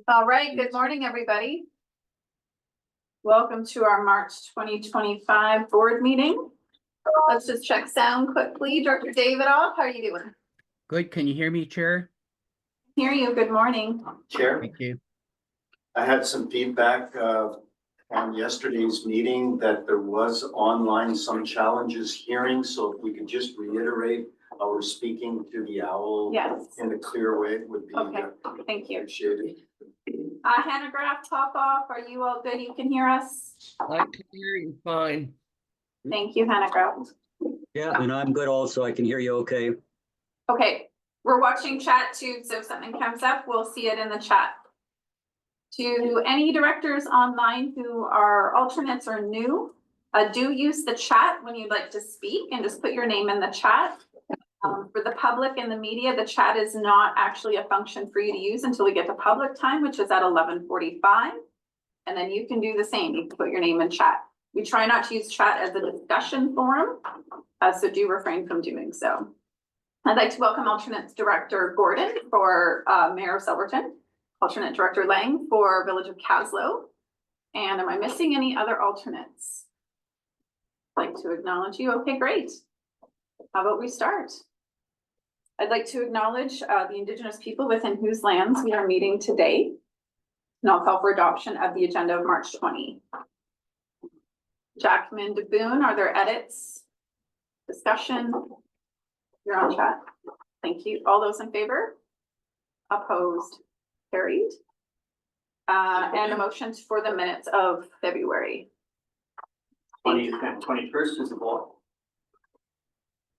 All right, good morning, everybody. Welcome to our March 2025 board meeting. Let's just check sound quickly. Director Davidoff, how are you doing? Good. Can you hear me, Chair? Hear you. Good morning. Chair, Thank you. I had some feedback on yesterday's meeting that there was online some challenges hearing, so if we could just reiterate our speaking to the owl Yes. in a clear way would be Okay, thank you. appreciated. Hannah Graf, top off. Are you all good? You can hear us? I can hear you fine. Thank you, Hannah Graf. Yeah, and I'm good also. I can hear you okay. Okay, we're watching chat too, so if something comes up, we'll see it in the chat. To any directors online who are alternates or new, do use the chat when you'd like to speak and just put your name in the chat. For the public and the media, the chat is not actually a function for you to use until we get to public time, which is at 11:45. And then you can do the same. You can put your name in chat. We try not to use chat as a discussion forum, so do refrain from doing so. I'd like to welcome Alternates Director Gordon for Mayor of Silverton, Alternate Director Lang for Village of Caslow. And am I missing any other alternates? I'd like to acknowledge you. Okay, great. How about we start? I'd like to acknowledge the Indigenous people within whose lands we are meeting today. And I'll call for adoption of the agenda of March 20. Jackman DeBoon, are there edits? Discussion? You're on chat. Thank you. All those in favor? Opposed? Carried. And a motion for the minutes of February. 20th and 21st is the block.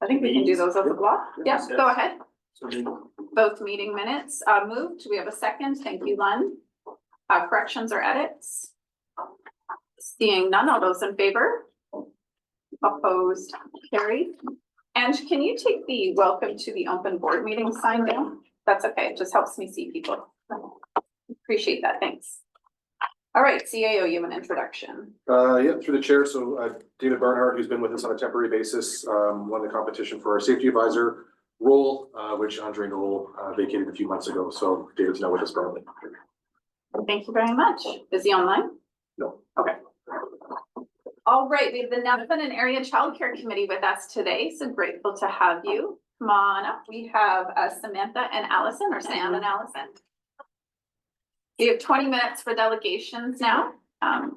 I think we can do those as a block. Yes, go ahead. So then Both meeting minutes moved. We have a second. Thank you, Len. Corrections or edits? Seeing none, all those in favor? Opposed? Carried. And can you take the welcome to the open board meeting sign down? That's okay. It just helps me see people. Appreciate that. Thanks. All right, CAO, you have an introduction. Yeah, through the chair. So David Barnhart, who's been with us on a temporary basis, won the competition for our safety advisor role, which Andre Noel vacated a few months ago. So David's now with us permanently. Thank you very much. Is he online? No. Okay. All right, we have the Navin and Area Childcare Committee with us today, so grateful to have you. Come on up. We have Samantha and Allison, or Sam and Allison. We have 20 minutes for delegations now.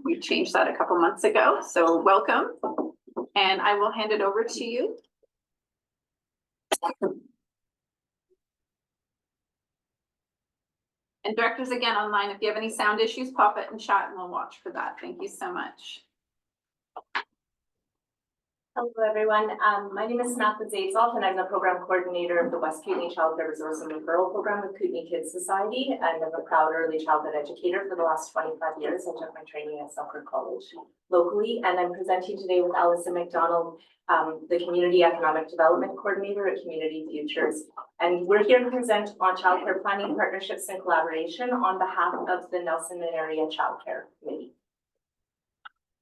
We changed that a couple months ago, so welcome. And I will hand it over to you. And directors, again, online, if you have any sound issues, pop it in chat and we'll watch for that. Thank you so much. Hello, everyone. My name is Samantha Zazoff, and I'm the program coordinator of the West Kootenay Childcare Resource and Referral Program with Kootenay Kids Society, and I'm a proud early childhood educator for the last 25 years. I took my training at Selkirk College locally, and I'm presenting today with Allison McDonald, the Community Economic Development Coordinator at Community Futures. And we're here to present on childcare planning, partnerships, and collaboration on behalf of the Nelson and Area Childcare Committee.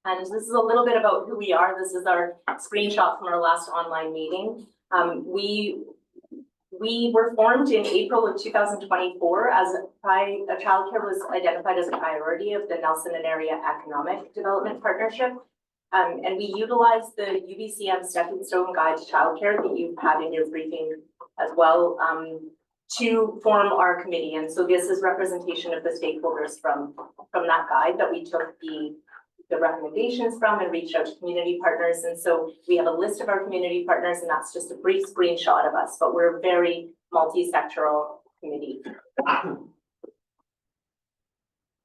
And this is a little bit about who we are. This is our screenshot from our last online meeting. We were formed in April of 2024 as childcare was identified as a priority of the Nelson and Area Economic Development Partnership. And we utilized the UBCM Stepping Stone Guide to Childcare that you've had in your briefing as well to form our committee. And so this is representation of the stakeholders from that guide that we took the recommendations from and reached out to community partners. And so we have a list of our community partners, and that's just a brief screenshot of us, but we're a very multi-sectoral committee.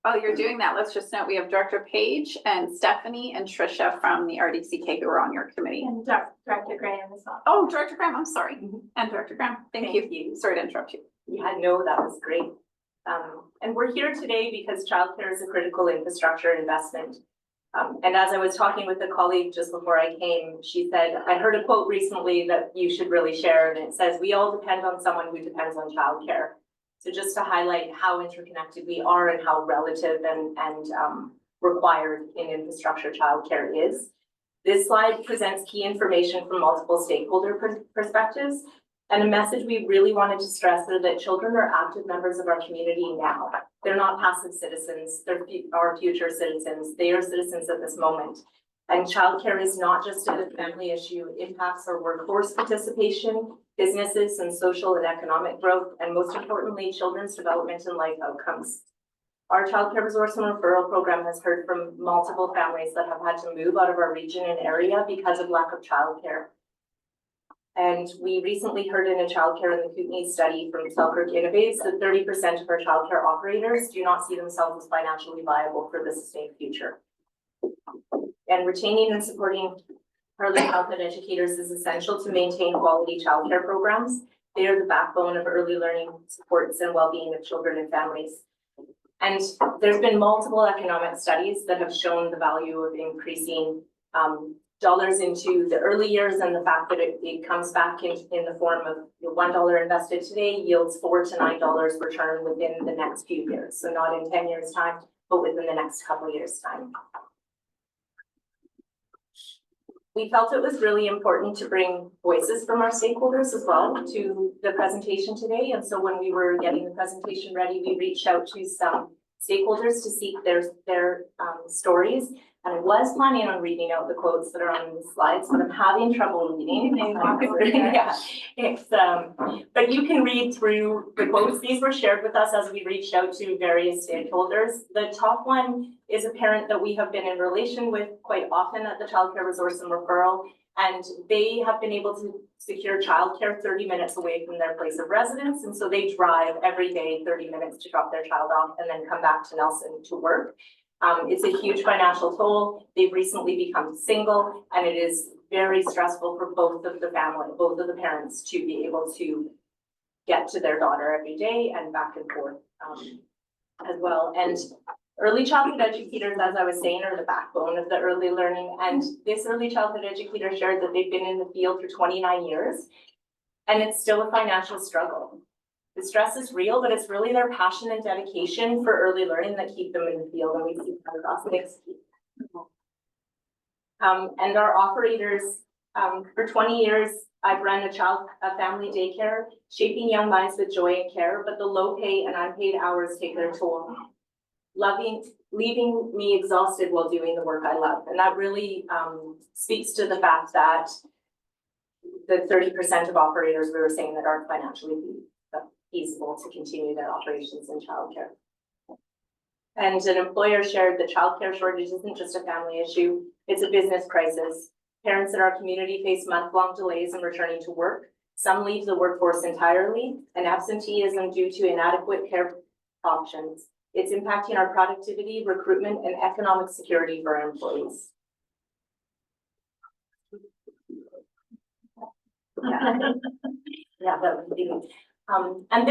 While you're doing that, let's just note we have Director Page and Stephanie and Trisha from the RDCK who are on your committee. And Director Graham as well. Oh, Director Graham, I'm sorry. And Director Graham, thank you. Sorry to interrupt you. Yeah, no, that was great. And we're here today because childcare is a critical infrastructure investment. And as I was talking with a colleague just before I came, she said, I heard a quote recently that you should really share, and it says, we all depend on someone who depends on childcare. So just to highlight how interconnected we are and how relative and required in infrastructure childcare is. This slide presents key information from multiple stakeholder perspectives. And a message we really wanted to stress is that children are active members of our community now. They're not passive citizens, they're our future citizens. They are citizens at this moment. And childcare is not just a family issue, it impacts our workforce participation, businesses and social and economic growth, and most importantly, children's development and life outcomes. Our childcare resource and referral program has heard from multiple families that have had to move out of our region and area because of lack of childcare. And we recently heard in a childcare in the Kootenay study from Selkirk Innovates that 30% of our childcare operators do not see themselves as financially viable for the sustained future. And retaining and supporting early childhood educators is essential to maintain quality childcare programs. They are the backbone of early learning supports and well-being of children and families. And there's been multiple economic studies that have shown the value of increasing dollars into the early years, and the fact that it comes back in the form of $1 invested today yields $4 to $9 return within the next few years. So not in 10 years time, but within the next couple of years time. We felt it was really important to bring voices from our stakeholders as well to the presentation today. And so when we were getting the presentation ready, we reached out to some stakeholders to seek their stories. And I was planning on reading out the quotes that are on the slides, but I'm having trouble reading. Yeah, but you can read through the quotes. These were shared with us as we reached out to various stakeholders. The top one is a parent that we have been in relation with quite often at the Childcare Resource and Referral, and they have been able to secure childcare 30 minutes away from their place of residence, and so they drive every day 30 minutes to drop their child off and then come back to Nelson to work. It's a huge financial toll. They've recently become single, and it is very stressful for both of the parents to be able to get to their daughter every day and back and forth as well. And early childhood educators, as I was saying, are the backbone of the early learning. And this early childhood educator shared that they've been in the field for 29 years, and it's still a financial struggle. The stress is real, but it's really their passion and dedication for early learning that keep them in the field, and we see that across the next. And our operators, for 20 years, I've run a family daycare, shaping young minds with joy and care, but the low pay and unpaid hours take their toll, leaving me exhausted while doing the work I love. And that really speaks to the fact that the 30% of operators we were saying that aren't financially feasible to continue their operations in childcare. And an employer shared that childcare shortage isn't just a family issue, it's a business crisis. Parents in our community face month-long delays in returning to work. Some leave the workforce entirely, and absenteeism due to inadequate care options. It's impacting our productivity, recruitment, and economic security for our employees. Yeah, that would be. And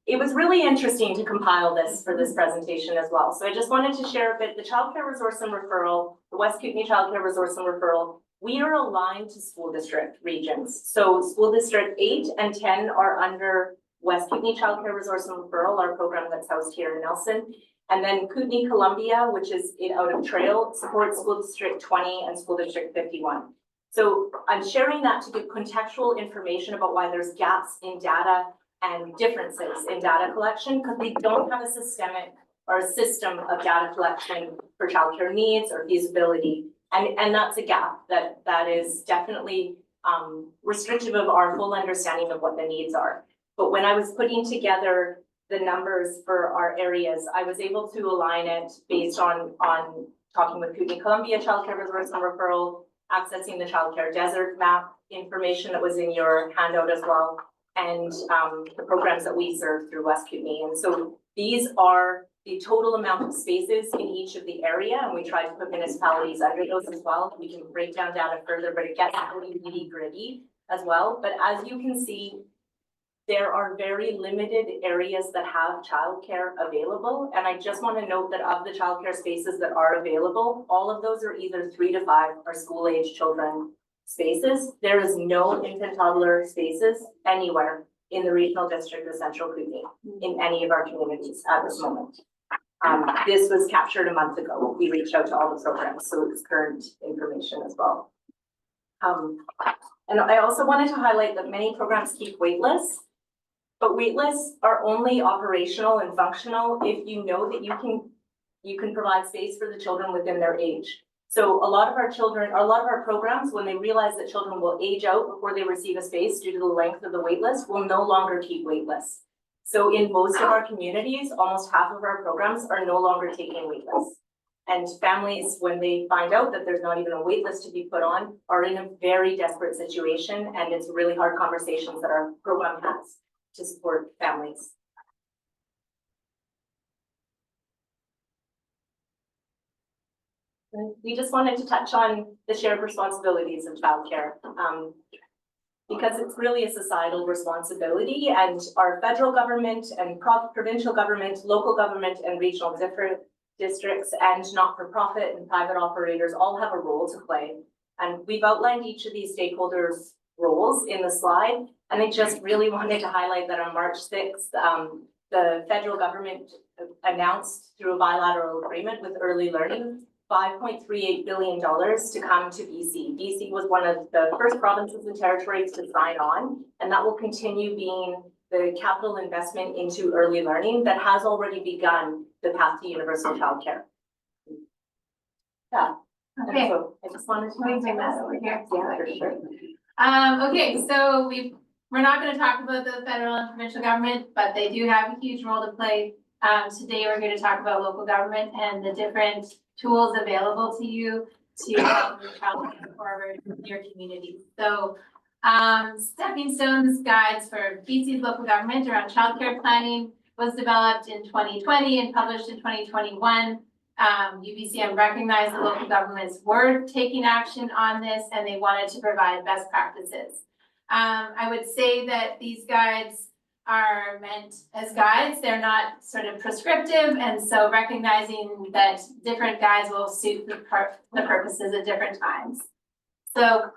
it was really interesting to compile this for this presentation as well. So I just wanted to share a bit, the Childcare Resource and Referral, the West Kootenay Childcare Resource and Referral, we are aligned to school district regions. So school district 8 and 10 are under West Kootenay Childcare Resource and Referral, our program that's housed here in Nelson. And then Kootenay Columbia, which is out of Trail, supports school district 20 and school district 51. So I'm sharing that to give contextual information about why there's gaps in data and differences in data collection, because we don't have a systemic or a system of data collection for childcare needs or feasibility. And that's a gap that is definitely restrictive of our full understanding of what the needs are. But when I was putting together the numbers for our areas, I was able to align it based on talking with Kootenay Columbia Childcare Resource and Referral, accessing the childcare desert map information that was in your handout as well, and the programs that we serve through West Kootenay. And so these are the total amount of spaces in each of the area, and we try to put municipalities under those as well. We can break down data further, but it gets really nitty-gritty as well. But as you can see, there are very limited areas that have childcare available. And I just want to note that of the childcare spaces that are available, all of those are either 3 to 5 or school-age children spaces. There is no infant toddler spaces anywhere in the regional district of Central Kootenay in any of our communities at this moment. This was captured a month ago. We reached out to all the programs, so it's current information as well. And I also wanted to highlight that many programs keep wait lists. But wait lists are only operational and functional if you know that you can provide space for the children within their age. So a lot of our programs, when they realize that children will age out before they receive a space due to the length of the wait list, will no longer keep wait lists. So in most of our communities, almost half of our programs are no longer taking wait lists. And families, when they find out that there's not even a wait list to be put on, are in a very desperate situation, and it's really hard conversations that our program has to support families. We just wanted to touch on the shared responsibilities of childcare, because it's really a societal responsibility, and our federal government and provincial government, local government and regional different districts and not-for-profit and private operators all have a role to play. And we've outlined each of these stakeholders' roles in the slide, and I just really wanted to highlight that on March 6th, the federal government announced through a bilateral agreement with Early Learning $5.38 billion to come to BC. BC was one of the first provinces and territories to sign on, and that will continue being the capital investment into early learning that has already begun the path to universal childcare. Yeah. Okay, So I just wanted to let me bring that over here. Yeah, for sure. Okay, so we're not gonna talk about the federal and provincial government, but they do have a huge role to play. Today we're going to talk about local government and the different tools available to you to help move childcare forward in your community. So, stepping stones guides for BC's local government around childcare planning was developed in 2020 and published in 2021. UBCM recognized the local governments were taking action on this, and they wanted to provide best practices. I would say that these guides are meant as guides. They're not sort of prescriptive, and so recognizing that different guides will suit the purposes at different times. So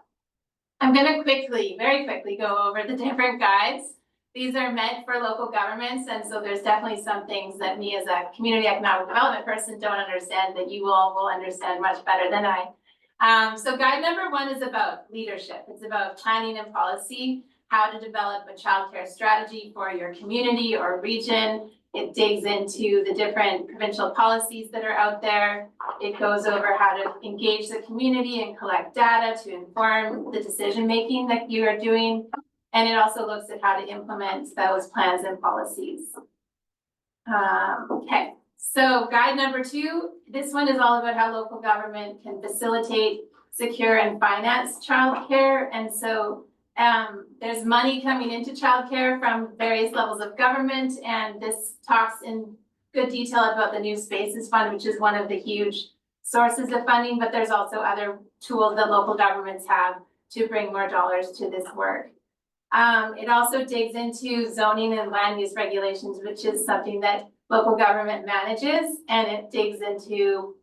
I'm gonna very quickly go over the different guides. These are meant for local governments, and so there's definitely some things that me as a community economic development person don't understand that you all will understand much better than I. So guide number 1 is about leadership. It's about planning and policy, how to develop a childcare strategy for your community or region. It digs into the different provincial policies that are out there. It goes over how to engage the community and collect data to inform the decision-making that you are doing. And it also looks at how to implement those plans and policies. Okay, so guide number 2, this one is all about how local government can facilitate, secure, and finance childcare. And so there's money coming into childcare from various levels of government, and this talks in good detail about the New Spaces Fund, which is one of the huge sources of funding, but there's also other tools that local governments have to bring more dollars to this work. It also digs into zoning and land use regulations, which is something that local government manages, and it digs into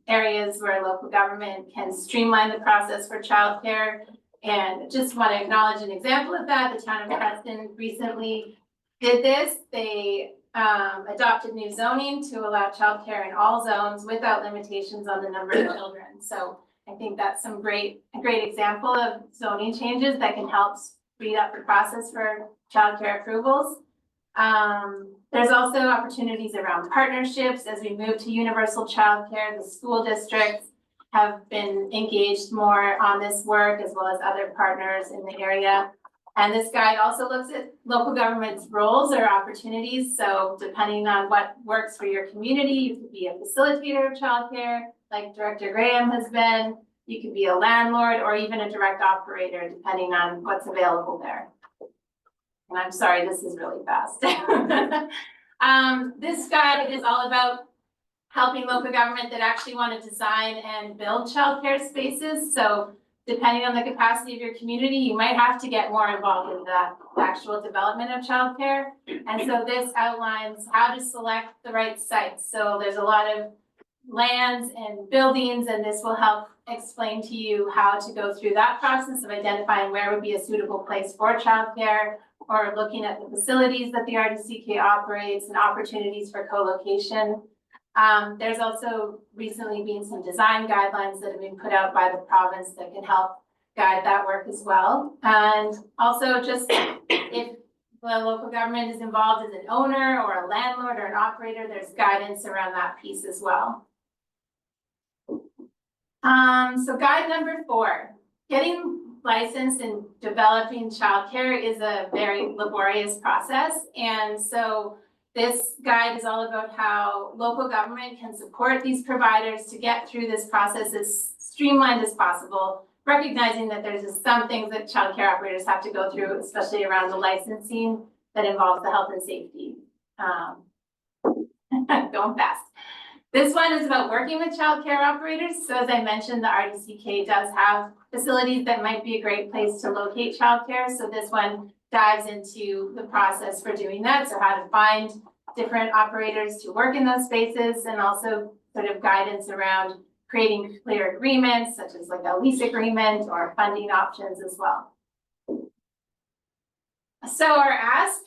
areas where local government can streamline the process for childcare. And just want to acknowledge an example of that. The town of Preston recently did this. They adopted new zoning to allow childcare in all zones without limitations on the number of children. So I think that's a great example of zoning changes that can help speed up the process for childcare approvals. There's also opportunities around partnerships as we move to universal childcare. The school districts have been engaged more on this work, as well as other partners in the area. And this guide also looks at local government's roles or opportunities. So depending on what works for your community, you could be a facilitator of childcare, like Director Graham has been. You could be a landlord or even a direct operator, depending on what's available there. And I'm sorry, this is really fast. This guide is all about helping local government that actually want to design and build childcare spaces. So depending on the capacity of your community, you might have to get more involved in the actual development of childcare. And so this outlines how to select the right sites. So there's a lot of lands and buildings, and this will help explain to you how to go through that process of identifying where would be a suitable place for childcare, or looking at the facilities that the RDCK operates and opportunities for co-location. There's also recently been some design guidelines that have been put out by the province that can help guide that work as well. And also just if the local government is involved as an owner or a landlord or an operator, there's guidance around that piece as well. So guide number 4, getting licensed and developing childcare is a very laborious process. And so this guide is all about how local government can support these providers to get through this process as streamlined as possible, recognizing that there's just some things that childcare operators have to go through, especially around the licensing that involves the health and safety. Going fast. This one is about working with childcare operators. So as I mentioned, the RDCK does have facilities that might be a great place to locate childcare. So this one dives into the process for doing that. So how to find different operators to work in those spaces, and also sort of guidance around creating clear agreements, such as like a lease agreement or funding options as well. So our ask,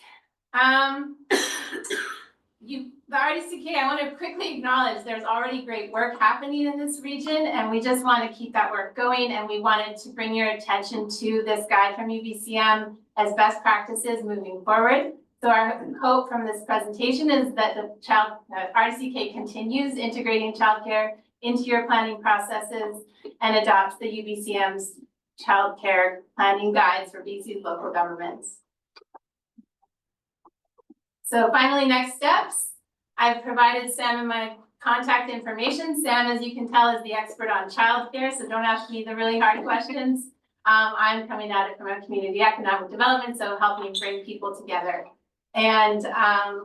the RDCK, I want to quickly acknowledge there's already great work happening in this region, and we just want to keep that work going. And we wanted to bring your attention to this guide from UBCM as best practices moving forward. So our hope from this presentation is that the RDCK continues integrating childcare into your planning processes and adopts the UBCM's childcare planning guides for BC's local governments. So finally, next steps. I've provided Sam and my contact information. Sam, as you can tell, is the expert on childcare, so don't ask me the really hard questions. I'm coming at it from a community economic development, so helping bring people together. And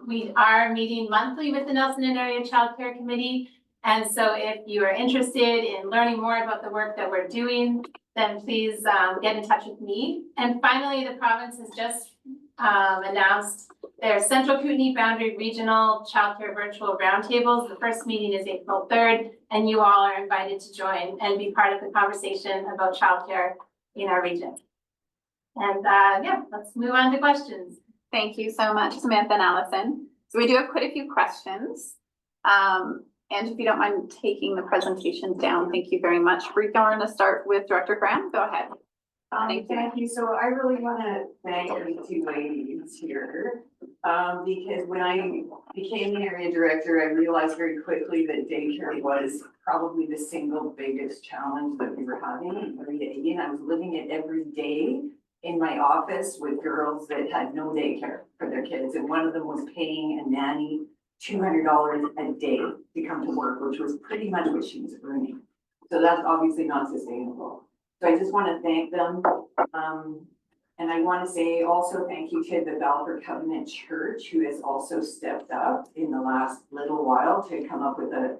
we are meeting monthly with the Nelson and Area Childcare Committee. And so if you are interested in learning more about the work that we're doing, then please get in touch with me. And finally, the province has just announced their Central Kootenay Boundary Regional Childcare Virtual Roundtables. The first meeting is April 3rd, and you all are invited to join and be part of the conversation about childcare in our region. And yeah, let's move on to questions. Thank you so much, Samantha and Allison. So we do have quite a few questions. And if you don't mind taking the presentation down, thank you very much. We're going to start with Director Graham. Go ahead. Thank you. So I really want to thank the two ladies here, because when I became the area director, I realized very quickly that daycare was probably the single biggest challenge that we were having in area 80. And I was living it every day in my office with girls that had no daycare for their kids. And one of them was paying a nanny $200 a day to come to work, which was pretty much what she was earning. So that's obviously not sustainable. So I just want to thank them. And I want to say also thank you to the Balfour Covenant Church, who has also stepped up in the last little while to come up with a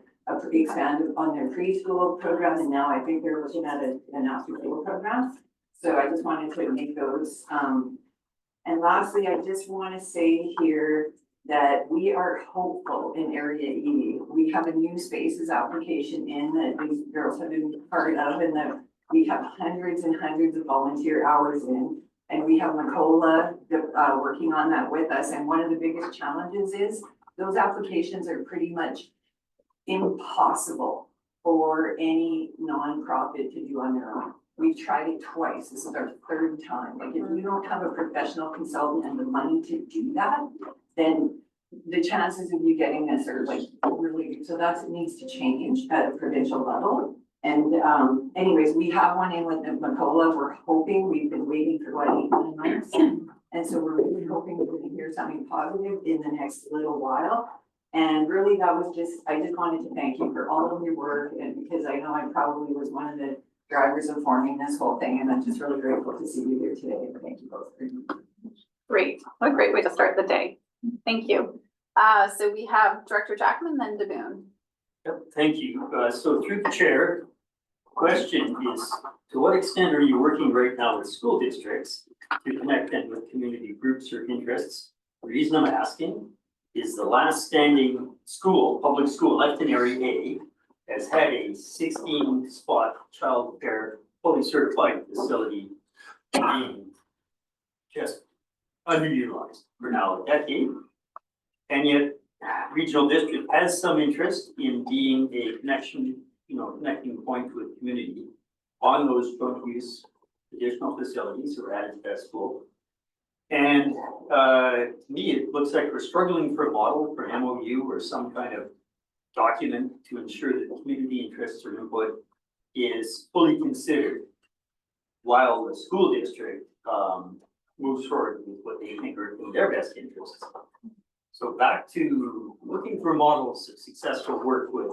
expand on their preschool program. And now I think they're looking at an after school program. So I just wanted to make those. And lastly, I just want to say here that we are hopeful in Area E. We have a new spaces application in that these girls have been part of, and that we have hundreds and hundreds of volunteer hours in, and we have Nicola working on that with us. And one of the biggest challenges is those applications are pretty much impossible for any nonprofit to do on their own. We've tried it twice. This is our third time. Like, if you don't have a professional consultant and the money to do that, then the chances of you getting this are like really, so that needs to change at a provincial level. And anyways, we have one in with Nicola. We're hoping, we've been waiting for what, 8-9 months. And so we're really hoping we're going to hear something positive in the next little while. And really that was just, I just wanted to thank you for all of your work, and because I know I probably was one of the drivers of forming this whole thing, and I'm just really grateful to see you here today. And thank you both for you. Great. What a great way to start the day. Thank you. So we have Director Jackman, then DeBoon. Yep, thank you. So through the chair, question is, to what extent are you working right now with school districts to connect them with community groups or interests? The reason I'm asking is the last standing school, public school left in Area A, has had a 16-spot child care fully certified facility being just underutilized for now a decade. And yet regional district has some interest in being a connection, connecting point with community on those joint use additional facilities were added to that school. And to me, it looks like we're struggling for a model for an MOU or some kind of document to ensure that community interests or input is fully considered while the school district moves forward with what they think are in their best interests. So back to looking for models of successful work with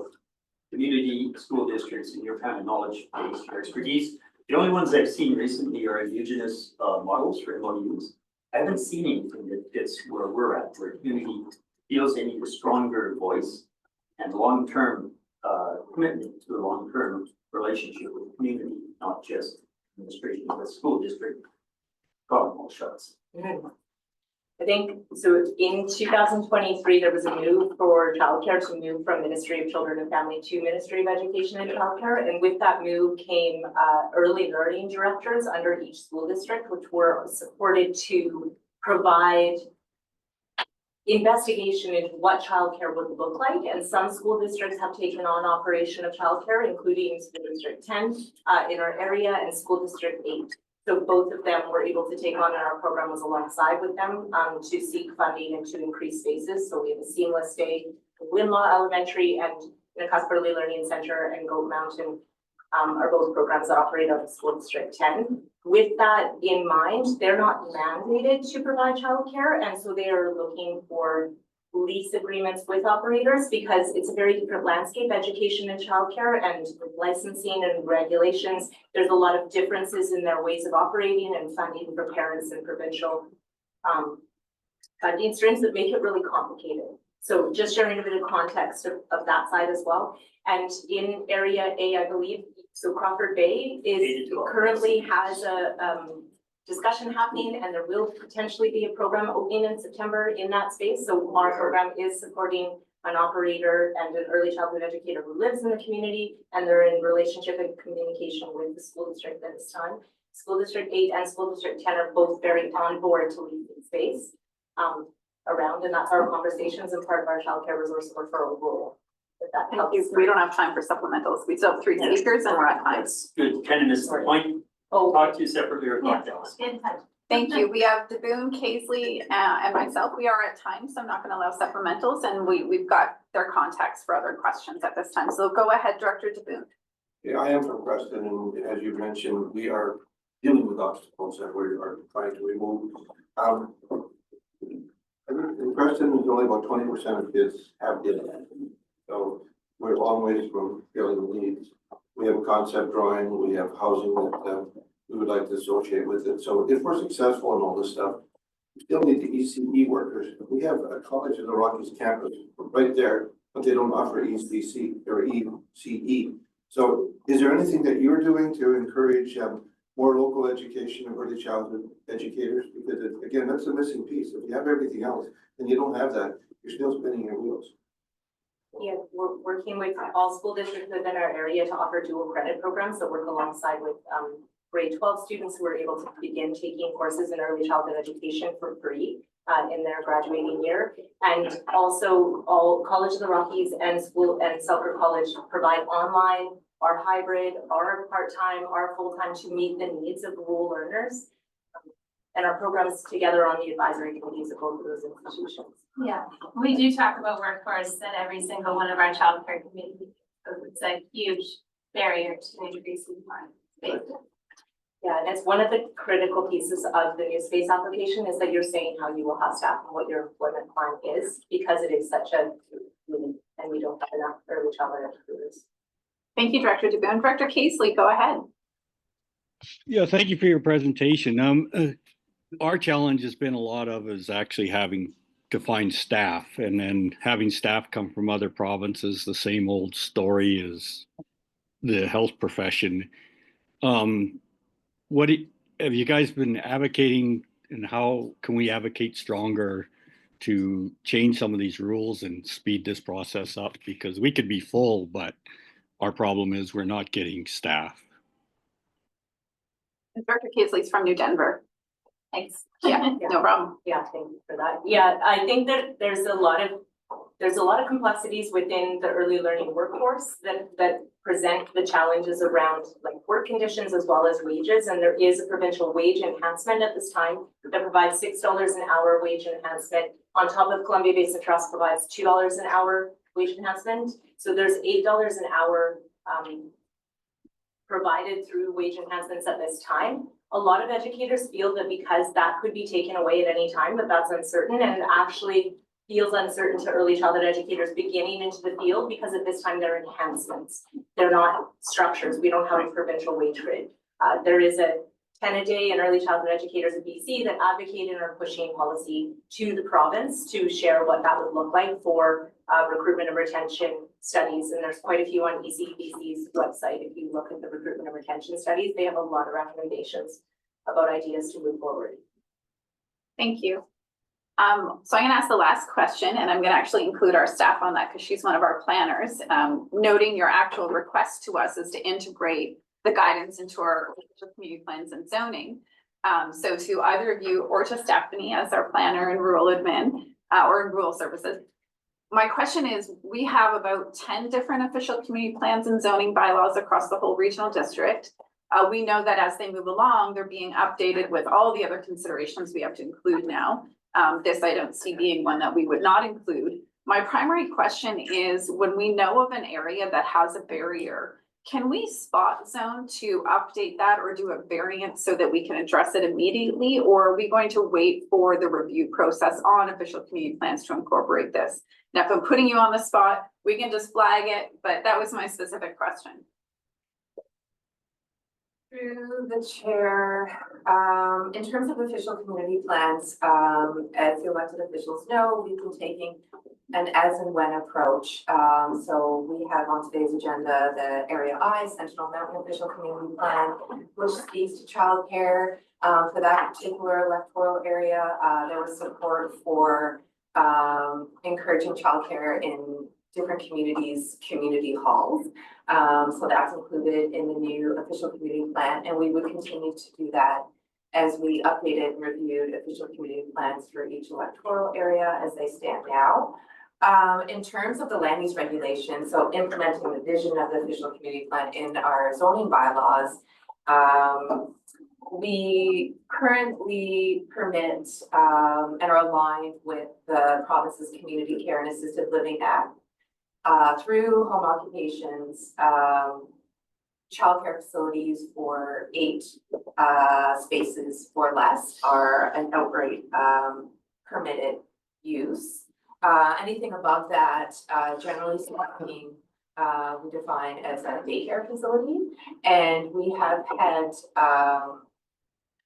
community school districts and your kind of knowledge base, your expertise. The only ones I've seen recently are Indigenous models for MOUs. I haven't seen anything that fits where we're at, where community feels they need a stronger voice and long-term commitment to a long-term relationship with the community, not just administration of the school district. Calling all shots. I think, so in 2023, there was a move for childcare to move from Ministry of Children and Family to Ministry of Education and Childcare. And with that move came early learning directors under each school district, which were supported to provide investigation into what childcare would look like. And some school districts have taken on operation of childcare, including School District 10 in our area and School District 8. So both of them were able to take on, and our program was alongside with them to seek funding and to increase spaces. So we have a seamless day in Winlaw Elementary and in a Early Learning Center and Goat Mountain are both programs that operate out of School District 10. With that in mind, they're not mandated to provide childcare, and so they are looking for lease agreements with operators because it's a very different landscape, education and childcare, and licensing and regulations. There's a lot of differences in their ways of operating and funding for parents and provincial funding streams that make it really complicated. So just sharing a bit of context of that side as well. And in Area A, I believe, so Crawford Bay is currently has a discussion happening, and there will potentially be a program opening in September in that space. So our program is supporting an operator and an early childhood educator who lives in the community, and they're in relationship and communication with the school district at this time. School District 8 and School District 10 are both very on board to leave the space around, and that's our conversations and part of our childcare resource referral role. If that helps. We don't have time for supplementals. We still have 3 speakers and we're at time. That's good. Kind of missed the point. Oh, Talk to you separately or cocktails. Thank you. We have DeBoon, Casely, and myself. We are at time, so I'm not going to allow supplementals, and we've got their contacts for other questions at this time. So go ahead, Director DeBoon. Yeah, I am from Preston, and as you mentioned, we are dealing with obstacles that we are trying to remove. I think in Preston, there's only about 20% of kids have internet, so we're a long ways from filling the needs. We have a concept drawing, we have housing that we would like to associate with it. So if we're successful in all this stuff, we still need the ECE workers. We have a college in the Rockies campus right there, but they don't offer ECC or ECE. So is there anything that you're doing to encourage more local education of early childhood educators? Because again, that's a missing piece. If you have everything else and you don't have that, you're still spinning your wheels. yeah, we're working with all school districts within our area to offer dual credit programs that work alongside with grade 12 students who are able to begin taking courses in early childhood education for free in their graduating year. And also all College of the Rockies and School and Selkirk College provide online, our hybrid, our part-time, our full-time to meet the needs of rural learners. And our programs together on the advisory committees of both of those institutions. Yeah, we do talk about workforce at every single one of our childcare committees. So it's a huge barrier to increasing space. Yeah, and it's one of the critical pieces of the new space application is that you're saying how you will have staff and what your employment plan is, because it is such a need and we don't have enough early childhood educators. Thank you, Director DeBoon. Director Casely, go ahead. Yeah, thank you for your presentation. Our challenge has been a lot of is actually having to find staff, and then having staff come from other provinces. The same old story as the health profession. What have you guys been advocating, and how can we advocate stronger to change some of these rules and speed this process up? Because we could be full, but our problem is we're not getting staff. Director Casely's from New Denver. Thanks. Yeah, no problem. Yeah, thank you for that. Yeah, I think that there's a lot of There's a lot of complexities within the early learning workforce that present the challenges around like work conditions as well as wages. And there is a provincial wage enhancement at this time that provides $6 an hour wage enhancement. On top of Columbia Basin Trust provides $2 an hour wage enhancement. So there's $8 an hour provided through wage enhancements at this time. A lot of educators feel that because that could be taken away at any time, that's uncertain and actually feels uncertain to early childhood educators beginning into the field because at this time they're enhancements. They're not structures. We don't have a provincial wage grid. There is a 10-a-day in early childhood educators in BC that advocate and are pushing policy to the province to share what that would look like for recruitment and retention studies. And there's quite a few on ECBC's website. If you look at the recruitment and retention studies, they have a lot of recommendations about ideas to move forward. Thank you. So I'm gonna ask the last question and I'm gonna actually include our staff on that because she's one of our planners. Noting your actual request to us is to integrate the guidance into our community plans and zoning. So to either of you or to Stephanie as our planner in rural admin or in rural services. My question is, we have about 10 different official community plans and zoning bylaws across the whole regional district. We know that as they move along, they're being updated with all the other considerations we have to include now. This I don't see being one that we would not include. My primary question is, when we know of an area that has a barrier, can we spot zone to update that or do a variant so that we can address it immediately? Or are we going to wait for the review process on official community plans to incorporate this? Now, if I'm putting you on the spot, we can just flag it, but that was my specific question. Through the chair, in terms of official community plans, as the elected officials know, we've been taking an as and when approach. So we have on today's agenda the Area I Sentinel Mountain Official Community Plan, which speaks to childcare. For that particular electoral area, there was support for encouraging childcare in different communities, community halls. So that's included in the new official community plan, and we would continue to do that as we updated and reviewed official community plans for each electoral area as they stand now. In terms of the land use regulation, so implementing the vision of the official community plan in our zoning bylaws, we currently permit and are aligned with the province's Community Care and Assisted Living Act through home occupations, childcare facilities for 8 spaces or less are an outright permitted use. Anything above that, generally speaking, we define as a daycare facility, and we have had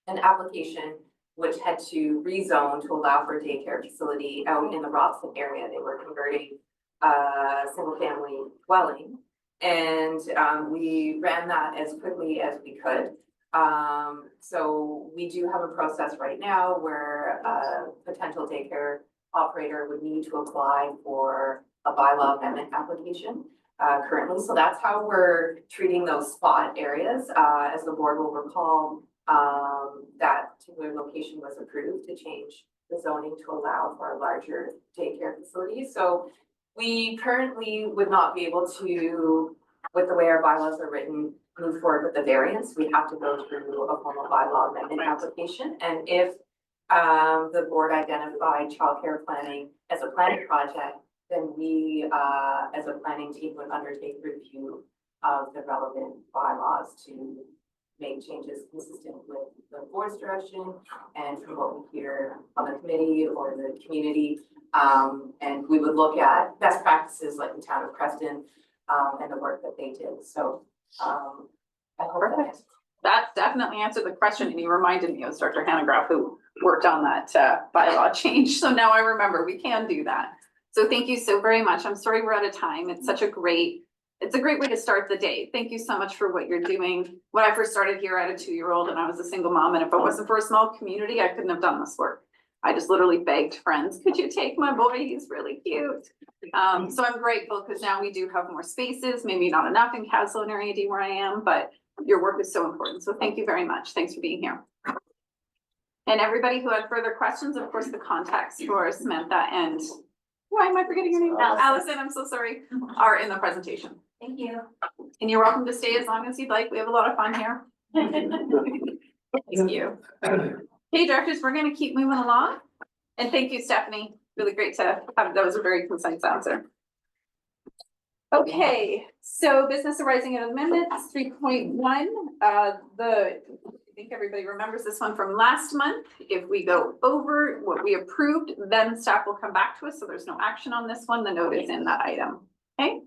an application which had to rezone to allow for a daycare facility out in the Robson area. They were converting a single family dwelling, and we ran that as quickly as we could. So we do have a process right now where a potential daycare operator would need to apply for a bylaw amendment application currently. So that's how we're treating those spot areas. As the board will recall, that particular location was approved to change the zoning to allow for a larger daycare facility. So we currently would not be able to, with the way our bylaws are written, move forward with the variance. We have to go through a formal bylaw amendment application. And if the board identified childcare planning as a planning project, then we, as a planning team, would undertake review of the relevant bylaws to make changes consistent with the board's direction and from what we hear on the committee or the community. And we would look at best practices like the town of Preston and the work that they did. So I hope that definitely answered the question, and you reminded me of Dr. Hanegraaff, who worked on that bylaw change. So now I remember we can do that. So thank you so very much. I'm sorry we're out of time. It's a great way to start the day. Thank you so much for what you're doing. When I first started here, I had a 2-year-old and I was a single mom. And if it wasn't for a small community, I couldn't have done this work. I just literally begged friends, could you take my boy? He's really cute. So I'm grateful because now we do have more spaces, maybe not enough in Castle and Area D where I am, but your work is so important. So thank you very much. Thanks for being here. And everybody who had further questions, of course, the contacts for Samantha and Why am I forgetting your name? Allison, I'm so sorry, are in the presentation. Thank you. And you're welcome to stay as long as you'd like. We have a lot of fun here. Thank you. Hey, directors, we're gonna keep moving along. And thank you, Stephanie. Really great to have, that was a very concise answer. Okay, so business arising out of amendments, 3.1, I think everybody remembers this one from last month. If we go over what we approved, then staff will come back to us, so there's no action on this one. The note is in that item. Okay,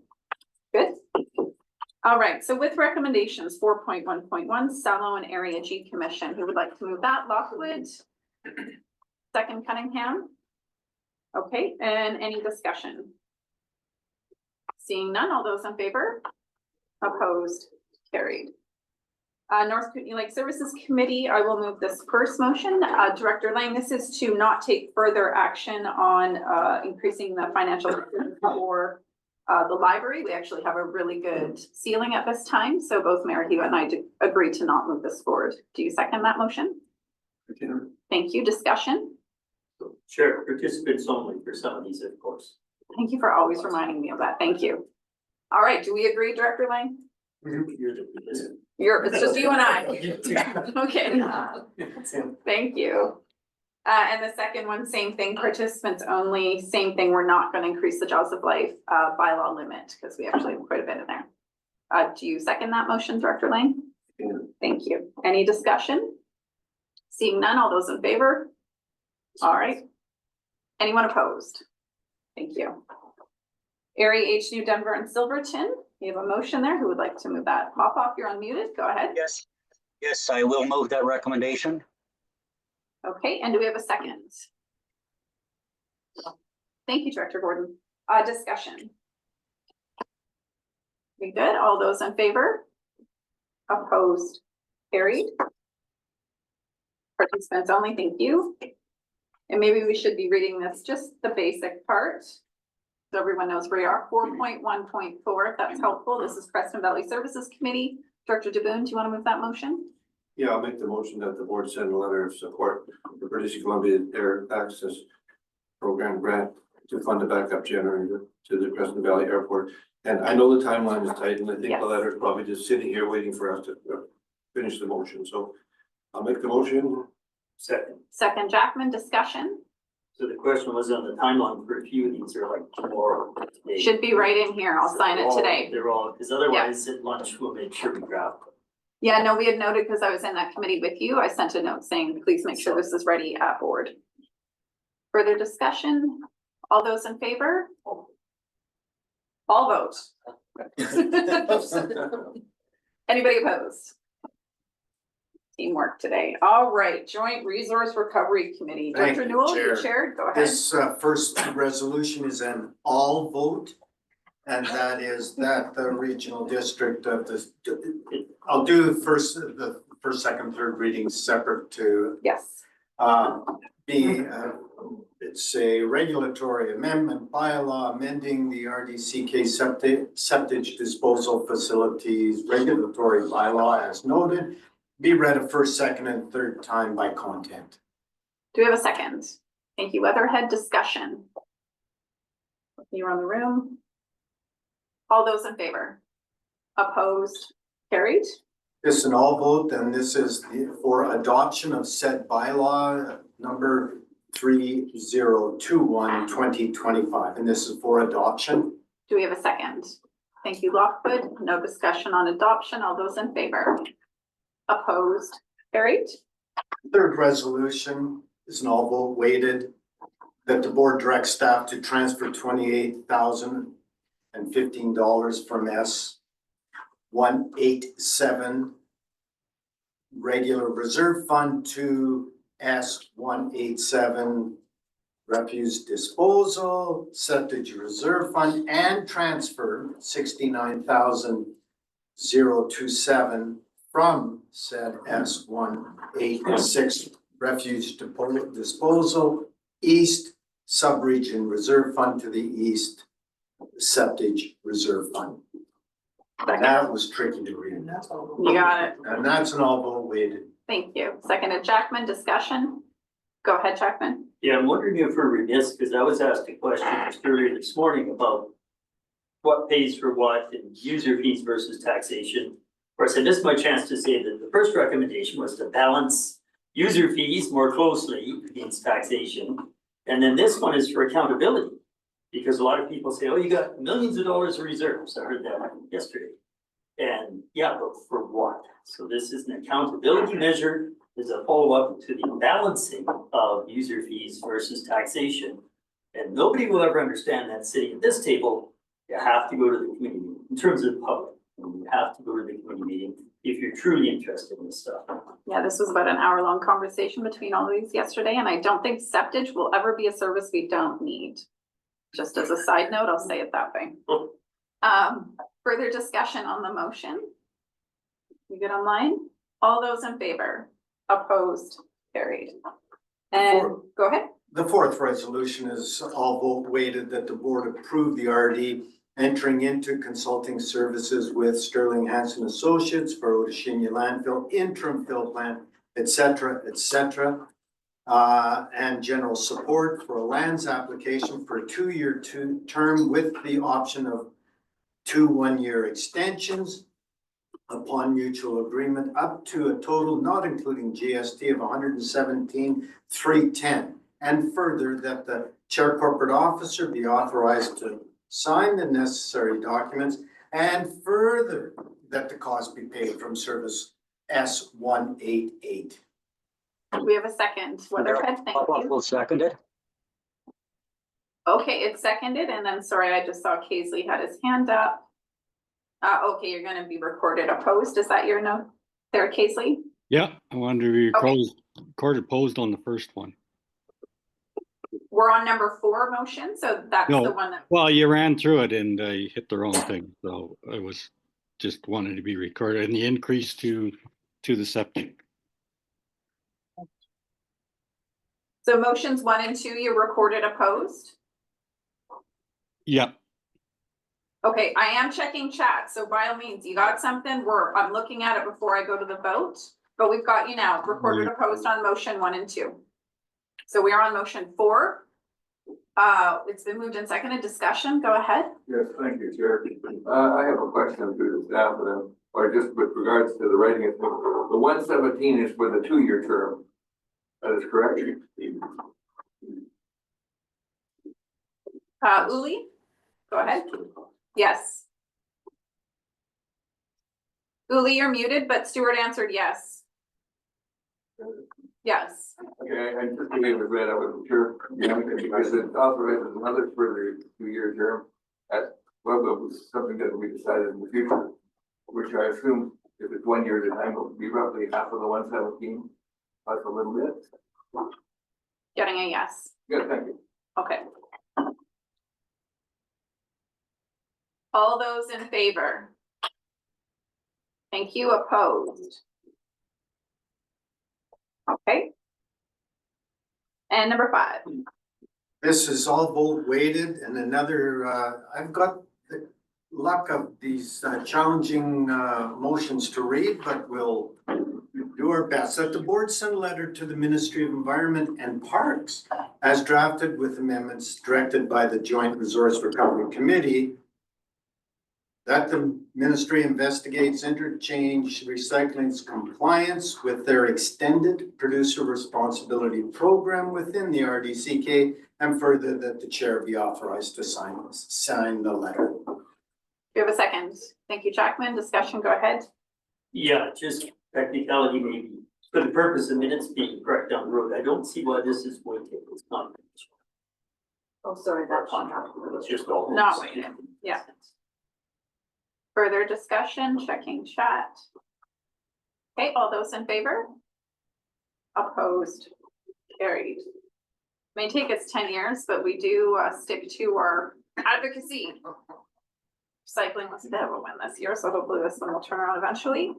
good. All right, so with recommendations, 4.1.1, Sallow and Area G Commission, who would like to move that? Lockwood. Second, Cunningham. Okay, and any discussion? Seeing none, all those in favor? Opposed? Carried. North Kootenay Lake Services Committee, I will move this first motion. Director Lang, this is to not take further action on increasing the financial for the library. We actually have a really good ceiling at this time, so both Mayor Hewitt and I agree to not move this forward. Do you second that motion? Thank you. Discussion? Sure, participants only for some of these, of course. Thank you for always reminding me of that. Thank you. All right, do we agree, Director Lang? It's just you and I. Okay. Thank you. And the second one, same thing, participants only, same thing. We're not going to increase the Jaws of Life bylaw limit because we actually have quite a bit in there. Do you second that motion, Director Lang? Yeah. Thank you. Any discussion? Seeing none, all those in favor? All right. Anyone opposed? Thank you. Area H, New Denver and Silverton. You have a motion there. Who would like to move that? Hop off, you're unmuted. Go ahead. Yes, I will move that recommendation. Okay, and do we have a second? Thank you, Director Gordon. Discussion. We good? All those in favor? Opposed? Carried. Participants only, thank you. And maybe we should be reading this, just the basic part. So everyone knows where we are. 4.1.4, if that's helpful. This is Creston Valley Services Committee. Director DeBoon, do you want to move that motion? Yeah, I'll make the motion that the board send a letter of support for British Columbia Air Access Program grant to fund a backup generator to the Creston Valley Airport. And I know the timeline is tight, and I think Yes. the letter is probably just sitting here waiting for us to finish the motion. So I'll make the motion. Second. Second, Jackman, discussion. So the question was on the timeline for a few of these are like tomorrow. Today. Should be right in here. I'll sign it today. They're all, because otherwise at lunch we'll make sure we grab. Yeah, no, we had noted because I was in that committee with you. I sent a note saying, please make sure this is ready at board. Further discussion? All those in favor? All vote. Anybody opposed? Teamwork today. All right, Joint Resource Recovery Committee. Thank Director you, Newell, Chair. you chaired, go ahead. This first resolution is an all vote. And that is that the regional district of the, I'll do the first, second, third readings separate to Yes. it's a regulatory amendment bylaw amending the RDCK septic disposal facilities regulatory bylaw as noted. Be read a first, second, and third time by content. Do we have a second? Thank you. Weatherhead, discussion. You're on the room. All those in favor? Opposed? Carried? This is an all vote, and this is for adoption of said bylaw number 3021/2025, and this is for adoption. Do we have a second? Thank you, Lockwood. No discussion on adoption. All those in favor? Opposed? Carried? Third resolution is an all vote weighted that the board directs staff to transfer $28,015 from S187 regular reserve fund to S187 refuse disposal, septic reserve fund, and transfer $69,027 from said S186 refuse disposal East Subregion Reserve Fund to the East Septic Reserve Fund. That was tricky to read. You got it. And that's an all vote weighted. Thank you. Seconded, Jackman, discussion. Go ahead, Jackman. Yeah, I'm wondering if we're remiss, because I was asked a question just earlier this morning about what pays for what and user fees versus taxation. Of course, I missed my chance to say that the first recommendation was to balance user fees more closely against taxation. And then this one is for accountability, because a lot of people say, oh, you got millions of dollars of reserves. I heard that yesterday. And yeah, but for what? So this is an accountability measure, is a follow-up to the balancing of user fees versus taxation. And nobody will ever understand that sitting at this table. You have to go to the committee meeting, in terms of the public, you have to go to the committee meeting if you're truly interested in this stuff. Yeah, this was about an hour-long conversation between all of these yesterday, and I don't think septage will ever be a service we don't need. Just as a side note, I'll say it that way. Further discussion on the motion? You get online? All those in favor? Opposed? Carried. And go ahead. The fourth resolution is all vote weighted that the board approve the RD entering into consulting services with Sterling Hansen Associates for Otishinya landfill, interim fill plant, et cetera, and general support for a lands application for a 2-year term with the option of 2 1-year extensions upon mutual agreement up to a total not including GST of 117,310. And further, that the chair corporate officer be authorized to sign the necessary documents, and further that the cost be paid from service S188. We have a second. Weatherhead, thank you. Will second it. Okay, it's seconded, and then, sorry, I just saw Kaisley had his hand up. Okay, you're gonna be recorded opposed. Is that your note there, Kaisley? Yeah, I wanted to be recorded opposed on the first one. We're on number 4 motion, so that's No. the one that, Well, you ran through it and you hit the wrong thing, so I was just wanted to be recorded, and the increase to the septic. so motions 1 and 2, you recorded opposed? Yeah, Okay, I am checking chat, so by all means, you got something, I'm looking at it before I go to the vote, but we've got you now, recorded opposed on motion 1 and 2. So we are on motion 4. It's been moved and seconded. Discussion, go ahead. Yes, thank you, Chair. I have a question to the staff, or just with regards to the writing. The 117 is for the 2-year term. That is correct? Uli, go ahead. Yes. Uli, you're muted, but Stuart answered yes. Yes. Okay, I just the way it was read, I wasn't sure, because it authorizes another further 2-year term. Well, that was something that we decided in the future, which I assume if it's 1 year at a time, it will be roughly half of the 117, plus a little bit. Getting a yes. Good, thank you. Okay. All those in favor? Thank you. Opposed? Okay. And number 5. This is all vote weighted, and another, I've got the luck of these challenging motions to read, but we'll do our best. That the board send a letter to the Ministry of Environment and Parks as drafted with amendments directed by the Joint Resource Recovery Committee, that the ministry investigates interchange recycling's compliance with their extended producer responsibility program within the RDCK, and further that the chair be authorized to sign the letter. Do you have a second? Thank you, Jackman. Discussion, go ahead. Yeah, just technicality maybe, for the purpose of minutes being correct down the road, I don't see why this is weighted, it's not. Oh, sorry, that's It's just all. Not weighted, yeah. Further discussion, checking chat. Okay, all those in favor? Opposed? Carried. May take us 10 years, but we do stick to our advocacy. Recycling was a bit of a win this year, so hopefully this one will turn around eventually.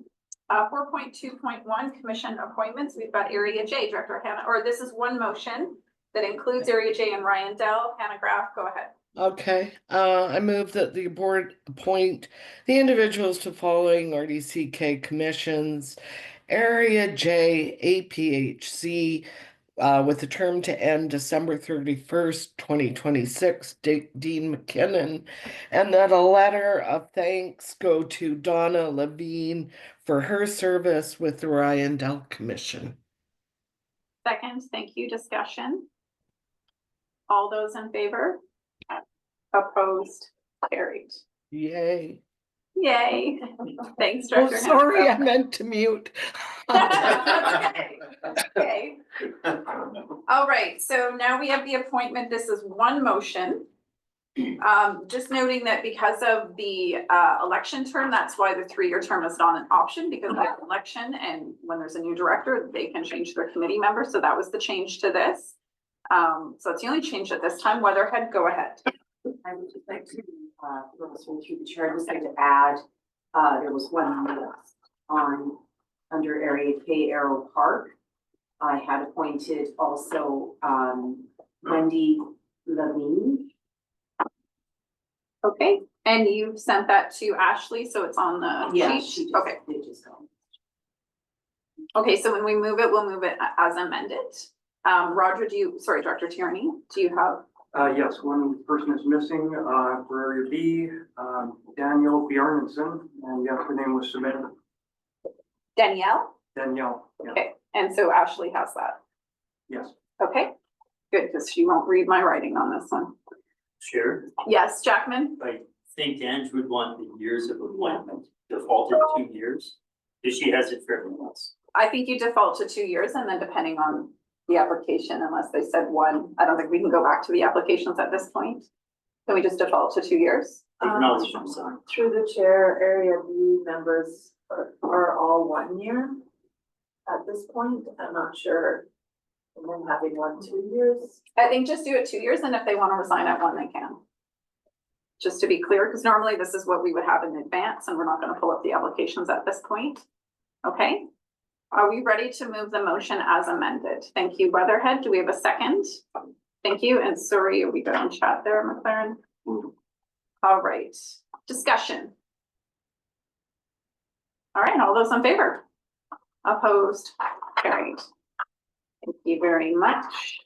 4.2.1 commission appointments. We've got Area J, Director Hannah, or this is one motion that includes Area J and Ryan Dell. Hannah Graff, go ahead. Okay, I move that the board appoint the individuals to following RDCK commissions: Area J, APHC, with the term to end December 31st, 2026, Dean McKinnon, and that a letter of thanks go to Donna Levine for her service with the Ryandell Commission. Second, thank you. Discussion. All those in favor? Opposed? Carried. Yay. Yay. Thanks, Oh, Director. sorry, I meant to mute. Okay. Okay. All right, so now we have the appointment. This is one motion. Just noting that because of the election term, that's why the 3-year term is not an option, because of the election, and when there's a new director, they can change their committee member. So that was the change to this. So it's the only change at this time. Weatherhead, go ahead. I would just like to, through the chair, I'd just like to add, there was one miss on, under Area K Arrow Park. I had appointed also, Wendy Levine. Okay, and you've sent that to Ashley, so it's on the Yeah, sheet? she just, Okay. it just gone. Okay, so when we move it, we'll move it as amended. Roger, Director Tierney, do you have? Yes, one person is missing, for area B, Daniel Bjarnson, and yes, her name was submitted. Danielle? Danielle, yeah, Okay, and so Ashley has that. yes. Okay, good, because she won't read my writing on this one. Chair, Yes, Jackman? I think Ange would want the years of appointment defaulted 2 years, because she has it for everyone else. I think you default to 2 years, and then depending on the application, unless they said 1, I don't think we can go back to the applications at this point. Can we just default to 2 years? Acknowledge them, sorry. Through the chair, Area B members are all 1 year at this point. I'm not sure. And then having 1, 2 years. I think just do it 2 years, and if they want to resign at 1, they can. Just to be clear, because normally this is what we would have in advance, and we're not going to pull up the applications at this point. Okay? Are we ready to move the motion as amended? Thank you, Weatherhead. Do we have a second? Thank you, and sorry, we got on chat there, McLaren. All right, discussion. All right, all those in favor? Opposed? Carried. Thank you very much.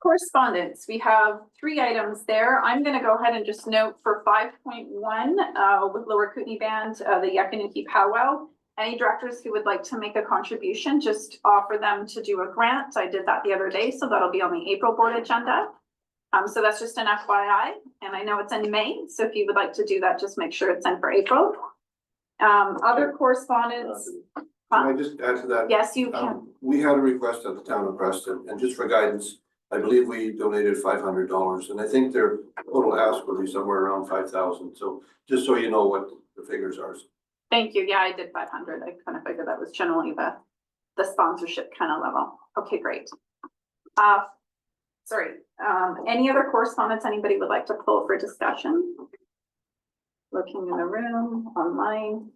Correspondence, we have 3 items there. I'm gonna go ahead and just note for 5.1, with Lower Kootenay Band, the Yakinuki Powwow. Any directors who would like to make a contribution, just offer them to do a grant. I did that the other day, so that'll be on the April board agenda. So that's just an FYI, and I know it's in May, so if you would like to do that, just make sure it's in for April. Other correspondence. Can I just add to that? Yes, you can. We had a request at the town of Preston, and just for guidance, I believe we donated $500, and I think their total ask will be somewhere around 5,000. So just so you know what the figures are. Thank you. Yeah, I did 500. I kind of figured that was generally the sponsorship kind of level. Okay, great. Sorry, any other correspondence anybody would like to pull for discussion? Looking in the room, online.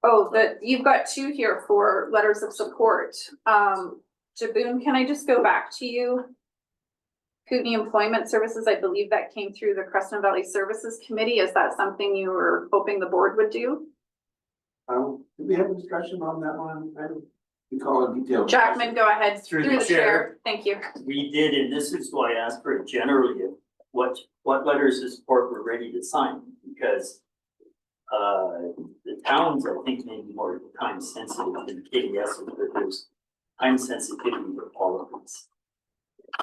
Oh, you've got 2 here for letters of support. Jaboon, can I just go back to you? Kootenay Employment Services, I believe that came through the Creston Valley Services Committee. Is that something you were hoping the board would do? Did we have a discussion on that one? I don't recall a detail. Jackman, go ahead. Through the chair. Thank you. We did, and this is why I asked for it generally, what letters of support we're ready to sign, because the towns, I think, may be more time sensitive than KDS, but there's time sensitivity with all of these.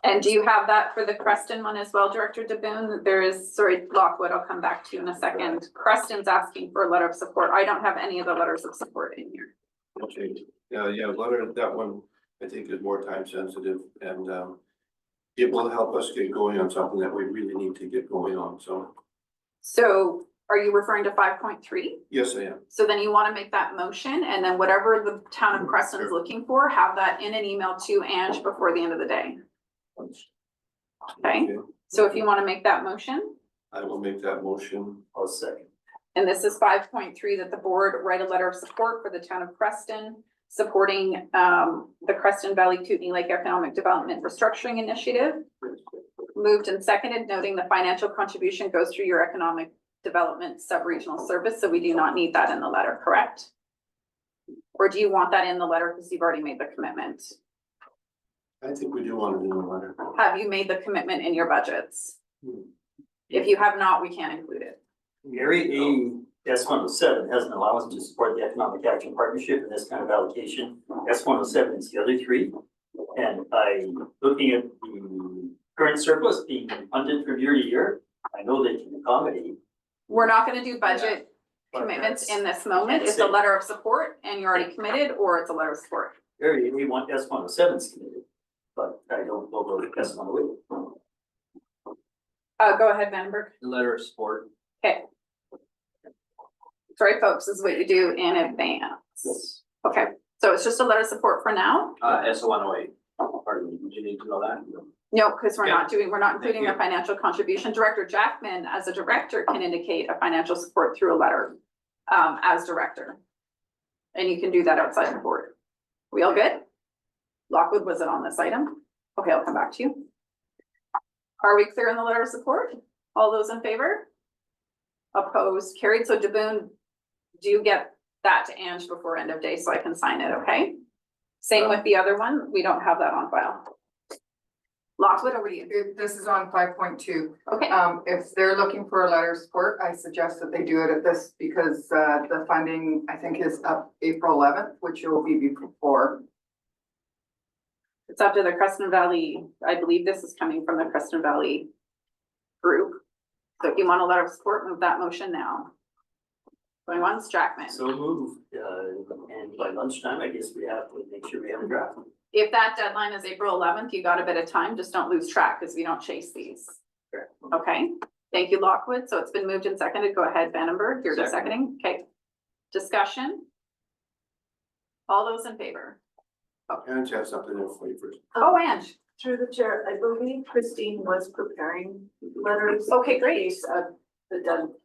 And do you have that for the Creston one as well, Director DeBoon? There is, sorry, Lockwood, I'll come back to you in a second. Creston's asking for a letter of support. I don't have any of the letters of support in here. Okay, yeah, letter, that one, I think is more time sensitive, and it will help us get going on something that we really need to get going on, so. So are you referring to 5.3? Yes, I am. So then you want to make that motion, and then whatever the town of Creston is looking for, have that in an email to Ange before the end of the day. Okay, so if you want to make that motion. I will make that motion. I'll second. And this is 5.3, that the board write a letter of support for the town of Creston, supporting the Creston Valley Kootenay Lake Economic Development Restructuring Initiative. Moved and seconded, noting the financial contribution goes through your economic development sub-regional service, so we do not need that in the letter, correct? Or do you want that in the letter because you've already made the commitment? I think we do want to do a letter. Have you made the commitment in your budgets? If you have not, we can't include it. Area A, S107 has an allowance to support the Economic Action Partnership and this kind of allocation. S107 is the other three. And looking at the current surplus being funded from year to year, I know they can accommodate. We're not gonna do budget but commitments that's- in this moment. It's a letter of support and you're already committed, or it's a letter of support. Area A want S107 is committed, but I don't know about S108. Go ahead, Vandenberg. Letter of support. Okay. Sorry, folks, this is what you do in advance. Okay, so it's just a letter of support for now? S108. Pardon me, did you need to know that? No, because we're not Thank including a you. financial contribution. Director Jackman, as a director, can indicate a financial support through a letter, as director. And you can do that outside the board. We all good? Lockwood, was it on this item? Okay, I'll come back to you. Are we clear on the letter of support? All those in favor? Opposed, carried. So DeBoon, do you get that to Ange before end of day so I can sign it, okay? Same with the other one, we don't have that on file. Lockwood, over to you. This is on 5.2. Okay, If they're looking for a letter of support, I suggest that they do it at this because the funding, I think, is up April 11th, which will be before. it's up to the Crescent Valley, I believe this is coming from the Crescent Valley group. So if you want a letter of support, move that motion now. Going once, Jackman. So moved, and by lunchtime, I guess we have to make sure we have a draft. If that deadline is April 11th, you got a bit of time, just don't lose track because we don't chase these. Sure. Okay, thank you, Lockwood. So it's been moved and seconded. Go ahead, Vandenberg, you're the Second. seconding. Okay. Discussion? All those in favor? And have something there for you first. Oh, Ange. Through the chair, I believe Christine was preparing letters. Okay, great. in case of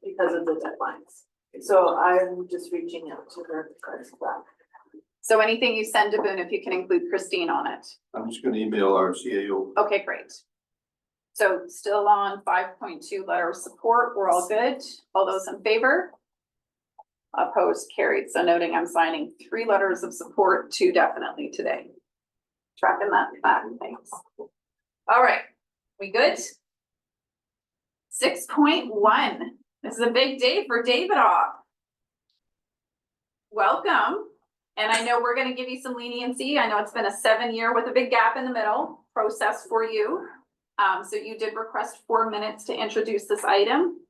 because of the deadlines. So I'm just reaching out to her regards to that. So anything you send to Boone, if you can include Christine on it. I'm just gonna email our CAO. Okay, great. So still on 5.2 letter of support, we're all good. All those in favor? Opposed, carried. So noting I'm signing 3 letters of support, 2 definitely today. Tracking that back, thanks. All right, we good? 6.1, this is a big day for Davidoff. Welcome. And I know we're gonna give you some leniency. I know it's been a 7-year with a big gap in the middle process for you. So you did request 4 minutes to introduce this item.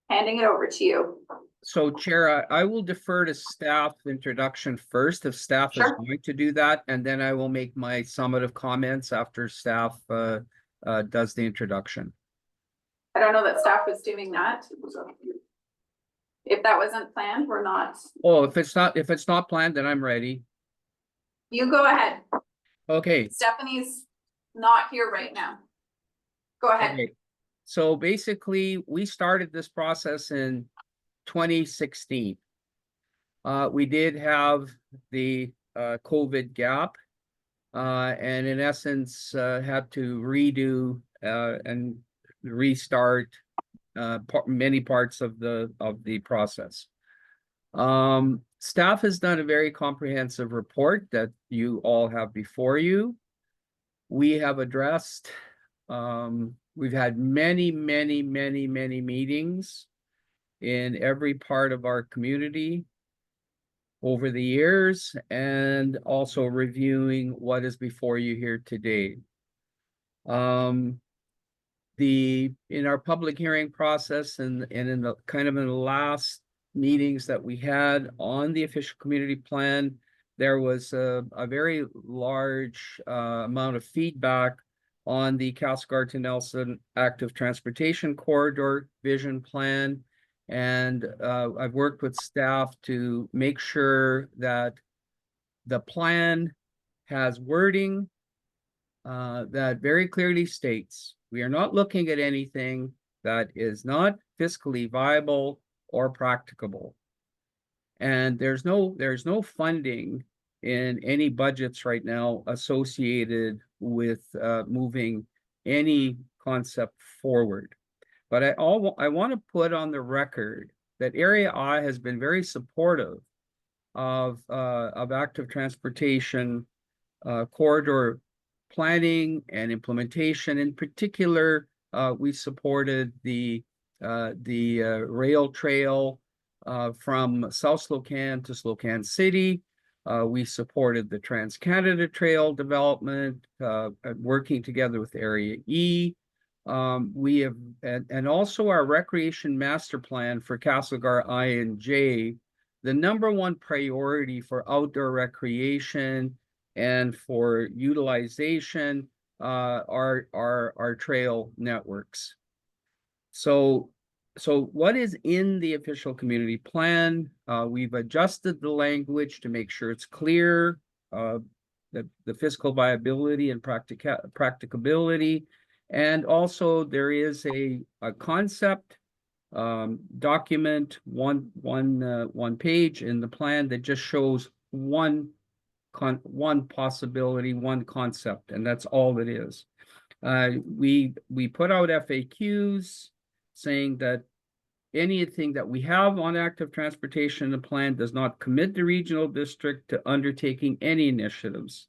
Handing it over to you. So Chair, I will defer to staff introduction first, if staff is Sure. going to do that, and then I will make my summative comments after staff does the introduction. I don't know that staff was doing that. If that wasn't planned, we're not. Oh, if it's not planned, then I'm ready. You go ahead. Okay. Stephanie's not here right now. Go ahead. Okay. So basically, we started this process in 2016. We did have the COVID gap, and in essence, had to redo and restart many parts of the process. Staff has done a very comprehensive report that you all have before you. We have addressed, we've had many meetings in every part of our community over the years, and also reviewing what is before you here today. In our public hearing process and in the in the last meetings that we had on the official community plan, there was a very large amount of feedback on the Castlegar to Nelson Active Transportation Corridor Vision Plan. And I've worked with staff to make sure that the plan has wording that very clearly states we are not looking at anything that is not fiscally viable or practicable. And there's no funding in any budgets right now associated with moving any concept forward. But I want to put on the record that Area I has been very supportive of active transportation corridor planning and implementation. In particular, we supported the rail trail from South Slocan to Slocan City. We supported the Trans-Canada Trail development, working together with Area E. We have, and also our recreation master plan for Castlegar I and J. The number one priority for outdoor recreation and for utilization are trail networks. So what is in the official community plan? We've adjusted the language to make sure it's clear, the fiscal viability and practicability. And also there is a concept document, one page in the plan that just shows one possibility, one concept, and that's all it is. We put out FAQs saying that anything that we have on active transportation in the plan does not commit the regional district to undertaking any initiatives.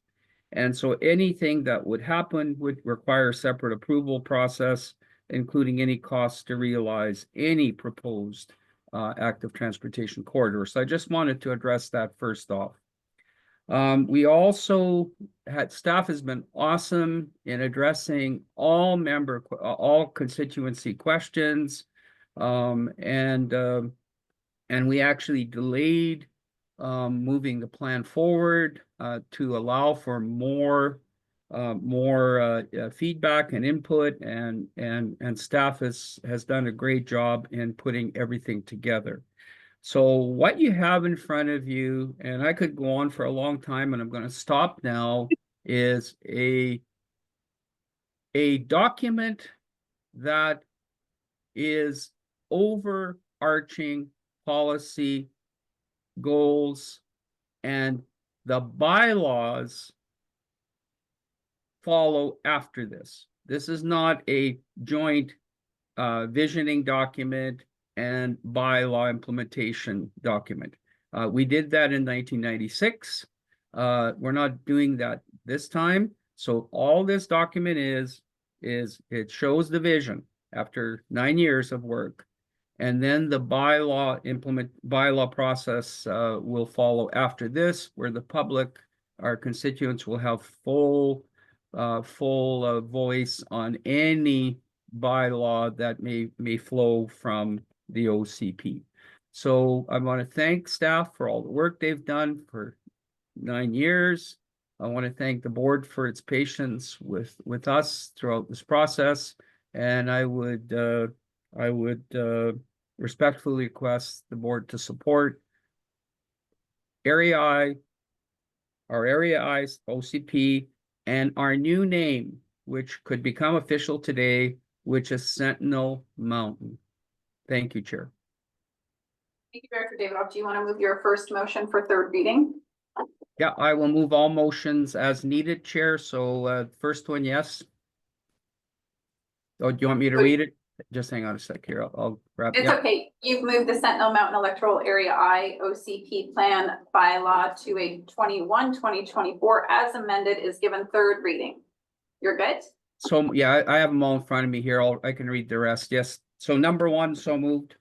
And so anything that would happen would require a separate approval process, including any costs to realize any proposed active transportation corridor. So I just wanted to address that first off. We also had, staff has been awesome in addressing all constituency questions. And we actually delayed moving the plan forward to allow for more feedback and input, and staff has done a great job in putting everything together. So what you have in front of you, and I could go on for a long time, and I'm going to stop now, is a document that is overarching policy goals, and the bylaws follow after this. This is not a joint visioning document and bylaw implementation document. We did that in 1996. We're not doing that this time. So all this document is it shows the vision after 9 years of work. And then the bylaw process will follow after this, where the public, our constituents, will have full voice on any bylaw that may flow from the OCP. So I want to thank staff for all the work they've done for 9 years. I want to thank the board for its patience with us throughout this process. And I would respectfully request the board to support Area I, our Area I OCP, and our new name, which could become official today, which is Sentinel Mountain. Thank you, Chair. Thank you, Director Davidoff. Do you want to move your first motion for third reading? Yeah, I will move all motions as needed, Chair. So first one, yes. Oh, do you want me to read it? Just hang on a sec here. I'll wrap. It's okay. You've moved the Sentinel Mountain Electoral Area I OCP plan bylaw to a 21-2024 as amended is given third reading. You're good? So yeah, I have them all in front of me here. I can read the rest. Yes. So number one, so moved.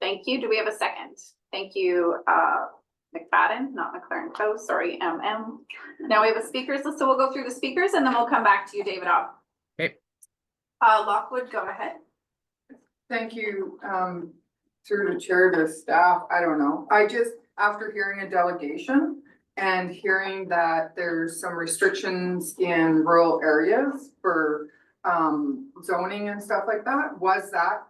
Thank you. Do we have a second? Thank you, McFadden, not McLaren Co. Sorry, MM. Now we have a speakers list, so we'll go through the speakers and then we'll come back to you, Davidoff. Okay. Lockwood, go ahead. Thank you, through the chair to staff. I don't know. I just, after hearing a delegation and hearing that there's some restrictions in rural areas for zoning and stuff like that, was that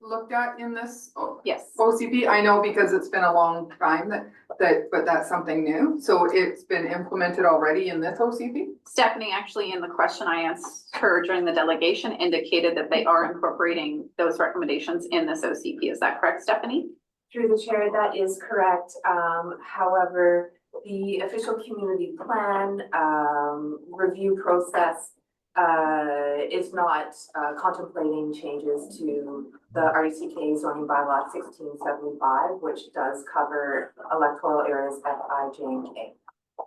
looked at in this Yes. OCP? I know because it's been a long time but that's something new. So it's been implemented already in this OCP? Stephanie, actually, in the question I asked her during the delegation, indicated that they are incorporating those recommendations in this OCP. Is that correct, Stephanie? Through the chair, that is correct. However, the official community plan review process is not contemplating changes to the RDCK zoning bylaw 1675, which does cover electoral areas F, I, J, and K.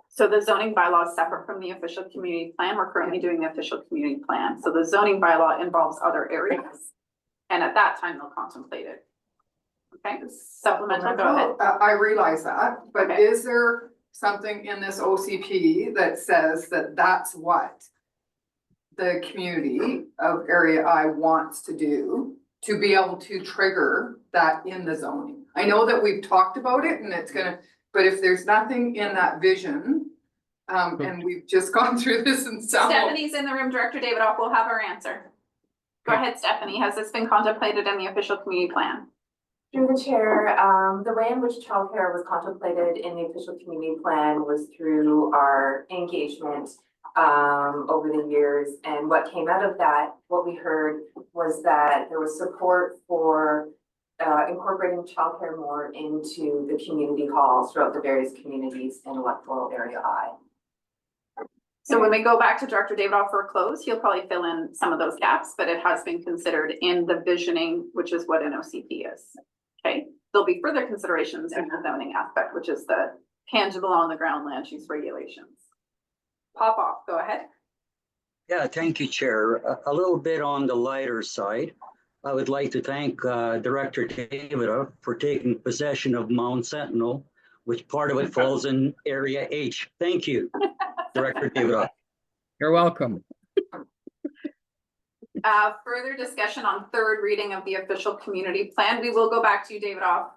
So the zoning bylaw is separate from the official community plan. We're currently doing the official community plan. So the zoning bylaw involves other areas. And at that time, they'll contemplate it. Okay, supplemental, go ahead. I realize that, but Okay. is there something in this OCP that says that that's what the community of Area I wants to do to be able to trigger that in the zoning? I know that we've talked about it and it's gonna, but if there's nothing in that vision, and we've just gone through this and so. Stephanie's in the room, Director Davidoff will have her answer. Go ahead, Stephanie. Has this been contemplated in the official community plan? Through the chair, the way in which childcare was contemplated in the official community plan was through our engagement over the years. And what came out of that, what we heard was that there was support for incorporating childcare more into the community halls throughout the various communities in electoral area I. So when we go back to Director Davidoff for a close, he'll probably fill in some of those gaps, but it has been considered in the visioning, which is what an OCP is. Okay, there'll be further considerations in the zoning aspect, which is the tangible on the ground land use regulations. Pop off, go ahead. Yeah, thank you, Chair. A little bit on the lighter side. I would like to thank Director Davidoff for taking possession of Mount Sentinel, which part of it falls in Area H. Thank you, Director Davidoff. You're welcome. Further discussion on third reading of the official community plan. We will go back to you, Davidoff.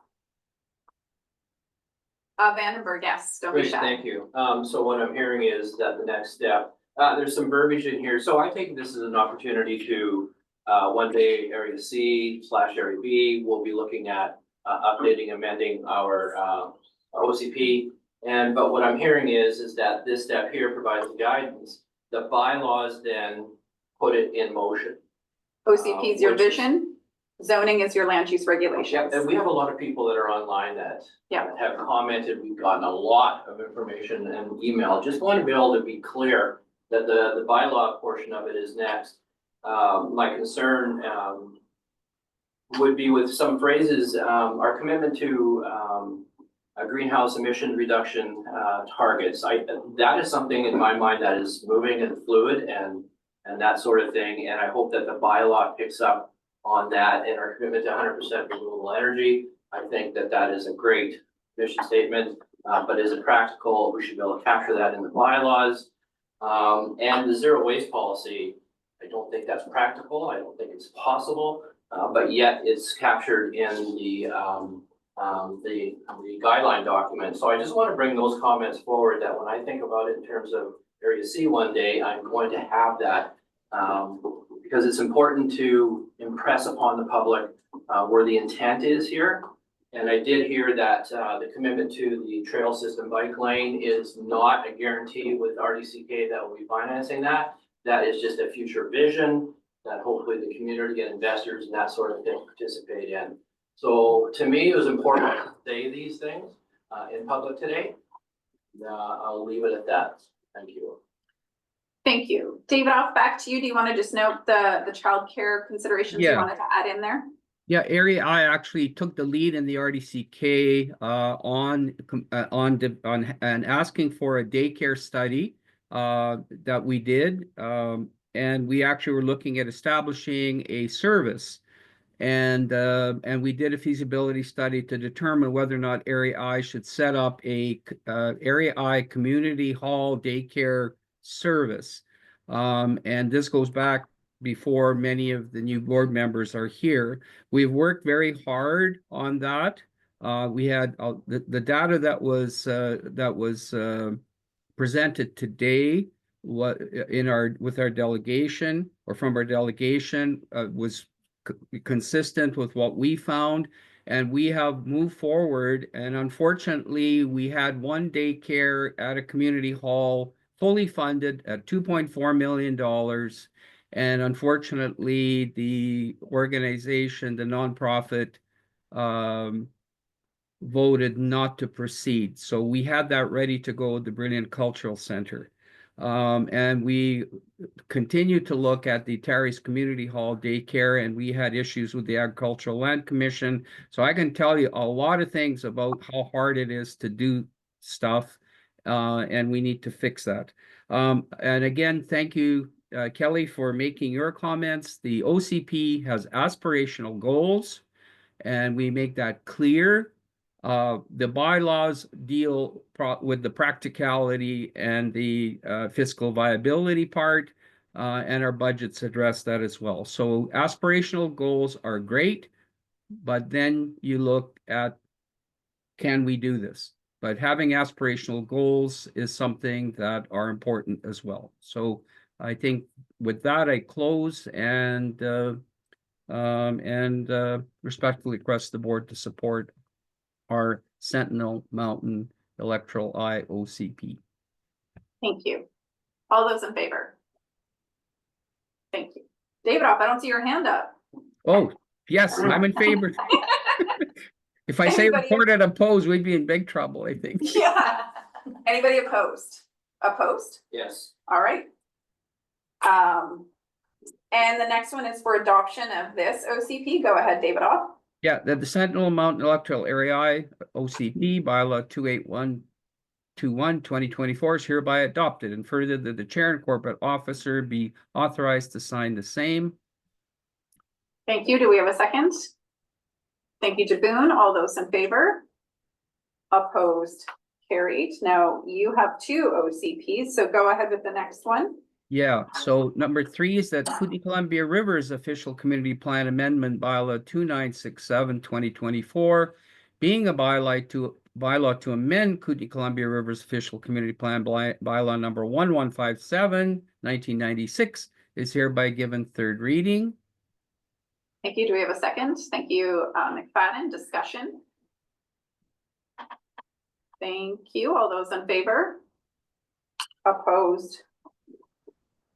Vandenberg, yes, don't be Great, shy. thank you. So what I'm hearing is that the next step, there's some verbiage in here. So I take this as an opportunity to one day Area C / Area B, we'll be looking at updating, amending our OCP. But what I'm hearing is that this step here provides the guidance. The bylaws then put it in motion. OCP is your which is- vision, zoning is your land use regulations. Yep, and we have a lot of people that are online that have commented. We've gotten a lot of information and email. Just want to be able to be clear that the bylaw portion of it is next. My concern would be with some phrases, our commitment to a greenhouse emission reduction targets. That is something in my mind that is moving and fluid and that sort of thing. And I hope that the bylaw picks up on that and our commitment to 100% renewable energy. I think that that is a great mission statement, but is it practical? We should be able to capture that in the bylaws. And the zero waste policy, I don't think that's practical. I don't think it's possible, but yet it's captured in the guideline document. So I just want to bring those comments forward that when I think about it in terms of Area C one day, I'm going to have that because it's important to impress upon the public where the intent is here. And I did hear that the commitment to the trail system bike lane is not a guarantee with RDCK that will be financing that. That is just a future vision that hopefully the community and investors and that sort of thing participate in. So to me, it was important to say these things in public today. I'll leave it at that. Thank you. Thank you. Davidoff, back to you. Do you want to just note the childcare considerations you wanted to add in there? Yeah, Area I actually took the lead in the RDCK on and asking for a daycare study that we did. And we actually were looking at establishing a service. And we did a feasibility study to determine whether or not Area I should set up a Area I community hall daycare service. And this goes back before many of the new board members are here. We've worked very hard on that. We had the data that was presented today with our delegation or from our delegation was consistent with what we found, and we have moved forward. And unfortunately, we had one daycare at a community hall fully funded at $2.4 million. And unfortunately, the organization, the nonprofit, voted not to proceed. So we had that ready to go at the Brilliant Cultural Center. And we continue to look at the Terry's Community Hall daycare, and we had issues with the Agricultural Land Commission. So I can tell you a lot of things about how hard it is to do stuff, and we need to fix that. And again, thank you, Kelly, for making your comments. The OCP has aspirational goals, and we make that clear. The bylaws deal with the practicality and the fiscal viability part, and our budgets address that as well. So aspirational goals are great, but then you look at, can we do this? But having aspirational goals is something that are important as well. So I think with that, I close and respectfully request the board to support our Sentinel Mountain Electoral OCP. Thank you. All those in favor? Thank you. David, I don't see your hand up. Oh, yes, I'm in favor. If I say Anybody- report and oppose, we'd be in big trouble, I think. Yeah. Anybody opposed? Opposed? Yes. All right. And the next one is for adoption of this OCP. Go ahead, David Off. Yeah, the Sentinel Mountain Electoral Area OCP bylaw 28121/2024 is hereby adopted, and further that the chair and corporate officer be authorized to sign the same. Thank you. Do we have a second? Thank you, Jaboon. All those in favor? Opposed? Carried. Now you have two OCPs, so go ahead with the next one. Yeah, so number 3 is that Kootenay Columbia Rivers Official Community Plan Amendment Bylaw 2967/2024, being a bylaw to amend Kootenay Columbia Rivers Official Community Plan Bylaw number 1157/1996 is hereby given third reading. Thank you. Do we have a second? Thank you, McFadden. Discussion. Thank you. All those in favor? Opposed?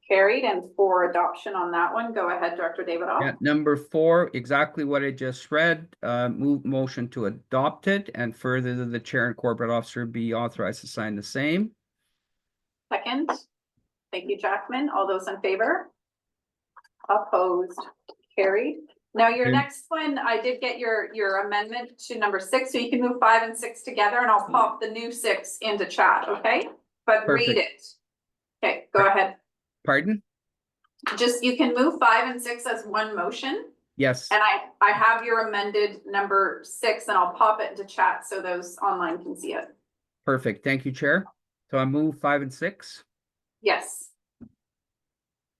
Carried. And for adoption on that one, go ahead, Director David Off. Yeah, number 4, exactly what I just read, motion to adopt it, and further that the chair and corporate officer be authorized to sign the same. Second. Thank you, Jackman. All those in favor? Opposed? Carried. Now your Okay. next one, I did get your amendment to number 6, so you can move 5 and 6 together, and I'll pop the new 6 into chat, okay? But read it. Okay, go ahead. Pardon? Just, you can move 5 and 6 as one motion. Yes. And I have your amended number 6, and I'll pop it into chat so those online can see it. Perfect. Thank you, Chair. So I move 5 and 6. Yes.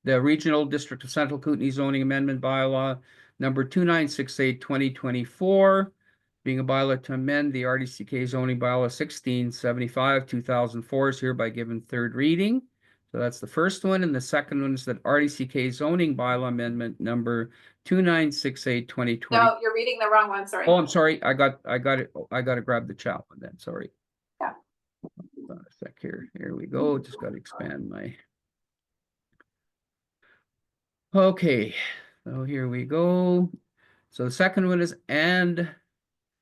The Regional District of Central Kootenay Zoning Amendment Bylaw number 2968/2024, being a bylaw to amend the RDCK zoning bylaw 1675/2004 is hereby given third reading. So that's the first one, and the second one is that RDCK zoning bylaw amendment number 2968/2020. No, you're reading the wrong one, sorry. Oh, I'm sorry. I got it. I got to grab the chat one then. Sorry. Yeah. Hold on a sec here. Here we go. Just got to expand my. Okay. So here we go. So the second one is, and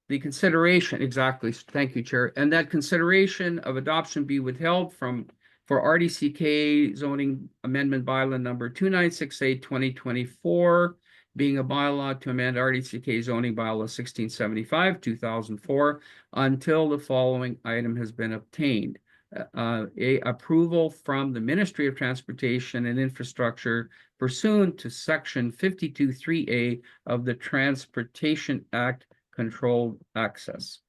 the consideration, exactly. Thank you, Chair. And that consideration of adoption be withheld for RDCK zoning amendment bylaw number 2968/2024, being a bylaw to amend RDCK zoning bylaw 1675/2004 until the following item has been obtained. Approval from the Ministry of Transportation and Infrastructure pursuant to section 52(3)(a) of the Transportation Act controlled access.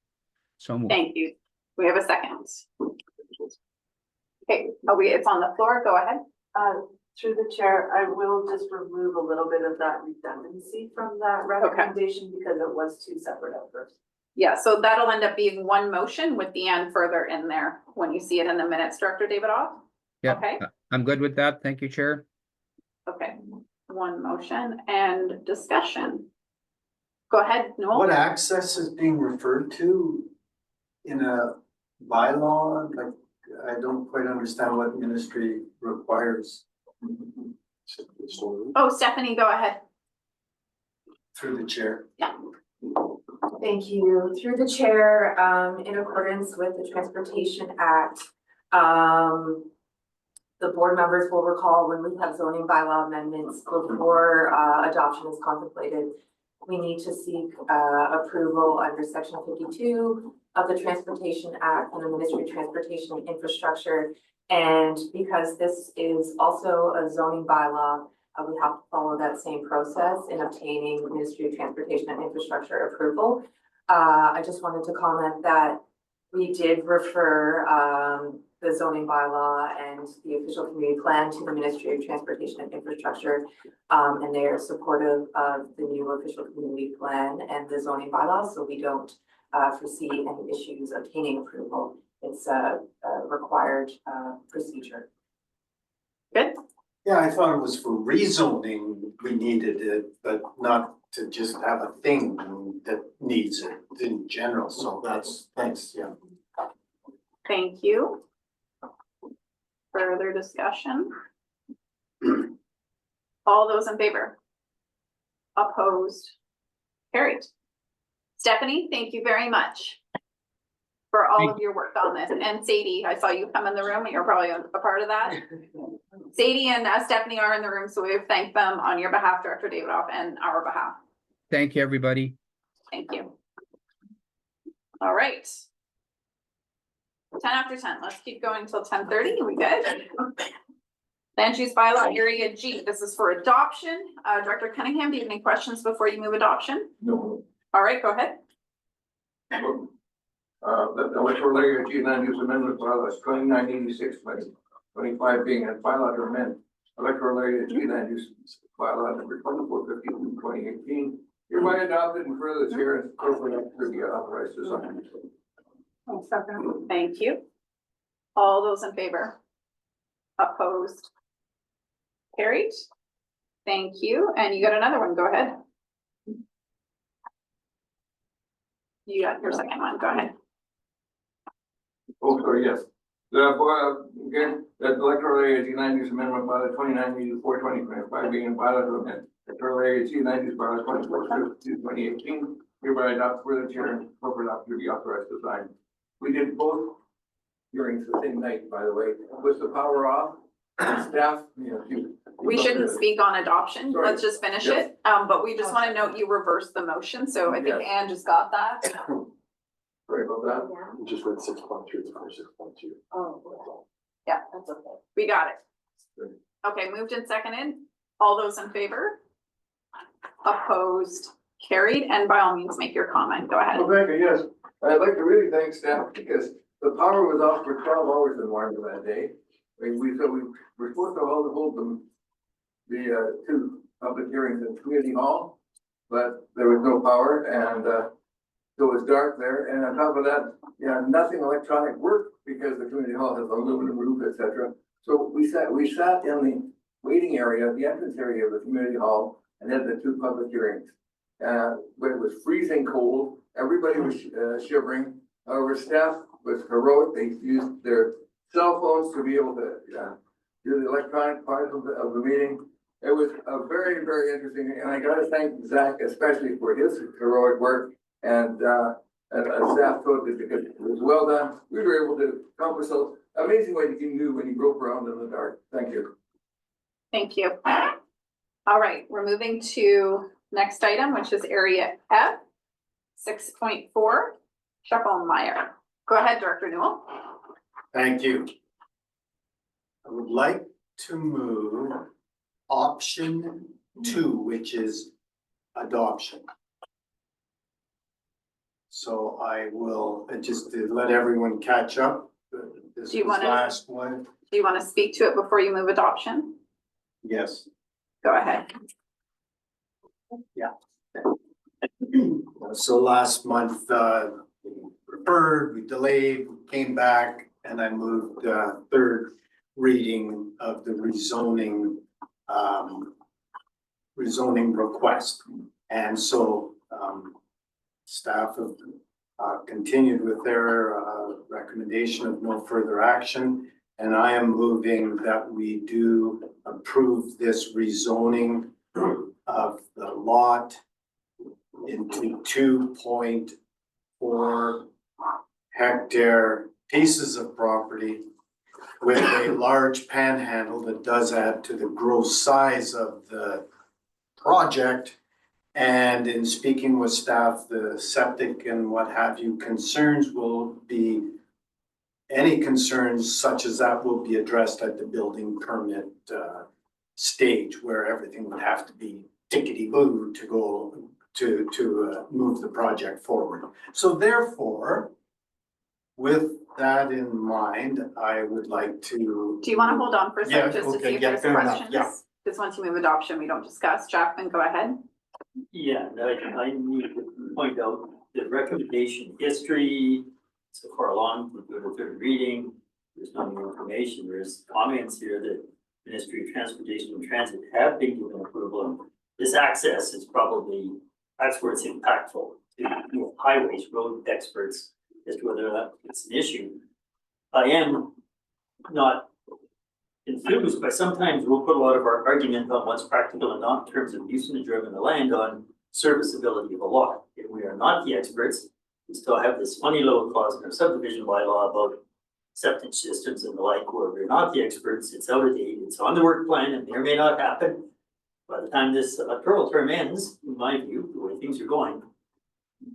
So moved. Thank you. We have a second. Okay, it's on the floor. Go ahead. Through the chair, I will just remove a little bit of that redundancy from that recommendation because it was two separate at first. Yeah, so that'll end up being one motion with the and further in there when you see it in the minutes, Director David Off. Yeah, okay. I'm good with that. Thank you, Chair. Okay, one motion and discussion. Go ahead, Noel. What access is being referred to in a bylaw? Like, I don't quite understand what ministry requires. Oh, Stephanie, go ahead. Through the chair. Yeah. Thank you. Through the chair, in accordance with the Transportation Act, the board members will recall when we have zoning bylaw amendments before adoption is contemplated, we need to seek approval under section 52 of the Transportation Act and the Ministry of Transportation and Infrastructure. And because this is also a zoning bylaw, we have to follow that same process in obtaining Ministry of Transportation and Infrastructure approval. I just wanted to comment that we did refer the zoning bylaw and the official community plan to the Ministry of Transportation and Infrastructure, and they are supportive of the new official community plan and the zoning bylaws, so we don't foresee any issues obtaining approval. It's a required procedure. Good. Yeah, I thought it was for rezoning, we needed it, but not to just have a thing that needs it in general, so that's, thanks, yeah. Thank you. Further discussion? All those in favor? Opposed? Carried. Stephanie, thank you very much for all of your work on this. And Sadie, I saw you come in the room, and you're probably a part of that. Sadie and Stephanie are in the room, so we thank them on your behalf, Director Davidoff, and our behalf. Thank you, everybody. Thank you. All right. 10 after 10. Let's keep going till 10:30. Are we good? Land use bylaw area G. This is for adoption. Director Cunningham, do you have any questions before you move adoption? No. All right, go ahead. The electoral area G land use amendment bylaws 2986 by 25 being a bylaw to amend electoral area G land use bylaw number 2452 2018. Hereby adopted and further this year and incorporated to be authorized to sign. Thank you. All those in favor? Opposed? Carried. Thank you. And you got another one. Go ahead. You got your second one. Go ahead. Oh, sorry, yes. Again, that electoral area G land use amendment by the 2984 2025 being a bylaw to amend electoral area G land use bylaw 2452 2018. Hereby adopt further chair and corporate officer to be authorized to sign. We did both hearings the same night, by the way, with the power off, staff, We shouldn't speak on adoption. Sorry. Let's just finish Yes. it. But we just want to note you reversed the motion. So I think Yes. Anne just got that. Sorry about that. We just read 6.3 before 6.2. Oh, yeah, that's okay. We got it. Okay, moved and seconded. All those in favor? Opposed? Carried. And by all means, make your comment. Go ahead. Well, thank you, yes. I'd like to really thank staff because the power was off for 12 hours in Martin that day. We were supposed to hold them, the two public hearings in Community Hall, but there was no power and so it was dark there. And on top of that, nothing electronic worked because the Community Hall has aluminum roof, etc. So we sat in the waiting area, the entrance area of the Community Hall, and had the two public hearings. But it was freezing cold. Everybody was shivering. Our staff was heroic. They used their cell phones to be able to do the electronic part of the meeting. It was a very, very interesting, and I got to thank Zach especially for his heroic work and staff told it because it was well done. We were able to accomplish so amazing what you can do when you grope around in the dark. Thank you. Thank you. All right, we're moving to next item, which is area F, 6.4, Scheffelmeyer. Go ahead, Director Newell. Thank you. I would like to move option 2, which is adoption. So I will, just to let everyone catch up, this Do you was wanna- last one. Do you want to speak to it before you move adoption? Yes. Go ahead. So last month, referred, we delayed, we came back, and I moved third reading of the rezoning request. And so staff have continued with their recommendation of no further action. And I am moving that we do approve this rezoning of the lot into 2.4 hectare pieces of property with a large panhandle that does add to the gross size of the project. And in speaking with staff, the septic and what have you concerns will be, any concerns such as that will be addressed at the building permit stage, where everything would have to be tickety-boo to go to move the project forward. So therefore, with that in mind, I would like to. Do you want to hold on for a Yeah, second just to okay, see if yeah, there's fair enough, questions? yeah. Because once you move adoption, we don't discuss. Jackman, go ahead. Yeah, I need to point out the recommendation history so far along, we go to third reading. There's no new information. There's comments here that Ministry of Transportation and Transit have been given approval. And this access is probably, that's where it's impactful to highways, road experts as to whether or not it's an issue. I am not enthused, but sometimes we'll put a lot of our argument on what's practical and not in terms of usage of the land on serviceability of a lot. If we are not the experts, we still have this funny little clause in our subdivision bylaw about septic systems and the like, where we're not the experts, it's out of date, it's on the work plan, and may or may not happen. By the time this electoral term ends, in my view, the way things are going.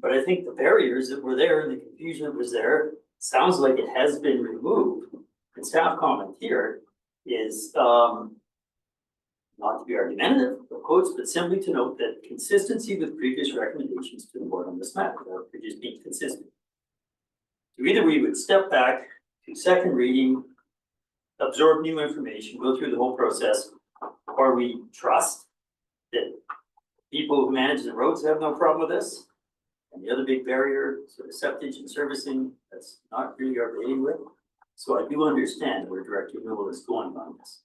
But I think the barriers that were there and the confusion that was there, sounds like it has been removed. And staff comment here is not to be argumentative, of quotes, but simply to note that consistency with previous recommendations to the board on this matter, or just being consistent. So either we would step back to second reading, absorb new information, go through the whole process, or we trust that people who manage the roads have no problem with this. And the other big barrier, sort of septage and servicing, that's not really our bailiwick. So I do understand where Director Newell is going on this.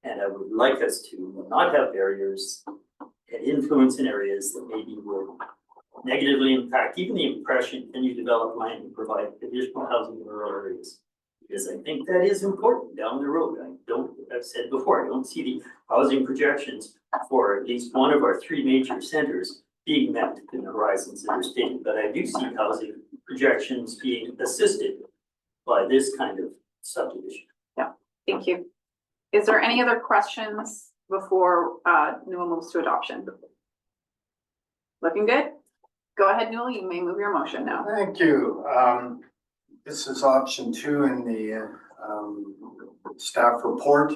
And I would like us to not have barriers and influence in areas that maybe would negatively impact even the impression, can you develop land and provide additional housing in rural areas? Because I think that is important down the road. I've said before, I don't see the housing projections for at least one of our three major centers being met in the horizons that are stated, but I do see housing projections being assisted by this kind of subdivision. Yeah, thank you. Is there any other questions before Newell moves to adoption? Looking good? Go ahead, Newell, you may move your motion now. Thank you. This is option 2 in the staff report,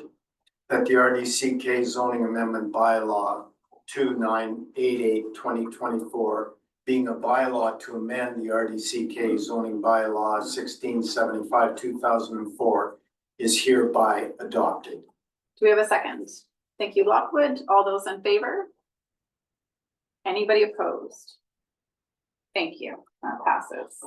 that the RDCK zoning amendment bylaw 2988/2024 being a bylaw to amend the RDCK zoning bylaw 1675/2004 is hereby adopted. Do we have a second? Thank you, Lockwood. All those in favor? Anybody opposed? Thank you. That passes.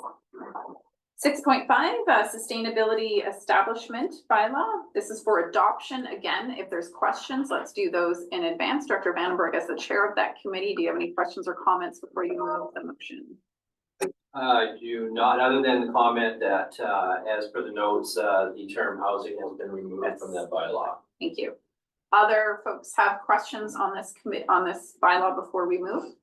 6.5, sustainability establishment bylaw. This is for adoption. Again, if there's questions, let's do those in advance. Director Vandenberg, as the chair of that committee, do you have any questions or comments before you move the motion? I do not, other than the comment that, as per the notes, the term housing has been removed from that bylaw. Thank you. Other folks have questions on this bylaw before we move?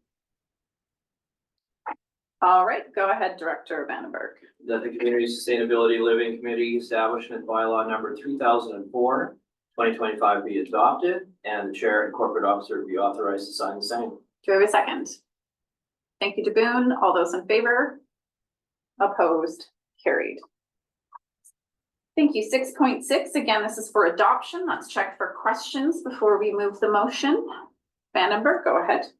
All right, go ahead, Director Vandenberg. That the Community Sustainability Living Committee Establishment Bylaw number 3004, 2025 be adopted, and the chair and corporate officer be authorized to sign the same. Do we have a second? Thank you, DeBoon. All those in favor? Opposed? Carried. Thank you. 6.6, again, this is for adoption. Let's check for questions before we move the motion. Vandenberg, go ahead.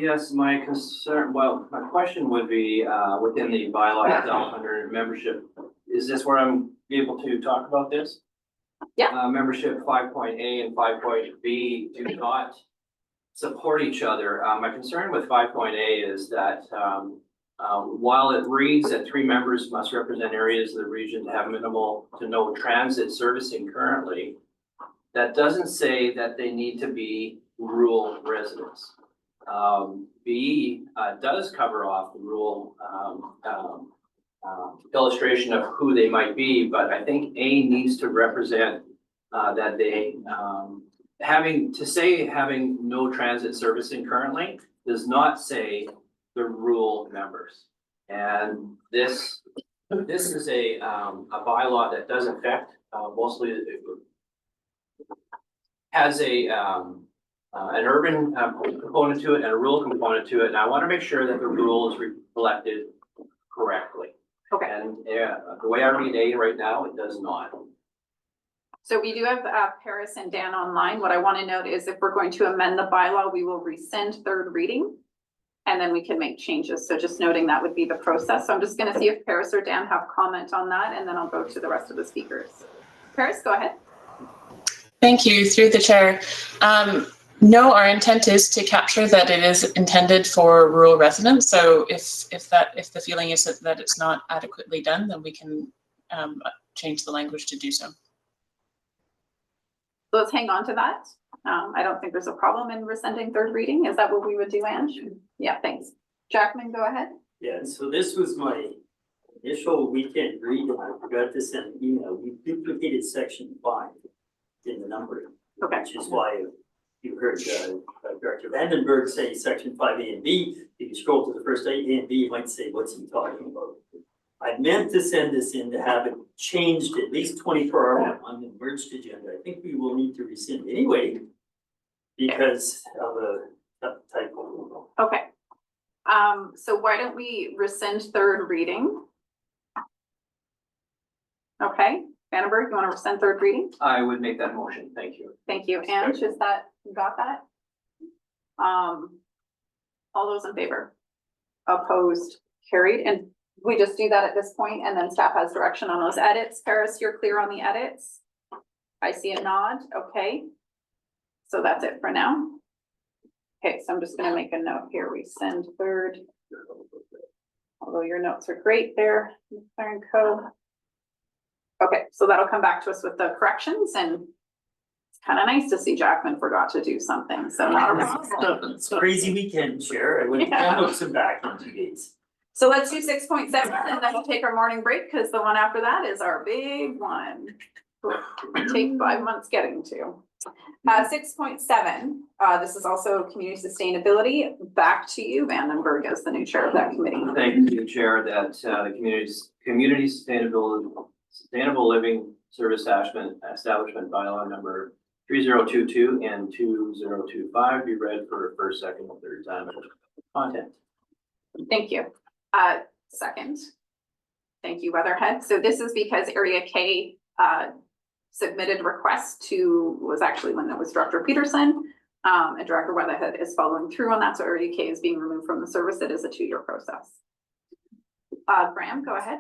Yes, my question would be, within the bylaw itself under membership, is this where I'm able to talk about this? Yeah. Membership 5.A and 5.B do not support each other. My concern with 5.A is that, while it reads that 3 members must represent areas of the region to have minimal to no transit servicing currently, that doesn't say that they need to be rural residents. B does cover off the rural illustration of who they might be, but I think A needs to represent that they having no transit servicing currently does not say the rural members. And this This is a bylaw that does affect, mostly it has an urban component to it and a rural component to it. And I want to make sure that the rule is reflected correctly. Okay. And the way I read A right now, it does not. So we do have Paris and Dan online. What I want to note is if we're going to amend the bylaw, we will rescind third reading. And then we can make changes. So just noting that would be the process. So I'm just going to see if Paris or Dan have comment on that, and then I'll go to the rest of the speakers. Paris, go ahead. Thank you, through the chair. No, our intent is to capture that it is intended for rural residents. So if the feeling is that it's not adequately done, then we can change the language to do so. So let's hang on to that. I don't think there's a problem in rescinding third reading. Is that what we would do, Ange? Yeah, thanks. Jackman, go ahead. Yeah, so this was my initial weekend read, and I forgot to send an email. We duplicated section 5 in the numbering. Okay. Which is why you heard Director Vandenberg say section 5A and B. If you scroll to the first A and B, you might say, what's he talking about? I meant to send this in to have it changed at least 24 hours on the merged agenda. I think we will need to rescind anyway because of a typo. Okay. So why don't we rescind third reading? Okay, Vandenberg, you want to rescind third reading? I would make that motion. Thank you. Thank you. Ange, is that, you got that? All those in favor? Opposed? Carried? And we just do that at this point, and then staff has direction on those edits. Paris, you're clear on the edits? I see a nod. Okay. So that's it for now. Okay, so I'm just gonna make a note here. Rescind third. Although your notes are great there, Mr. and Co. Okay, so that'll come back to us with the corrections, and it's kind of nice to see Jackman forgot to do something, so not a problem. It's a crazy weekend, Chair. I went to Kamloops and back in 2 days. So let's do 6.7 and then we'll take our morning break because the one after that is our big one. We'll take 5 months getting to. 6.7, this is also community sustainability. Back to you, Vandenberg, as the new chair of that committee. Thank you, Chair, that the community sustainable living service establishment bylaw number 3022 and 2025 be read for first, second, and third time content. Thank you. Second. Thank you, Weatherhead. So this is because Area K submitted requests to, was actually when it was Director Peterson, and Director Weatherhead is following through on that. So Area K is being removed from the service. It is a 2-year process. Graham, go ahead.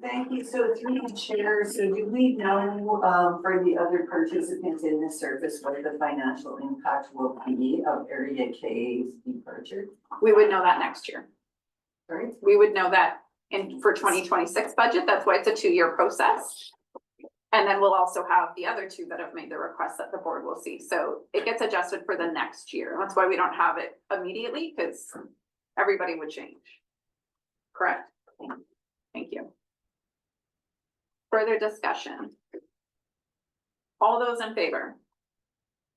Thank you. So through the chair, so do we know for the other participants in this service what the financial impact will be of Area K's departure? We would know that next year. Sorry? We would know that for 2026 budget. That's why it's a 2-year process. And then we'll also have the other 2 that have made the request that the board will see. So it gets adjusted for the next year. That's why we don't have it immediately, because everybody would change. Correct? Thank you. Further discussion? All those in favor?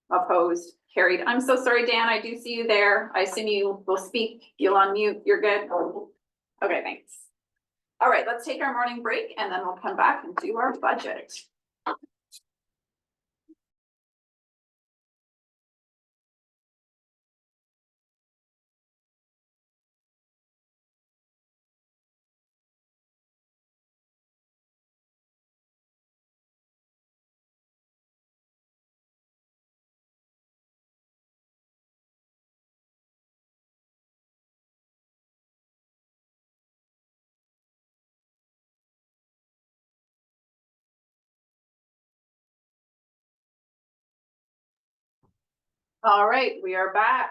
Opposed? Carried. I'm so sorry, Dan. I do see you there. I assume you will speak. You'll unmute. You're good? Okay, thanks. All right, let's take our morning break and then we'll come back and do our budget. All right, we are back.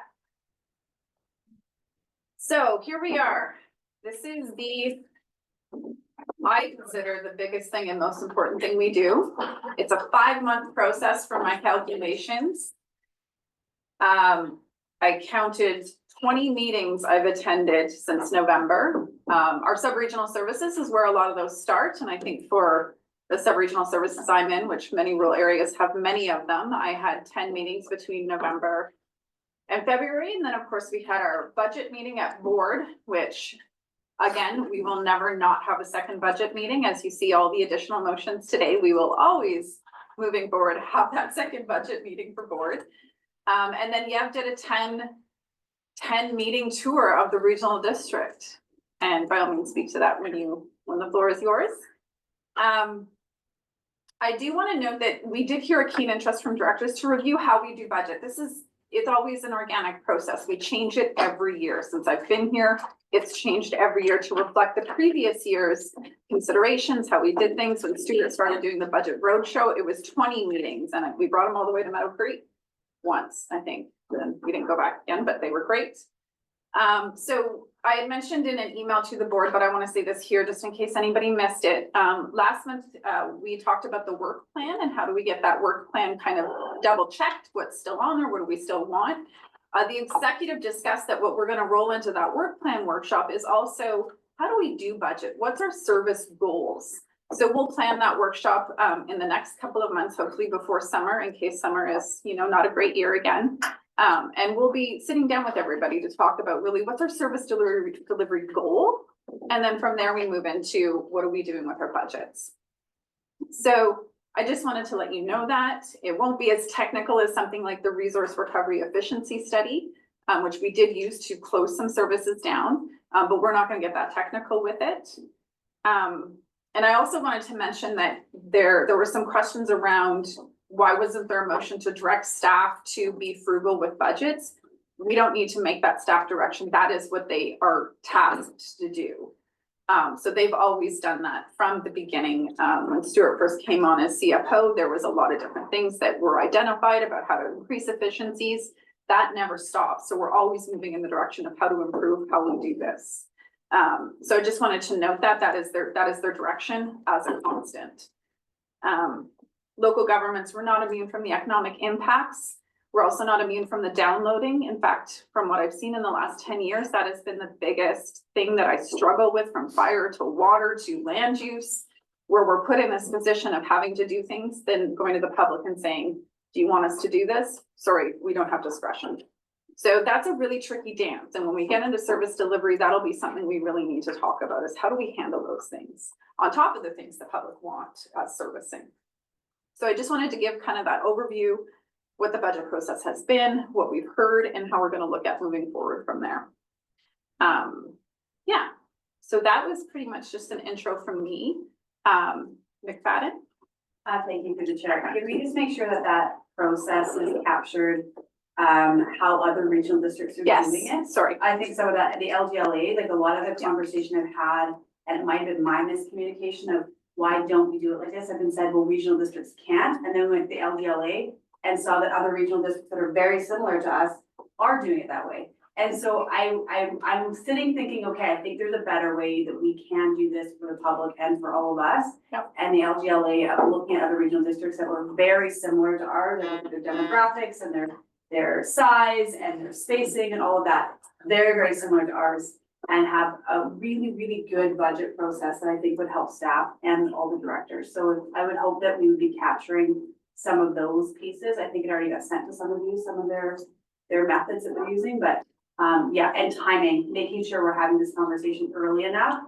So here we are. This is I consider the biggest thing and most important thing we do. It's a 5-month process from my calculations. I counted 20 meetings I've attended since November. Our sub-regional services is where a lot of those start. And I think for the sub-regional services I'm in, which many rural areas have many of them, I had 10 meetings between November and February. And then of course we had our budget meeting at board, which Again, we will never not have a second budget meeting. As you see all the additional motions today, we will always, moving forward, have that second budget meeting for board. And then Yev did a 10 meeting tour of the regional district. And by all means, speak to that when the floor is yours. I do want to note that we did hear a keen interest from directors to review how we do budget. It's always an organic process. We change it every year. Since I've been here, it's changed every year to reflect the previous year's considerations, how we did things. When Stuart started doing the budget roadshow, it was 20 meetings and we brought them all the way to Meadow Creek once, I think. Then we didn't go back again, but they were great. So I had mentioned in an email to the board, but I want to say this here just in case anybody missed it. Last month, we talked about the work plan and how do we get that work plan kind of double checked, what's still on there, what do we still want? The executive discussed that what we're going to roll into that work plan workshop is also how do we do budget? What's our service goals? So we'll plan that workshop in the next couple of months, hopefully before summer, in case summer is, not a great year again. And we'll be sitting down with everybody to talk about really what's our service delivery goal. And then from there, we move into what are we doing with our budgets. So I just wanted to let you know that it won't be as technical as something like the resource recovery efficiency study, which we did use to close some services down, but we're not going to get that technical with it. And I also wanted to mention that there were some questions around why wasn't there a motion to direct staff to be frugal with budgets? We don't need to make that staff direction. That is what they are tasked to do. So they've always done that from the beginning. When Stuart first came on as CFO, there was a lot of different things that were identified about how to increase efficiencies. That never stops. So we're always moving in the direction of how to improve how we do this. So I just wanted to note that is their direction as a constant. Local governments were not immune from the economic impacts. We're also not immune from the downloading. In fact, from what I've seen in the last 10 years, that has been the biggest thing that I struggle with, from fire to water to land use, where we're put in this position of having to do things, then going to the public and saying, do you want us to do this? Sorry, we don't have discretion. So that's a really tricky dance. And when we get into service delivery, that'll be something we really need to talk about, is how do we handle those things on top of the things the public want as servicing. So I just wanted to give kind of that overview, what the budget process has been, what we've heard, and how we're going to look at moving forward from there. Yeah, so that was pretty much just an intro from me. McFadden? Thank you for the chair. Can we just make sure that process is captured, how other regional districts are doing it? Sorry. I think some of that, the LGLA, like a lot of the conversation I've had, and it might have been my miscommunication of why don't we do it like this? I've been said, well, regional districts can't. And then we went to the LGLA and saw that other regional districts that are very similar to us are doing it that way. And so I'm sitting thinking, okay, I think there's a better way that we can do this for the public and for all of us. Yep. And the LGLA, looking at other regional districts that were very similar to ours, their demographics and their size and their spacing and all of that, very, very similar to ours, and have a really, really good budget process that I think would help staff and all the directors. So I would hope that we would be capturing some of those pieces. I think it already got sent to some of you, some of their methods that they're using, but yeah, and timing, making sure we're having this conversation early enough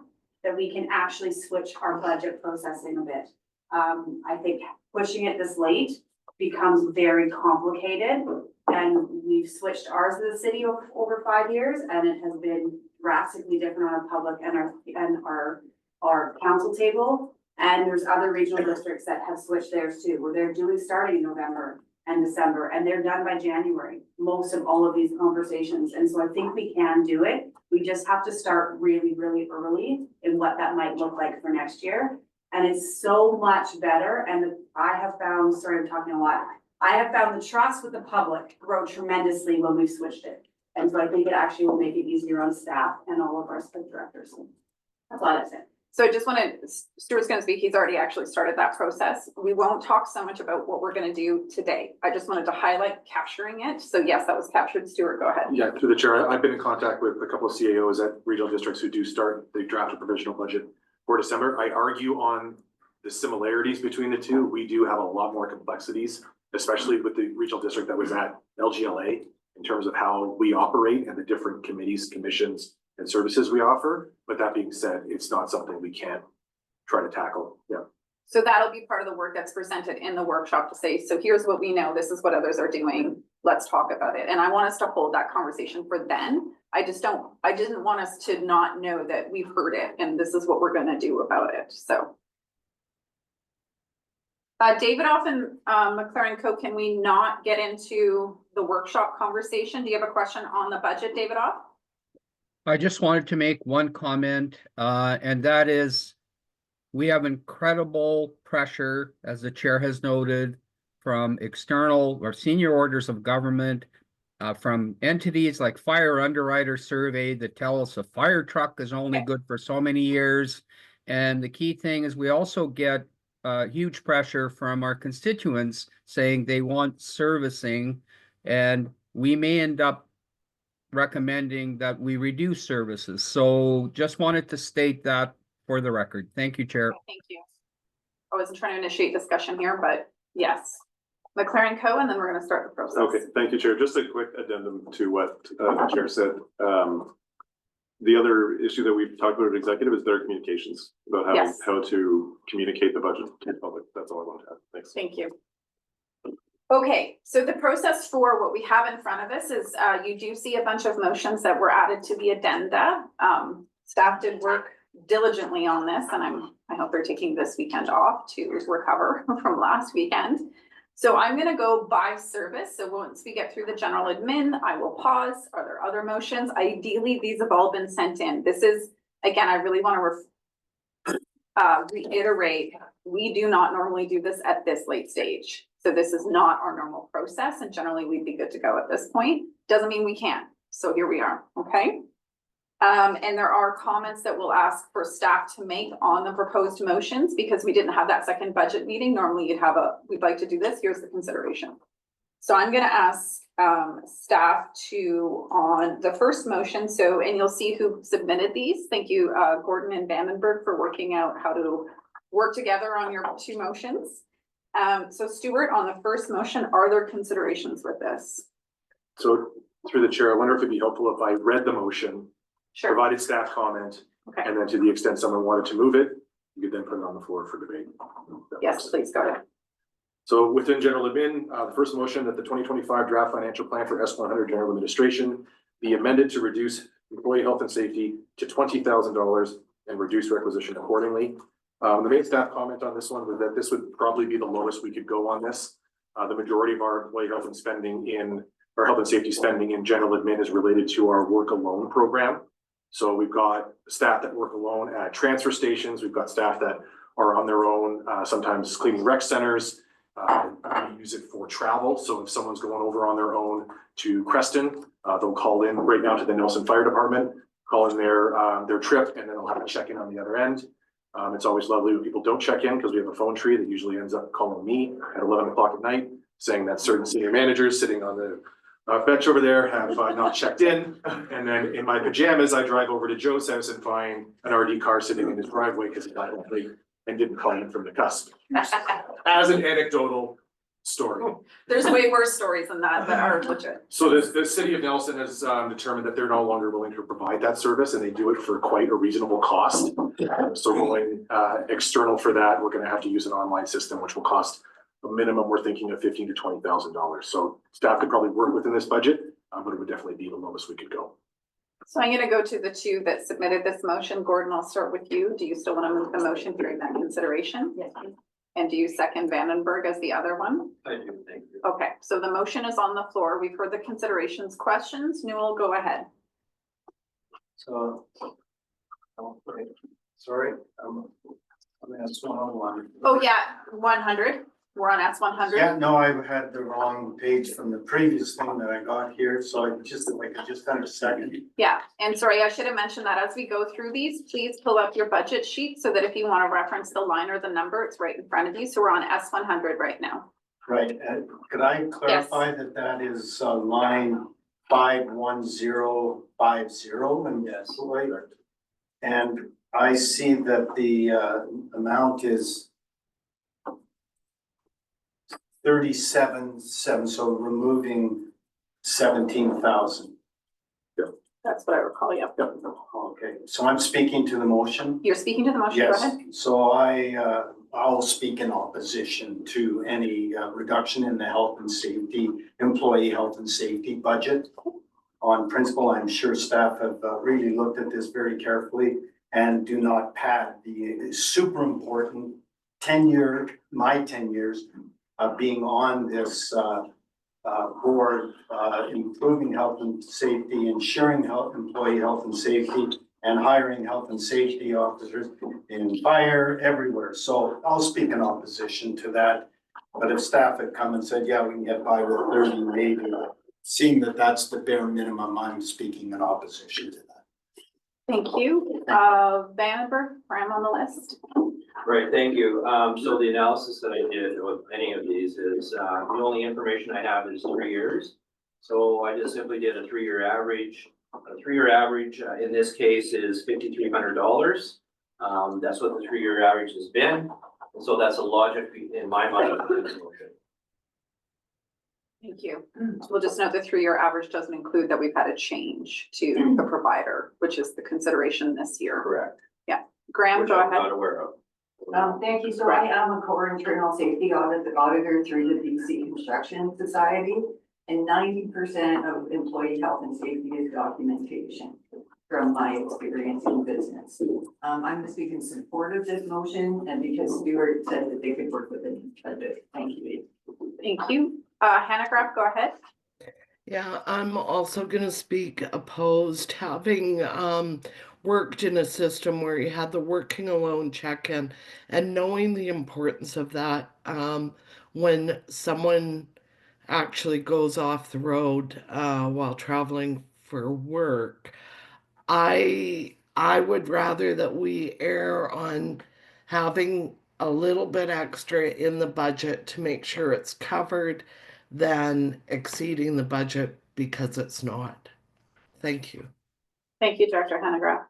that we can actually switch our budget processing a bit. I think pushing it this late becomes very complicated, and we've switched ours to the city over 5 years, and it has been drastically different on our public and our council table. And there's other regional districts that have switched theirs too, where they're starting in November and December, and they're done by January, most of all of these conversations. And so I think we can do it. We just have to start really, really early in what that might look like for next year. And it's so much better. And I have found, sorry, I'm talking a lot. I have found the trust with the public grow tremendously when we've switched it. And so I think it actually will make it easier on staff and all of our staff directors. That's all that's it. So I just wanted, Stuart's going to speak. He's already actually started that process. We won't talk so much about what we're going to do today. I just wanted to highlight capturing it. So yes, that was captured. Stuart, go ahead. Yeah, through the chair, I've been in contact with a couple of CAOs at regional districts who do start, they draft a provisional budget for December. I argue on the similarities between the two. We do have a lot more complexities, especially with the regional district that was at LGLA, in terms of how we operate and the different committees, commissions, and services we offer. But that being said, it's not something we can't try to tackle. Yeah. So that'll be part of the work that's presented in the workshop to say, so here's what we know, this is what others are doing, let's talk about it. And I want us to hold that conversation for then. I didn't want us to not know that we've heard it and this is what we're gonna do about it, so. David Off and McLaren Co, can we not get into the workshop conversation? Do you have a question on the budget, David Off? I just wanted to make one comment, and that is we have incredible pressure, as the chair has noted, from external or senior orders of government, from entities like Fire Underwriter Survey that tell us a fire truck is only good for so many years. And the key thing is we also get huge pressure from our constituents saying they want servicing, and we may end up recommending that we reduce services. So just wanted to state that for the record. Thank you, Chair. Thank you. I wasn't trying to initiate discussion here, but yes. McLaren Co, and then we're gonna start the process. Okay, thank you, Chair. Just a quick addendum to what the Chair said. The other issue that we've talked about at executive is better communications about how to communicate the budget to the public. That's all I want to add. Thanks. Thank you. Okay, so the process for what we have in front of us is you do see a bunch of motions that were added to the addenda. Staff did work diligently on this, and I hope they're taking this weekend off to recover from last weekend. So I'm gonna go by service. So once we get through the general admin, I will pause. Are there other motions? Ideally, these have all been sent in. This is, again, I really want to reiterate, we do not normally do this at this late stage. So this is not our normal process, and generally we'd be good to go at this point. Doesn't mean we can't. So here we are, okay? And there are comments that we'll ask for staff to make on the proposed motions because we didn't have that second budget meeting. Normally you'd have we'd like to do this, here's the consideration. So I'm gonna ask staff to, on the first motion, and you'll see who submitted these. Thank you, Gordon and Vandenberg, for working out how to work together on your two motions. So Stuart, on the first motion, are there considerations with this? So through the chair, I wonder if it'd be helpful if I read the motion, Sure. provided staff comment, Okay. and then to the extent someone wanted to move it, you could then put it on the floor for debate. Yes, please, go ahead. So within general admin, the first motion that the 2025 draft financial plan for S100 general administration be amended to reduce employee health and safety to $20,000 and reduce requisition accordingly. The main staff comment on this one was that this would probably be the lowest we could go on this. The majority of our employee health and safety spending in general admin is related to our work alone program. So we've got staff that work alone at transfer stations. We've got staff that are on their own, sometimes cleaning rec centers. We use it for travel. So if someone's going over on their own to Creston, they'll call in right now to the Nelson Fire Department, call in their trip, and then they'll have a check-in on the other end. It's always lovely when people don't check in because we have a phone tree that usually ends up calling me at 11 o'clock at night, saying that certain senior managers sitting on the bench over there have not checked in. And then in my pajamas, I drive over to Joe's house and find an RD car sitting in his driveway because he got home late and didn't call in from the cusp. As an anecdotal story. There's way worse stories than that are legit. So the city of Nelson has determined that they're no longer willing to provide that service, and they do it for quite a reasonable cost. So going external for that, we're gonna have to use an online system, which will cost a minimum, we're thinking of $15,000 to $20,000. So staff could probably work within this budget, but it would definitely be the lowest we could go. So I'm gonna go to the two that submitted this motion. Gordon, I'll start with you. Do you still want to move the motion during that consideration? Yes, please. And do you second Vandenberg as the other one? I do, thank you. Okay, so the motion is on the floor. We've heard the considerations. Questions? Newell, go ahead. So, sorry, I'm gonna ask one. Oh, yeah, 100. We're on S100. Yeah, no, I had the wrong page from the previous thing that I got here, so if I could just kind of second. Yeah, and sorry, I should have mentioned that as we go through these, please pull up your budget sheet so that if you want to reference the line or the number, it's right in front of you. So we're on S100 right now. Right, and could I clarify that is line 51050 and Yes. right? And I see that the amount is 37,700, so removing 17,000. Yeah. That's what I recall, yeah. Okay, so I'm speaking to the motion. You're speaking to the motion, go Yes, ahead. so I'll speak in opposition to any reduction in the health and safety, employee health and safety budget. On principle, I'm sure staff have really looked at this very carefully and do not pad the super important my 10 years of being on this board, improving health and safety, ensuring employee health and safety, and hiring health and safety officers in fire everywhere. So I'll speak in opposition to that. But if staff had come and said, yeah, we can get by with 30, maybe, seeing that that's the bare minimum, I'm speaking in opposition to that. Thank you. Vandenberg, I'm on the list. Right, thank you. So the analysis that I did with any of these is, the only information I have is 3 years. So I just simply did a 3-year average. A 3-year average in this case is $5,300. That's what the 3-year average has been. And so that's a logic in my mind of the motion. Thank you. We'll just note the 3-year average doesn't include that we've had a change to the provider, which is the consideration this year. Correct. Yeah. Graham, Which go I'm ahead. not aware of. Thank you. So I am a core internal safety auditor through the BC Construction Society. And 90% of employee health and safety is documentation from my experience in business. I'm speaking in support of this motion and because Stuart said that they could work with it. Thank you. Thank you. Hannah Graff, go ahead. Yeah, I'm also going to speak opposed, having worked in a system where you had the working alone check-in and knowing the importance of that when someone actually goes off the road while traveling for work. I would rather that we err on having a little bit extra in the budget to make sure it's covered than exceeding the budget because it's not. Thank you. Thank you, Director Hannah Graff.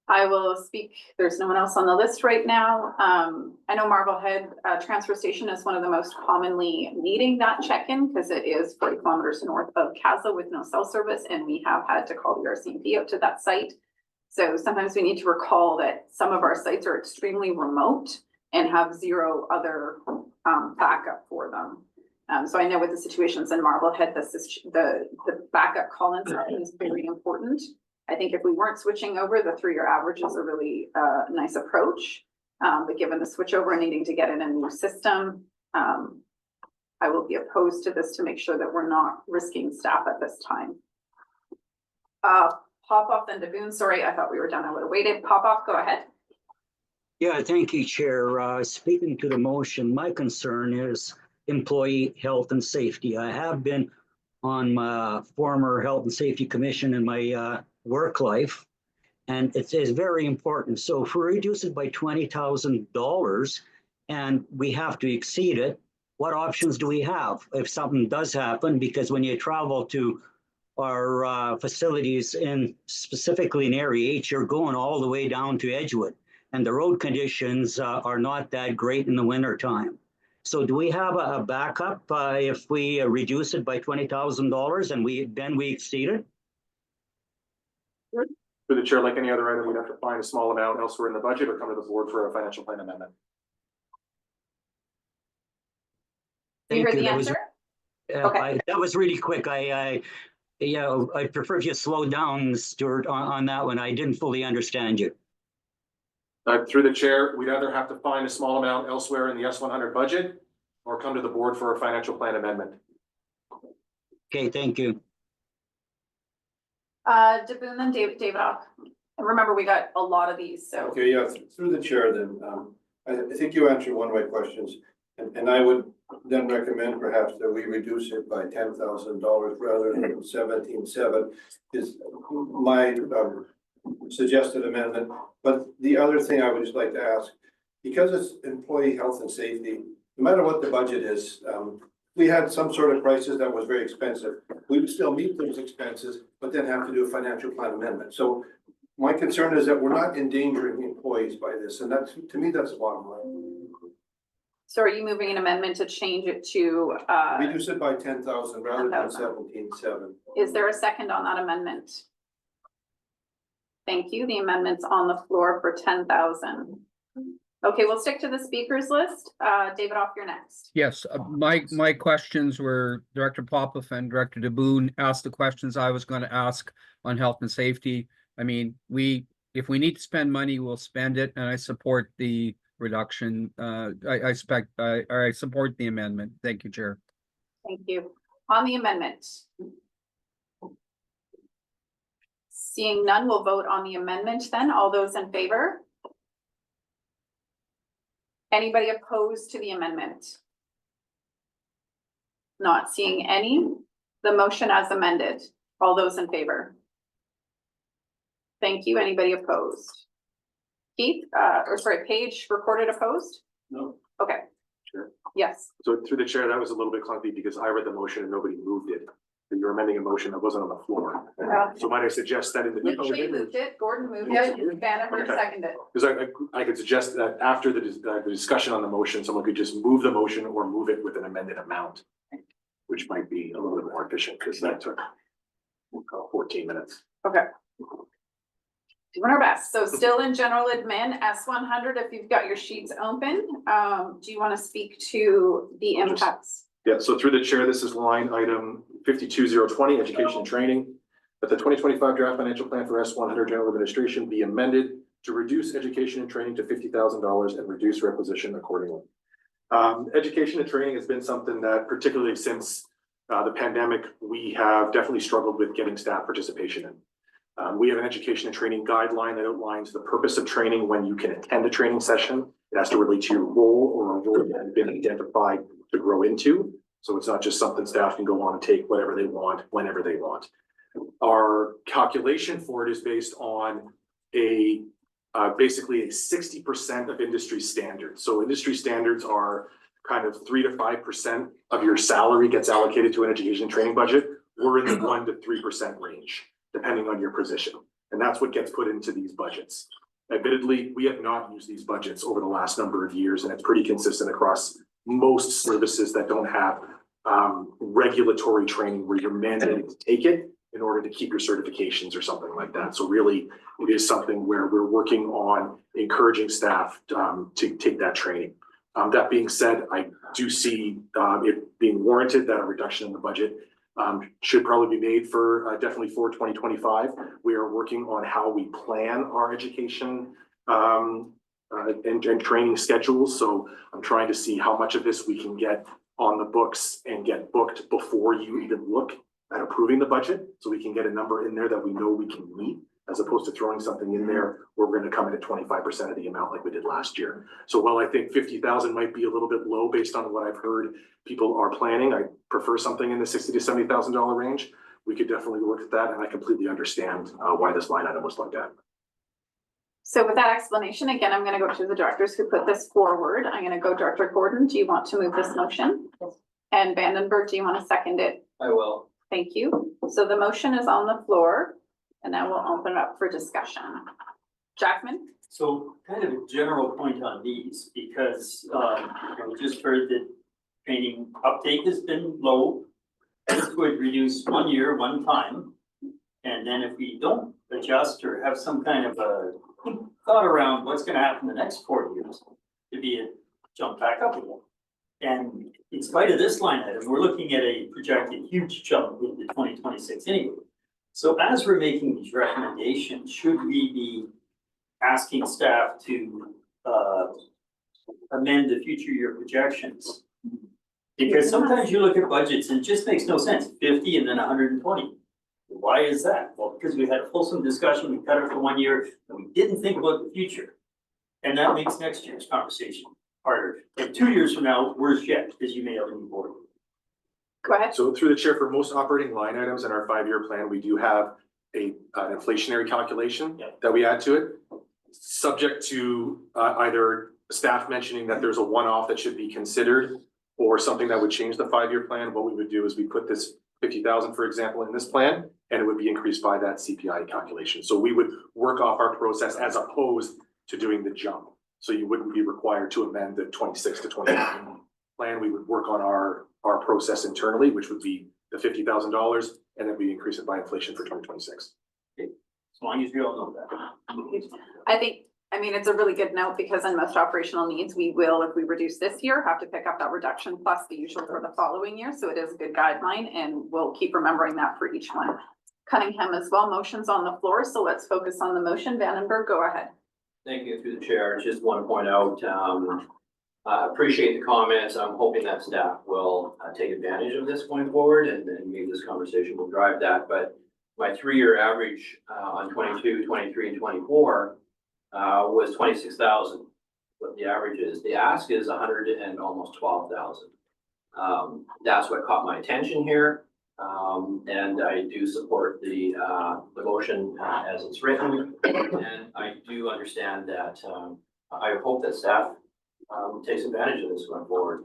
I will speak. There's no one else on the list right now. I know Marblehead transfer station is one of the most commonly needing that check-in because it is 40 kilometers north of Castle with no cell service, and we have had to call the RCMP out to that site. So sometimes we need to recall that some of our sites are extremely remote and have zero other backup for them. So I know with the situations in Marblehead, the backup call-in is very important. I think if we weren't switching over, the 3-year average is a really nice approach. But given the switchover and needing to get in a new system, I will be opposed to this to make sure that we're not risking staff at this time. Pop off then DeBoon. Sorry, I thought we were done. I would have waited. Pop off, go ahead. Yeah, thank you, Chair. Speaking to the motion, my concern is employee health and safety. I have been on my former Health and Safety Commission in my work life, and it is very important. So if we reduce it by $20,000 and we have to exceed it, what options do we have if something does happen? Because when you travel to our facilities specifically in Area H, you're going all the way down to Edgewood, and the road conditions are not that great in the winter time. So do we have a backup if we reduce it by $20,000 and then we exceed it? For the chair, like any other item, we'd have to find a small amount elsewhere in the budget or come to the board for a financial plan amendment. You heard the answer? Okay. That was really quick. I prefer if you slow down, Stuart, on that one. I didn't fully understand you. Through the chair, we'd either have to find a small amount elsewhere in the S100 budget or come to the board for a financial plan amendment. Okay, thank you. DeBoon, then David off. And remember, we got a lot of these, so. Okay, yeah, through the chair then, I think you answered one of my questions. And I would then recommend perhaps that we reduce it by $10,000 rather than 17.7 is my suggested amendment. But the other thing I would just like to ask, because it's employee health and safety, no matter what the budget is, we had some sort of crisis that was very expensive. We would still meet those expenses, but then have to do a financial plan amendment. So my concern is that we're not endangering employees by this, and that's, to me, that's the bottom line. So are you moving an amendment to change it to, Reduce it by 10,000 rather than 10,000. 17,700. is there a second on that amendment? Thank you. The amendment's on the floor for 10,000. Okay, we'll stick to the speakers list. David, off you're next. Yes, my questions were Director Popoff and Director DeBoon asked the questions I was going to ask on health and safety. I mean, if we need to spend money, we'll spend it, and I support the reduction. I support the amendment. Thank you, Chair. Thank you. On the amendment. Seeing none, we'll vote on the amendment then. All those in favor? Anybody opposed to the amendment? Not seeing any. The motion as amended. All those in favor? Thank you. Anybody opposed? Keith, Paige recorded opposed? No. Okay. Sure. Yes. So through the chair, that was a little bit clunky because I read the motion and nobody moved it. So you're amending a motion that wasn't on the floor. So might I suggest that in the. She moved it, Gordon moved it, Vandenberg seconded it. Because I could suggest that after the discussion on the motion, someone could just move the motion or move it with an amended amount, which might be a little bit more efficient because that took 14 minutes. Okay. Doing our best. So still in general admin, S100, if you've got your sheets open, do you want to speak to the impacts? Yeah, so through the chair, this is line item 52020, education and training. That the 2025 draft financial plan for S100 general administration be amended to reduce education and training to $50,000 and reduce requisition accordingly. Education and training has been something that particularly since the pandemic, we have definitely struggled with getting staff participation in. We have an education and training guideline that outlines the purpose of training when you can attend a training session. It has to relate to your role or a role that has been identified to grow into. So it's not just something staff can go on and take whatever they want, whenever they want. Our calculation for it is based on basically a 60% of industry standards. So industry standards are kind of 3 to 5% of your salary gets allocated to an education and training budget. We're in the 1 to 3% range, depending on your position. And that's what gets put into these budgets. Admittedly, we have not used these budgets over the last number of years, and it's pretty consistent across most services that don't have regulatory training where you're mandated to take it in order to keep your certifications or something like that. So really, it is something where we're working on encouraging staff to take that training. That being said, I do see it being warranted that a reduction in the budget should probably be made for definitely for 2025. We are working on how we plan our education and training schedules. So I'm trying to see how much of this we can get on the books and get booked before you even look at approving the budget. So we can get a number in there that we know we can meet, as opposed to throwing something in there where we're going to come in at 25% of the amount like we did last year. So while I think 50,000 might be a little bit low based on what I've heard people are planning, I prefer something in the $60,000 to $70,000 range. We could definitely look at that, and I completely understand why this line item was looked at. So with that explanation, again, I'm going to go to the directors who put this forward. I'm going to go Director Gordon. Do you want to move this motion? Yes. And Vandenberg, do you want to second it? I will. Thank you. So the motion is on the floor, and then we'll open it up for discussion. Jackman? So kind of a general point on these, because we just heard that training uptake has been low. This would reduce 1 year, one time. And then if we don't adjust or have some kind of a thought around what's going to happen the next 4 years, to be a jump back up again. And in spite of this line item, we're looking at a projected huge jump into 2026 anyway. So as we're making these recommendations, should we be asking staff to amend the future year projections? Because sometimes you look at budgets and it just makes no sense, 50 and then 120. Why is that? Well, because we had a fulsome discussion, we cut it for 1 year, and we didn't think about the future. And that makes next year's conversation harder. And 2 years from now, worse yet, because you may have a new board. Go ahead. So through the chair, for most operating line items in our 5-year plan, we do have an inflationary calculation that we add to it, subject to either staff mentioning that there's a one-off that should be considered or something that would change the 5-year plan. What we would do is we put this 50,000, for example, in this plan, and it would be increased by that CPI calculation. So we would work off our process as opposed to doing the jump. So you wouldn't be required to amend the 26 to 29 plan. We would work on our process internally, which would be the $50,000, and then we increase it by inflation for 2026. As long as you all know that. I mean, it's a really good note because in most operational needs, we will, if we reduce this year, have to pick up that reduction plus the usual for the following year. So it is a good guideline and we'll keep remembering that for each one. Cunningham as well, motions on the floor. So let's focus on the motion. Vandenberg, go ahead. Thank you through the chair. Just want to point out, I appreciate the comments. I'm hoping that staff will take advantage of this going forward and maybe this conversation will drive that. But my 3-year average on 22, 23, and 24 was 26,000. What the average is. The ask is 100 and almost 12,000. That's what caught my attention here. And I do support the motion as it's written. And I do understand that I hope that staff takes advantage of this going forward.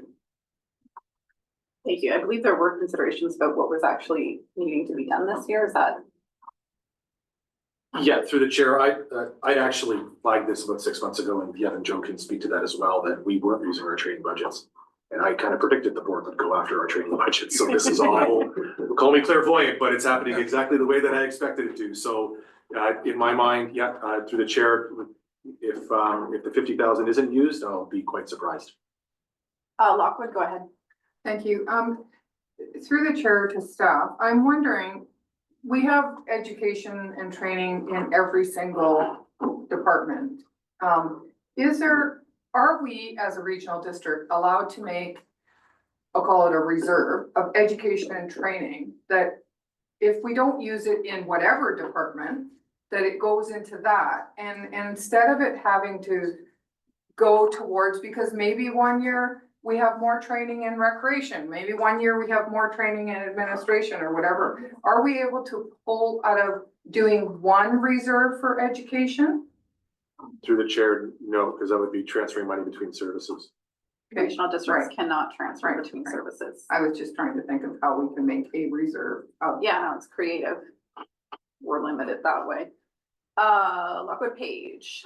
Thank you. I believe there were considerations about what was actually needing to be done this year. Is that? Yeah, through the chair, I'd actually flagged this about 6 months ago, and Jeff and Joe can speak to that as well, that we weren't using our training budgets. And I kind of predicted the board would go after our training budget. So this is all, call me clairvoyant, but it's happening exactly the way that I expected it to. So in my mind, through the chair, if the 50,000 isn't used, I'll be quite surprised. Lockwood, go ahead. Thank you. Through the chair to staff, I'm wondering, we have education and training in every single department. Are we as a regional district allowed to make, I'll call it a reserve of education and training, that if we don't use it in whatever department, that it goes into that, and instead of it having to go towards, because maybe 1 year we have more training in recreation, maybe 1 year we have more training in administration or whatever, are we able to pull out of doing one reserve for education? Through the chair, no, because that would be transferring money between services. Regional districts cannot transfer between services. I was just trying to think of how we can make a reserve of. Yeah, no, it's creative. We're limited that way. Lockwood Page.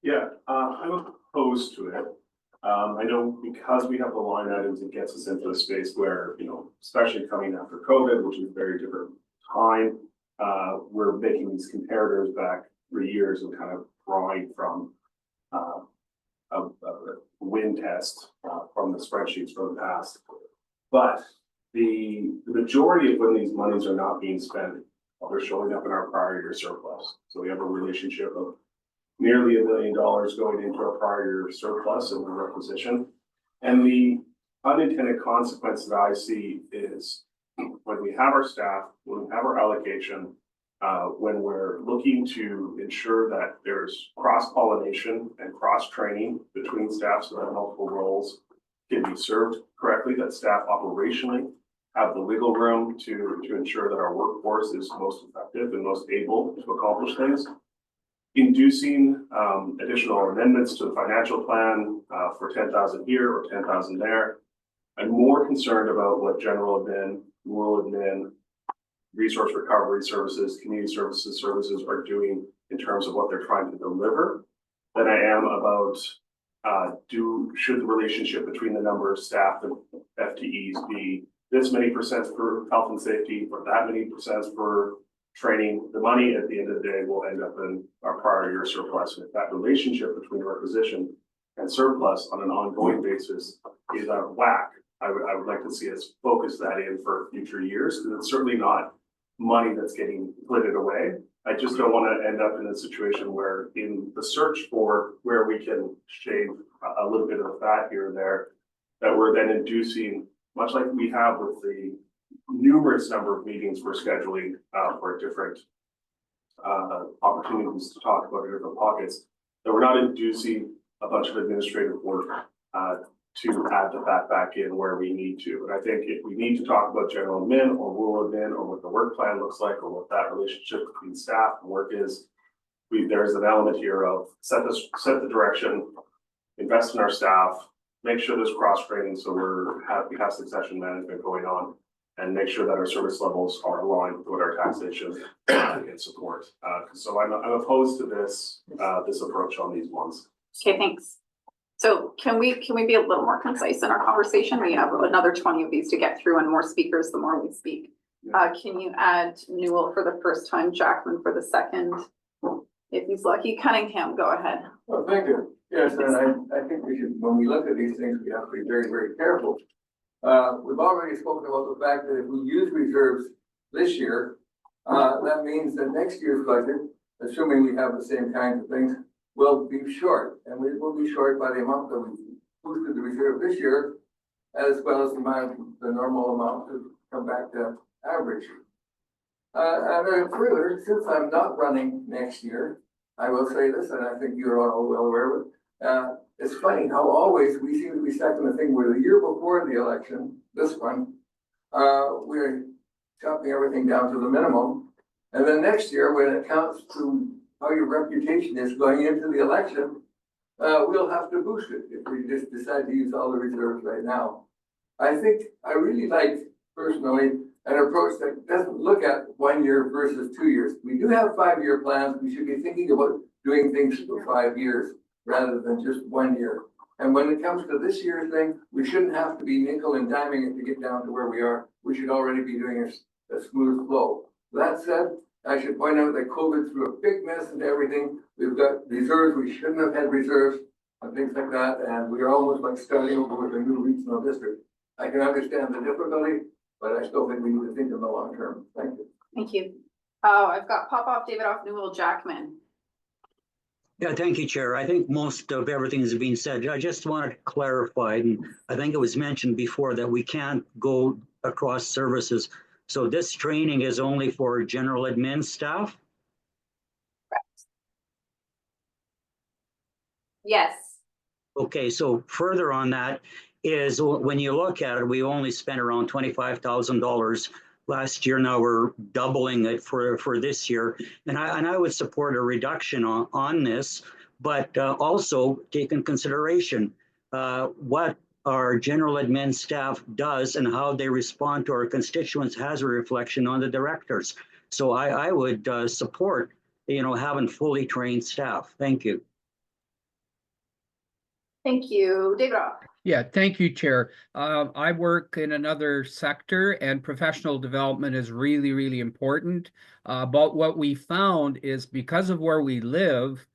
Yeah, I'm opposed to it. I know because we have the line items, it gets us into a space where, especially coming after COVID, which is a very different time, we're making these comparators back 3 years and kind of drawing from a win test from the spreadsheets from the past. But the majority of when these monies are not being spent, they're showing up in our prior year surplus. So we have a relationship of nearly $1 million going into our prior year surplus and the requisition. And the unintended consequence that I see is when we have our staff, when we have our allocation, when we're looking to ensure that there's cross-pollination and cross-training between staff so that multiple roles can be served correctly, that staff operationally have the wiggle room to ensure that our workforce is most effective and most able to accomplish things. Inducing additional amendments to the financial plan for 10,000 here or 10,000 there. I'm more concerned about what general admin, rural admin, resource recovery services, community services are doing in terms of what they're trying to deliver than I am about should the relationship between the number of staff and FTEs be this many percent for health and safety or that many percent for training. The money at the end of the day will end up in our prior year surplus. And if that relationship between requisition and surplus on an ongoing basis is out of whack, I would like to see us focus that in for future years, because it's certainly not money that's getting flitted away. I just don't want to end up in a situation where in the search for where we can shave a little bit of the fat here and there, that we're then inducing, much like we have with the numerous number of meetings we're scheduling for different opportunities to talk about different pockets, that we're not inducing a bunch of administrative work to add the fat back in where we need to. And I think if we need to talk about general admin or rural admin or what the work plan looks like or what that relationship between staff and work is, there's an element here of set the direction, invest in our staff, make sure there's cross training so we have succession management going on. and make sure that our service levels are aligned with what our taxation can support. So I'm opposed to this approach on these ones. Okay, thanks. So can we be a little more concise in our conversation? We have another 20 of these to get through, and more speakers the more we speak. Can you add Newell for the first time, Jackman for the second? If he's lucky, Cunningham, go ahead. Well, thank you. Yes, and I think we should, when we look at these things, we have to be very, very careful. We've already spoken about the fact that if we use reserves this year, that means that next year's budget, assuming we have the same kinds of things, will be short. And we will be short by the amount that we boosted the reserve this year, as well as the normal amount to come back to average. And then further, since I'm not running next year, I will say this, and I think you're all well aware of it. It's funny how always we seem to be stuck in the thing where the year before the election, this one, we're chopping everything down to the minimum. And then next year, when it comes to how your reputation is going into the election, we'll have to boost it if we just decide to use all the reserves right now. I think I really like, personally, an approach that doesn't look at 1 year versus 2 years. We do have 5-year plans. We should be thinking about doing things for 5 years rather than just 1 year. And when it comes to this year's thing, we shouldn't have to be nickel and diming it to get down to where we are. We should already be doing a smooth flow. That said, I should point out that COVID threw a big mess into everything. We've got reserves. We shouldn't have had reserves and things like that. And we are almost like starting over with a new regional district. I can understand the difficulty, but I still think we need to think in the long term. Thank you. Thank you. I've got Popoff, Davidoff, Newell, Jackman. Yeah, thank you, Chair. I think most of everything has been said. I just wanted to clarify, and I think it was mentioned before that we can't go across services. So this training is only for general admin staff? Correct. Yes. Okay, so further on that is when you look at it, we only spent around $25,000 last year. Now we're doubling it for this year. And I would support a reduction on this, but also take in consideration what our general admin staff does and how they respond to our constituents has a reflection on the directors. So I would support, having fully trained staff. Thank you. Thank you. Davidoff. Yeah, thank you, Chair. I work in another sector, and professional development is really, really important. But what we found is because of where we live,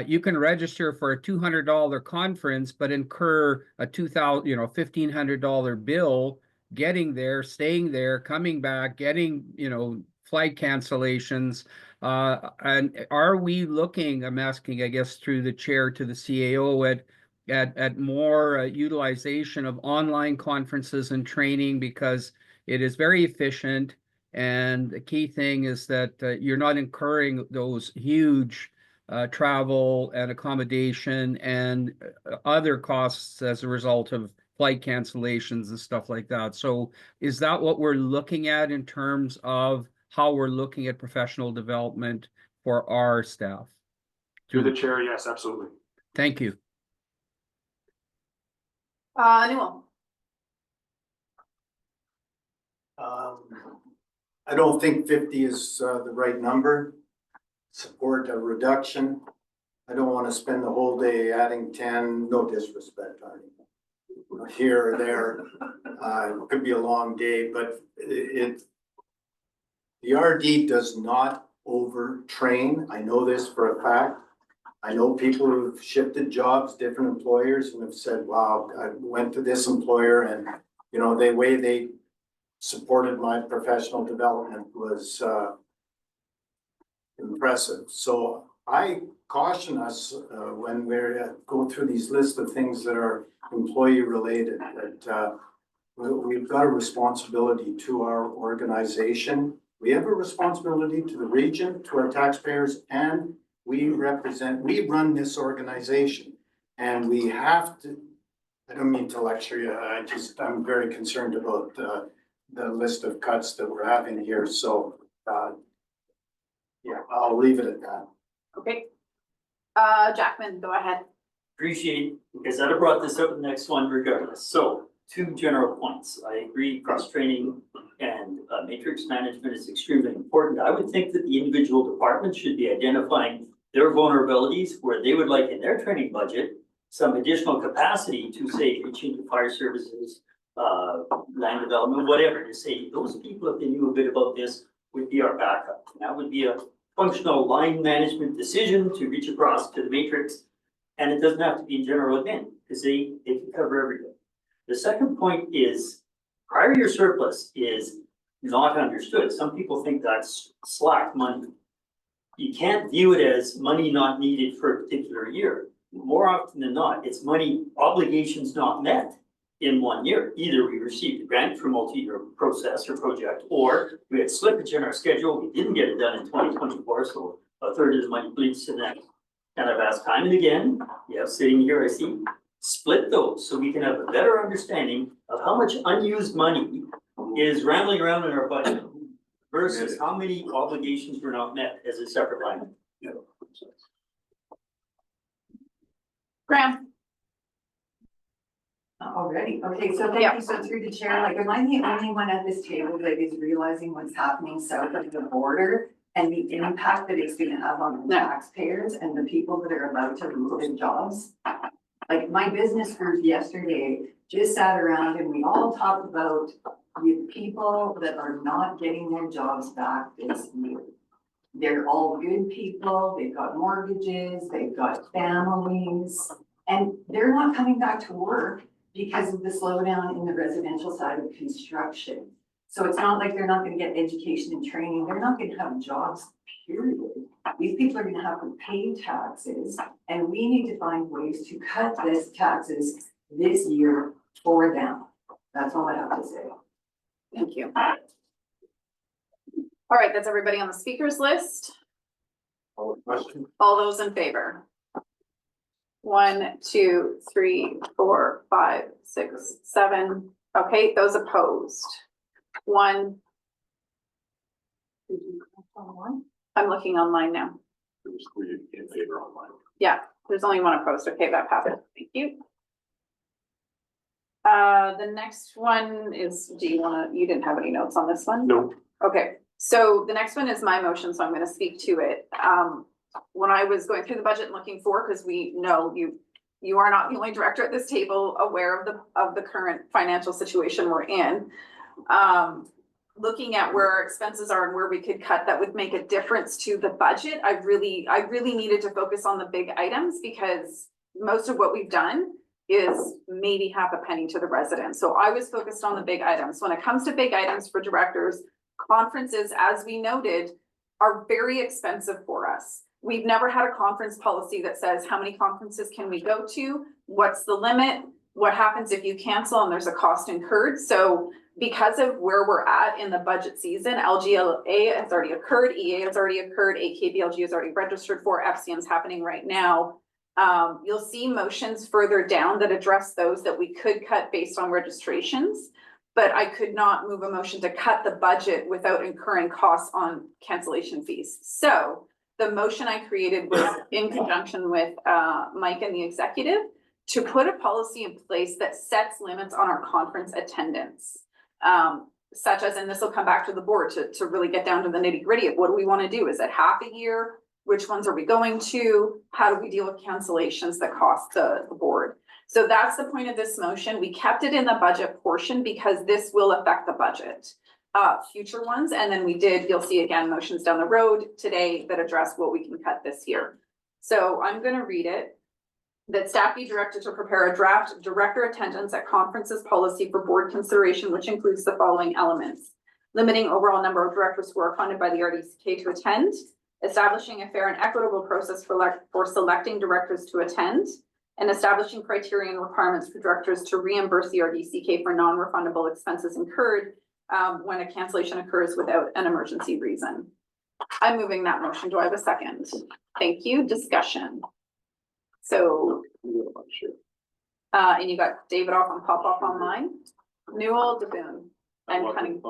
you can register for a $200 conference, but incur a $1,500 bill getting there, staying there, coming back, getting, flight cancellations. And are we looking, I'm asking, I guess, through the chair to the CAO at more utilization of online conferences and training, because it is very efficient. And the key thing is that you're not incurring those huge travel and accommodation and other costs as a result of flight cancellations and stuff like that. So is that what we're looking at in terms of how we're looking at professional development for our staff? Through the chair, yes, absolutely. Thank you. Newell. I don't think 50 is the right number. Support a reduction. I don't want to spend the whole day adding 10, no disrespect, Arnie, here or there. It could be a long day, but the RD does not overtrain. I know this for a fact. I know people who've shifted jobs, different employers, and have said, wow, I went to this employer and, the way they supported my professional development was impressive. So I caution us when we go through these lists of things that are employee related, that we've got a responsibility to our organization. We have a responsibility to the region, to our taxpayers, and we run this organization, and we have to, I don't mean to lecture you, I'm very concerned about the list of cuts that we're having here. So, yeah, I'll leave it at that. Okay. Jackman, go ahead. Appreciate, because I'd have brought this up in the next one regardless. So 2 general points. I agree, cross-training matrix management is extremely important. I would think that the individual departments should be identifying their vulnerabilities where they would like in their training budget some additional capacity to say reaching to fire services, land development, whatever, to say those people, if they knew a bit about this, would be our backup. And that would be a functional line management decision to reach across to the matrix. And it doesn't have to be in general admin, because they can cover everything. The second point is prior year surplus is not understood. Some people think that's slack money. You can't view it as money not needed for a particular year. More often than not, it's money obligations not met in 1 year. Either we received a grant for multi-year process or project, or we had slippage in our schedule, we didn't get it done in 2024, so a third of the money bleeds to the next. And I've asked time and again, sitting here, I see, split those so we can have a better understanding of how much unused money is rambling around in our budget versus how many obligations were not met as a separate line. Graham? Already, okay, so thank you, so through the chair, like, am I the only one at this table that is realizing what's happening south of the border? And the impact that it's gonna have on the taxpayers and the people that are allowed to lose their jobs? Like, my business group yesterday just sat around and we all talked about the people that are not getting their jobs back this year. They're all good people, they've got mortgages, they've got families, and they're not coming back to work because of the slowdown in the residential side of construction. So it's not like they're not gonna get education and training, they're not gonna have jobs, period. These people are gonna have to pay taxes, and we need to find ways to cut this taxes this year for them. That's all I have to say. Thank you. All right, that's everybody on the speakers list. All those in favor? 1, 2, 3, 4, 5, 6, 7. Okay, those opposed. 1. I'm looking online now. There's 3 in favor online. Yeah, there's only 1 opposed. Okay, that passed. Thank you. The next one is, you didn't have any notes on this one? No. Okay, so the next one is my motion, so I'm gonna speak to it. When I was going through the budget and looking for, because we know you are not the only director at this table aware of the current financial situation we're in. Looking at where our expenses are and where we could cut that would make a difference to the budget, I really needed to focus on the big items, because most of what we've done is maybe half a penny to the residents. So I was focused on the big items. When it comes to big items for directors, conferences, as we noted, are very expensive for us. We've never had a conference policy that says how many conferences can we go to? What's the limit? What happens if you cancel and there's a cost incurred? So because of where we're at in the budget season, LGLA has already occurred, EA has already occurred, AKBLG has already registered for, FCM's happening right now. You'll see motions further down that address those that we could cut based on registrations, but I could not move a motion to cut the budget without incurring costs on cancellation fees. So the motion I created was in conjunction with Mike and the executive to put a policy in place that sets limits on our conference attendance. Such as, and this will come back to the board to really get down to the nitty gritty of what do we want to do? Is it half a year? Which ones are we going to? How do we deal with cancellations that cost the board? So that's the point of this motion. We kept it in the budget portion because this will affect the budget, future ones. And then you'll see again, motions down the road today that address what we can cut this year. So I'm going to read it. That staff be directed to prepare a draft director attendance at conferences policy for board consideration, which includes the following elements: limiting overall number of directors who are funded by the RDCK to attend, establishing a fair and equitable process for selecting directors to attend, and establishing criteria and requirements for directors to reimburse the RDCK for non-refundable expenses incurred when a cancellation occurs without an emergency reason. I'm moving that motion. Do I have a second? Thank you. Discussion. So, and you got David off and Pop off online, Newell, DeBoon, and Cunningham.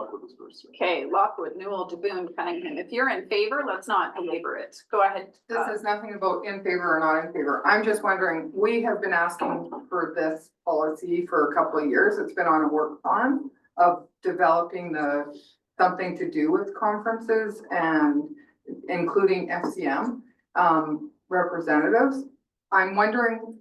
Okay, Lockwood, Newell, DeBoon, Cunningham. If you're in favor, let's not belabor it. Go ahead. This is nothing about in favor or not in favor. I'm just wondering, we have been asking for this policy for a couple of years. It's been on a work plan of developing the something to do with conferences and including FCM representatives. I'm wondering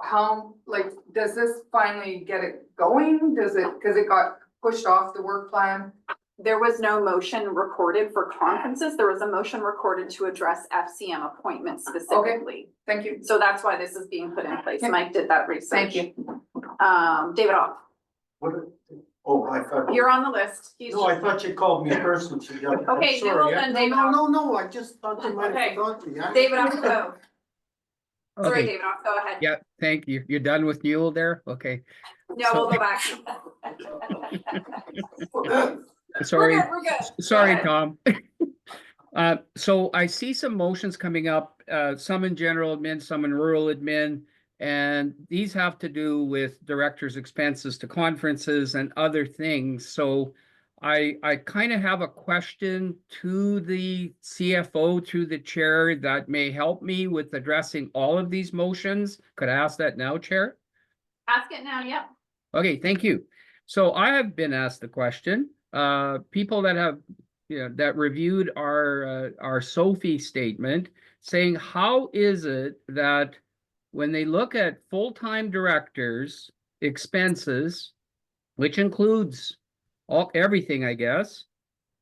how, like, does this finally get it going? Does it, because it got pushed off the work plan? There was no motion recorded for conferences. There was a motion recorded to address FCM appointments specifically. Thank you. So that's why this is being put in place. Okay. Mike did that research. Thank you. David Off, What, oh, I thought. you're on the list. He's No, I thought you called me first and she got. I'm Okay, you sorry. will then, David No, Off. no, I just thought you might Okay. have forgotten me. David Off, go. Sorry, Okay, David Off, go ahead. yeah, thank you. You're done with Newell there? Okay. No, we'll go back. Sorry, We're good. Go sorry, ahead. Tom. So I see some motions coming up, some in general admin, some in rural admin. And these have to do with directors' expenses to conferences and other things. So I kind of have a question to the CFO, to the chair, that may help me with addressing all of these motions. Could I ask that now, Chair? Ask it now, yep. Okay, thank you. So I have been asked the question, people that have, that reviewed our Sophie statement, saying, how is it that when they look at full-time directors' expenses, which includes everything, I guess,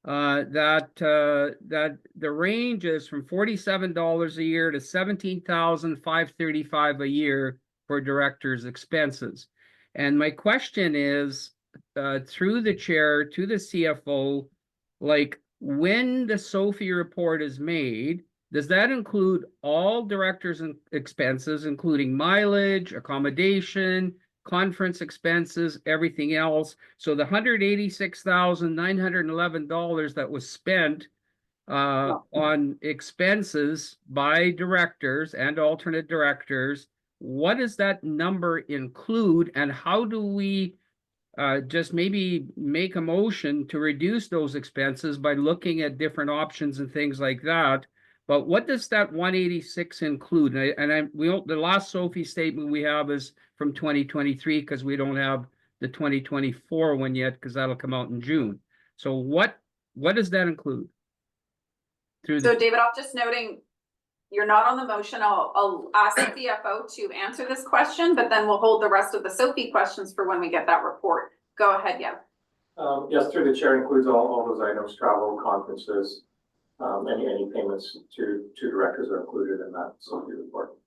that the range is from $47 a year to $17,535 a year for directors' expenses. And my question is, through the chair to the CFO, like, when the Sophie report is made, does that include all directors' expenses, including mileage, accommodation, conference expenses, everything else? So the $186,911 that was spent on expenses by directors and alternate directors, what does that number include, and how do we just maybe make a motion to reduce those expenses by looking at different options and things like that? But what does that 186 include? The last Sophie statement we have is from 2023, because we don't have the 2024 one yet, because that'll come out in June. So what does that include? So David, I'm just noting, you're not on the motion. I'll ask the CFO to answer this question, but then we'll hold the rest of the Sophie questions for when we get that report. Go ahead, yeah. Yes, through the chair, includes all those items, travel, conferences, any payments to directors are included in that Sophie report.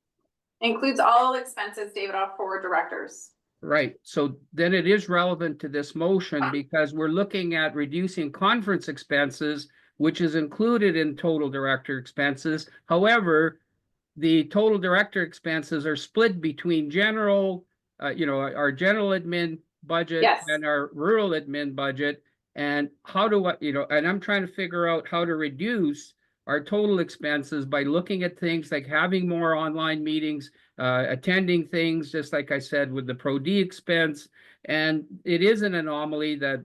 Includes all expenses, David, off for directors. Right, so then it is relevant to this motion, because we're looking at reducing conference expenses, which is included in total director expenses. However, the total director expenses are split between general, our general admin budget and our rural admin budget. And how do I, and I'm trying to figure out how to reduce our total expenses by looking at things like having more online meetings, attending things, just like I said, with the Pro D expense. And it is an anomaly that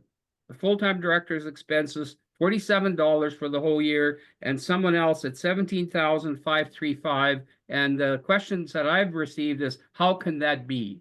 the full-time director's expenses, $47 for the whole year, and someone else at $17,535. And the questions that I've received is, how can that be?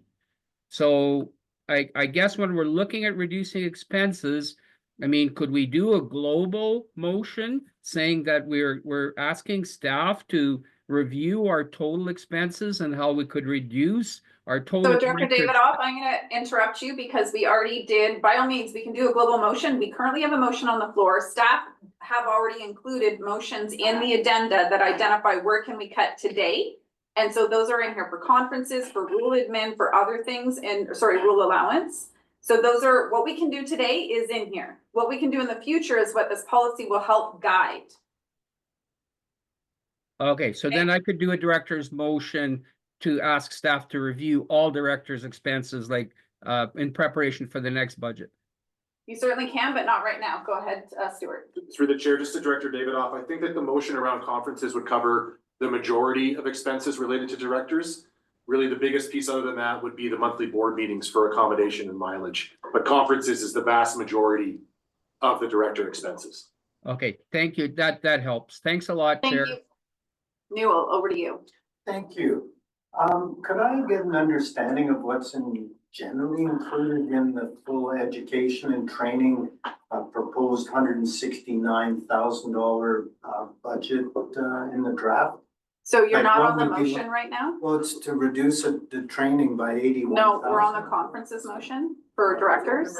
So I guess when we're looking at reducing expenses, I mean, could we do a global motion saying that we're asking staff to review our total expenses and how we could reduce our total? So Director David Opp, I'm going to interrupt you because we already did, by all means, we can do a global motion. We currently have a motion on the floor. Staff have already included motions in the addenda that identify where can we cut today. And so those are in here for conferences, for rural admin, for other things, and rural allowance. So those are what we can do today is in here. What we can do in the future is what this policy will help guide. Okay, so then I could do a director's motion to ask staff to review all directors' expenses, like in preparation for the next budget. You certainly can, but not right now. Go ahead, Stuart. Through the chair, just to Director David Off, I think that the motion around conferences would cover the majority of expenses related to directors. Really, the biggest piece other than that would be the monthly board meetings for accommodation and mileage. But conferences is the vast majority of the director expenses. Okay, thank you. That helps. Thanks a lot, Chair. Thank you. Newell, over to you. Thank you. Could I get an understanding of what's in generally included in the full education and training proposed $169,000 budget in the draft? So you're Like, not what on the would be- motion right now? Well, it's to reduce the training by 81,000. No, we're on the conferences motion for directors.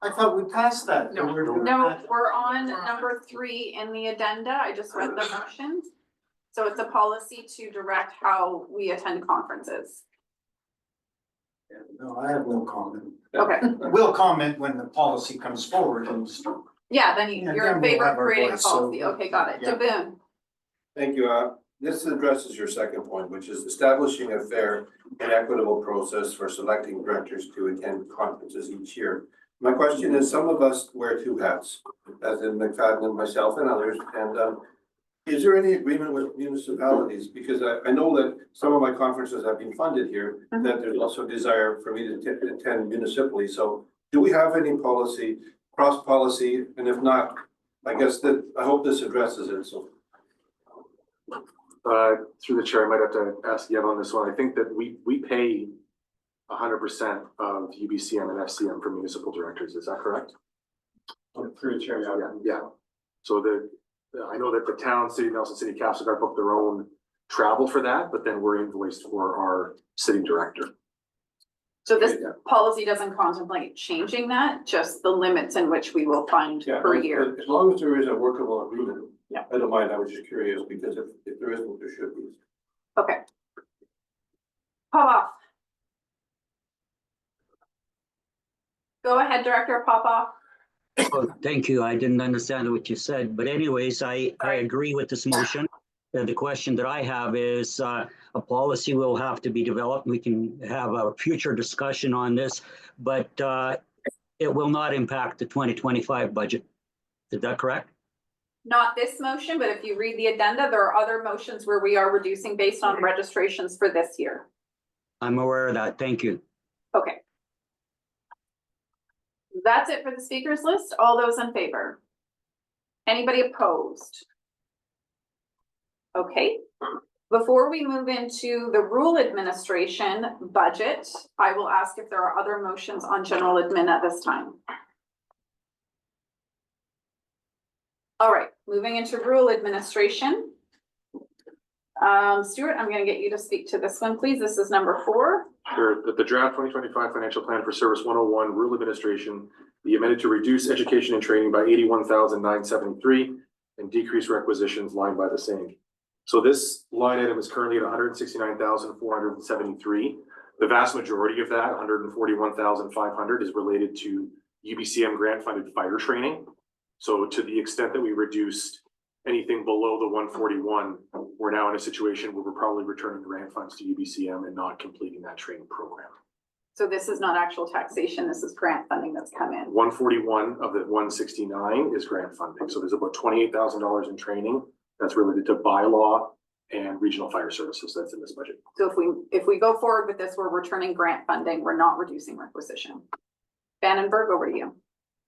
I thought we passed that. No. No, we're on number 3 in the addenda. I just read the motion. So it's a policy to direct how we attend conferences. No, I have no comment. Okay, We'll comment when the policy comes forward and stuff. yeah, then Yeah, you're then in we'll favor have of our creating a voice, so- policy. Okay, got it. Yeah. DeBoon. Thank you. This addresses your second point, which is establishing a fair and equitable process for selecting directors to attend conferences each year. My question is, some of us wear two hats, as in McFadden and myself and others, and is there any agreement with municipalities? Because I know that some of my conferences have been funded here, that there's also a desire for me to attend municipally. So do we have any policy, cross policy? And if not, I guess that, I hope this addresses it, so. Through the chair, I might have to ask Yev on this one. I think that we pay 100% of UBCM and FCM for municipal directors. Is that correct? Through the chair, Yeah. So I know that the town, City of Nelson City Council got book their own travel for that, but then we're invoiced for our city director. So this policy doesn't contemplate changing that, just the limits in which we will fund per year. As long as there is a workable agreement. Yeah. I don't mind. I was just curious because if there isn't, there should be. Okay. Pop off. Go ahead, Director Popoff. Oh, thank you. I didn't understand what you said, but anyways, I agree with this motion. The question that I have is a policy will have to be developed. We can have a future discussion on this, but it will not impact the 2025 budget. Is that correct? Not this motion, but if you read the addenda, there are other motions where we are reducing based on registrations for this year. I'm aware of that. Thank you. Okay. That's it for the speakers list. All those in favor? Anybody opposed? Okay. Before we move into the rule administration budget, I will ask if there are other motions on general admin at this time. All right, moving into rule administration. Stuart, I'm going to get you to speak to this one, please. This is number 4. Sure, that the draft 2025 financial plan for Service 101 Rural Administration be amended to reduce education and training by 81,973 and decrease requisitions line by the same. So this line item is currently at 169,473. The vast majority of that, 141,500, is related to UBCM grant funded fire training. So to the extent that we reduced anything below the 141, we're now in a situation where we're probably returning grant funds to UBCM and not completing that training program. So this is not actual taxation, this is grant funding that's come in. 141 of the 169 is grant funding. So there's about $28,000 in training that's related to bylaw and regional fire services that's in this budget. So if we go forward with this, we're returning grant funding, we're not reducing requisition. Vandenberg, over to you.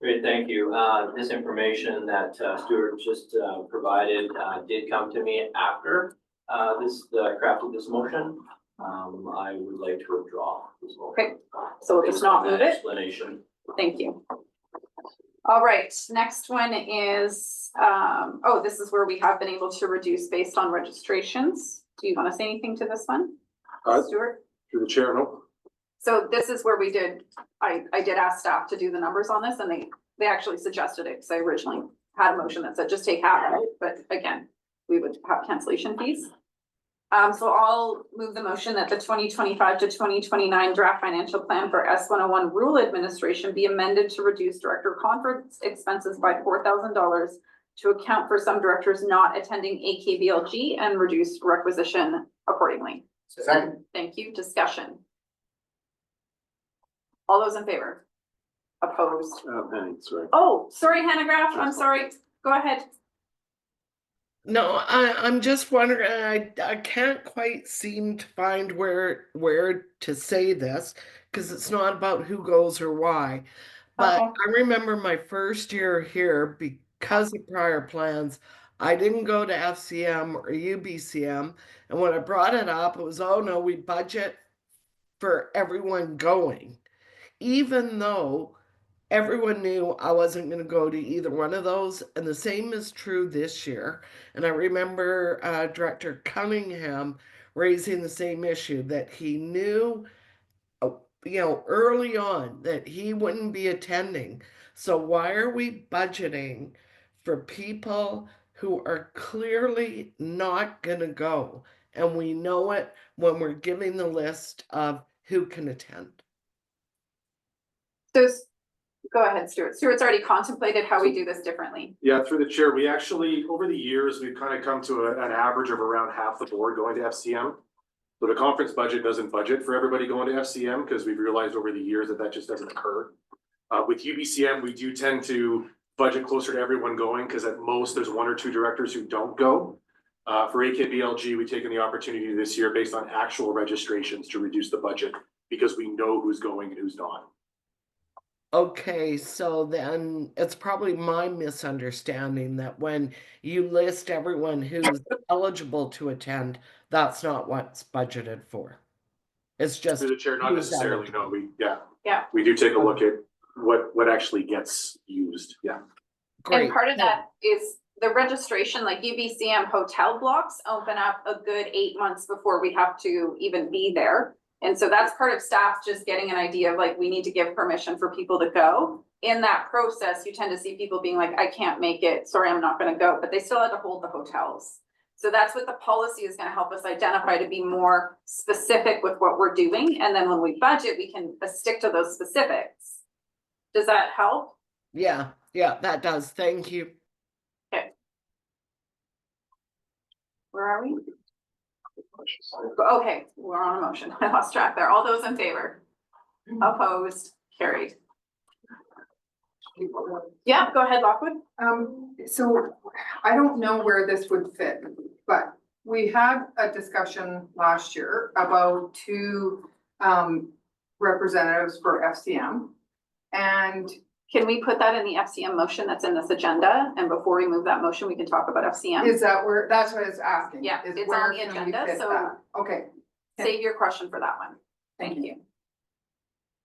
Great, thank you. This information that Stuart just provided did come to me after crafted this motion. I would like to withdraw this motion. Okay, so we'll just not move it. Explanation. Thank you. All right, next one is, this is where we have been able to reduce based on registrations. Do you want to say anything to this one, Stuart? Through the chair, no. So this is where we did, I did ask staff to do the numbers on this, and they actually suggested it, because I originally had a motion that said just take half of it, but again, we would have cancellation fees. So I'll move the motion that the 2025 to 2029 draft financial plan for S101 Rural Administration be amended to reduce director conference expenses by $4,000 to account for some directors not attending AKBLG and reduce requisition accordingly. Second. Thank you. Discussion. All those in favor? Opposed? Sorry. Oh, sorry, Hannah Graff. I'm sorry. Go ahead. No, I'm just wondering, I can't quite seem to find where to say this, because it's not about who goes or why. But Okay. I remember my first year here, because of prior plans, I didn't go to FCM or UBCM. And when I brought it up, it was, oh no, we budget for everyone going, even though everyone knew I wasn't going to go to either one of those. And the same is true this year. And I remember Director Cunningham raising the same issue, that he knew, early on that he wouldn't be attending. So why are we budgeting for people who are clearly not going to go? And we know it when we're giving the list of who can attend. So go ahead, Stuart. Stuart's already contemplated how we do this differently. Yeah, through the chair, we actually, over the years, we've kind of come to an average of around half the board going to FCM. So the conference budget doesn't budget for everybody going to FCM because we've realized over the years that that just doesn't occur. With UBCM, we do tend to budget closer to everyone going because at most there's 1 or 2 directors who don't go. For AKBLG, we've taken the opportunity this year based on actual registrations to reduce the budget because we know who's going and who's not. Okay, so then it's probably my misunderstanding that when you list everyone who's eligible to attend, that's not what's budgeted for. It's just. Through the chair, not who's necessarily, no, eligible. Yeah. we do take a look at what actually gets used, yeah. Great. And part of that is the registration, like UBCM hotel blocks open up a good 8 months before we have to even be there. And so that's part of staff just getting an idea of like, we need to give permission for people to go. In that process, you tend to see people being like, I can't make it, sorry, I'm not gonna go, but they still had to hold the hotels. So that's what the policy is gonna help us identify, to be more specific with what we're doing. And then when we budget, we can stick to those specifics. Does that help? Yeah, that does. Thank you. Okay. Where are we? Okay, we're on a motion. I lost track there. All those in favor? Opposed? Carried. Yeah, go ahead, Lockwood. So I don't know where this would fit, but we had a discussion last year about 2 representatives for FCM. And can we put that in the FCM motion that's in this agenda? And before we move that motion, we can talk about FCM. is that where, that's what I was asking. Yeah, is it's where on the can we agenda, fit so that? Okay, save your question for that one. thank you.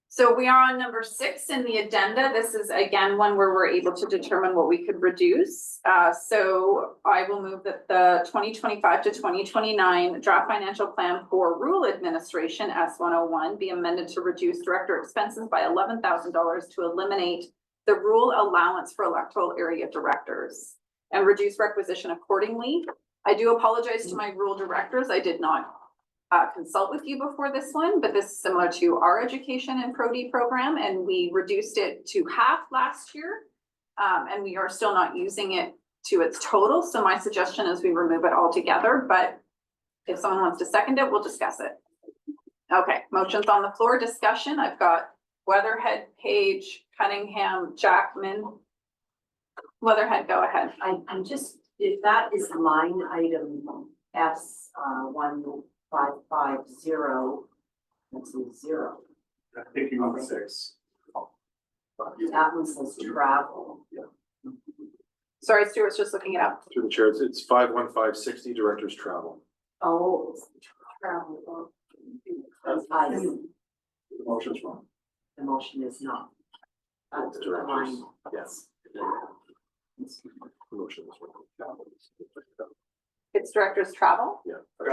So we are on number 6 in the agenda. This is again one where we're able to determine what we could reduce. So I will move that the 2025 to 2029 draft financial plan for rural administration S101 be amended to reduce director expenses by $11,000 to eliminate the rural allowance for electoral area directors and reduce requisition accordingly. I do apologize to my rural directors. I did not consult with you before this one, but this is similar to our education and Pro-D program, and we reduced it to half last year. And we are still not using it to its total. So my suggestion is we remove it altogether, but if someone wants to second it, we'll discuss it. Okay, motion's on the floor, discussion. I've got Weatherhead, Page, Cunningham, Jackman. Weatherhead, go ahead. I'm just, if that is line item S 1550, that's a 0. I think you want 6. That one says travel. Sorry, Stuart's just looking it up. Through the chair, it's 51560, directors travel. Oh, it's travel. The motion's wrong. The motion is not. That's the Directors, line. yes. The motion is wrong. It's director's travel, Yeah. but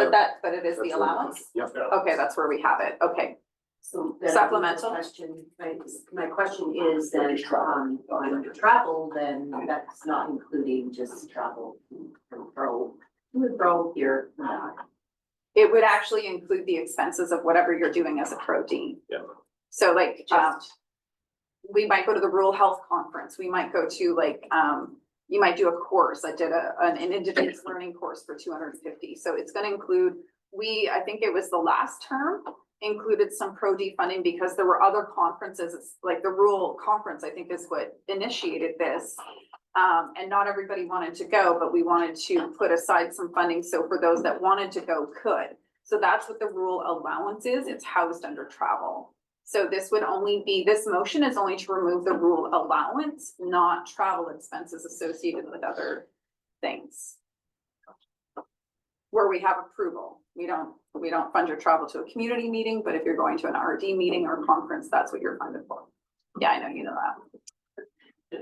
it is the That's allowance. Yeah. Okay, that's where we have it. Okay. So then Supplemental. My question is then, on travel, then that's not including just travel from pro here. It would actually include the expenses of whatever you're doing as a pro-D. Yeah. So like, we might go to the rural health conference. We might go to like, you might do a course. I did an indigenous learning course for 250. So it's going to include, I think it was the last term, included some Pro-D funding because there were other conferences. It's like the rural conference, I think is what initiated this. And not everybody wanted to go, but we wanted to put aside some funding. So for those that wanted to go could. So that's what the rural allowance is. It's housed under travel. So this would only be, this motion is only to remove the rural allowance, not travel expenses associated with other things. Where we have approval. We don't fund your travel to a community meeting, but if you're going to an RD meeting or conference, that's what you're funded for. Yeah, I know you know that.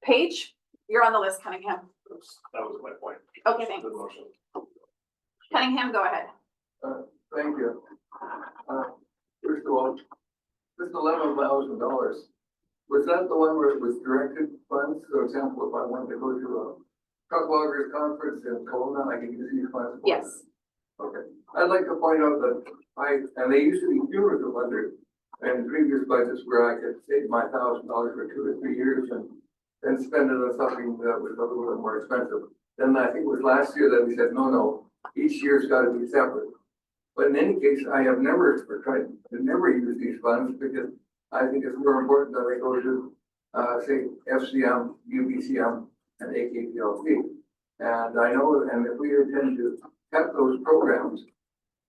Paige, you're on the list, Cunningham. That was my point. Okay, thanks. The motion. Cunningham, go ahead. Thank you. First of all, this $11,000, was that the one where it was directed funds? For example, if I wanted to go to a truck loggers conference in Kelowna, I can use these funds? Yes. Okay. I'd like to point out that and they used to be fewer than under in previous budgets where I could save my $1,000 for 2 or 3 years and then spend it on something that was a little bit more expensive. Then I think it was last year that we said, no, each year's got to be separate. But in any case, I have never tried to never use these funds because I think it's more important that I go to, say, FCM, UBCM, and AKPLC. And I know, and if we intend to cut those programs,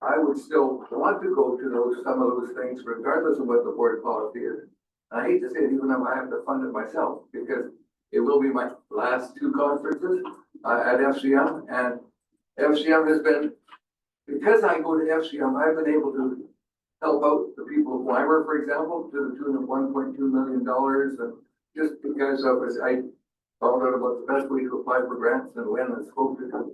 I would still want to go to some of those things, regardless of what the board policy is. And I hate to say it, even though I have to fund it myself, because it will be my last 2 conferences at FCM, and FCM has been, because I go to FCM, I've been able to help out the people of Weimer, for example, to the tune of $1.2 million, and just because of this, I found out about the best way to apply for grants and when and spoke to them.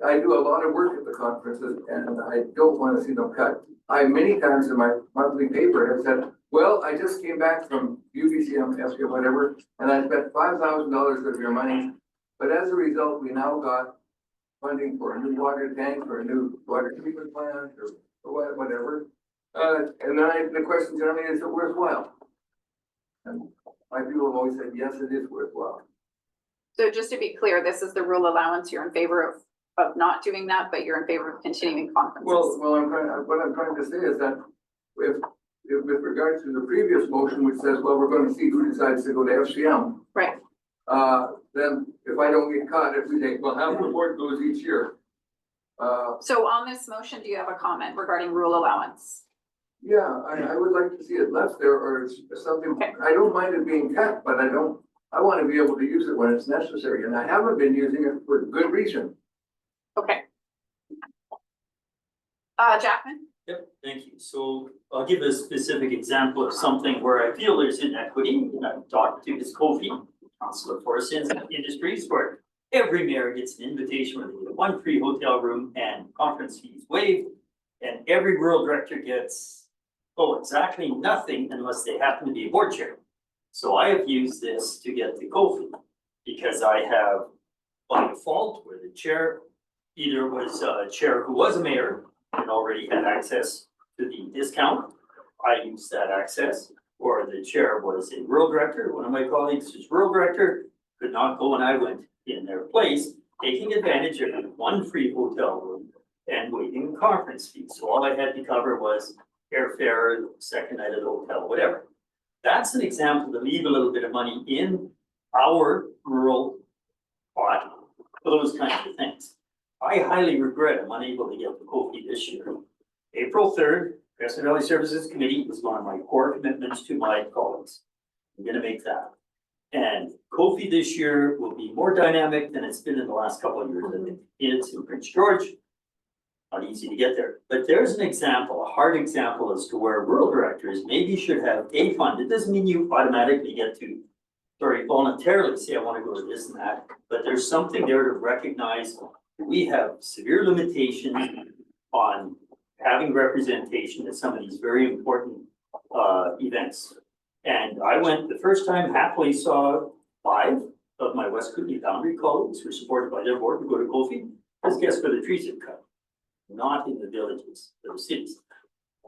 I do a lot of work at the conferences, and I don't want to see them cut. I many times in my monthly paper have said, well, I just came back from UBCM, FCM, whatever, and I spent $5,000 of your money, but as a result, we now got funding for a new water tank, or a new water treatment plant, or whatever. And then the question generally is it worthwhile? And my people have always said, yes, it is worthwhile. So just to be clear, this is the rule allowance. You're in favor of not doing that, but you're in favor of continuing conferences. Well, what I'm trying to say is that if with regard to the previous motion, which says, well, we're going to see who decides to go to FCM. Right. Then if I don't get caught, if we think, well, half the board goes each year. So on this motion, do you have a comment regarding rule allowance? Yeah, I would like to see it left there, or it's something, okay. I don't mind it being cut, but I want to be able to use it when it's necessary, and I haven't been using it for good reason. Okay. Jackman? Yep, thank you. So I'll give a specific example of something where I feel there's inequity. And I've talked to this Kofi, Council of Forest Industries, where every mayor gets an invitation where they get 1 free hotel room and conference fees waived. And every rural director gets, exactly nothing unless they happen to be a board chair. So I have used this to get the Kofi because I have, by default, where the chair either was a chair who was a mayor and already had access to the discount, I used that access, or the chair was a rural director, one of my colleagues was rural director, could not go, and I went in their place, taking advantage of 1 free hotel room and waiving conference fees. So all I had to cover was airfare, second night at the hotel, whatever. That's an example to leave a little bit of money in our rural pot for those kinds of things. I highly regret I'm unable to get the Kofi this year. April 3rd, Crescent Valley Services Committee is one of my core commitments to my colleagues. I'm gonna make that. And Kofi this year will be more dynamic than it's been in the last couple of years. I think it's in Prince George. Not easy to get there, but there's an example, a hard example as to where rural directors maybe should have a fund. It doesn't mean you automatically get to, voluntarily say, I want to go to this and that, but there's something there to recognize we have severe limitations on having representation at some of these very important events. And I went the first time, happily saw 5 of my West Kootenay boundary colleagues who were supported by their board to go to Kofi, because guess where the trees have cut? Not in the villages, the cities.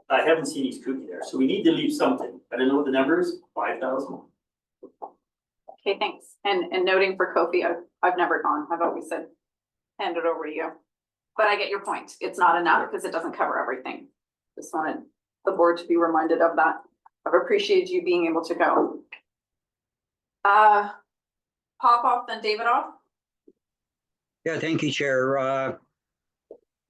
I haven't seen East Kootenay there, so we need to leave something. I don't know what the number is, 5,000. Okay, thanks. And noting for Kofi, I've never gone. I've always said, hand it over to you. But I get your point. It's not enough because it doesn't cover everything. Just wanted the board to be reminded of that. I've appreciated you being able to go. Pop off, then David off. Yeah, thank you, Chair.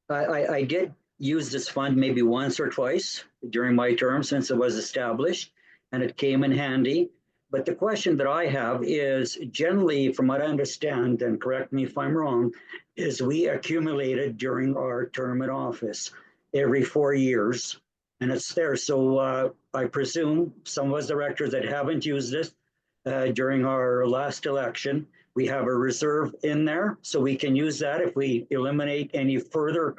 I did use this fund maybe once or twice during my term since it was established, and it came in handy. But the question that I have is generally, from what I understand, and correct me if I'm wrong, is we accumulated during our term in office every 4 years, and it's there. So I presume some of us directors that haven't used it during our last election, we have a reserve in there, so we can use that if we eliminate any further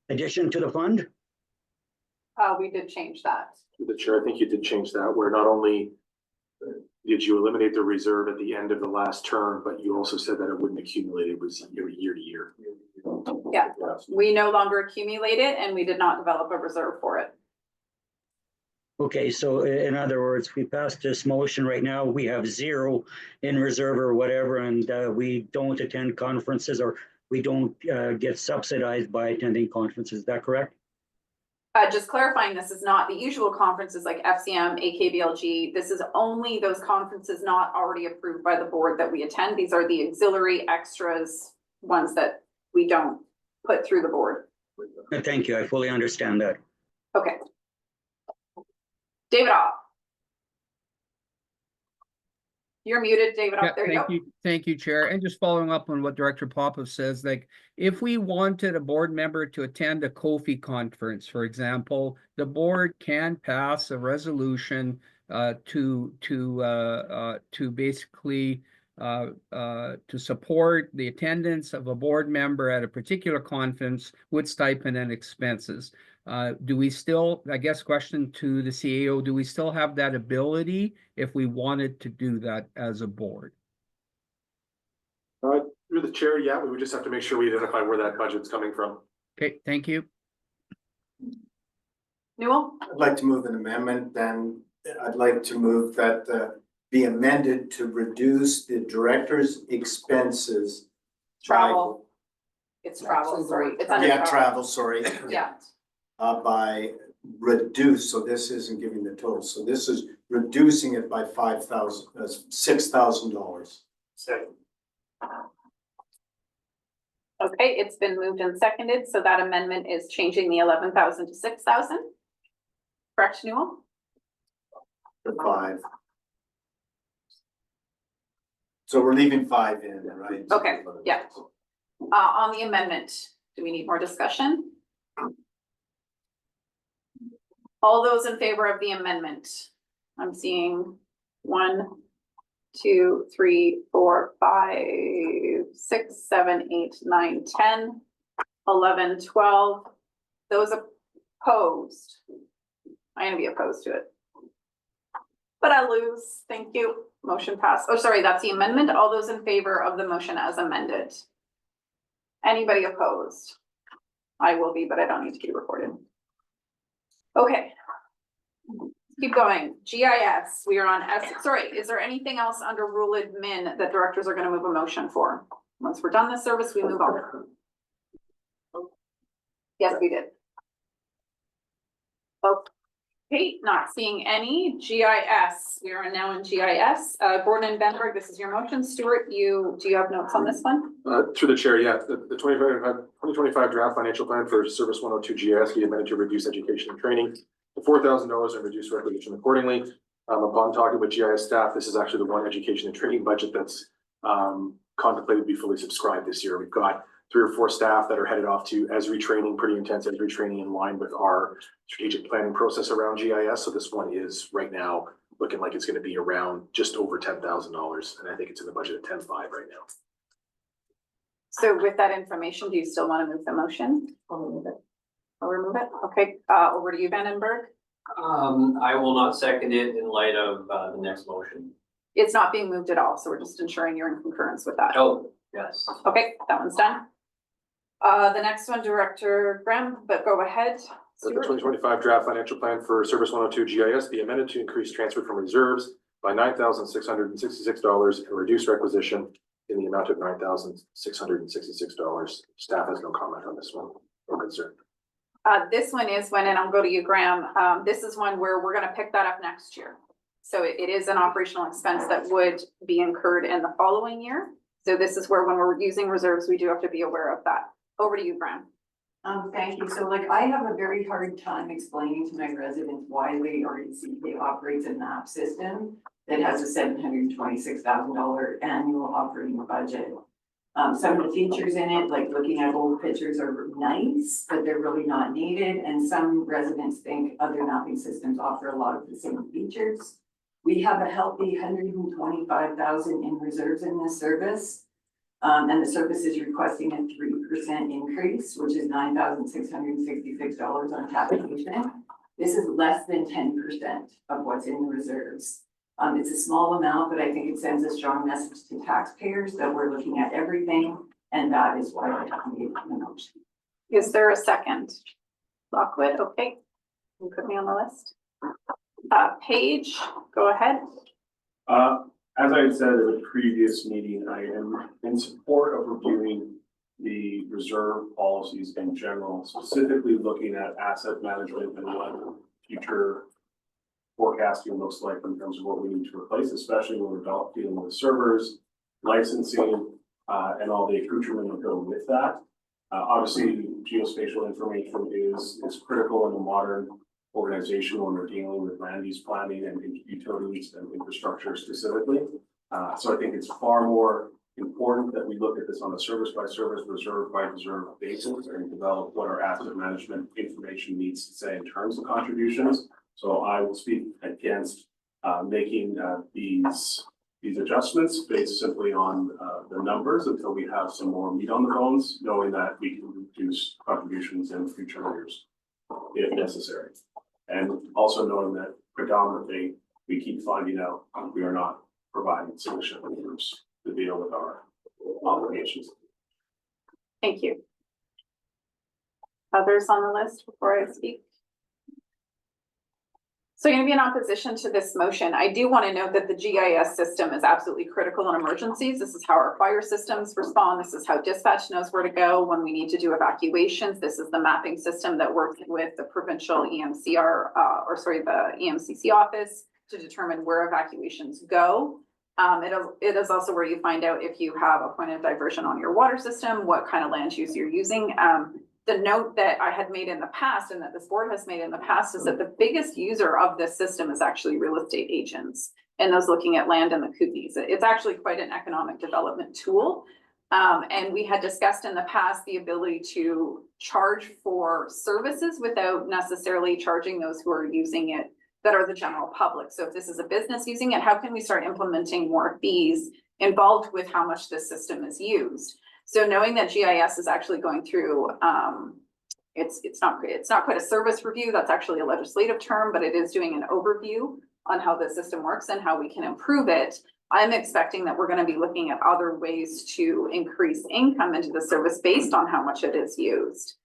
addition to the fund. We did change that. Through the chair, I think you did change that, where not only did you eliminate the reserve at the end of the last term, but you also said that it wouldn't accumulate, it was year to year. Yeah, we no longer accumulate it and we did not develop a reserve for it. Okay, so in other words, we passed this motion right now, we have 0 in reserve or whatever, and we don't attend conferences, or we don't get subsidized by attending conferences. Is that correct? Just clarifying, this is not the usual conferences like FCM, AKBLG. This is only those conferences not already approved by the board that we attend. These are the auxiliary extras, ones that we don't put through the board. Thank you, I fully understand that. Okay. David Opp. You're muted, David Opp. There you go. Thank you, Chair. And just following up on what Director Popov says, like if we wanted a board member to attend a COFI conference, for example, the board can pass a resolution to basically to support the attendance of a board member at a particular conference with stipend and expenses. Do we still, I guess, question to the CAO, do we still have that ability if we wanted to do that as a board? Through the chair, yeah, we would just have to make sure we identify where that budget's coming from. Okay, thank you. Newell? I'd like to move an amendment, then I'd like to move that be amended to reduce the director's expenses. Travel. It's travel, sorry. It's under Yeah, travel, sorry. Yeah. By reduce, so this isn't giving the total, so this is reducing it by $6,000. Second. Okay, it's been moved and seconded, so that amendment is changing the 11,000 to 6,000. Correct, Newell? The 5. So we're leaving 5 in, right? Okay, yeah. On the amendment, do we need more discussion? All those in favor of the amendment? I'm seeing 1, 2, 3, 4, 5, 6, 7, 8, 9, 10, 11, 12. Those opposed? I'm gonna be opposed to it. But I lose, thank you. Motion passed. Oh, sorry, that's the amendment. All those in favor of the motion as amended? Anybody opposed? I will be, but I don't need to be recorded. Okay. Keep going. GIS, we are on sorry, is there anything else under rule admin that directors are gonna move a motion for? Once we're done this service, we move on. Yes, we did. Okay, not seeing any. GIS, we are now in GIS. Gordon and Benberg, this is your motion. Stuart, do you have notes on this one? Through the chair, yeah, the 2025 draft financial plan for Service 102 GIS, we amended to reduce education and training to $4,000 and reduce requisition accordingly. Upon talking with GIS staff, this is actually the one education and training budget that's contemplated to be fully subscribed this year. We've got 3 or 4 staff that are headed off to ESRI training, pretty intense ESRI training in line with our strategic planning process around GIS. So this one is right now looking like it's going to be around just over $10,000. And I think it's in the budget at 10.5 right now. So with that information, do you still want to move the motion? I'll remove it. I'll remove it. Okay, over to you, Vandenberg. I will not second it in light of the next motion. It's not being moved at all, so we're just ensuring you're in concurrence with that. Oh, yes. Okay, that one's done. The next one, Director Graham, but go ahead. The 2025 draft financial plan for Service 102 GIS be amended to increase transfer from reserves by $9,666 and reduce requisition in the amount of $9,666. Staff has no comment on this one or concern. This one is one, and I'll go to you, Graham. This is one where we're gonna pick that up next year. So it is an operational expense that would be incurred in the following year. So this is where when we're using reserves, we do have to be aware of that. Over to you, Graham. Thank you. So like, I have a very hard time explaining to my residents why the RDCK operates a map system that has a $726,000 annual operating budget. Some of the features in it, like looking at old pictures, are nice, but they're really not needed. And some residents think other mapping systems offer a lot of the same features. We have a healthy 125,000 in reserves in this service. And the service is requesting a 3% increase, which is $9,666 on captioning. This is less than 10% of what's in the reserves. It's a small amount, but I think it sends a strong message to taxpayers that we're looking at everything, and that is why I made the motion. Is there a second? Lockwood, okay. You put me on the list. Paige, go ahead. As I had said at the previous meeting, I am in support of reviewing the reserve policies in general, specifically looking at asset management and what future forecasting looks like in terms of what we need to replace, especially when we're dealing with servers, licensing, and all the accoutrement that go with that. Obviously, geospatial information is critical in a modern organization when we're dealing with land use planning and utilities and infrastructure specifically. So I think it's far more important that we look at this on a service by service, reserve by reserve basis, and develop what our asset management information needs to say in terms of contributions. So I will speak against making these adjustments based simply on the numbers until we have some more meat on the bones, knowing that we can reduce contributions in future years if necessary. And also knowing that predominantly we keep finding out we are not providing sufficient reserves to deal with our obligations. Thank you. Others on the list before I speak? So I'm going to be in opposition to this motion. I do want to note that the GIS system is absolutely critical in emergencies. This is how our fire systems respond. This is how dispatch knows where to go when we need to do evacuations. This is the mapping system that works with the provincial EMCR, the EMCC office to determine where evacuations go. It is also where you find out if you have a point of diversion on your water system, what kind of land use you're using. The note that I had made in the past and that this board has made in the past is that the biggest user of this system is actually real estate agents and those looking at land in the Kootenays. It's actually quite an economic development tool. And we had discussed in the past the ability to charge for services without necessarily charging those who are using it that are the general public. So if this is a business using it, how can we start implementing more fees involved with how much this system is used? So knowing that GIS is actually going through, it's not quite a service review, that's actually a legislative term, but it is doing an overview on how the system works and how we can improve it. I'm expecting that we're going to be looking at other ways to increase income into the service based on how much it is used.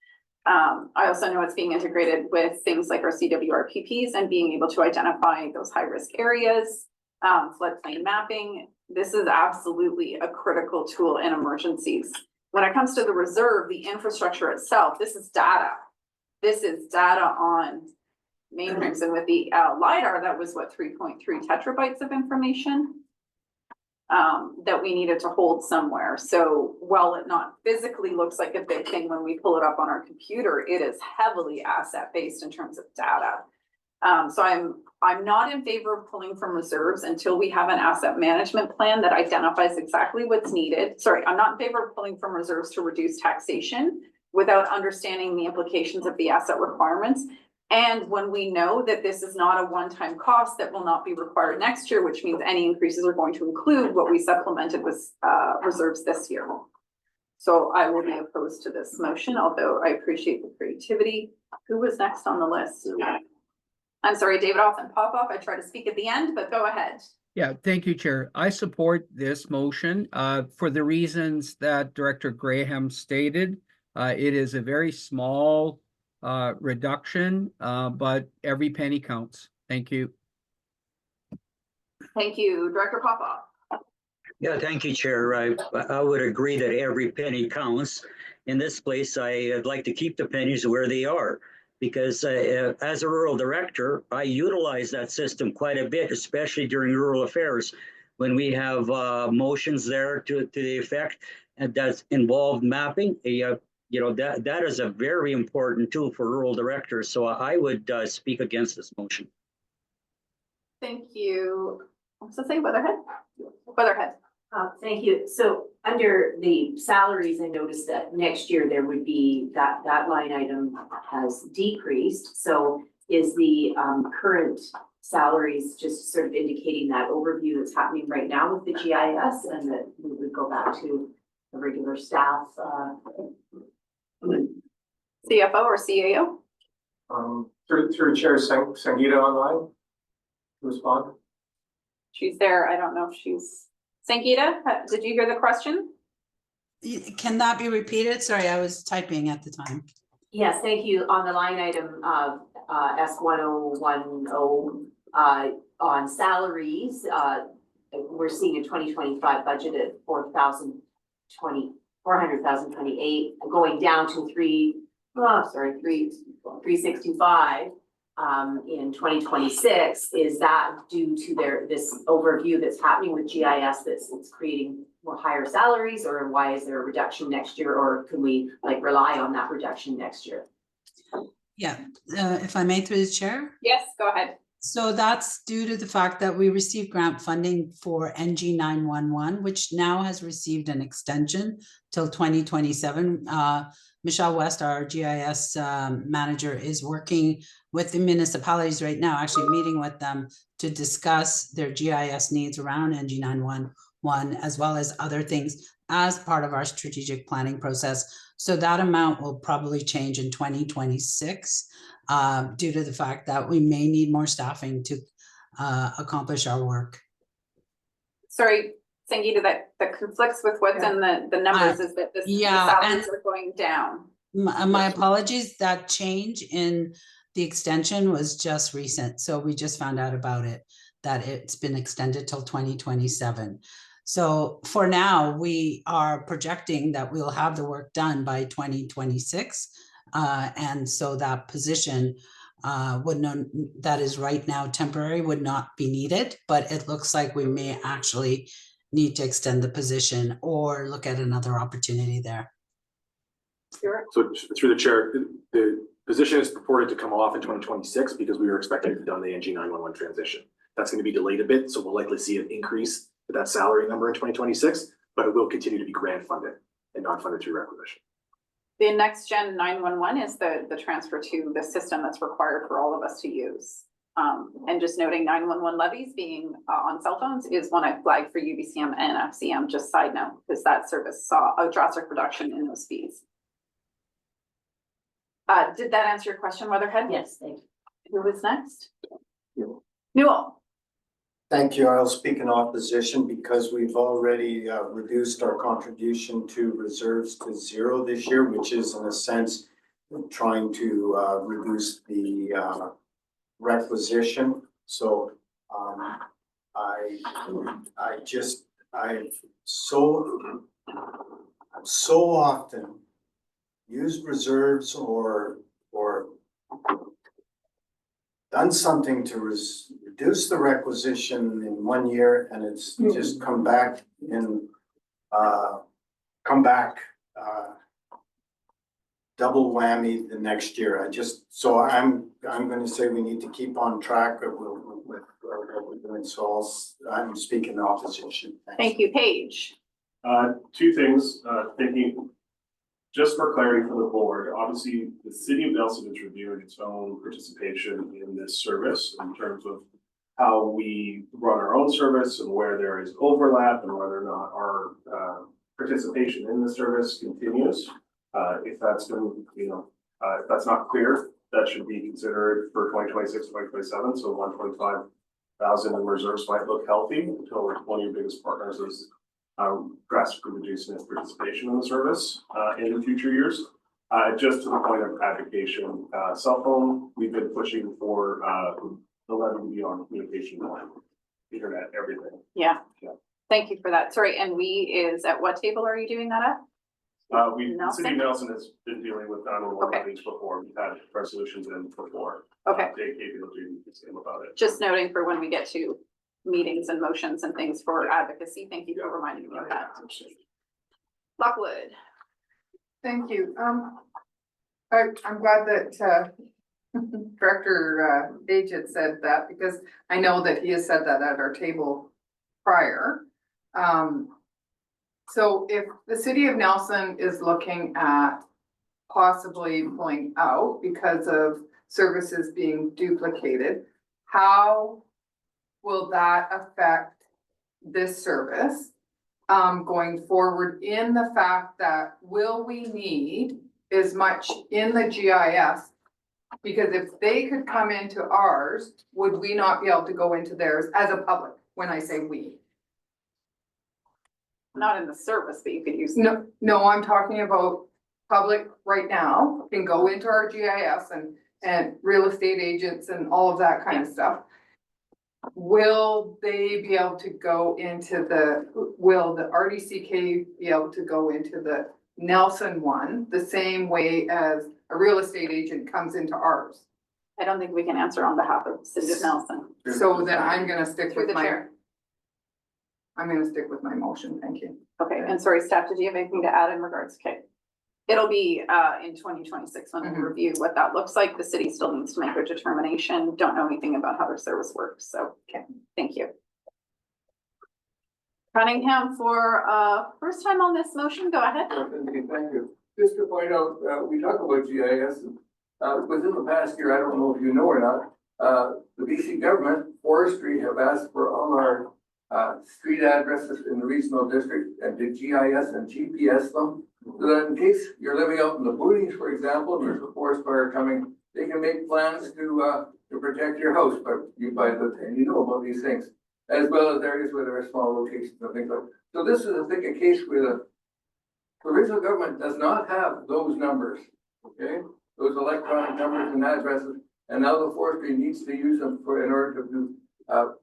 I also know it's being integrated with things like our CWRPPs and being able to identify those high-risk areas, floodplain mapping. This is absolutely a critical tool in emergencies. When it comes to the reserve, the infrastructure itself, this is data. This is data on mainframes, and with the LiDAR, that was what, 3.3 tetrabytes of information that we needed to hold somewhere. So while it not physically looks like a big thing when we pull it up on our computer, it is heavily asset-based in terms of data. So I'm not in favor of pulling from reserves until we have an asset management plan that identifies exactly what's needed. Sorry, I'm not in favor of pulling from reserves to reduce taxation without understanding the implications of the asset requirements. And when we know that this is not a one-time cost that will not be required next year, which means any increases are going to include what we supplemented with reserves this year. So I will be opposed to this motion, although I appreciate the creativity. Who was next on the list? I'm sorry, David Off and Popoff. I try to speak at the end, but go ahead. Yeah, thank you, Chair. I support this motion for the reasons that Director Graham stated. It is a very small reduction, but every penny counts. Thank you. Thank you, Director Popoff. Yeah, thank you, Chair. I would agree that every penny counts. In this place, I'd like to keep the pennies where they are, because as a rural director, I utilize that system quite a bit, especially during rural affairs, when we have motions there to the effect that involve mapping. you know, that is a very important tool for rural directors. So I would speak against this motion. Thank you. What's to say, Weatherhead? Weatherhead. Thank you. So under the salaries, I noticed that next year there would be that line item has decreased. So is the current salaries just sort of indicating that overview that's happening right now with the GIS, and that we would go back to the regular staff? CFO or CAO? Through Chair Sangeeta online. Respond. She's there. I don't know if she's, Sangeeta, did you hear the question? Can that be repeated? Sorry, I was typing at the time. Yes, thank you. On the line item of S1010 on salaries, we're seeing a 2025 budget at 400,028, going down to 365 in 2026. Is that due to this overview that's happening with GIS that's creating more higher salaries, or why is there a reduction next year, or can we rely on that reduction next year? Yeah, if I may, through the chair. Yes, go ahead. So that's due to the fact that we received grant funding for NG 911, which now has received an extension till 2027. Michelle West, our GIS manager, is working with the municipalities right now, actually meeting with them to discuss their GIS needs around NG 911, as well as other things as part of our strategic planning process. So that amount will probably change in 2026 due to the fact that we may need more staffing to accomplish our work. Sorry, Sangeeta, that conflicts with what's in the numbers, is that the salaries are going down. My apologies, that change in the extension was just recent. So we just found out about it, that it's been extended till 2027. So for now, we are projecting that we'll have the work done by 2026. And so that position that is right now temporary would not be needed, but it looks like we may actually need to extend the position or look at another opportunity there. Sure. So through the chair, the position is purported to come off in 2026 because we were expecting to be done the NG 911 transition. That's going to be delayed a bit, so we'll likely see an increase to that salary number in 2026, but it will continue to be grant funded and not funded through requisition. The next gen 911 is the transfer to the system that's required for all of us to use. And just noting 911 levies being on cell phones is one I flagged for UBCM and FCM, just side note, because that service saw a drastic reduction in those fees. Did that answer your question, Weatherhead? Yes, thank you. Who was next? Newell. Thank you. I'll speak in opposition because we've already reduced our contribution to reserves to zero this year, which is in a sense trying to reduce the requisition. So I've so often used reserves or done something to reduce the requisition in 1 year, and it's just come back double whammy the next year. So I'm going to say we need to keep on track with what we're doing. So I'm speaking in opposition. Thank you, Paige. Two things, thinking, just for clarity for the board, obviously the city of Nelson is reviewing its own participation in this service in terms of how we run our own service and where there is overlap and whether or not our participation in the service continues. If that's been, if that's not clear, that should be considered for 2026, 2027. So 125,000 in reserves might look healthy until one of your biggest partners is drastically reducing its participation in the service in the future years. Just to the point of advocation, cell phone, we've been pushing for the levy to be on communication line, internet, everything. Yeah. Thank you for that. Sorry, and we is at what table are you doing that at? The city of Nelson has been dealing with 911 levies before. We've had resolutions in before. Okay. DK will do the same about it. Just noting for when we get to meetings and motions and things for advocacy. Thank you for reminding me of that. Lockwood. Thank you. I'm glad that, Director Page had said that, because I know that he has said that at our table prior. So if the city of Nelson is looking at possibly pulling out because of services being duplicated, how will that affect this service going forward, in the fact that will we need as much in the GIS? Because if they could come into ours, would we not be able to go into theirs as a public, when I say we? Not in the service, but you could use. No, I'm talking about public right now can go into our GIS and real estate agents and all of that kind of stuff. Will they be able to go into will the RDCK be able to go into the Nelson one the same way as a real estate agent comes into ours? I don't think we can answer on behalf of the city of Nelson. So then I'm gonna stick Through with the chair. I'm gonna stick with my motion, thank you. Okay, and sorry, staff, did you have anything to add in regards? Okay. It'll be in 2026 when we review what that looks like. The city still needs to make a determination. Don't know anything about how their service works, so, okay, thank you. Cunningham, for first time on this motion, go ahead. Thank you. Just to point out, we talk about GIS, within the past year, I don't know if you know or not, the BC government, forestry have asked for all our street addresses in the regional district and to GIS and GPS them. So that in case you're living out in the boonies, for example, and there's a forest fire coming, they can make plans to protect your house, but and you know about these things, as well as areas where there are small locations and things like that. So this is, I think, a case where the provincial government does not have those numbers, okay? Those electronic numbers and addresses, and now the forestry needs to use them in order to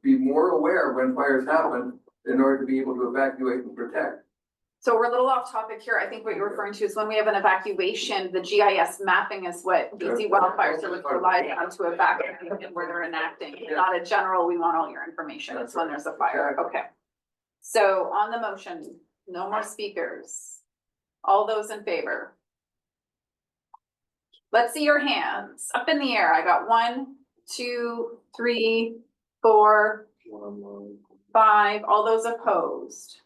be more aware when fires happen, in order to be able to evacuate and protect. So we're a little off topic here. I think what you're referring to is when we have an evacuation, the GIS mapping is what BC Wildfire Service relies on to evacuate and where they're enacting. Not a general, we want all your information. It's when there's a fire. Okay. So on the motion, no more speakers. All those in favor? Let's see your hands up in the air. I got 1, 2, 3, 4, 5. All those opposed?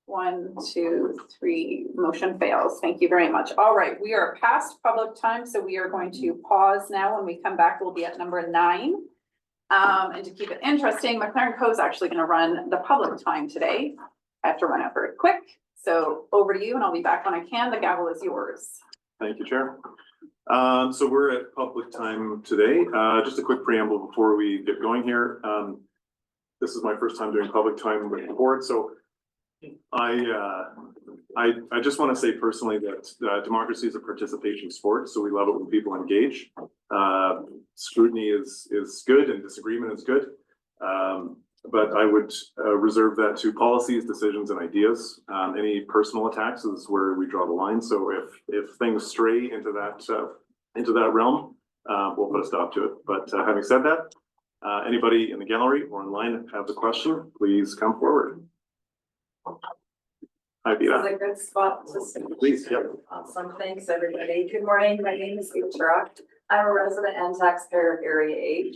1, 2, 3, motion fails. Thank you very much. All right, we are past public time, so we are going to pause now. When we come back, we'll be at number 9. And to keep it interesting, McLaren Co. is actually going to run the public time today. I have to run it very quick. So over to you, and I'll be back when I can. The gavel is yours. Thank you, Chair. So we're at public time today. Just a quick preamble before we get going here. This is my first time doing public time with the board, so I just want to say personally that democracy is a participation sport, so we love it when people engage. Scrutiny is good and disagreement is good, but I would reserve that to policies, decisions, and ideas. Any personal attacks is where we draw the line. So if things stray into that realm, we'll put a stop to it. But having said that, anybody in the gallery or online have the question, please come forward. Hi, Vita. This is a good spot to speak. Please, yep. Awesome, thanks, everybody. Good morning, my name is Vita. I'm a resident and taxpayer of Area H.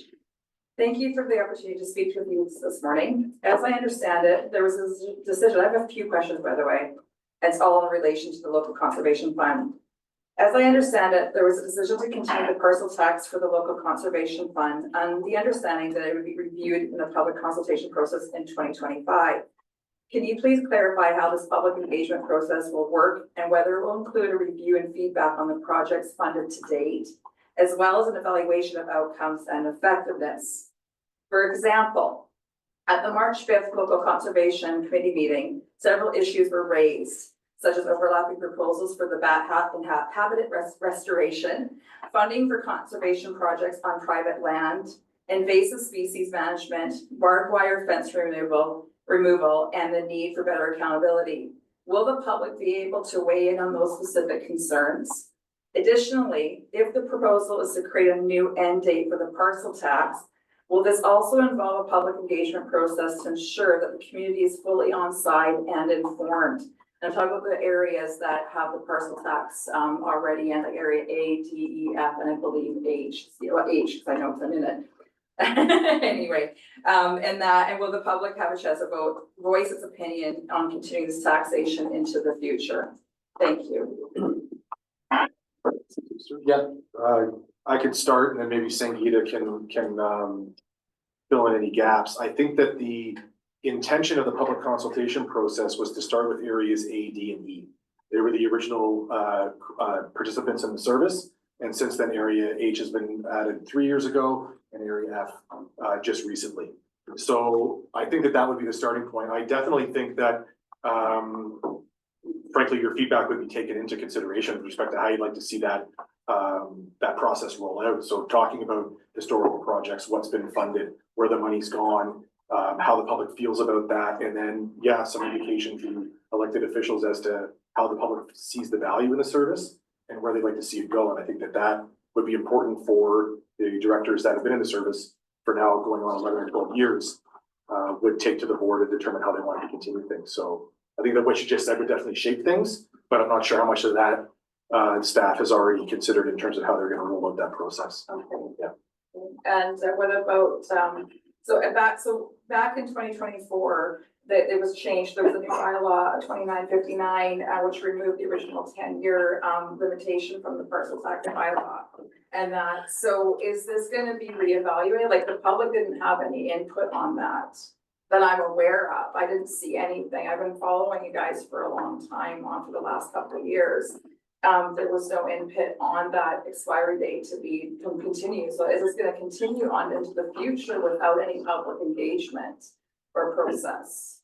Thank you for the opportunity to speak with you this morning. As I understand it, there was a decision, I have a few questions, by the way. It's all in relation to the local conservation fund. As I understand it, there was a decision to continue the parcel tax for the local conservation fund and the understanding that it would be reviewed in the public consultation process in 2025. Can you please clarify how this public engagement process will work and whether it will include a review and feedback on the projects funded to date, as well as an evaluation of outcomes and effectiveness? For example, at the March 5th local conservation committee meeting, several issues were raised, such as overlapping proposals for the bat habitat restoration, funding for conservation projects on private land, invasive species management, barbed wire fence removal, and the need for better accountability. Will the public be able to weigh in on those specific concerns? Additionally, if the proposal is to create a new end date for the parcel tax, will this also involve a public engagement process to ensure that the community is fully on side and informed? And I'm talking about the areas that have the parcel tax, already, and like area A, D, E, F, and I believe H, well, H, because I know because I'm in it. Anyway, and will the public have a chance to voice its opinion on continuing this taxation into the future? Thank you. Yeah, I could start and then maybe Sangeeta can fill in any gaps. I think that the intention of the public consultation process was to start with areas A, D, and E. They were the original participants in the service. And since then, area H has been added 3 years ago and area F just recently. So I think that that would be the starting point. I definitely think that, frankly, your feedback would be taken into consideration with respect to how you'd like to see that that process roll out. So talking about historical projects, what's been funded, where the money's gone, how the public feels about that, and then, yeah, some indication to elected officials as to how the public sees the value in the service and where they'd like to see it go. And I think that that would be important for the directors that have been in the service for now going on 11 or 12 years, would take to the board and determine how they want to continue things. So I think that what you just said would definitely shape things, but I'm not sure how much of that staff has already considered in terms of how they're going to roll out that process. Okay. Yeah. And what about, so back in 2024, that it was changed, there was a new bylaw, 2959, which removed the original 10-year limitation from the parcel tax bylaw. And that, so is this gonna be reevaluated? Like, the public didn't have any input on that I'm aware of. I didn't see anything. I've been following you guys for a long time for the last couple of years. There was no input on that expiry date to continue. So is this gonna continue on into the future without any public engagement or process?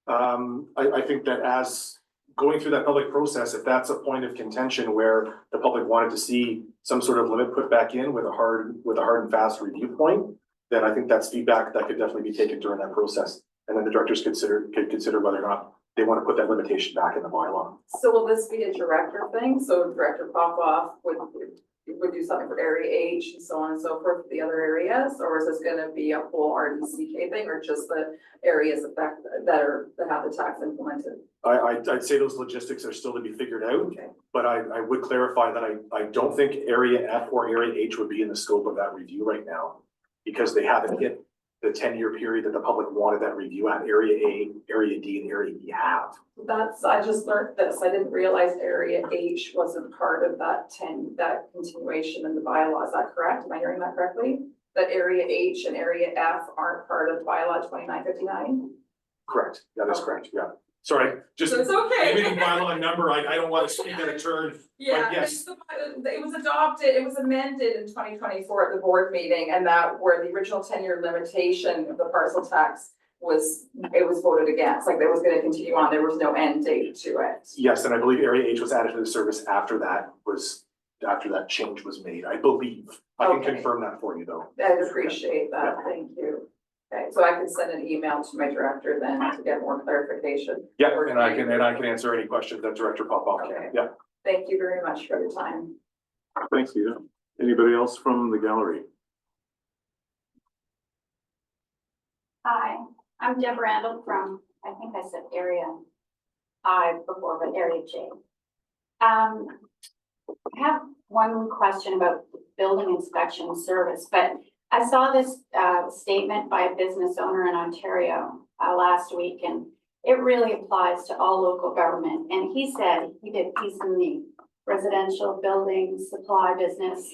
I think that as going through that public process, if that's a point of contention where the public wanted to see some sort of limit put back in with a hard and fast review point, then I think that's feedback that could definitely be taken during that process. And then the directors could consider whether or not they want to put that limitation back in the bylaw. So will this be a director thing? So Director Popoff would do something for area H and so on and so forth for the other areas? Or is this gonna be a whole RDCK thing, or just the areas that have the tax implemented? I'd say those logistics are still to be figured out, okay. But I would clarify that I don't think area F or area H would be in the scope of that review right now, because they haven't hit the 10-year period that the public wanted that review at. Area A, area D, and area E have. I just learned this. I didn't realize area H wasn't part of that continuation in the bylaw. Is that correct? Am I hearing that correctly? That area H and area F aren't part of bylaw 2959? Correct. That is correct. Yeah. Sorry, just so it's okay. Giving the bylaw number, I don't want to speak out of turn. Yeah, yes. It was adopted, it was amended in 2024 at the board meeting, and that where the original 10-year limitation of the parcel tax was voted against, like it was going to continue on. There was no end date to it. Yes, and I believe area H was added to the service after that change was made. I believe. I can confirm that for you though. I'd appreciate that. Yeah. Thank you. Okay, so I can send an email to my director then to get more clarification. Yeah, and I can answer any questions that Director Popoff can. Yeah. Thank you very much for your time. Thanks, Ida. Anybody else from the gallery? Hi, I'm Deb Randall from, I think I said area I before, but area J. I have one question about building inspection service, but I saw this statement by a business owner in Ontario last week, and it really applies to all local government. And he said, he's in the residential building supply business,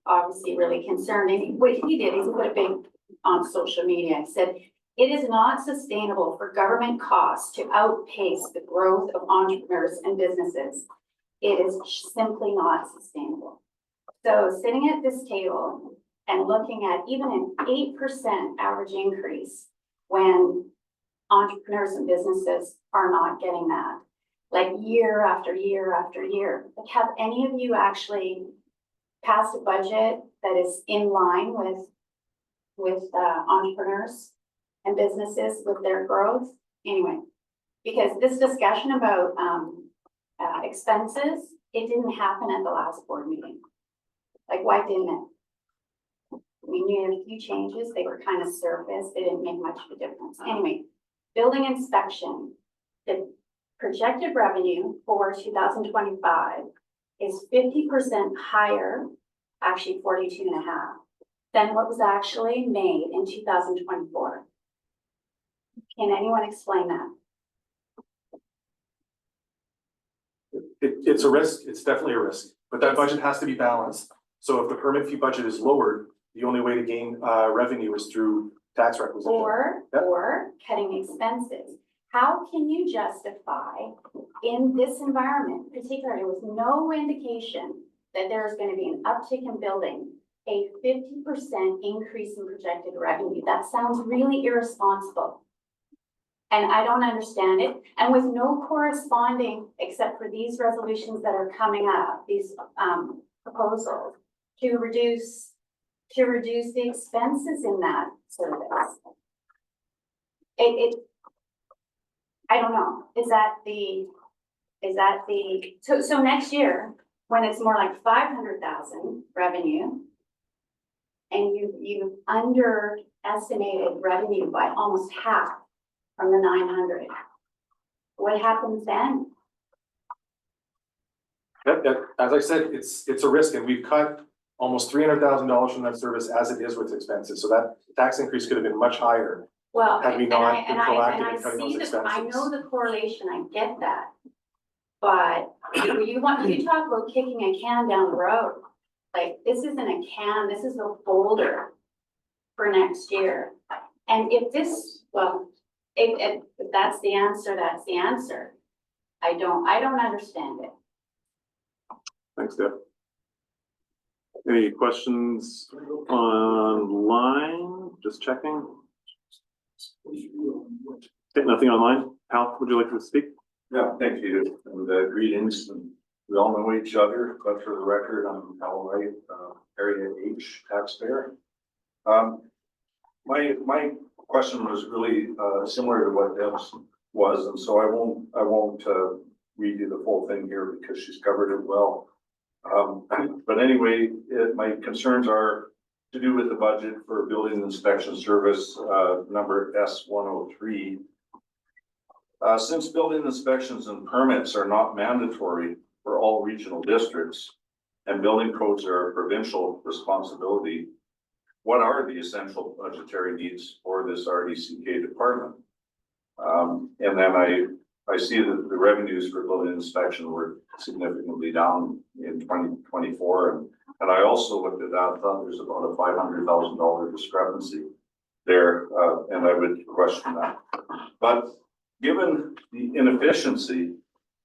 obviously really concerned. And what he did is he put a big on social media. He said, it is not sustainable for government costs to outpace the growth of entrepreneurs and businesses. It is simply not sustainable. So sitting at this table and looking at even an 8% average increase when entrepreneurs and businesses are not getting that, like year after year after year. Like, have any of you actually passed a budget that is in line with entrepreneurs and businesses with their growth? Anyway, because this discussion about expenses, it didn't happen at the last board meeting. Like, why didn't it? We made a few changes. They were kind of surface. They didn't make much of a difference. Anyway, building inspection. projected revenue for 2025 is 50% higher, actually 42.5, than what was actually made in 2024. Can anyone explain that? It's a risk, it's definitely a risk, but that budget has to be balanced. So if the permit fee budget is lowered, the only way to gain revenue is through tax requisition. Or cutting expenses. How can you justify in this environment, particularly with no indication that there is going to be an uptick in building, a 50% increase in projected revenue? That sounds really irresponsible. And I don't understand it. And with no corresponding, except for these resolutions that are coming up, these proposals to reduce the expenses in that service. I don't know, so next year, when it's more like 500,000 revenue, and you've underestimated revenue by almost half from the 900, what happens then? As I said, it's a risk, and we've cut almost $300,000 from that service as it is with expenses. So that tax increase could have been much higher. Well, Had we and not I been proactive in cutting those see expenses. I know the correlation, I get that. But you talk about kicking a can down the road, like this isn't a can, this is a folder for next year. And if this, well, if that's the answer, that's the answer. I don't understand it. Thanks, Deb. Any questions online? Just checking. Okay, nothing online. Hal, would you like to speak? Yeah, thank you, and greetings, and we all know each other, but for the record, I'm Hal Wright, Area H taxpayer. My question was really similar to what Deb's was, and so I won't read you the full thing here because she's covered it well. But anyway, my concerns are to do with the budget for building inspection service, number S103. Since building inspections and permits are not mandatory for all regional districts and building codes are a provincial responsibility, what are the essential budgetary needs for this RDCK department? And then I see that the revenues for building inspection were significantly down in 2024. And I also looked at that, thought there's about a $500,000 discrepancy there, and I would question that. But given the inefficiency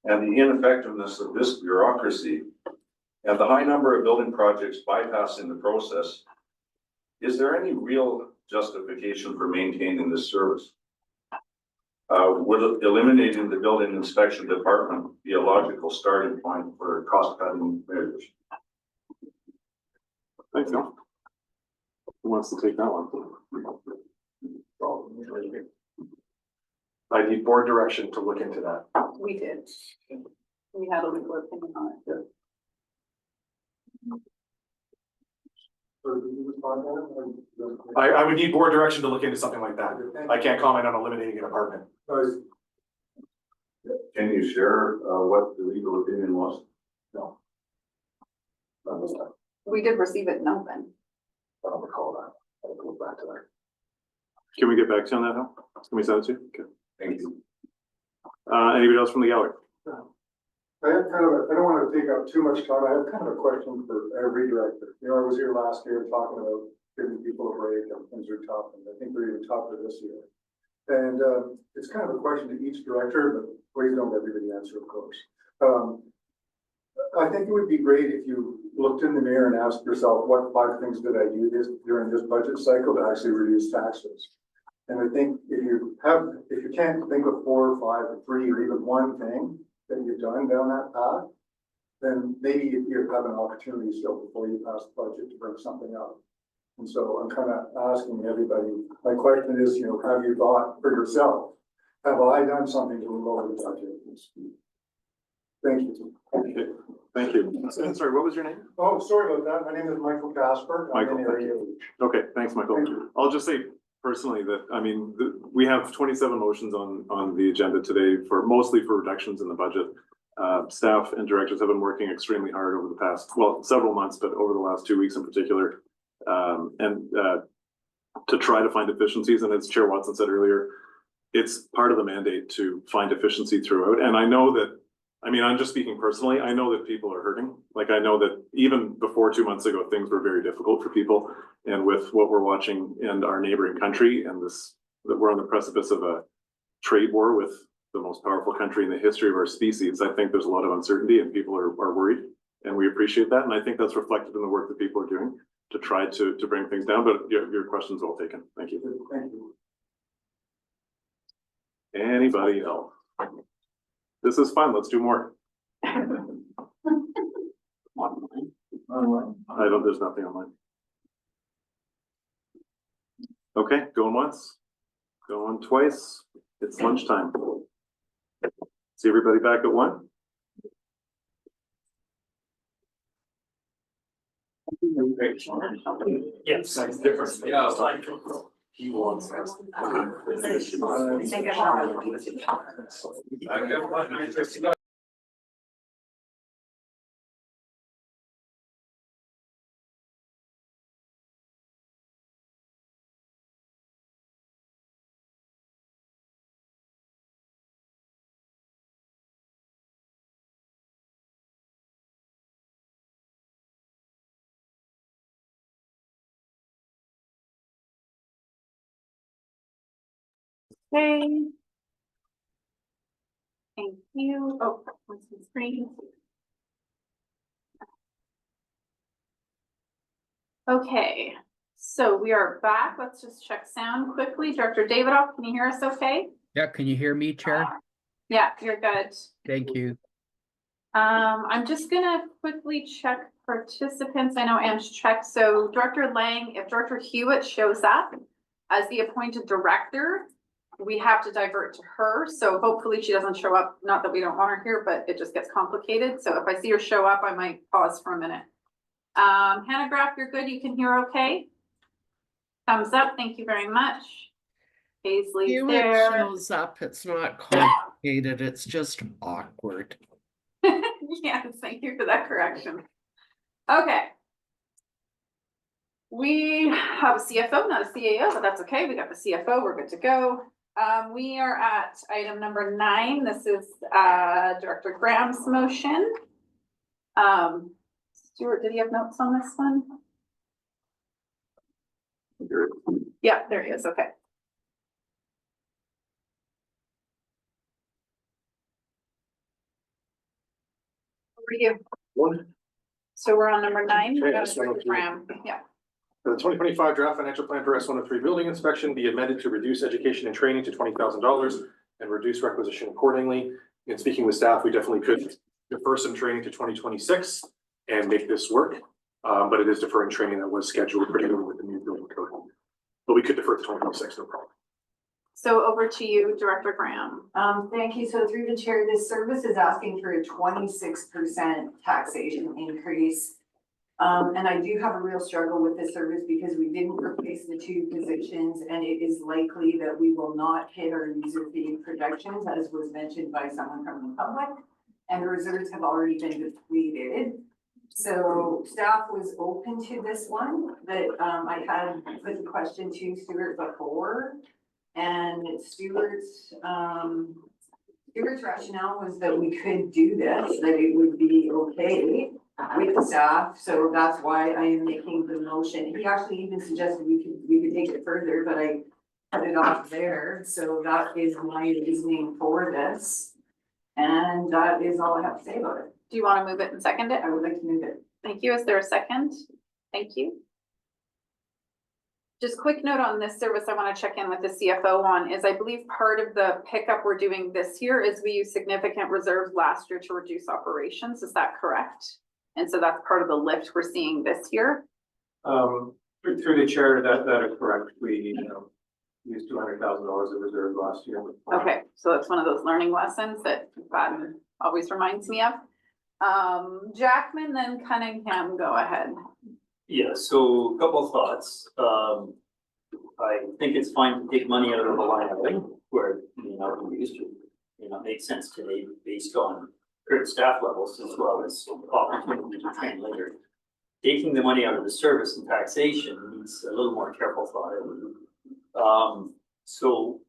and the ineffectiveness of this bureaucracy and the high number of building projects bypassing the process, is there any real justification for maintaining this service? Would eliminating the building inspection department be a logical starting point for cost-cutting measures? Thanks, Hal. Who wants to take that one? I need board direction to look into that. We did. We had a legal opinion on it. I would need board direction to look into something like that. I can't comment on eliminating an apartment. Can you share what the legal opinion was? No. We did receive it in open. I don't recall that. I'll go back to that. Can we get back to you on that, Hal? Can we send it to you? Okay. Thank you. Anybody else from the gallery? I have I don't want to take up too much time. I have kind of a question for every director. You know, I was here last year talking about giving people a break and things are tough, and I think we're even tougher this year. And it's kind of a question to each director, but please don't everybody answer, of course. I think it would be great if you looked in the mirror and asked yourself, what 5 things did I do during this budget cycle to actually reduce taxes? And I think if you can't think of 4 or 5 or 3 or even one thing that you've done down that path, then maybe you have an opportunity still before you pass the budget to bring something up. And so I'm kind of asking everybody, my question is, you know, have you thought for yourself, have I done something to lower the budget? Thank you. Okay. Thank you. Sorry, what was your name? Oh, sorry about that. My name is Michael Casper. I'm in Area H. Okay, thanks, Michael. Thank you. I'll just say personally that, I mean, we have 27 motions on the agenda today mostly for reductions in the budget. Staff and directors have been working extremely hard over the past, well, several months, but over the last 2 weeks in particular. To try to find efficiencies, and as Chair Watson said earlier, it's part of the mandate to find efficiency throughout. And I know that, I mean, I'm just speaking personally, I know that people are hurting. Like, I know that even before 2 months ago, things were very difficult for people. And with what we're watching in our neighboring country and that we're on the precipice of a trade war with the most powerful country in the history of our species, I think there's a lot of uncertainty and people are worried. And we appreciate that. And I think that's reflected in the work that people are doing to try to bring things down. But your question's well taken. Thank you. Thank you. Anybody else? This is fun. Let's do more. Online. There's nothing online. Okay, going once, going twice. It's lunchtime. See everybody back at 1. Yes, it's different. Yeah, it's like. He wants us. Okay. Thank you. Oh, what's the screen? Okay, so we are back. Let's just check sound quickly. Director Davidoff, can you hear us okay? Yeah, can you hear me, Chair? Yeah, you're good. Thank you. I'm just gonna quickly check participants. I know Anne's checked. So Director Lang, if Director Hewitt shows up as the appointed director, we have to divert to her. So hopefully she doesn't show up. Not that we don't want her here, but it just gets complicated. So if I see her show up, I might pause for a minute. Hannah Graff, you're good. You can hear okay? Thumbs up. Thank you very much. Paisley's Hewitt there. shows up. It's not complicated. It's just awkward. Yes, thank you for that correction. Okay. We have a CFO, not a CAO, but that's okay. We got the CFO. We're good to go. We are at item number 9. This is Director Graham's motion. Stuart, did he have notes on this one? Yeah, there he is. Okay. Over to you. 1. So we're on number 9. Okay, We got that's one of Director Graham. Yeah. The 2025 draft financial plan for S103 building inspection be amended to reduce education and training to $20,000 and reduce requisition accordingly. In speaking with staff, we definitely could defer some training to 2026 and make this work. But it is deferring training that was scheduled, particularly with the new building code. But we could defer to 2026, no problem. So over to you, Director Graham. Thank you. So through the chair, this service is asking for a 26% taxation increase. And I do have a real struggle with this service because we didn't replace the 2 positions and it is likely that we will not hit our user fee projections, as was mentioned by someone from the public. And the reserves have already been depleted. So staff was open to this one, but I had put the question to Stuart before. And Stuart's rationale was that we could do this, that it would be okay with the staff, so that's why I am making the motion. He actually even suggested we could take it further, but I put it off there, so that is my reasoning for this. And that is all I have to say about it. Do you want to move it and second it? I would like to move it. Thank you. Is there a second? Thank you. Just quick note on this service I want to check in with the CFO on is I believe part of the pickup we're doing this year is we used significant reserves last year to reduce operations. Is that correct? And so that's part of the lift we're seeing this year. Through the chair, that is correct. We used $200,000 of reserve last year. Okay, so that's one of those learning lessons that Baden always reminds me of. Jackman, then Cunningham, go ahead. Yeah, so a couple of thoughts. I think it's fine to take money out of the line item where it may not be used to. May not make sense today based on current staff levels as well as opportunity to train later. Taking the money out of the service and taxation needs a little more careful thought. So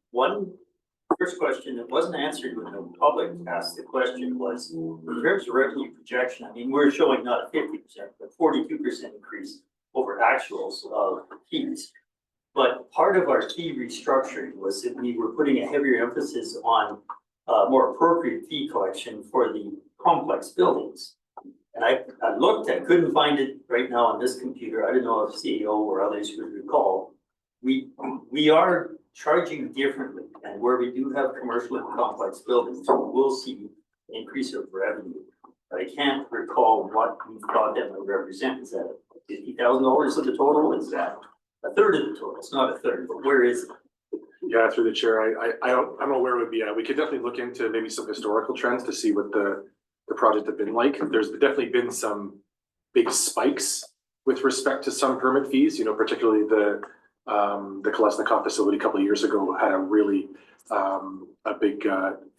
first question that wasn't answered when the public asked the question was, in terms of revenue projection, I mean, we're showing not a 50%, but 42% increase over actuals of fees. But part of our fee restructuring was that we were putting a heavier emphasis on more appropriate fee collection for the complex buildings. And I looked, I couldn't find it right now on this computer. I don't know if CEO or others would recall. We are charging differently, and where we do have commercial and complex buildings, we'll see an increase of revenue. But I can't recall what we thought that would represent. Is that $50,000 of the total? Is that a third of the total? It's not a third, but where is it? Yeah, through the chair, I don't know where it would be at. We could definitely look into maybe some historical trends to see what the project have been like. There's definitely been some big spikes with respect to some permit fees, particularly the Kolesnikov facility a couple of years ago had a really a big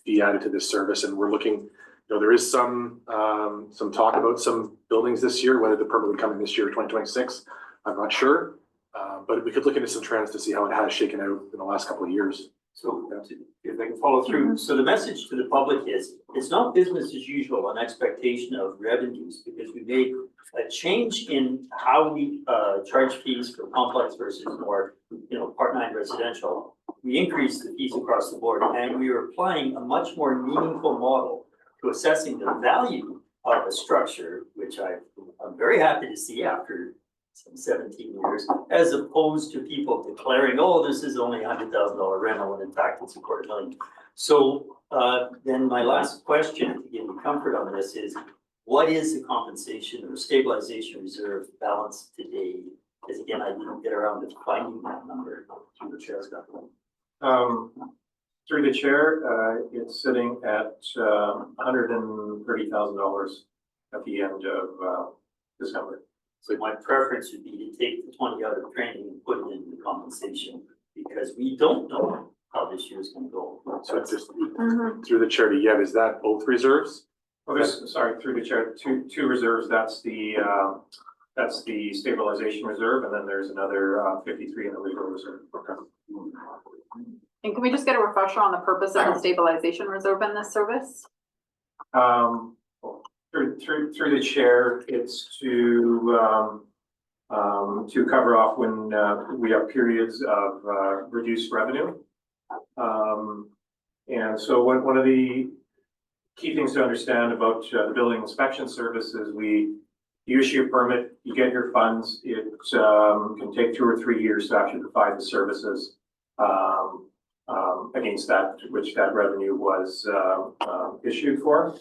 fee added to this service, and we're looking. There is some talk about some buildings this year, whether the permit would come in this year or 2026. I'm not sure, but we could look into some trends to see how it has shaken out in the last couple of years. So if I can follow through, so the message to the public is, it's not business as usual on expectation of revenues, because we made a change in how we charge fees for complex versus more, Part 9 residential. We increased the fees across the board, and we are applying a much more meaningful model to assessing the value of a structure, which I'm very happy to see after some 17 years, as opposed to people declaring, oh, this is only $100,000 rental, and in fact, it's $250,000. So then my last question to give you comfort on this is, what is the compensation or stabilization reserve balance today? Because again, I didn't get around to finding that number through the chair's document. Through the chair, it's sitting at $130,000 at the end of December. So my preference would be to take the 20 out of training and put it into the compensation, because we don't know how this year's gonna go. So just through the chair to Yev, is that both reserves? Oh, sorry, through the chair, two reserves. That's the stabilization reserve, and then there's another 53 in the legal reserve. Okay. And can we just get a refresher on the purpose of the stabilization reserve in this service? Through the chair, it's to cover off when we have periods of reduced revenue. And so one of the key things to understand about the building inspection service is you issue a permit, you get your funds. It can take 2 or 3 years to actually provide the services against that which that revenue was issued for.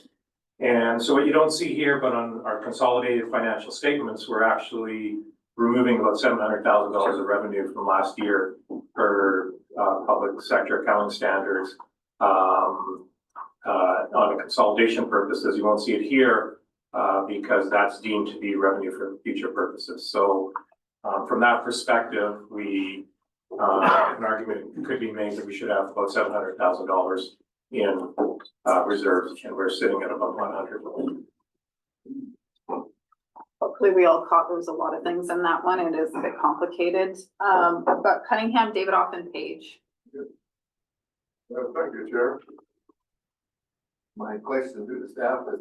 And so what you don't see here, but on our consolidated financial statements, we're actually removing about $700,000 of revenue from last year for public sector accounting standards on a consolidation purposes. You won't see it here because that's deemed to be revenue for future purposes. So from that perspective, an argument could be made that we should have about $700,000 in reserves, and we're sitting at about 100 million. Hopefully we all caught there was a lot of things in that one. It is a bit complicated. But Cunningham, Davidoff, and Page. Thank you, Chair. My question to the staff is,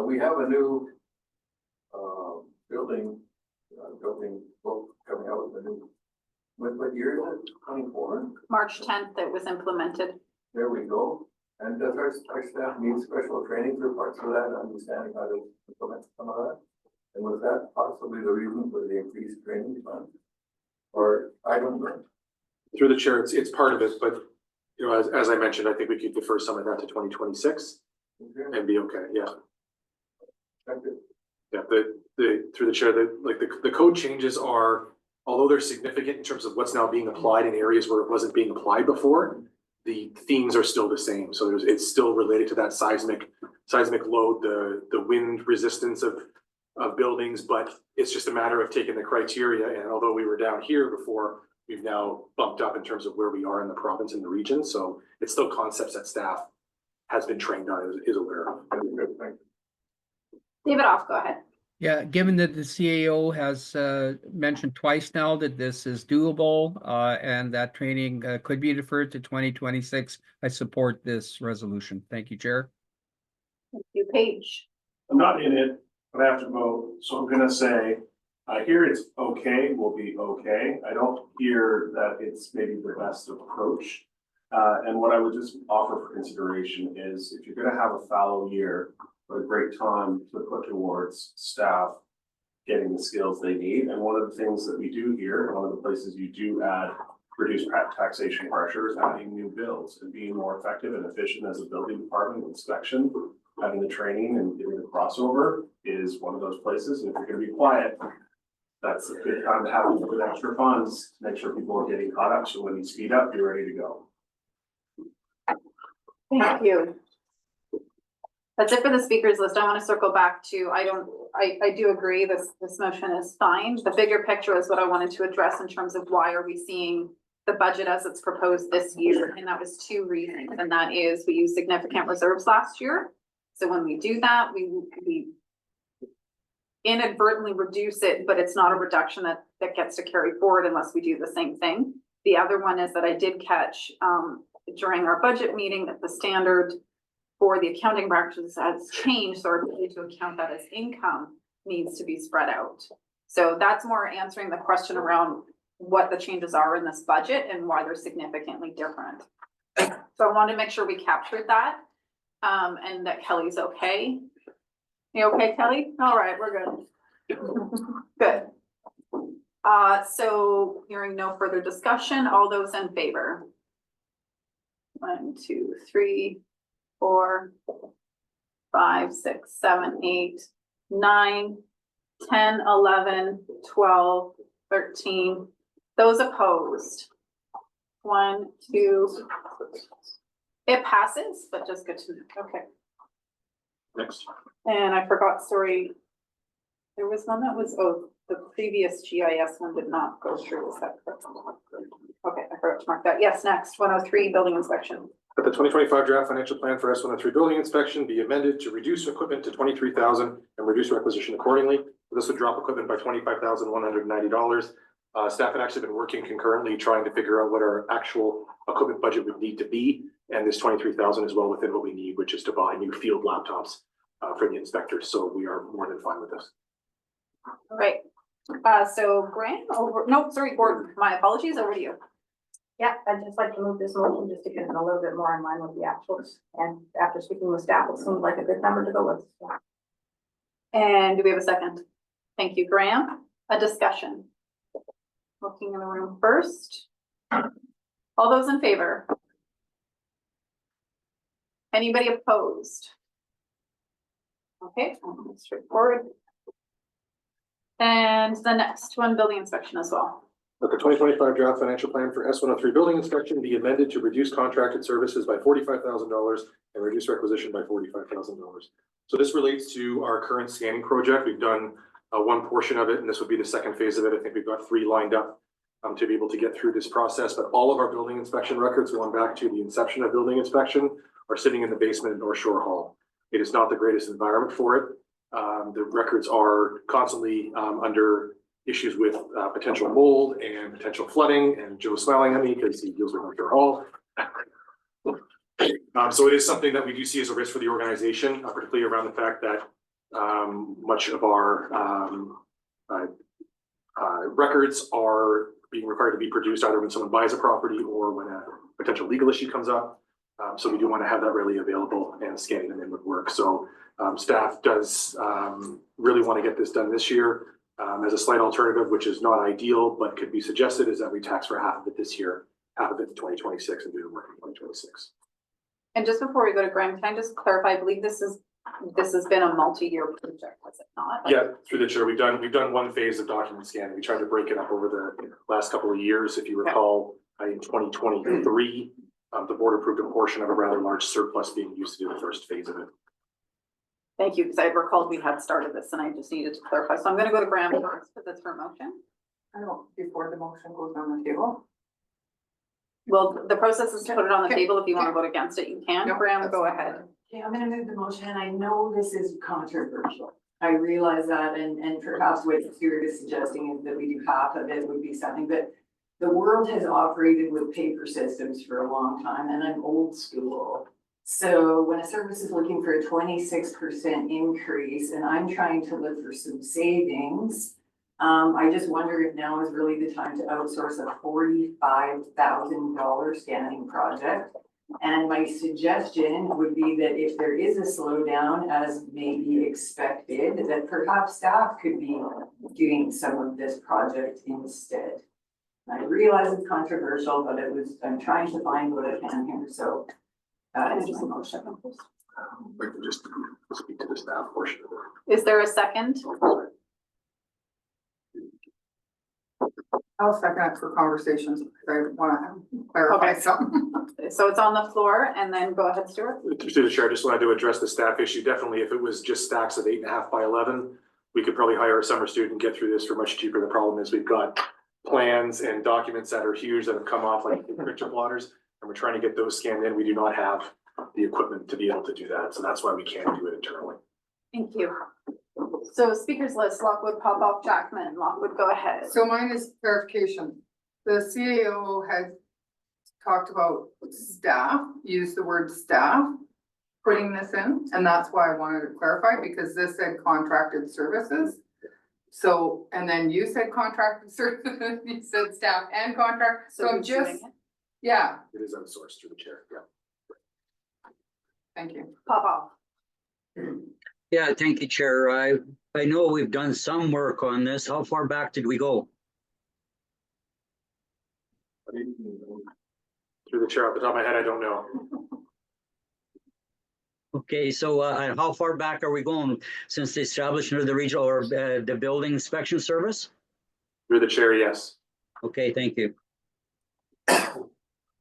we have a new building book coming out with a new, what year is it? 24? March 10th, it was implemented. There we go. And does our staff need special training for parts of that, understanding how to implement some of that? And was that possibly the reason for the increased training fund? Or I don't know. Through the chair, it's part of it, but as I mentioned, I think we could defer some of that to 2026 and be okay. Yeah. Thank you. Yeah. Through the chair, the code changes are, although they're significant in terms of what's now being applied in areas where it wasn't being applied before, the themes are still the same. So it's still related to that seismic load, the wind resistance of buildings, but it's just a matter of taking the criteria. And although we were down here before, we've now bumped up in terms of where we are in the province and the region. So it's still concepts that staff has been trained on, is aware of. David Off, go ahead. Yeah, given that the CAO has mentioned twice now that this is doable and that training could be deferred to 2026, I support this resolution. Thank you, Chair. Thank you, Paige. I'm not in it, but I have to vote, so I'm gonna say, I hear it's okay, will be okay. I don't hear that it's maybe the best approach. And what I would just offer for consideration is if you're gonna have a fallow year, what a great time to put towards staff getting the skills they need. And one of the things that we do here, one of the places you do add reduced taxation pressure is adding new builds and being more effective and efficient as a building department inspection. Having the training and getting the crossover is one of those places. And if you're gonna be quiet, that's a good time to have with extra funds to make sure people are getting caught up. So when you speed up, you're ready to go. Thank you. That's it for the speakers list. I want to circle back to, I do agree this motion is fine. The bigger picture is what I wanted to address in terms of why are we seeing the budget as it's proposed this year? And that was two reasons. And that is we used significant reserves last year. So when we do that, we inadvertently reduce it, but it's not a reduction that gets to carry forward unless we do the same thing. The other one is that I did catch during our budget meeting that the standard for the accounting practices has changed, so our ability to account that as income needs to be spread out. So that's more answering the question around what the changes are in this budget and why they're significantly different. So I wanted to make sure we captured that and that Kelly's okay. You okay, Kelly? All right, we're good. Good. So hearing no further discussion, all those in favor? 1, 2, 3, 4, 5, 6, 7, 8, 9, 10, 11, 12, 13. Those opposed? 1, 2. It passes, but just good to know. Okay. Next. And I forgot, sorry. There was one that was, the previous GIS one did not go through. Is that correct? Okay, I forgot to mark that. Yes, next, 103, building inspection. That the 2025 draft financial plan for S103 building inspection be amended to reduce equipment to $23,000 and reduce requisition accordingly. This would drop equipment by $25,190. Staff had actually been working concurrently trying to figure out what our actual equipment budget would need to be. And this $23,000 is well within what we need, which is to buy new field laptops for the inspectors. So we are more than fine with this. All right. So Graham, Gordon, my apologies, over to you. Yeah, I'd just like to move this motion just to get it a little bit more in line with the actuals. And after speaking with staff, it seems like a good number to go with. And do we have a second? Thank you, Graham. A discussion. Looking in the room first. All those in favor? Anybody opposed? Okay, straightforward. And the next one, building inspection as well. That the 2025 draft financial plan for S103 building inspection be amended to reduce contracted services by $45,000 and reduce requisition by $45,000. So this relates to our current scanning project. We've done one portion of it, and this would be the second phase of it. I think we've got 3 lined up to be able to get through this process. But all of our building inspection records going back to the inception of building inspection are sitting in the basement in North Shore Hall. It is not the greatest environment for it. The records are constantly under issues with potential mold and potential flooding, and Joe's smiling at me because he deals with North Shore Hall. So it is something that we do see as a risk for the organization, particularly around the fact that much of our records are being required to be produced either when someone buys a property or when a potential legal issue comes up. So we do want to have that readily available, and scanning them in would work. So staff does really want to get this done this year. As a slight alternative, which is not ideal, but could be suggested, is that we tax for half of it this year, half of it in 2026, and do the work in 2026. And just before we go to Graham, can I just clarify? I believe this has been a multi-year project, has it not? Yeah, through the chair, we've done one phase of document scanning. We tried to break it up over the last couple of years. If you recall, in 2023, the board approved a portion of a rather large surplus being used to do the first phase of it. Thank you, because I recalled we had started this and I just needed to clarify. So I'm going to go to Graham first because it's her motion. I don't, before the motion goes on the table. Well, the process is to put it on the Okay. table. If you want to vote against it, you can. No, Bram, that's go fine. ahead. Okay, I'm gonna move the motion, and I know this is controversial. I realize that, and perhaps what Stuart is suggesting is that we do half of it would be something, but the world has operated with paper systems for a long time, and I'm old school. So when a service is looking for a 26% increase, and I'm trying to look for some savings, I just wonder if now is really the time to outsource a $45,000 scanning project. And my suggestion would be that if there is a slowdown, as may be expected, that perhaps staff could be doing some of this project instead. I realize it's controversial, but I'm trying to find what I can here, so. It's my motion. We can just speak to the staff portion of it. Is there a second? I'll second it for conversations, because I want to clarify Okay. something. So it's on the floor, and then go ahead, Stuart. Through the chair, I just wanted to address the staff issue. Definitely, if it was just stacks of 8.5 by 11, we could probably hire a summer student and get through this for much cheaper. The problem is we've got plans and documents that are huge that have come off like picture plotters, and we're trying to get those scanned in. We do not have the equipment to be able to do that. So that's why we can't do it internally. Thank you. So speakers list, Lockwood, Popoff, Jackman. Lockwood, go ahead. So mine is clarification. The CAO has talked about staff, used the word staff, putting this in, and that's why I wanted to clarify, because this said contracted services. So, and then you said contracted services, you said staff and contract, so I'm who's doing just, it? yeah, It is outsourced through the chair. Yeah. thank you. Popoff. Yeah, thank you, Chair. I know we've done some work on this. How far back did we go? Through the chair, off the top of my head, I don't know. Okay, so how far back are we going since the establishment of the regional or the building inspection service? Through the chair, yes. Okay, thank you.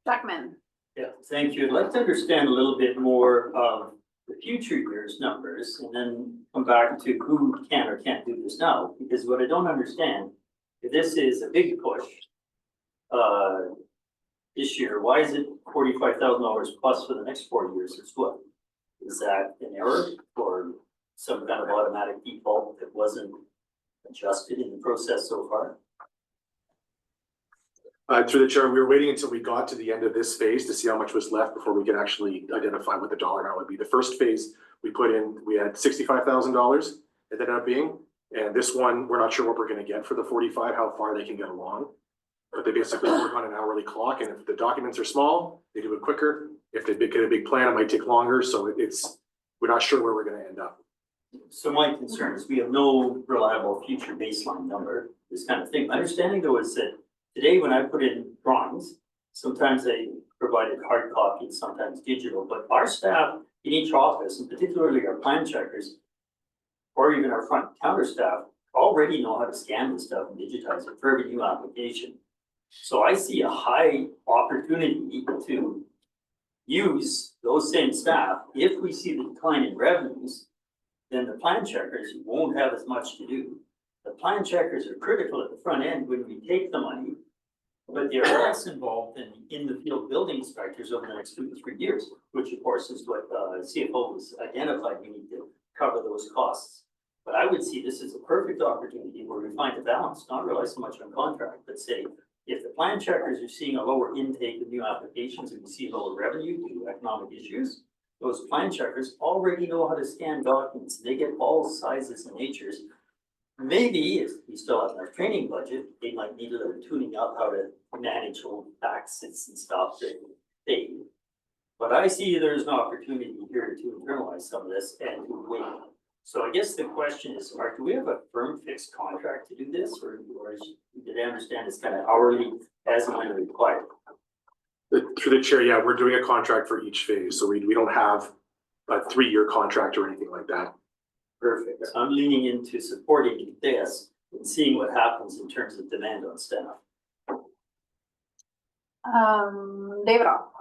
Jackman. Yeah, thank you. I'd like to understand a little bit more of the future year's numbers and then come back to who can or can't do this now. Because what I don't understand, if this is a big push this year, why is it $45,000 plus for the next 4 years as well? Is that an error or some kind of automatic default that wasn't adjusted in the process so far? Through the chair, we were waiting until we got to the end of this phase to see how much was left before we could actually identify what the dollar amount would be. The first phase we put in, we had $65,000 it ended up being. And this one, we're not sure what we're gonna get for the 45, how far they can get along. But they basically work on an hourly clock, and if the documents are small, they do it quicker. If they get a big plan, it might take longer, so we're not sure where we're gonna end up. So my concern is we have no reliable future baseline number, this kind of thing. My understanding though is that today when I put in drawings, sometimes they provided hard copy, sometimes digital, but our staff in each office, and particularly our plan checkers, or even our front counter staff, already know how to scan this stuff and digitize it for every new application. So I see a high opportunity to use those same staff. If we see the decline in revenues, then the plan checkers won't have as much to do. The plan checkers are critical at the front end when we take the money, but they're less involved in the field building inspectors over the next 2 to 3 years, which of course is what CFO has identified. We need to cover those costs. But I would see this as a perfect opportunity where we find a balance, not rely so much on contract, but say, if the plan checkers are seeing a lower intake of new applications and we see lower revenue due to economic issues, those plan checkers already know how to scan documents. They get all sizes and natures. Maybe if we still have our training budget, they might need a little tuning up how to manage old taxes and stuff that they. But I see there's an opportunity here to internalize some of this and to wait. So I guess the question is, do we have a firm fixed contract to do this, or did I understand it's kind of hourly as and when required? Through the chair, yeah, we're doing a contract for each phase, so we don't have a 3-year contract or anything like that. Perfect. I'm leaning into supporting this and seeing what happens in terms of demand on staff. David Opp.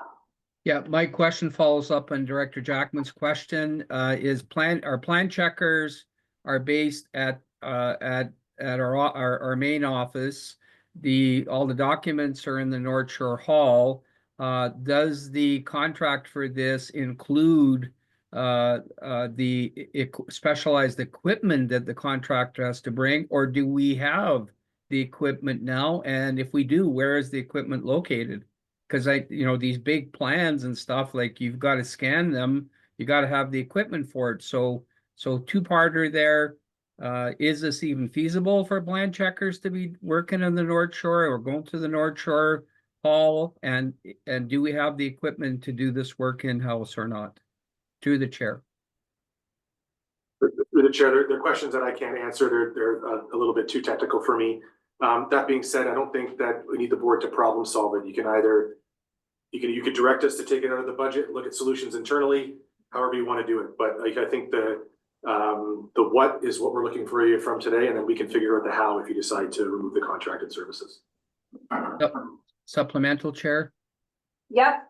Yeah, my question follows up on Director Jackman's question. Our plan checkers are based at at our main office. All the documents are in the North Shore Hall. Does the contract for this include the specialized equipment that the contractor has to bring, or do we have the equipment now? And if we do, where is the equipment located? Because these big plans and stuff, like you've got to scan them, you got to have the equipment for it. So two-parter there. Is this even feasible for plan checkers to be working in the North Shore or going to the North Shore Hall? And do we have the equipment to do this work in-house or not? Through the chair. Through the chair, there are questions that I can't answer. They're a little bit too technical for me. That being said, I don't think that we need the board to problem solve it. You can either, you could direct us to take it out of the budget, look at solutions internally, however you want to do it. But like, I think the what is what we're looking for you from today, and then we can figure out the how if you decide to remove the contracted services. Supplemental chair. Yep.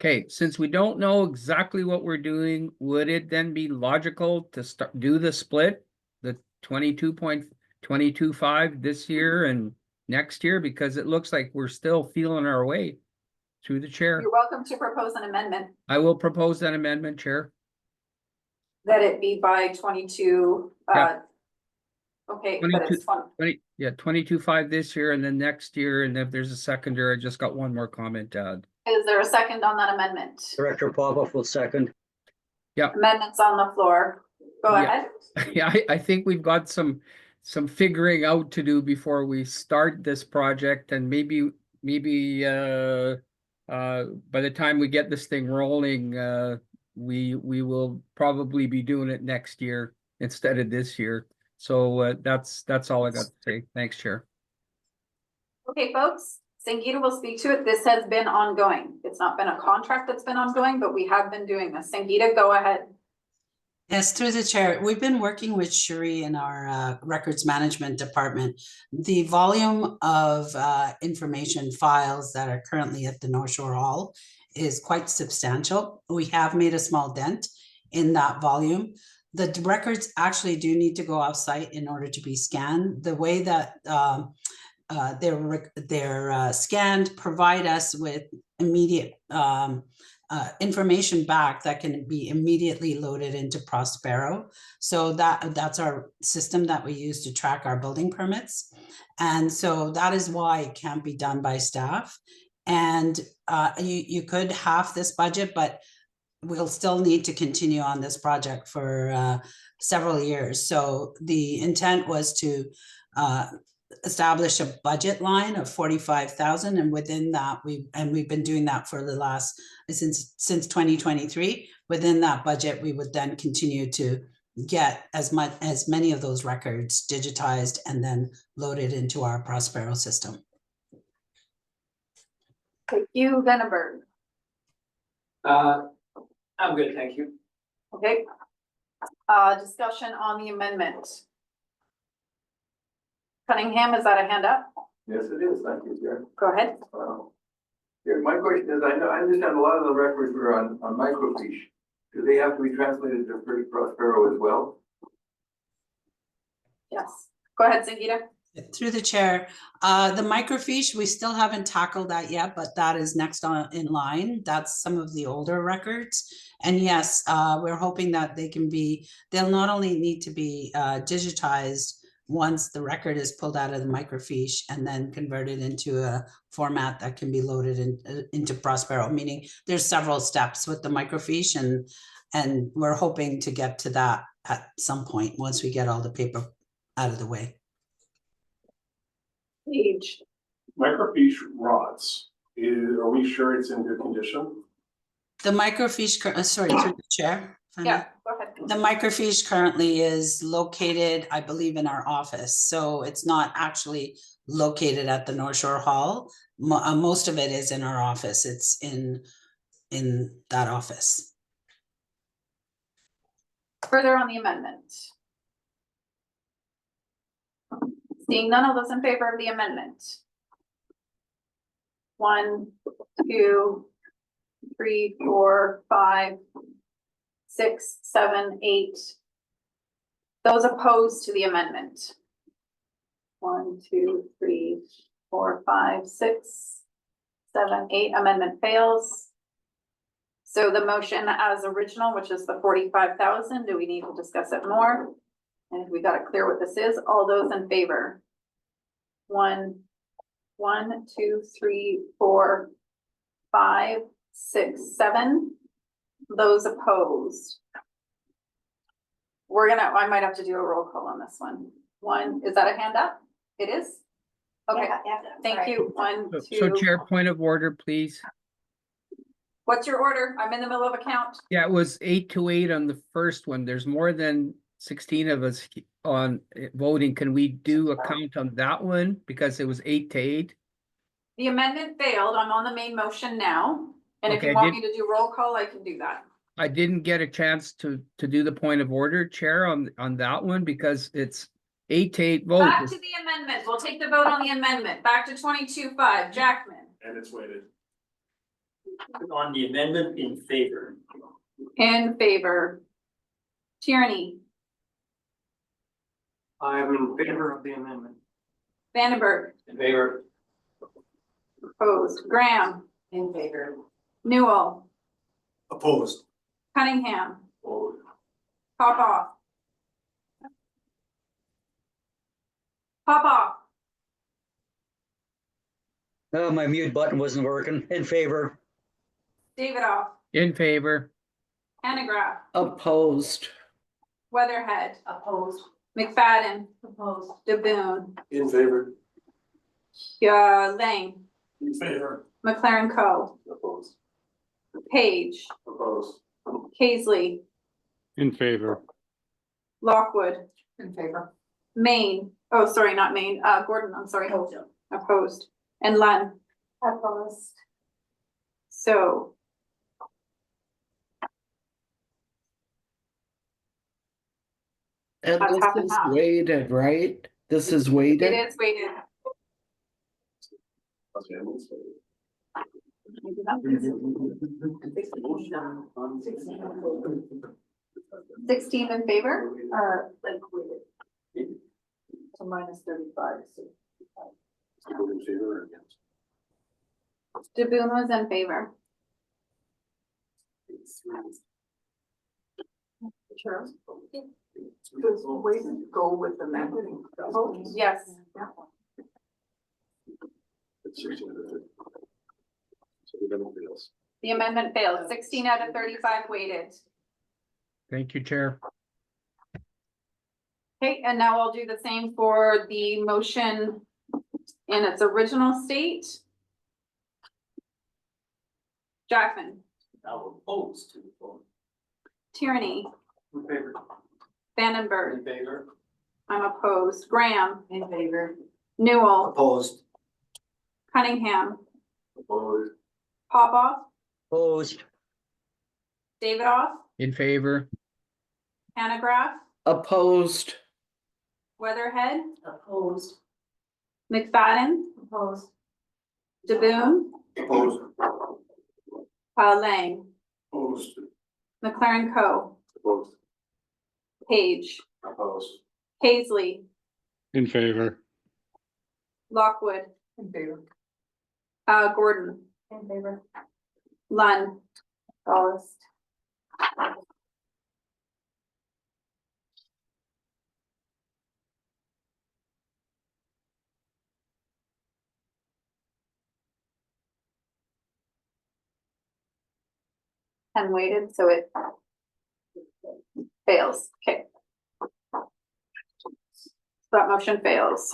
Okay, since we don't know exactly what we're doing, would it then be logical to do the split, the 22.225 this year and next year? Because it looks like we're still feeling our way. Through the chair. You're welcome to propose an amendment. I will propose that amendment, Chair. That it be by 22, Yeah. Okay, but it's 20, yeah, 22.5 this year, and then next year, and if there's a seconder, I just got one more comment to add. Is there a second on that amendment? Director Popoff will second. Yeah. Amendments on the floor. Go ahead. Yeah, I think we've got some figuring out to do before we start this project, and maybe by the time we get this thing rolling, we will probably be doing it next year instead of this year. So that's all I got to say. Thanks, Chair. Okay, folks, Sangeeta will speak to it. This has been ongoing. It's not been a contract that's been ongoing, but we have been doing this. Sangeeta, go ahead. Yes, through the chair, we've been working with Shuri in our records management department. The volume of information files that are currently at the North Shore Hall is quite substantial. We have made a small dent in that volume. The records actually do need to go off-site in order to be scanned. The way that they're scanned provide us with immediate information back that can be immediately loaded into Prospero. So that's our system that we use to track our building permits. And so that is why it can't be done by staff. And you could half this budget, but we'll still need to continue on this project for several years. So the intent was to establish a budget line of 45,000, and within that we've been doing that for the last since 2023. Within that budget, we would then continue to get as many of those records digitized and then loaded into our Prospero system. Thank you, Venneberg. I'm good, thank you. Okay. Discussion on the amendment. Cunningham, is that a hand up? Yes, it is. Thank you, Chair. Go ahead. Yeah, my question is, I understand a lot of the records were on microfiche. Do they have to be translated to Prospero as well? Yes. Go ahead, Sangeeta. Through the chair, the microfiche, we still haven't tackled that yet, but that is next in line. That's some of the older records. And yes, we're hoping that they'll not only need to be digitized once the record is pulled out of the microfiche and then converted into a format that can be loaded into Prospero, meaning there's several steps with the microfiche, and we're hoping to get to that at some point once we get all the paper out of the way. Page. Microfiche rods. Are we sure it's in good condition? The microfiche, sorry, through the chair. Yeah, go ahead. The microfiche currently is located, I believe, in our office. So it's not actually located at the North Shore Hall. Most of it is in our office. It's in that office. Further on the amendment. Seeing none of those in favor of the amendment. 1, 2, 3, 4, 5, 6, 7, 8. Those opposed to the amendment. 1, 2, 3, 4, 5, 6, 7, 8. Amendment fails. So the motion as original, which is the 45,000, do we need to discuss it more? And if we got it clear what this is, all those in favor? 1, 2, 3, 4, 5, 6, 7. Those opposed. I might have to do a roll call on this one. Is that a hand up? It is? Okay, thank you. 1, 2. So Chair, point of order, please. What's your order? I'm in the middle of a count. Yeah, it was 8-8 on the first one. There's more than 16 of us on voting. Can we do a count on that one? Because it was 8-8. The amendment failed. I'm on the main motion now. And if Okay, you want me to do roll call, I can do that. I didn't get a chance to do the point of order, Chair, on that one because it's 8-8 vote. Back to the amendment. We'll take the vote on the amendment. Back to 22-5, Jackman. And it's weighted. On the amendment, in favor. In favor. Tierney. I'm in favor of the amendment. Vandenberg. In favor. Opposed. Graham. In favor. Newell. Opposed. Cunningham. Popoff. Popoff. Oh, my mute button wasn't working. In favor. Davidoff. In favor. Hanegraaff. Opposed. Weatherhead. Opposed. McFadden. Opposed. DeBoon. In favor. Lang. In favor. McLaren Co. Opposed. Page. Opposed. Paisley. In favor. Lockwood. In favor. Maine. Oh, sorry, not Maine. Gordon, I'm sorry. Opposed. And Lunn. Opposed. So. And That's this half and is half. weighted, right? This is It weighted? is weighted. $16 in favor, So minus 35. In favor or against? DeBoon was in favor. Sure. Does weighted go with the amendment? Yes. It's 16 to 30. So the amendment fails. The amendment failed. 16 out of 35 weighted. Thank you, Chair. Okay, and now I'll do the same for the motion in its original state. Jackman. Now opposed to the vote. Tierney. In favor. Vandenberg. In favor. I'm opposed. Graham. In favor. Newell. Opposed. Cunningham. Opposed. Popoff. Opposed. Davidoff. In favor. Hanegraaff. Opposed. Weatherhead. Opposed. McFadden. Opposed. DeBoon. Opposed. Lang. Opposed. McLaren Co. Opposed. Page. Opposed. Paisley. In favor. Lockwood. In favor. Gordon. In favor. Lunn. Opposed. And weighted, so it fails. Okay. That motion fails.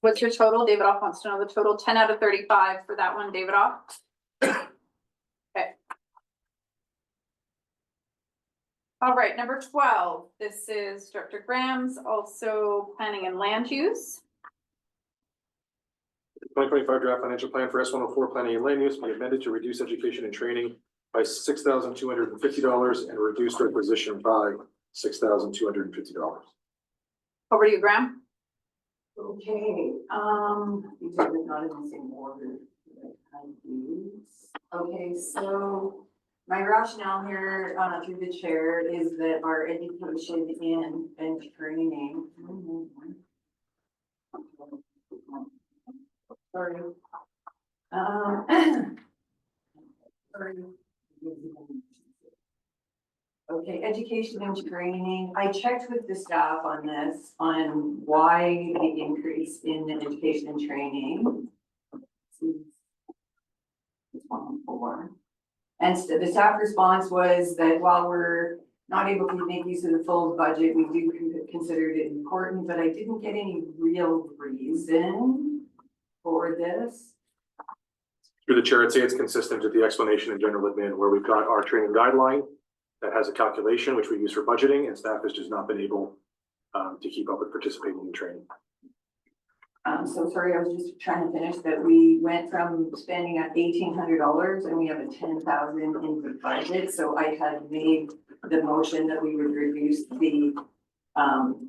What's your total? Davidoff wants to know the total. 10 out of 35 for that one, Davidoff. Okay. All right, number 12. This is Director Graham's, also planning and land use. 2025 draft financial plan for S104 planning and land use be amended to reduce education and training by $6,250 and reduce requisition by $6,250. Over to you, Graham. Okay, these are not in the same order that I use. Okay, so My rationale here, through the chair is that our education and training. Sorry. Sorry. Okay, education and training. I checked with the staff on this, on why the increase in the education and training. And so the staff response was that while we're not able to make use of the full budget, we do consider it important, but I didn't get any real reason for this. Through the chair, I'd say it's consistent with the explanation in general admin, where we've got our training guideline that has a calculation which we use for budgeting, and staff has just not been able to keep up with participating in training. So sorry, I was just trying to finish that we went from spending at $1,800 and we have a $10,000 in the budget. So I had made the motion that we would reduce the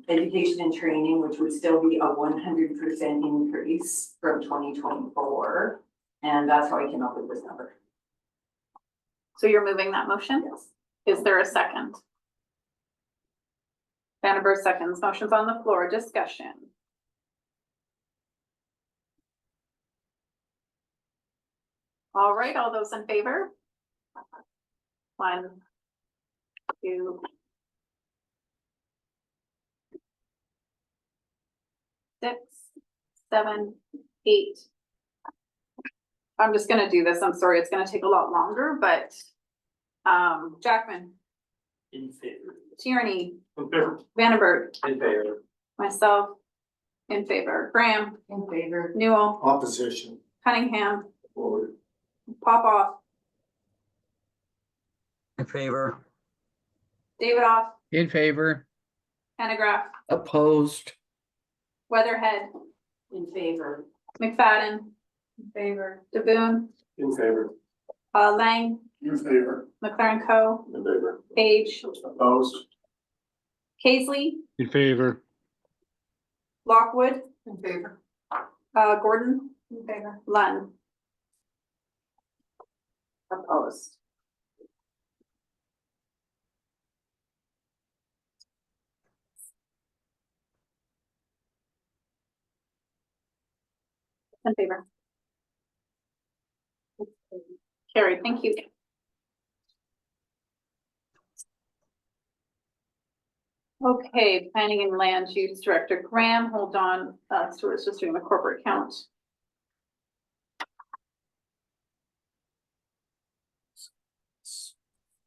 education and training, which would still be a 100% increase from 2024. And that's how I came up with this number. So you're moving that motion? Yes. Is there a second? Vandenberg seconds. Motion's on the floor. Discussion. All right, all those in favor? 1, 2, 6, 7, 8. I'm just gonna do this. I'm sorry, it's gonna take a lot longer, but Jackman, In favor. Tierney, In favor. Vandenberg, In favor. myself, in favor. Graham, In favor. Newell, Opposition. Cunningham, Forward. Popoff, In favor. Davidoff, In favor. Pendergraft, Opposed. Weatherhead, In favor. McFadden, In favor. DeBoon, In favor. Lang, In favor. McLaren Co, In favor. Page, Opposed. Paisley, In favor. Lockwood, In favor. Gordon, in favor, Lund. Opposed. In favor. Carried, thank you. Okay, Planning and Land Use Director Graham, hold on, Stuart's just doing the corporate count.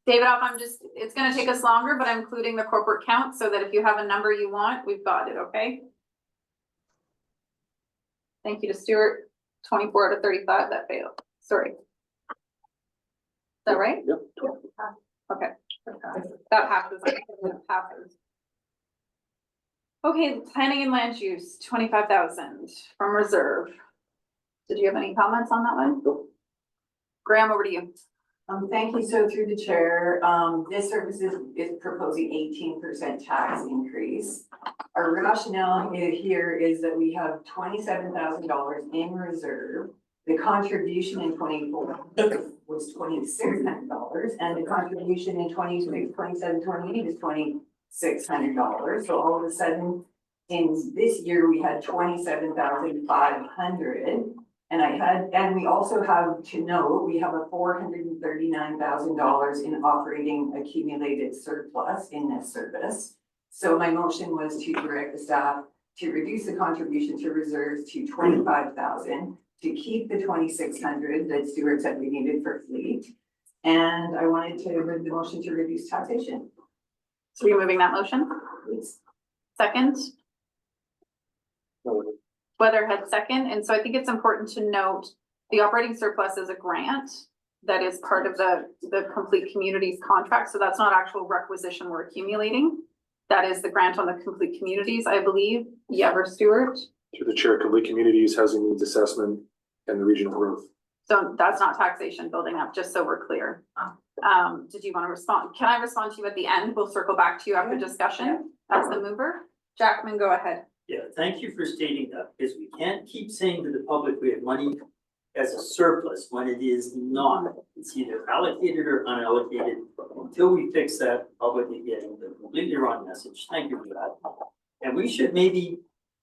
Davidoff, it's gonna take us longer, but I'm including the corporate count so that if you have a number you want, we've got it, okay? Thank you to Stuart, 24 out of 35, that failed, sorry. Is that right? Yep. Okay, that passes, that passes. Okay, planning and land use, 25,000 from reserve. Did you have any comments on that one? Nope. Graham, over to you. Thank you. So through the chair, this service is proposing 18% tax increase. Our rationale here is that we have $27,000 in reserve. The contribution in 24 was $2,600 and the contribution in 27, 28 is $2,600. So all of a sudden in this year, we had 27,500. And we also have to note, we have a $439,000 in operating accumulated surplus in this service. So my motion was to direct the staff to reduce the contribution to reserves to 25,000, to keep the 2,600 that Stuart said we needed for fleet. And I wanted to move the motion to reduce taxation. So you're moving that motion? Please. Second? Weatherhead second, and so I think it's important to note the operating surplus is a grant that is part of the complete communities contract, so that's not actual requisition we're accumulating. That is the grant on the complete communities, I believe. Yever Stewart. Through the chair, complete communities, housing needs assessment, and the regional growth. So that's not taxation building up, just so we're clear. Did you want to respond? Can I respond to you at the end? We'll circle back to you after discussion as the mover. Jackman, go ahead. Yeah, thank you for stating that, because we can't keep saying to the public we have money as a surplus when it is not. It's either allocated or unallocated. Until we fix that, public is getting the completely wrong message. Thank you for that. And we should maybe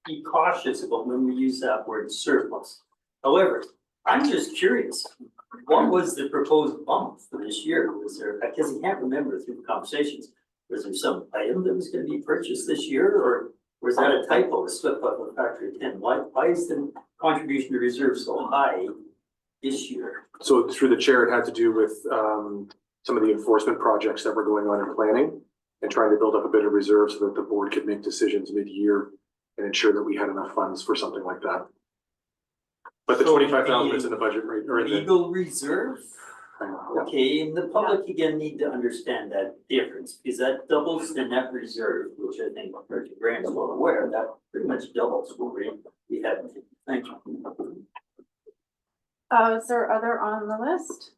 be cautious about when we use that word surplus. However, I'm just curious, what was the proposed bump for this year? Was there, because I can't remember through the conversations, was there some item that was gonna be purchased this year, or was that a typo, a slip up of factor of 10? Why is the contribution to reserve so high this year? So through the chair, it had to do with some of the enforcement projects that were going on in planning and trying to build up a bit of reserve so that the board could make decisions mid-year and ensure that we had enough funds for something like that. But the So 25,000 is in the budget, right? Or in the, Legal reserve? yeah. Okay, and the public again need to understand that difference, because that doubles the net reserve, which I think Richard Graham is well aware, that pretty much doubles what we had. Thank you. Is there other on the list?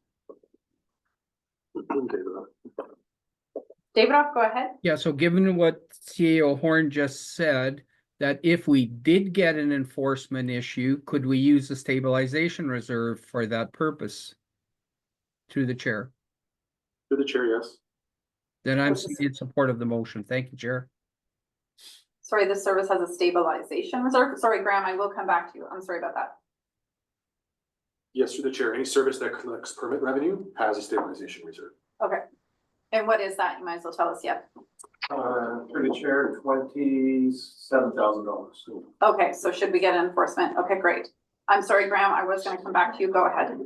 Davidoff, go ahead. Yeah, so given what CAO Horn just said, that if we did get an enforcement issue, could we use the stabilization reserve for that purpose? Through the chair. Through the chair, yes. Then I'm in support of the motion. Thank you, Chair. Sorry, this service has a stabilization reserve. Sorry, Graham, I will come back to you. I'm sorry about that. Yes, through the chair. Any service that collects permit revenue has a stabilization reserve. Okay. And what is that? You might as well tell us yet. Through the chair, $27,000. Okay, so should we get enforcement? Okay, great. I'm sorry, Graham, I was gonna come back to you. Go ahead.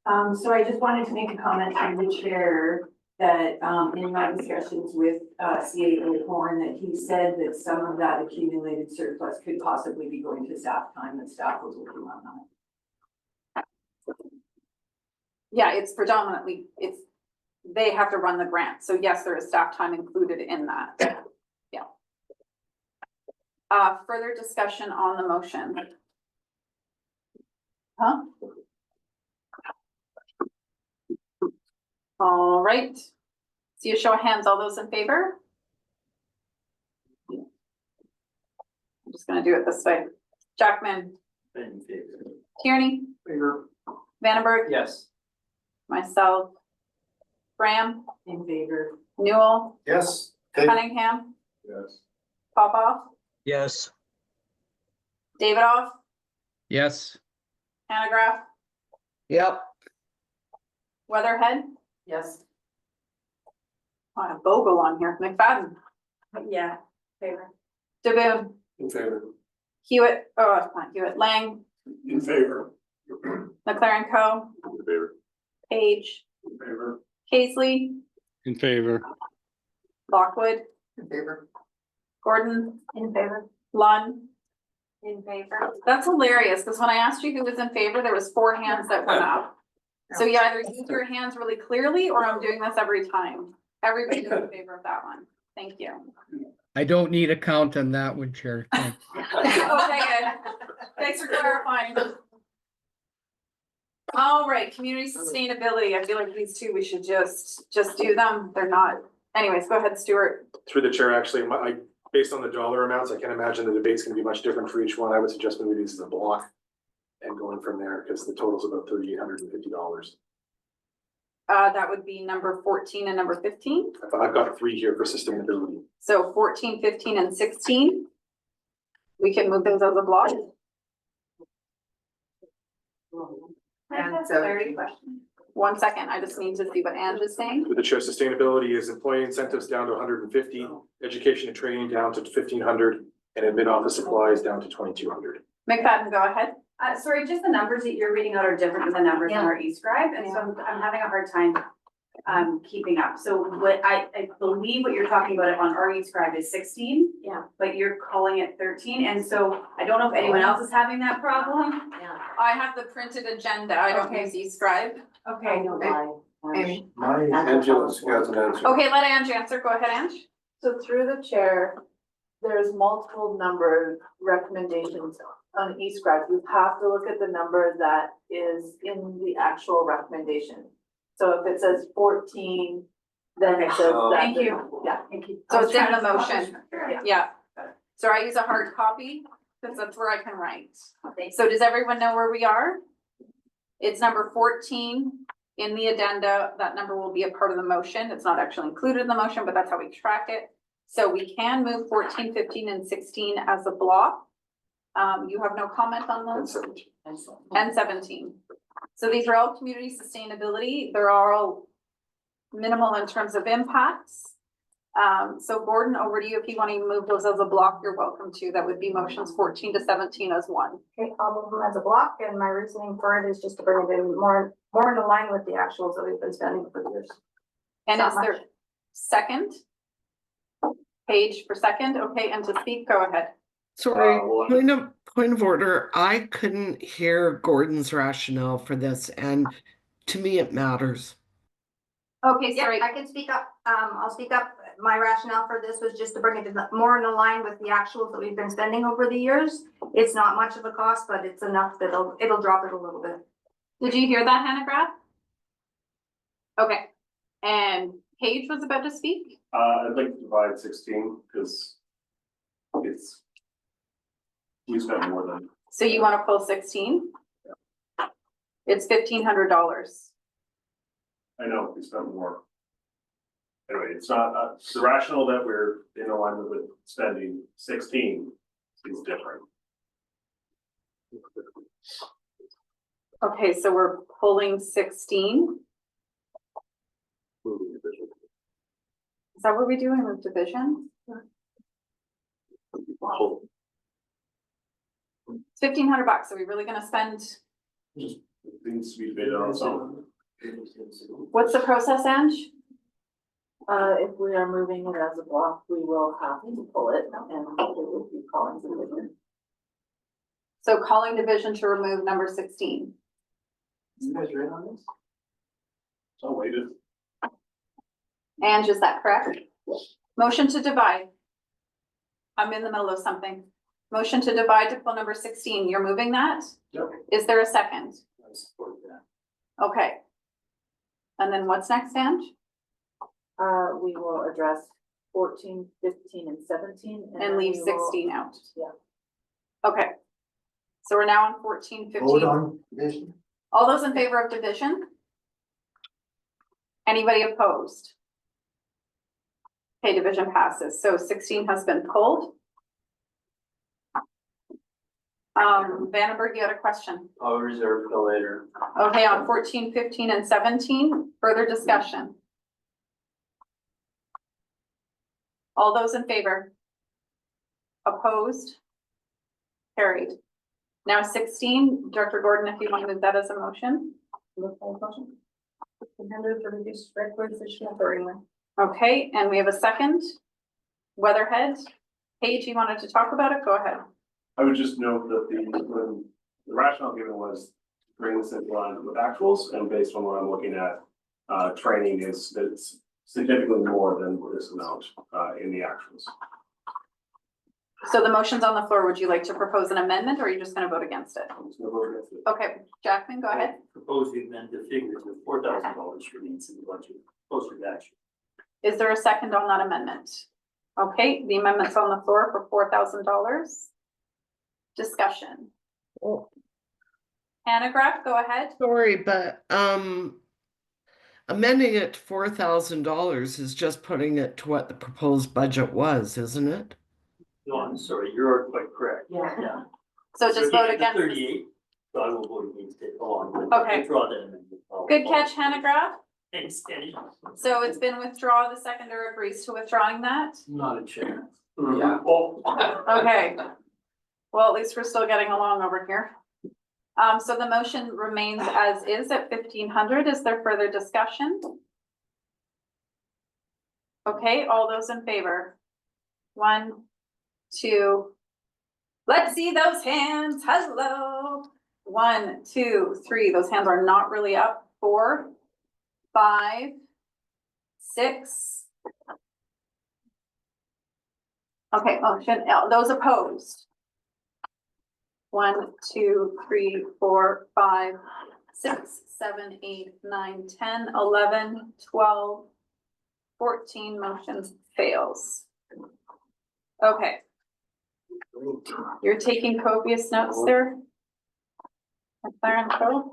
So I just wanted to make a comment through the chair that, in my discussions with, CAO Horn, that he said that some of that accumulated surplus could possibly be going to staff time, that staff was working on that. Yeah, it's predominantly, they have to run the grant. So yes, there is staff time included in that. Yeah. Further discussion on the motion. Huh? All right. See a show of hands, all those in favor? I'm just gonna do it this way. Jackman, In favor. Tierney, Favor. Vandenberg, Yes. myself, Graham, In favor. Newell, Yes. Cunningham, Yes. Popoff, Yes. Davidoff, Yes. Hanegraaff, Yep. Weatherhead. Yes. I have Bogle on here, McFadden, Yeah, favor. DeBoon, In favor. Hewitt, oh, not Hewitt, Lang, In favor. McLaren Co, In favor. Page, In favor. Paisley, In favor. Lockwood, In favor. Gordon, In favor. Lund. In favor. That's hilarious, because when I asked you who was in favor, there was 4 hands that went up. So you either use your hands really clearly, or I'm doing this every time. Everybody's in favor of that one. Thank you. I don't need a count on that one, Chair. Thank you. Okay, good. Thanks for clarifying. All right, community sustainability. I feel like these two, we should just do them. They're not. Anyways, go ahead, Stuart. Through the chair, actually, based on the dollar amounts, I can imagine the debate's gonna be much different for each one. I would suggest maybe these as a block and going from there, because the total's about $3,850. That would be number 14 and number 15. I've got 3 here for sustainability. So 14, 15, and 16. We can move those as a block. And that's a clarity question. 1 second, I just need to see what Ange is saying. Through the chair, sustainability is employee incentives down to 150, education and training down to 1,500, and admin office supplies down to 2,200. McFadden, go ahead. Sorry, just the numbers that you're reading out are different than the numbers in our e-scribe, and so I'm having a hard time keeping up. So what I believe what you're talking about on our e-scribe is 16. Yeah. But you're calling it 13, and so I don't know if anyone else is having that problem. Yeah. I have the printed agenda. I don't use e-scribe. Okay. I know why. Amy. Angela's got an answer. Okay, let Ange answer. Go ahead, Ange. So through the chair, there's multiple number recommendations on e-scribe. You have to look at the number that is in the actual recommendation. So if it says 14, then it says that. Thank you. Yeah. Thank you. So it's in the motion. Yeah. Yeah. So I use a hard copy because that's where I can write. So does everyone know where we are? It's number 14 in the addenda. That number will be a part of the motion. It's not actually included in the motion, but that's how we track it. So we can move 14, 15, and 16 as a block. You have no comment on those? And 17. So these are all community sustainability. They're all minimal in terms of impacts. So Gordon, over to you. If you want to move those as a block, you're welcome to. That would be motions 14 to 17 as one. Okay, I'll move them as a block, and my reasoning for it is just to bring it in more in line with the actuals that we've been spending for years. And Not is there second? Page for second, okay, and to speak, go ahead. Sorry, point of order. I couldn't hear Gordon's rationale for this, and to me it matters. Okay, Yeah, sorry. I can speak up. I'll speak up. My rationale for this was just to bring it more in line with the actuals that we've been spending over the years. It's not much of a cost, but it's enough that it'll drop it a little bit. Did you hear that, Hannah Graf? Okay, and Paige was about to speak. I'd like to divide 16 because we spent more than. So you want to pull 16? It's $1,500. I know, we spent more. Anyway, it's not, the rationale that we're in alignment with spending 16 is different. Okay, so we're pulling 16. Is that what we're doing with division? It's $1,500. Are we really gonna spend? Just needs to be debated on its own. What's the process, Ange? If we are moving it as a block, we will have to pull it and it will be calling division. So calling division to remove number 16. You guys read on this? So waited. Ange, is that correct? Motion to divide. I'm in the middle of something. Motion to divide to pull number 16. You're moving that? Yep. Is there a second? I support that. Okay. And then what's next, Ange? We will address 14, 15, and 17. And leave we will- 16 out. Yeah. Okay. So we're now on 14, 15. Vote on division. All those in favor of division? Anybody opposed? Okay, division passes. So 16 has been pulled. Vandenberg, you had a question? I'll reserve till later. Okay, on 14, 15, and 17, further discussion. All those in favor? Opposed? Carried. Now 16, Director Gordon, if you want to move that as a motion. Okay, and we have a second. Weatherhead. Paige, you wanted to talk about it? Go ahead. I would just note that the rationale given was to bring this into line with actuals, and based on what I'm looking at, training is it's significantly more than this amount in the actuals. So the motion's on the floor. Would you like to propose an amendment, or are you just going to vote against it? I'm just gonna vote against it. Okay, Jackman, go ahead. Propose we amend the figure to $4,000 remains in the budget, closer to action. Is there a second on that amendment? Okay, the amendment's on the floor for $4,000. Discussion. Hannah Graf, go ahead. Sorry, but amending it to $4,000 is just putting it to what the proposed budget was, isn't it? No, I'm sorry, you're quite correct. Yeah. So just vote keep it against. 38, so I will vote against it along with. Okay. Withdraw that amendment. Good catch, Hannah Graf. Thanks, Kenny. So it's been withdrawn. The seconder agrees to withdrawing that. Not a chance. Yeah. Oh. Okay. Well, at least we're still getting along over here. So the motion remains as is at 1,500. Is there further discussion? Okay, all those in favor? 1, 2. Let's see those hands. Hello. 1, 2, 3. Those hands are not really up. 4, 5, 6. Okay, motion, those opposed. 1, 2, 3, 4, 5, 6, 7, 8, 9, 10, 11, 12, 14, motions fails. Okay. You're taking copious notes there? McLaren Co.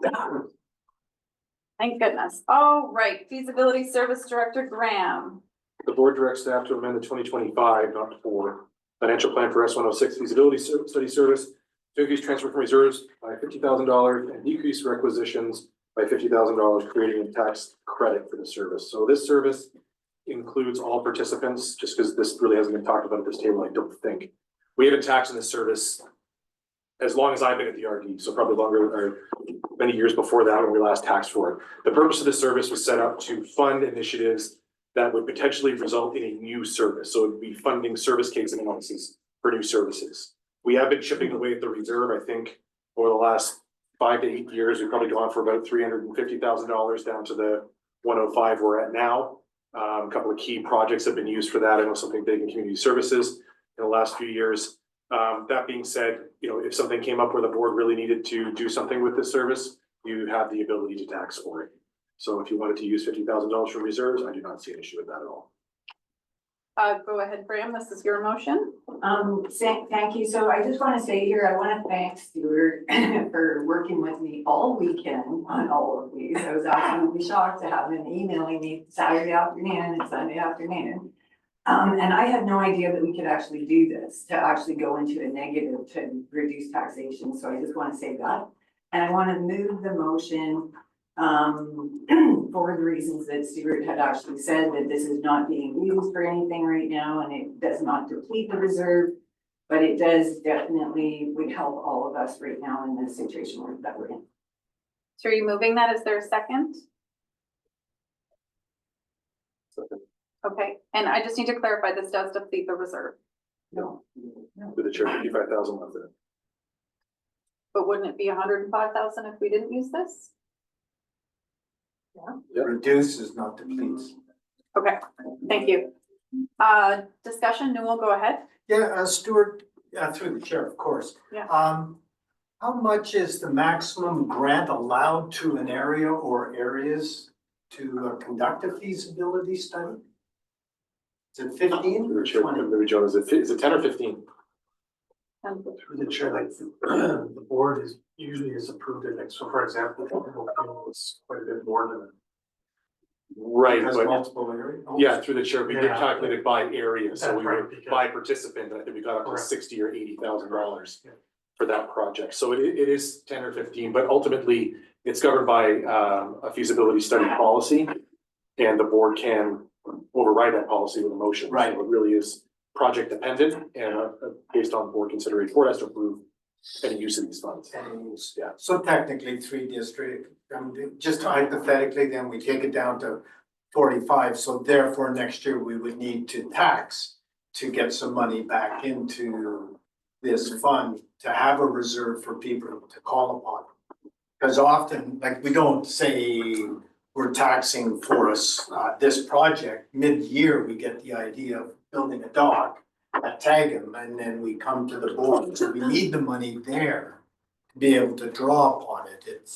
Thank goodness. All right, feasibility service director Graham. The board directs staff to amend the 2025, not for financial plan for S106 feasibility study service to increase transfer from reserves by $50,000 and decrease requisitions by $50,000, creating a tax credit for the service. So this service includes all participants, just because this really hasn't been talked about at this table, I don't think. We haven't taxed in this service as long as I've been at the RD, so probably longer, or many years before that when we last taxed for it. The purpose of the service was set up to fund initiatives that would potentially result in a new service. So it would be funding service case analysis for new services. We have been chipping away at the reserve, I think, over the last 5 to 8 years. We've probably gone for about $350,000 down to the 105 we're at now. A couple of key projects have been used for that. I know something big in community services in the last few years. That being said, if something came up where the board really needed to do something with this service, you have the ability to tax for it. So if you wanted to use $50,000 from reserves, I do not see an issue with that at all. Go ahead, Graham, this is your motion. Thank you. So I just want to say here, I want to thank Stuart for working with me all weekend on all of these. I was absolutely shocked to have him emailing me Saturday afternoon and Sunday afternoon. And I had no idea that we could actually do this, to actually go into a negative to reduce taxation. So I just want to say that. And I want to move the motion for the reasons that Stuart had actually said, that this is not being used for anything right now and it does not deplete the reserve, but it does definitely would help all of us right now in the situation that we're in. So are you moving that? Is there a second? Okay, and I just need to clarify, this does deplete the reserve, No. With the chair, 55,000 left in it. but wouldn't it be 105,000 if we didn't use this? Yep. Reduces, not depletes. Okay, thank you. Discussion, Newell, go ahead. Yeah, Stuart, through the chair, of course. Yeah. How much is the maximum grant allowed to an area or areas to conduct a feasibility study? Is it 15 or 20? Joe, is it 10 or 15? Through the chair, like, the board is usually approved it, like, so for example, it's quite a bit more than. Right, Has but multiple areas. yeah, through the chair, we did Yeah. calculate it by area, so That's we right, were because- by participant, I think we got up to Correct. 60 or $80,000 Yeah. for that project. So it is 10 or 15, but ultimately it's governed by a feasibility study policy. And the board can override that policy with a motion. Right. So it really is project dependent and based on board consideration. Board has to approve any use of these funds. Yeah. So technically 3 district, just hypothetically, then we take it down to 45. So therefore, next year we would need to tax to get some money back into this fund to have a reserve for people to call upon. Because often, like, we don't say we're taxing for us, this project, mid-year, we get the idea of building a dock at Tagum, and then we come to the board, so we need the money there to be able to draw upon it,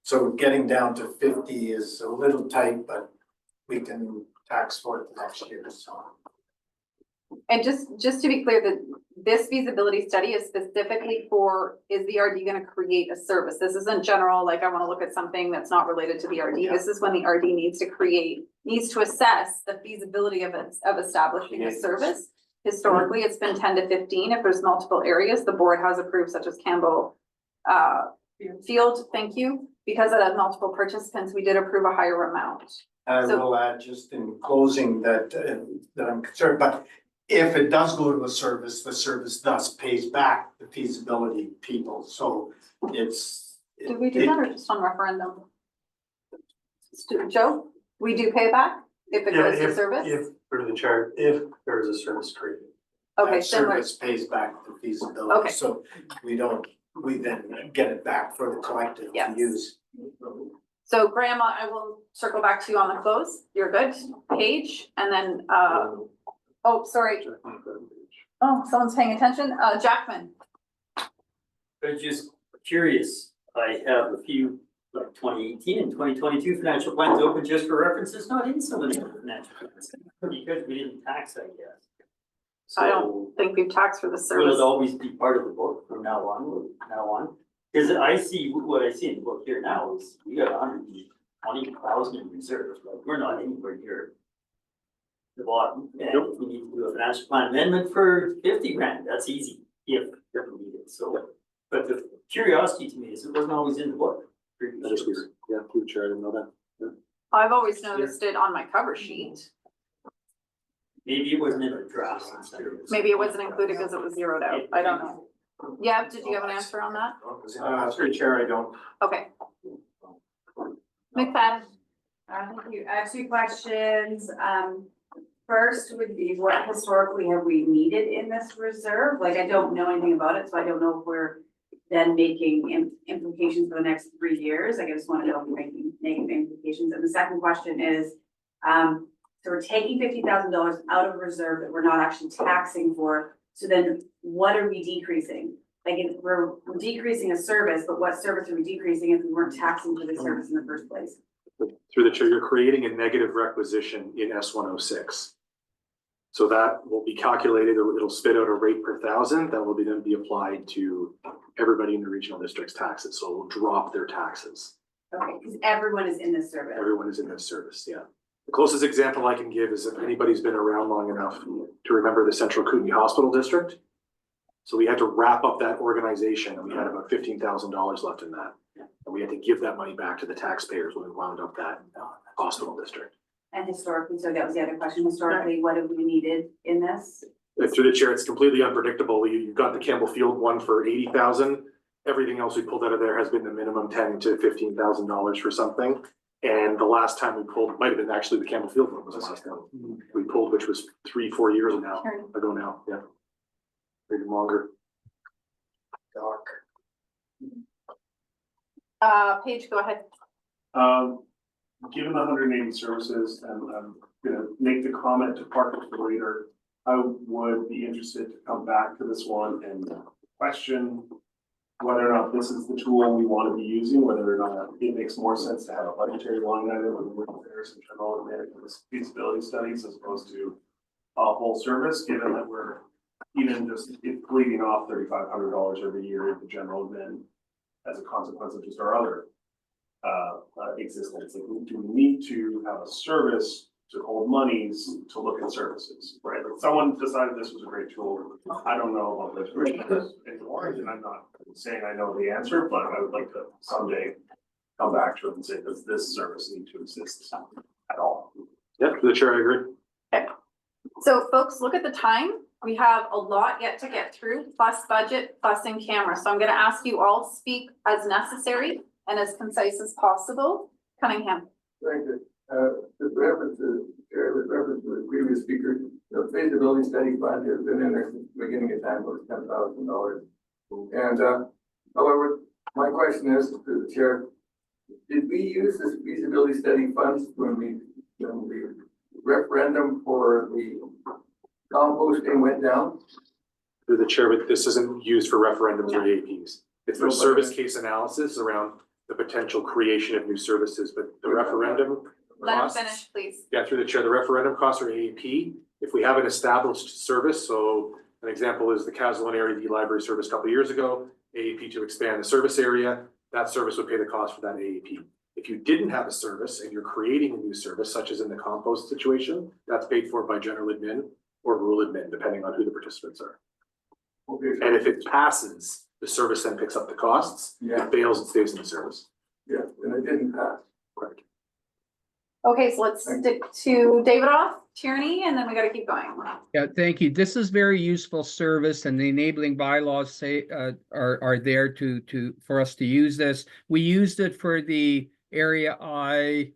so getting down to 50 is a little tight, but we can tax for it next year, so. And just to be clear, that this feasibility study is specifically for, is the RD gonna create a service? This isn't general, like I wanna look at something that's not related to the RD. This is when the RD needs to assess the feasibility of establishing a service. Historically, it's been 10 to 15. If there's multiple areas, the board has approved, such as Campbell Field, thank you. Because it had multiple participants, we did approve a higher amount. I So- will add just in closing that I'm concerned, but if it does go to a service, the service thus pays back the feasibility people, so it's. Did we do that or just on referendum? Joe, we do pay back if it goes to service? If, through the chair, if there is a service created. Okay, That similar. service pays back the feasibility, Okay. so we then get it back for the collective to Yes. use. So Graham, I will circle back to you on the close. You're good. Paige, and then, oh, sorry. Oh, someone's paying attention. Jackman. But just curious, I have a few, like 2018 and 2022 financial plans open just for references, not in some of the financial plans, because we didn't tax that yet. I So don't think we've taxed for the will service. it always be part of the book from now on? Cause I see, what I see in the book here now is we got 120,000 in reserve, like, we're not anywhere near the bottom, and we need to do a financial plan amendment for 50 grand, that's easy, if needed, so. But the curiosity to me is it wasn't always in the book. That is weird. Yeah, through the chair, I didn't know that. I've always noticed it on my cover sheet. Maybe it wasn't in the draft. Maybe it wasn't included because it was zeroed out. I don't know. Yeah, did you have an answer on that? Through the chair, I don't. Okay. McFadden? Thank you. I have two questions. First would be what historically have we needed in this reserve? Like, I don't know anything about it, so I don't know if we're then making implications for the next 3 years. I just want to know if we're making negative implications. And the second question is, so we're taking $50,000 out of reserve that we're not actually taxing for. So then what are we decreasing? Like, if we're decreasing a service, but what service are we decreasing if we weren't taxing for the service in the first place? Through the chair, you're creating a negative requisition in S106. So that will be calculated, it'll spit out a rate per thousand that will then be applied to everybody in the regional district's taxes. So it will drop their taxes. Okay, because everyone is in this service. Everyone is in this service, yeah. The closest example I can give is if anybody's been around long enough to remember the Central Kootenay Hospital District. So we had to wrap up that organization and we had about $15,000 left in that. And we had to give that money back to the taxpayers when we wound up that hospital district. And historically, so that was the other question, historically, what have we needed in this? Through the chair, it's completely unpredictable. You've got the Campbell Field one for 80,000. Everything else we pulled out of there has been the minimum $10,000 to $15,000 for something. And the last time we pulled, might have been actually the Campbell Field one was the last time we pulled, which was 3-4 years ago now, yeah. Maybe longer. Dark. Paige, go ahead. Given the 180 services, and I'm gonna make the comment to park it for later, I would be interested to come back to this one and question whether or not this is the tool we want to be using, whether or not it makes more sense to have a budgetary line item with repairs and general management feasibility studies as opposed to a whole service, given that we're even just bleeding off $3,500 every year into general admin as a consequence of just our other existence. Like, do we need to have a service to hold monies to look at services, right? Like, someone decided this was a great tool. I don't know about this anymore, and I'm not saying I know the answer, but I would like to someday come back to it and say, does this service need to exist at all? Yep, to the chair, I agree. Okay. So folks, look at the time. We have a lot yet to get through, plus budget, plus in camera. So I'm going to ask you all to speak as necessary and as concise as possible. Cunningham. Thank you. With reference to the previous speaker, the feasibility study fund has been in there since the beginning of time, was $10,000. And however, my question is to the chair, did we use this feasibility study funds when the referendum for the composting went down? Through the chair, but this isn't used for referendums or APs. It's for service case analysis around the potential creation of new services, but the referendum Let him costs. finish, please. Yeah, through the chair, the referendum costs are AAP. If we have an established service, so an example is the Caslin Area V Library service a couple of years ago, AAP to expand the service area, that service would pay the cost for that AAP. If you didn't have a service and you're creating a new service, such as in the compost situation, that's paid for by general admin or rural admin, depending on who the participants are. Okay, so And if it passes, the service then picks up the costs. Yeah. If it fails, it stays in the service. yeah, and it didn't pass. Correct. Okay, so let's stick to David Off, Tierney, and then we got to keep going. Yeah, thank you. This is very useful service, and the enabling bylaws say are there for us to use this. We used it for the Area I,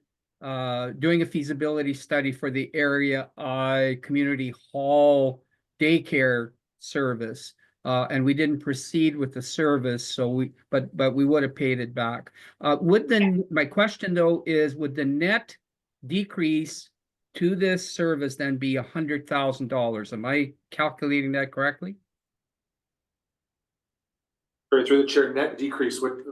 doing a feasibility study for the Area I Community Hall daycare service. And we didn't proceed with the service, so but we would have paid it back. My question though is, would the net decrease to this service then be $100,000? Am I calculating that correctly? Through the chair, net decrease would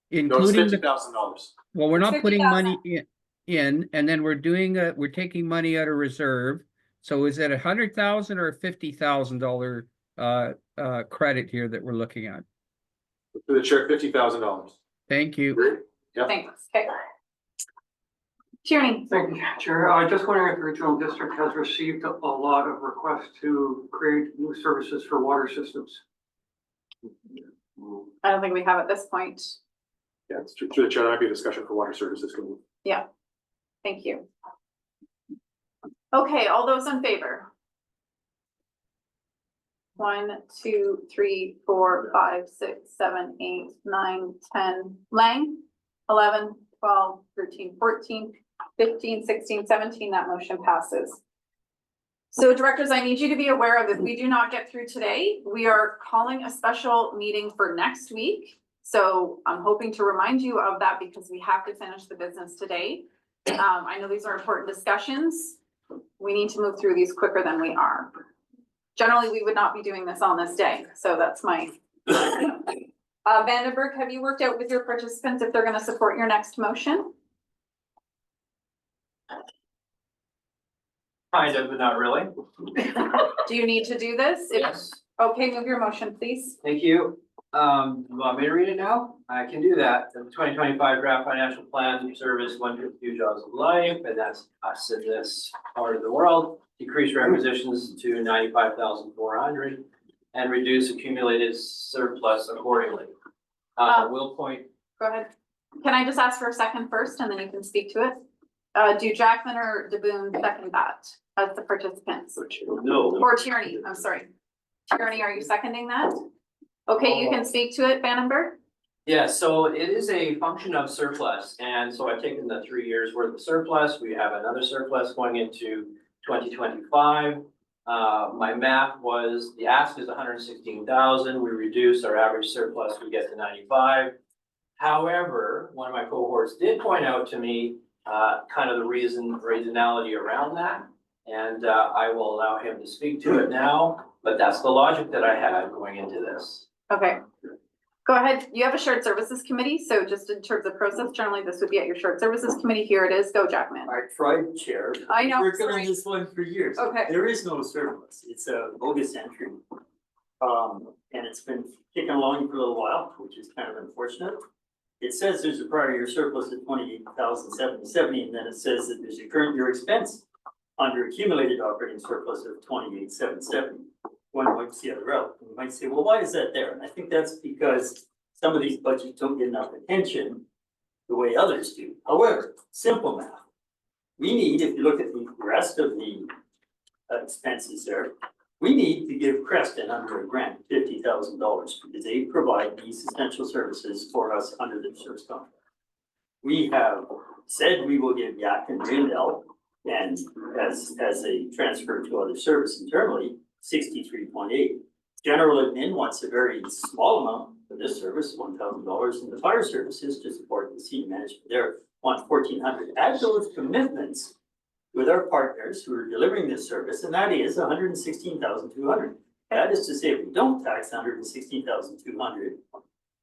Including $50,000. Well, we're not putting 50,000. money in, and then we're taking money out of reserve. So is it $100,000 or $50,000 credit here that we're looking at? Through the chair, $50,000. Thank you. Yep. Thanks, okay. Tierney, Thank you, Chair. I just wondering if the regional district has received a lot of requests to create new services for water systems. I don't think we have at this point. Yeah, it's through the chair, that'd be a discussion for water services. Yeah, thank you. Okay, all those in favor? 1, 2, 3, 4, 5, 6, 7, 8, 9, 10. Lang? 11, 12, 13, 14, 15, 16, 17, that motion passes. So directors, I need you to be aware of if we do not get through today, we are calling a special meeting for next week. So I'm hoping to remind you of that because we have to finish the business today. I know these are important discussions. We need to move through these quicker than we are. Generally, we would not be doing this on this day, so that's my. Vandenberg, have you worked out with your participants if they're gonna support your next motion? Kind of, but not really. Do you need to do this? Yes. Okay, move your motion, please. Thank you. You want me to read it now? I can do that. The 2025 draft financial plan service 152 jobs of life, and that's us in this part of the world. Decrease requisitions to 95,400 and reduce accumulated surplus accordingly. We'll point. Go ahead. Can I just ask for a second first and then you can speak to it? Do Jacqueline or DeBoon second that as the participants? No. Or Tierney, I'm sorry. Tierney, are you seconding that? Okay, you can speak to it, Vandenberg. Yeah, so it is a function of surplus, and so I've taken the 3 years worth of surplus. We have another surplus going into 2025. My math was the ask is 116,000. We reduce our average surplus, we get to 95. However, one of my cohorts did point out to me kind of the reasonality around that, and I will allow him to speak to it now. But that's the logic that I had going into this. Okay. Go ahead. You have a shared services committee, so just in terms of process, generally this would be at your shared services committee. Here it is. Go, Jackman. I tried, Chair. I know, We're sorry. on this one for years. Okay. There is no surplus. It's a bogus entry. And it's been kicking along for a little while, which is kind of unfortunate. It says there's a prior year surplus of 28,770, and then it says that there's a current year expense under accumulated operating surplus of 28,770. One might see other route. You might say, well, why is that there? And I think that's because some of these budgets don't get enough attention the way others do. However, simple math. We need, if you look at the rest of the expenses there, we need to give Creston under a grant $50,000 because they provide these essential services for us under the service contract. We have said we will give Yak and Randell and as a transfer to other service internally, 63.8. General admin wants a very small amount for this service, $1,000, and the fire services to support the senior management there want $1,400. Add those commitments with our partners who are delivering this service, and that is $116,200. That is to say, if we don't tax $116,200,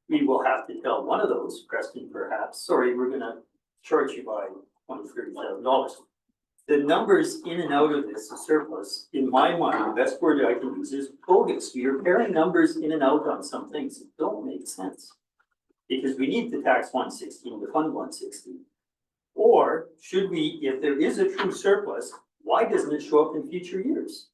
we will have to tell one of those, Creston perhaps, sorry, we're gonna charge you by $20,000, $30,000. The numbers in and out of this surplus, in my mind, the best word I can use is bogus. You're pairing numbers in and out on some things that don't make sense. Because we need to tax 116 to fund 116. Or should we, if there is a true surplus, why doesn't it show up in future years?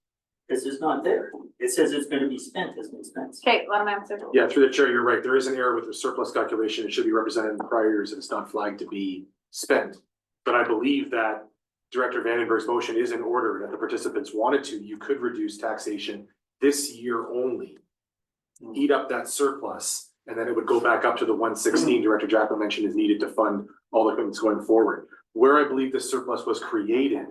Because it's not there. It says it's going to be spent as an expense. Okay, let him answer. Yeah, through the chair, you're right. There is an error with the surplus calculation. It should be represented in the prior years and it's not flagged to be spent. But I believe that Director Vandenberg's motion is in order, and if the participants wanted to, you could reduce taxation this year only. Eat up that surplus, and then it would go back up to the 116 Director Jackman mentioned is needed to fund all the commitments going forward. Where I believe this surplus was created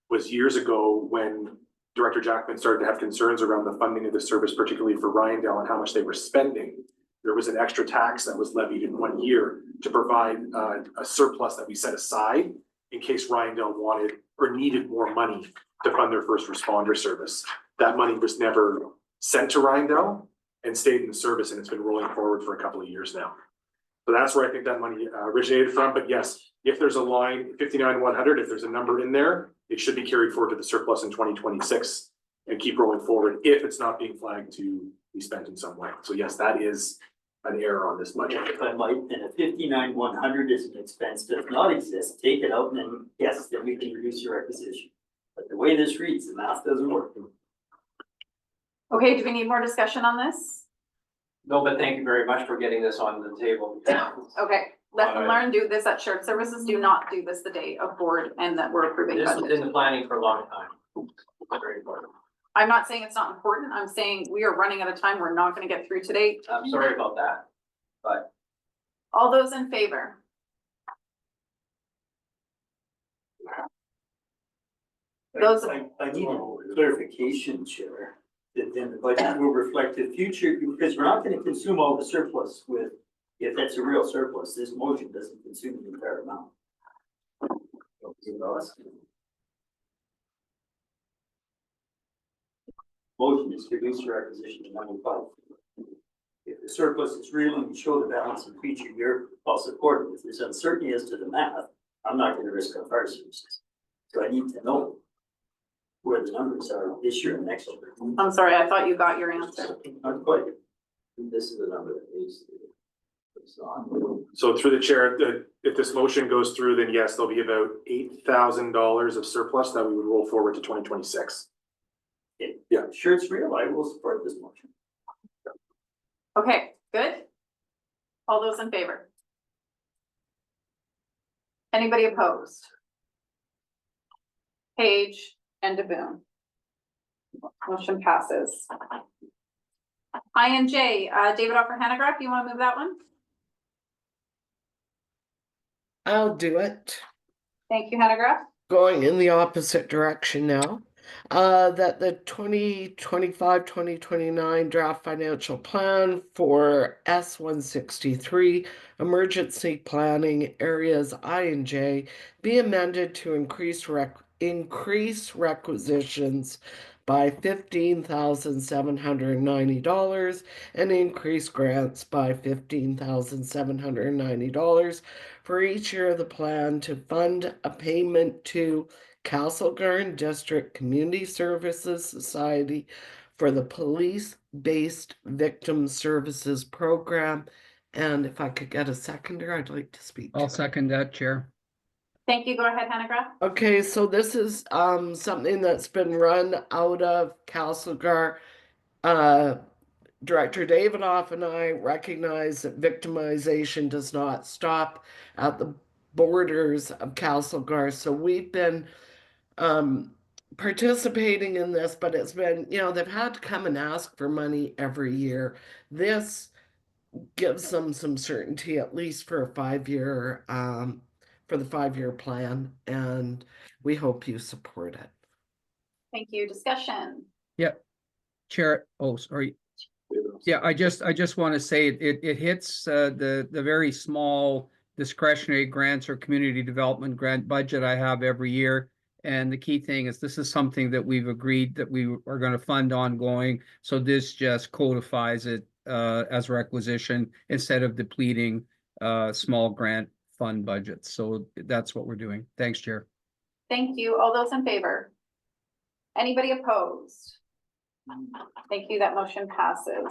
was years ago when Director Jackman started to have concerns around the funding of the service, particularly for Ryandale and how much they were spending. There was an extra tax that was levied in 1 year to provide a surplus that we set aside in case Ryandale wanted or needed more money to fund their first responder service. That money was never sent to Ryandale and stayed in the service, and it's been rolling forward for a couple of years now. So that's where I think that money originated from. But yes, if there's a line 59,100, if there's a number in there, it should be carried forward to the surplus in 2026 and keep rolling forward if it's not being flagged to be spent in some way. So yes, that is an error on this budget. If I might, and a 59,100 as an expense does not exist, take it out and then, yes, then we can reduce your requisition. But the way this reads, the math doesn't work. Okay, do we need more discussion on this? No, but thank you very much for getting this on the table. Okay, lesson Alright. learned, do this at shared services, do not do this the day of board and that we're approving This has budget. been planning for a long time. Very important. I'm not saying it's not important, I'm saying we are running out of time, we're not gonna get through today. I'm sorry about that, but All those in favor? Those- I need a clarification, Chair, that then the budget will reflect the future, because we're not gonna consume all the surplus with, if that's a real surplus, this motion doesn't consume the entire amount. Motion is to reduce your acquisition to 95. If the surplus is real and you show the balance in future year, I'll support it. If there's uncertainty as to the math, I'm not gonna risk our fire services. So I need to know where the numbers are this year and next year. I'm sorry, I thought you got your answer. Not quite. this is the number that needs to be. It's not. So through the chair, if this motion goes through, then yes, there'll be about $8,000 of surplus that we would roll forward to 2026. Yeah, sure it's real. I will support this motion. Okay, good. All those in favor? Anybody opposed? Page and DeBoon. Motion passes. I and J, David Offer Hanegraaff, you want to move that one? I'll do it. Thank you, Hanegraaff. Going in the opposite direction now. That the 2025-2029 draft financial plan for S163 emergency planning areas I and J be amended to increase requisitions by $15,790 and increase grants by $15,790 for each year of the plan to fund a payment to Castlegarn District Community Services Society for the Police-Based Victim Services Program. And if I could get a seconder, I'd like to speak. I'll second that, Chair. Thank you. Go ahead, Hanegraaff. Okay, so this is something that's been run out of Castlegar. Director Davidoff and I recognize that victimization does not stop at the borders of Castlegar. So we've been participating in this, but it's been, they've had to come and ask for money every year. This gives them some certainty, at least for a 5-year, for the 5-year plan, and we hope you support it. Thank you. Discussion. Yep. Chair, oh, sorry. Yeah, I just want to say it hits the very small discretionary grants or community development grant budget I have every year. And the key thing is this is something that we've agreed that we are going to fund ongoing. So this just codifies it as requisition instead of depleting small grant fund budgets. So that's what we're doing. Thanks, Chair. Thank you. All those in favor? Anybody opposed? Thank you. That motion passes.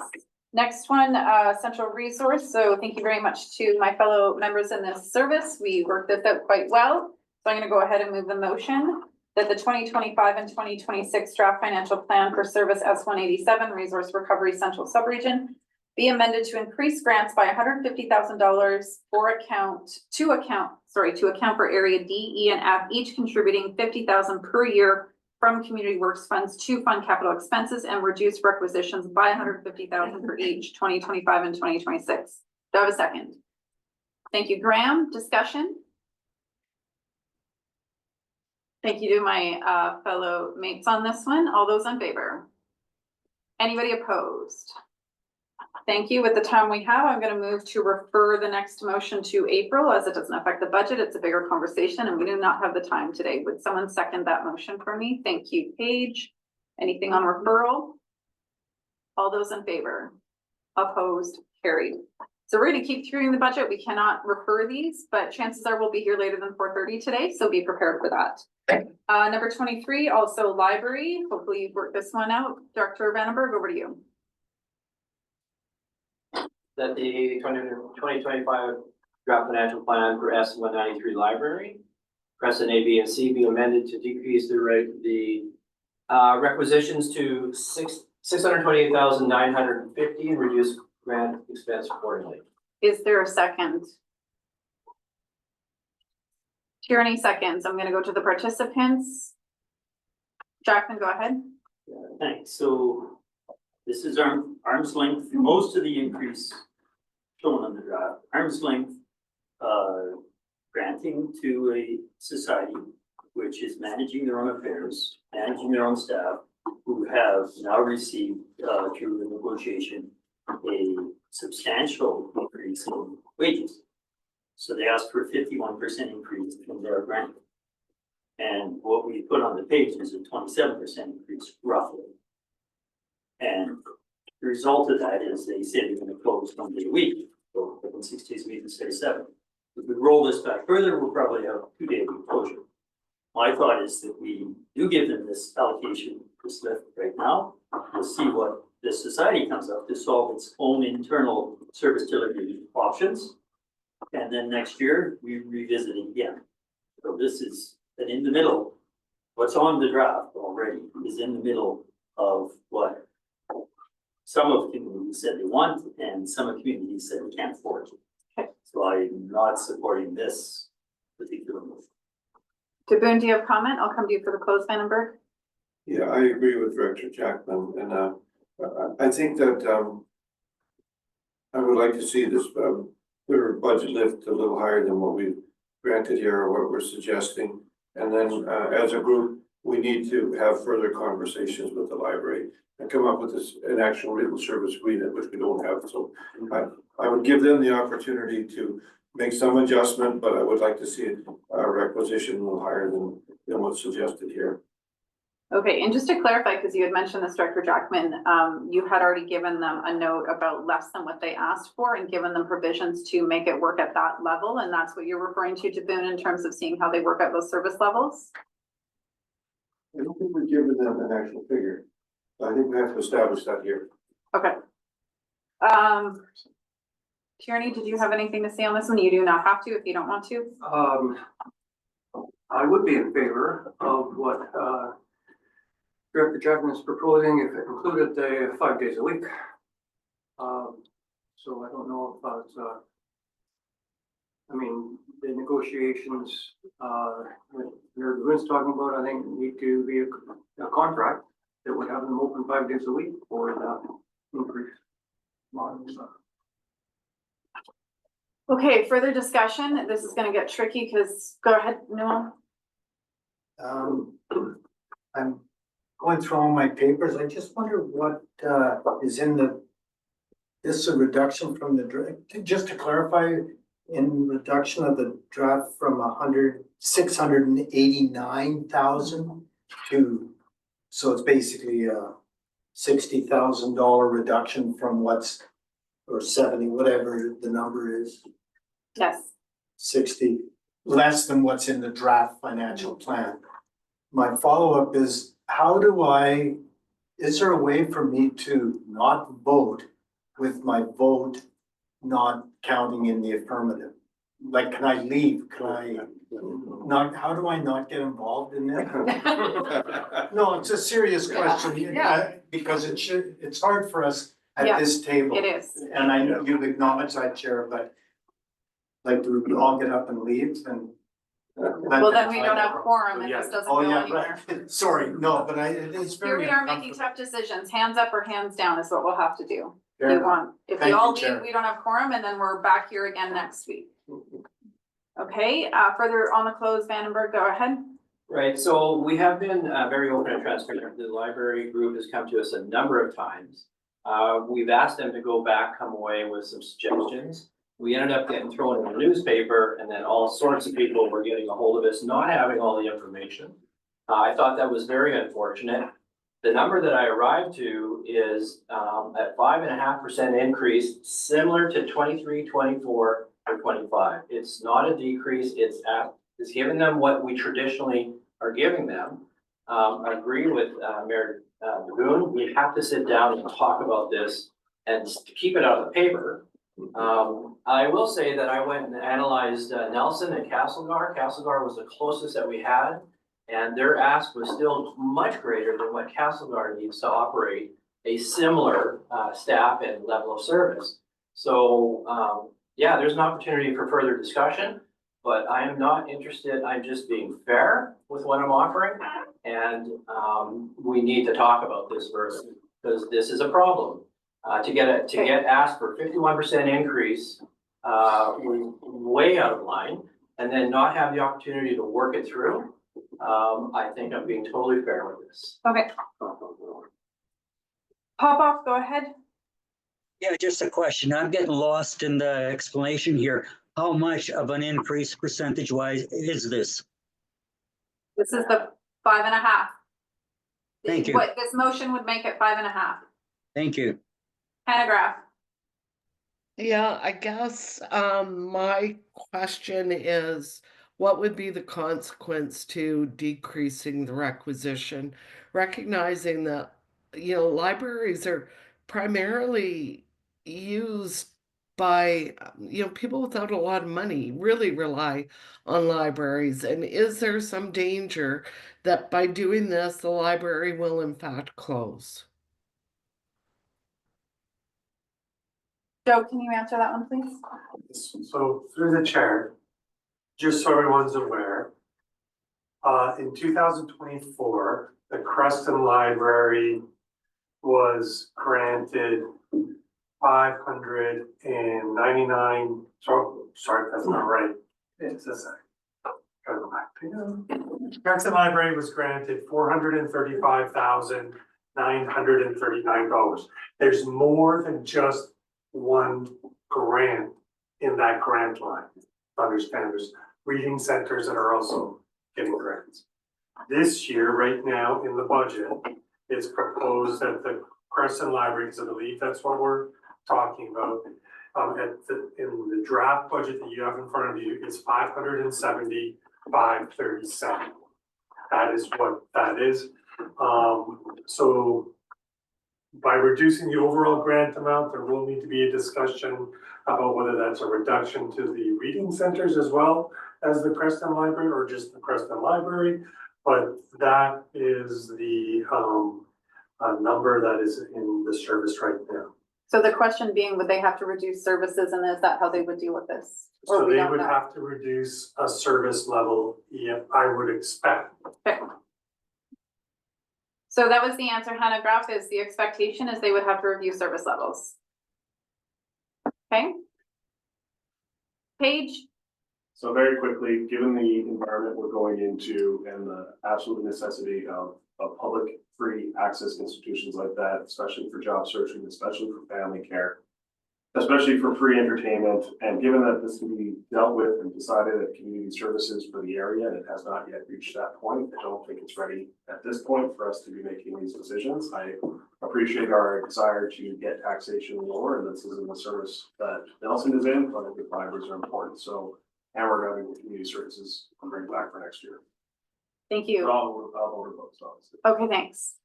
Next one, central resource. So thank you very much to my fellow members in this service. We worked this out quite well. So I'm going to go ahead and move the motion that the 2025 and 2026 draft financial plan for service S187 resource recovery central subregion be amended to increase grants by $150,000 to account for area D, E, and F, each contributing $50,000 per year from community works funds to fund capital expenses and reduce requisitions by $150,000 for each 2025 and 2026. Do I have a second? Thank you, Graham. Discussion? Thank you to my fellow mates on this one. All those in favor? Anybody opposed? Thank you. With the time we have, I'm going to move to refer the next motion to April as it doesn't affect the budget. It's a bigger conversation and we do not have the time today. Would someone second that motion for me? Thank you, Paige. Anything on referral? All those in favor? Opposed? Carried. So we're going to keep through the budget. We cannot refer these, but chances are we'll be here later than 4:30 today. So be prepared for that. Number 23, also library. Hopefully you've worked this one out. Director Vandenberg, over to you. that the 2025 draft financial plan for S193 library, Crescent A, B, and C be amended to decrease the requisitions to $628,950 and reduce grant expense accordingly. Is there a second? Tierney seconds. I'm gonna go to the participants. Jackman, go ahead. Thanks. So this is arm's length, most of the increase shown on the draft, arm's length granting to a society which is managing their own affairs, managing their own staff, who have now received through the negotiation a substantial increase in wages. So they asked for a 51% increase in their grant. And what we put on the page is a 27% increase roughly. And the result of that is they say they're going to close 1 day a week, so within 6 days a week instead of 7. If we roll this back further, we'll probably have 2 day a week closure. My thought is that we do give them this allocation, this lift right now. We'll see what the society comes up to solve its own internal service delivery options. And then next year, we revisit it again. So this is an in the middle. What's on the draft already is in the middle of what some of the communities said they want, and some of the communities said they can't afford it. So I'm not supporting this particular move. DeBoon, do you have comment? I'll come to you for the close, Vandenberg. Yeah, I agree with Director Jackman, and I think that I would like to see this their budget lift a little higher than what we've granted here or what we're suggesting. And then as a group, we need to have further conversations with the library and come up with an actual written service agreement, which we don't have. So I would give them the opportunity to make some adjustment, but I would like to see a requisition a little higher than what's suggested here. Okay, and just to clarify, because you had mentioned this, Director Jackman, you had already given them a note about less than what they asked for and given them provisions to make it work at that level, and that's what you're referring to, DeBoon, in terms of seeing how they work out those service levels? I don't think we've given them an actual figure. I think we have to establish that here. Okay. Tierney, did you have anything to say on this one? You do not have to if you don't want to. I would be in favor of what Director Jackman is proposing if it included the 5 days a week. So I don't know about, I mean, the negotiations, Mayor DeWin's talking about, I think need to be a contract that would have them open 5 days a week for that increase. Okay, further discussion. This is gonna get tricky because, go ahead, Noel. I'm going through all my papers. I just wonder what is in this is a reduction from the draft. Just to clarify, in reduction of the draft from 689,000 to, so it's basically a $60,000 reduction from what's, or 70, whatever the number is. Yes. 60, less than what's in the draft financial plan. My follow-up is, is there a way for me to not vote with my vote not counting in the affirmative? Like, can I leave? Can I not, how do I not get involved in that? No, it's a serious question. Yeah. Because it's hard for us at Yeah, this table. it is. And I know you've acknowledged that, Chair, but like, do we all get up and leave and? Well, then we don't have quorum and this doesn't go anywhere. Right. Sorry, no, but it's Here very we are making uncomfortable. tough decisions. Hands up or hands down is what we'll have to do. Fair You enough. want, if Thank you all you, Chair. leave, we don't have quorum and then we're back here again next week. Okay, further on the close, Vandenberg, go ahead. Right, so we have been very open and transparent. The library group has come to us a number of times. We've asked them to go back, come away with some suggestions. We ended up getting thrown in the newspaper, and then all sorts of people were getting a hold of us, not having all the information. I thought that was very unfortunate. The number that I arrived to is at 5.5% increase, similar to 23, 24, or 25. It's not a decrease, it's giving them what we traditionally are giving them. I agree with Mayor DeBoon. We have to sit down and talk about this and to keep it out of the paper. I will say that I went and analyzed Nelson and Castlegar. Castlegar was the closest that we had, and their ask was still much greater than what Castlegar needs to operate a similar staff and level of service. So, yeah, there's an opportunity for further discussion, but I am not interested. I'm just being fair with what I'm offering, and we need to talk about this further because this is a problem. To get asked for 51% increase, way out of line, and then not have the opportunity to work it through. I think I'm being totally fair with this. Okay. Popoff, go ahead. Yeah, just a question. I'm getting lost in the explanation here. How much of an increase percentage wise is this? This is the 5.5. Thank you. What this motion would make it 5.5. Thank you. Hannah Graf. Yeah, I guess my question is, what would be the consequence to decreasing the requisition, recognizing that, libraries are primarily used by, people without a lot of money really rely on libraries. And is there some danger that by doing this, the library will in fact close? Joe, can you answer that one, please? So through the chair, just so everyone's aware, in 2024, the Creston Library was granted 599, sorry, that's not right. It's a sec. Gotta go back. Creston Library was granted $435,939. There's more than just one grant in that grant line. Understand there's reading centers that are also getting grants. This year, right now in the budget, it's proposed that the Crescent Library, because I believe that's what we're talking about, in the draft budget that you have in front of you, it's $570,537. That is what that is. So by reducing the overall grant amount, there will need to be a discussion about whether that's a reduction to the reading centers as well as the Creston Library or just the Creston Library. But that is the number that is in the service right now. So the question being, would they have to reduce services, and is that how they would deal with this? So they would have to reduce a service level, yeah, I would expect. Okay. So that was the answer, Hannah Graf, is the expectation is they would have to review service levels. Okay. Paige. So very quickly, given the environment we're going into and the absolute necessity of public free access institutions like that, especially for job searching, especially for family care, especially for free entertainment, and given that this can be dealt with and decided at community services for the area, and it has not yet reached that point, I don't think it's ready at this point for us to be making these decisions. I appreciate our desire to get taxation lower, and this is in the service that Nelson is in, but I think libraries are important. So, and we're having community services and bring back for next year. Thank you. I'll vote both, obviously. Okay, thanks.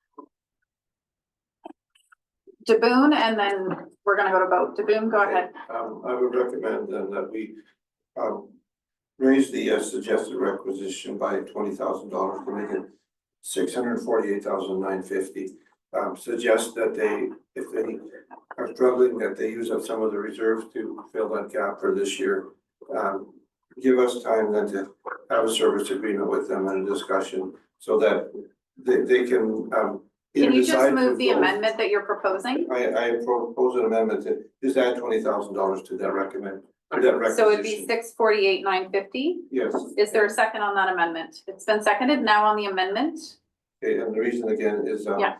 Daboon, and then we're gonna go to vote. Daboon, go ahead. I would recommend then that we raise the suggested requisition by $20,000 to make it $648,950. Suggest that if they are struggling, that they use up some of the reserves to fill that gap for this year. Give us time then to have a service agreement with them and a discussion so that they can. Can you just move the amendment that you're proposing? I propose an amendment to just add $20,000 to that requisition. So it'd be $648,950? Yes. Is there a second on that amendment? It's been seconded now on the amendment. Okay, and the reason again is Yeah.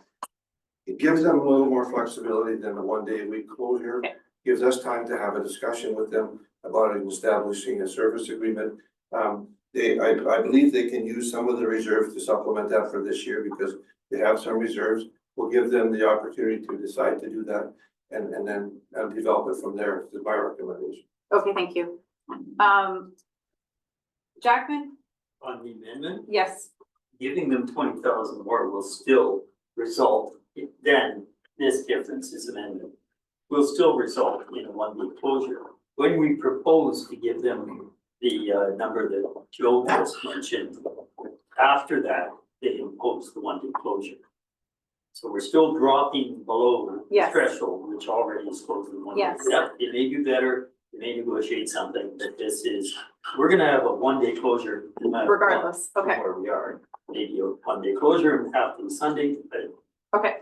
it gives them a little more flexibility than the 1 day a week closure. Okay. Gives us time to have a discussion with them about establishing a service agreement. I believe they can use some of the reserves to supplement that for this year because they have some reserves. We'll give them the opportunity to decide to do that and then develop it from there. Is my recommendation. Okay, thank you. Jackman? On the amendment, Yes. giving them 20,000 more will still result in then this difference is amended. will still result in a one-day closure. When we propose to give them the number that Joe just mentioned, after that, they impose the one-day closure. So we're still dropping below the Yes. threshold, which already is closed in one day. Yes. Yep, they may do better, they may negotiate something, but this is, we're gonna have a one-day closure no matter what, Regardless, from okay. where we are. Maybe a one-day closure and half on Sunday, but Okay.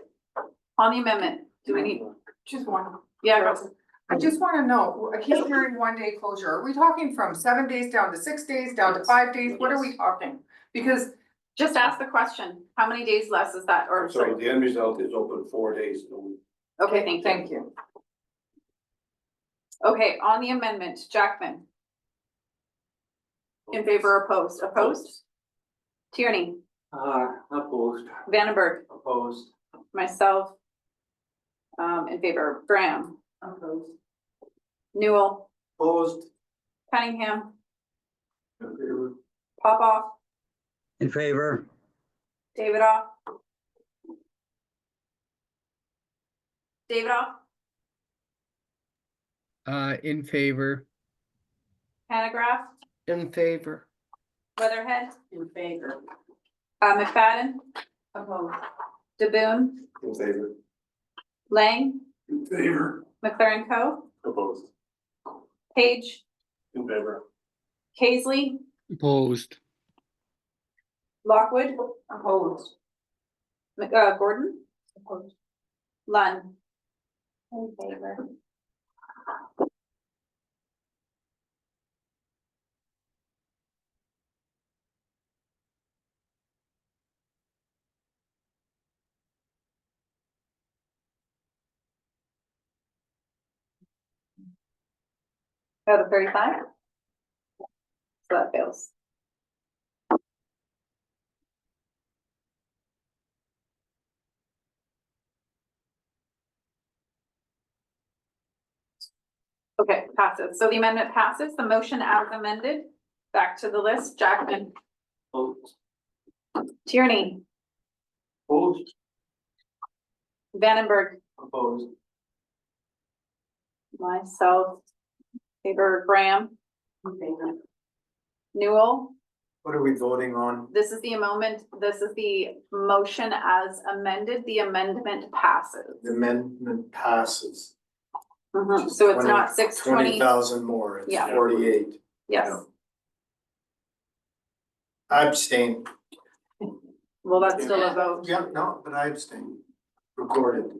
On the amendment, do we need, Just one. yeah, go. I just wanna know, I keep hearing 1 day closure. Are we talking from 7 days down to 6 days, down to 5 days? What are we talking? Because Just ask the question, how many days less is that, or So sorry, the end result is open 4 days a week. okay, thank you. Thank you. Okay, on the amendment, Jackman. In favor, or opposed, opposed? Tierney, Opposed. Vandenberg, Opposed. myself. In favor, Graham, Opposed. Newell, Opposed? Cunningham, In favor? Popoff, In favor? Davidoff. Davidoff, In favor. Hanegraaff, In favor. Weatherhead, In favor. McFadden, Opposed. DeBoon, In favor? Lang, In favor? McLaren Co, Opposed. Page, In favor. Paisley, Opposed. Lockwood. Opposed. Gordon. Opposed. Lund. In favor. Out of 35. So that fails. Okay, passes. So the amendment passes. The motion as amended. Back to the list. Jackman, opposed. Tierney, Opposed. Vandenberg, Opposed. myself, favor Graham, In favor. Newell. What are we voting on? This is the this is the motion as amended. The amendment passes. The amendment passes. So it's not 620. 20,000 more, it's Yeah. 48. Yes. I abstain. Well, that's still a vote. Yeah, no, but I abstain. Recorded.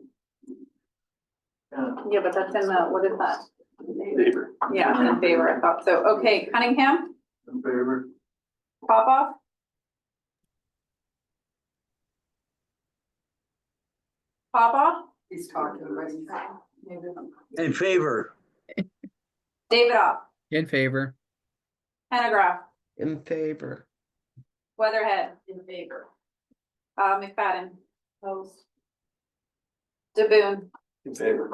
Yeah, but that's in the, what is that? Favor. Yeah, in favor, I thought so. Okay, Cunningham, In favor? Popoff. Popoff, He's talking right now. In favor? Davidoff, In favor. Hanegraaff, In favor. Weatherhead, In favor. McFadden. Opposed. DeBoon, In favor?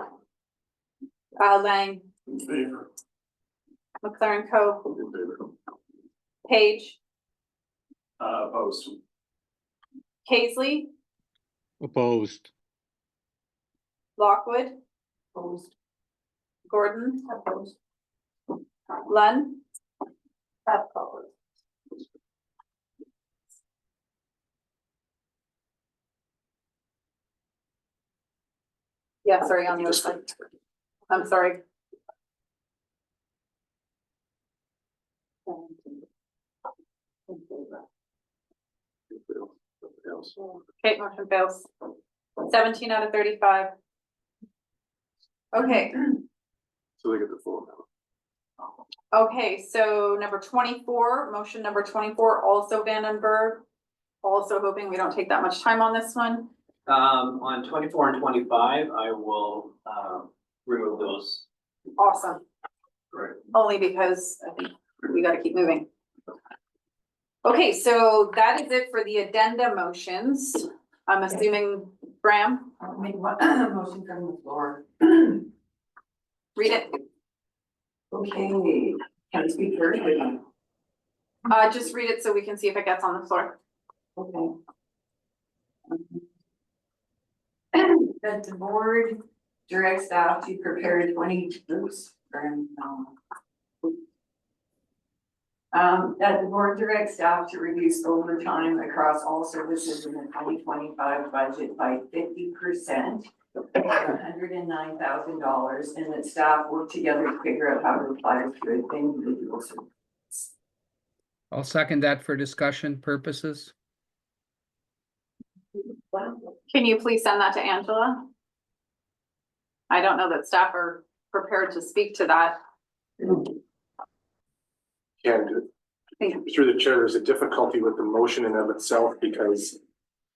Lang, In favor? McLaren Co, In favor. Page, Opposed. Paisley, Opposed. Lockwood. Opposed. Gordon. Opposed. Lund. Opposed. Yeah, sorry, on the other side. I'm sorry. Okay, motion fails. 17 out of 35. Okay, So they get the full amount. okay, so number 24, motion number 24, also Vandenberg. Also hoping we don't take that much time on this one. On 24 and 25, I will, remove those. Awesome. Right. Only because I think we gotta keep moving. Okay, so that is it for the addenda motions. I'm assuming Graham, I'll make one motion from the floor. read it. Okay, can I speak first? Just read it so we can see if it gets on the floor. Okay. That the board direct staff to prepare 20, oops, that the board directs staff to reduce overtime across all services in the 2025 budget by 50%. $109,000, and that staff work together to figure out how to apply it to individual services. I'll second that for discussion purposes. Can you please send that to Angela? I don't know that staff are prepared to speak to that. Can do. Through the chair, there's a difficulty with the motion in of itself because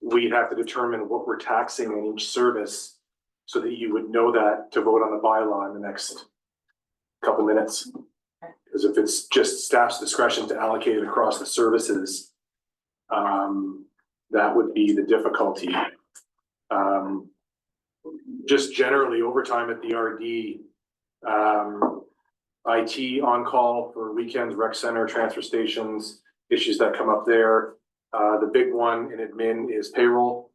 we have to determine what we're taxing in each service so that you would know that to vote on the bylaw in the next couple minutes. Because if it's just staff's discretion to allocate it across the services, that would be the difficulty. Just generally overtime at the RD, IT on call for weekends, rec center, transfer stations, issues that come up there. The big one in admin is payroll.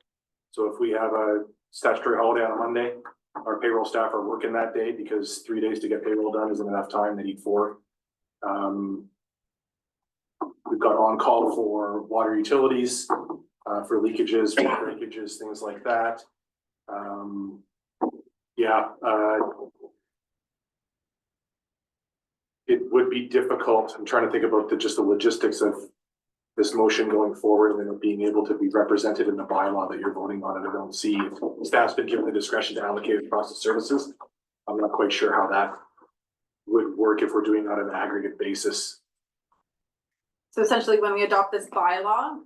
So if we have a statutory holiday on a Monday, our payroll staff are working that day because 3 days to get payroll done isn't enough time. They need 4. We've got on call for water utilities, for leakages, for breakages, things like that. It would be difficult. I'm trying to think about just the logistics of this motion going forward and then being able to be represented in the bylaw that you're voting on. And I don't see if staff's been given the discretion to allocate across the services. I'm not quite sure how that would work if we're doing it on an aggregate basis. So essentially, when we adopt this bylaw,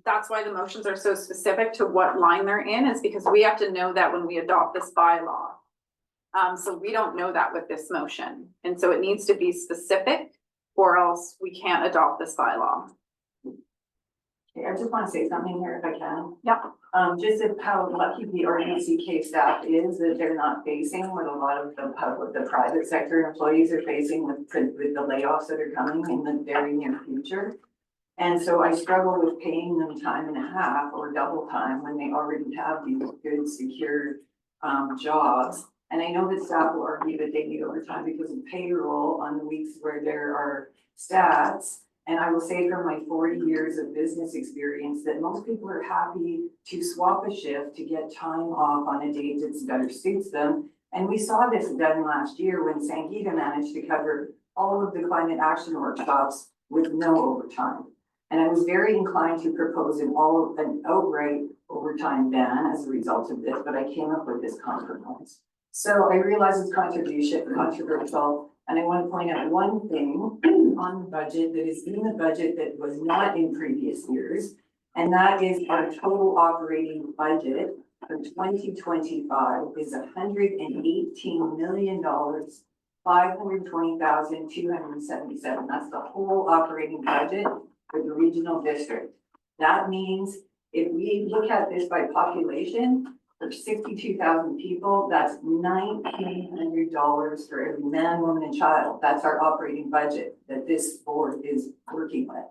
that's why the motions are so specific to what line they're in, is because we have to know that when we adopt this bylaw. So we don't know that with this motion. And so it needs to be specific or else we can't adopt this bylaw. Okay, I just want to say something here if I can. Yeah. Just how lucky the RDCK staff is that they're not facing what a lot of the private sector employees are facing with the layoffs that are coming in the very near future. And so I struggle with paying them time and a half or double time when they already have these good, secure jobs. And I know that staff will argue that they need overtime because of payroll on the weeks where there are stats. And I will say from my 40 years of business experience that most people are happy to swap a shift to get time off on a date that better suits them. And we saw this done last year when Sangita managed to cover all of the climate action workshops with no overtime. And I was very inclined to propose an outright overtime ban as a result of this, but I came up with this compromise. So I realize it's controversial, and I want to point out one thing on the budget that is in the budget that was not in previous years, and that is our total operating budget for 2025 is $118 million, 520,277. That's the whole operating budget for the regional district. That means if we look at this by population, for 62,000 people, that's $1,900 for every man, woman, and child. That's our operating budget that this board is working with.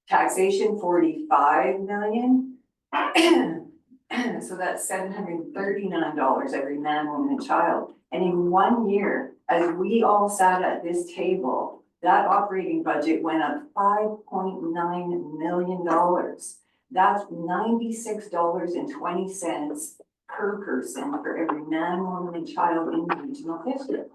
Taxation, 45 million. So that's $739 every man, woman, and child. And in 1 year, as we all sat at this table, that operating budget went up $5.9 million. That's $96.20 per person for every man, woman, and child in the regional district.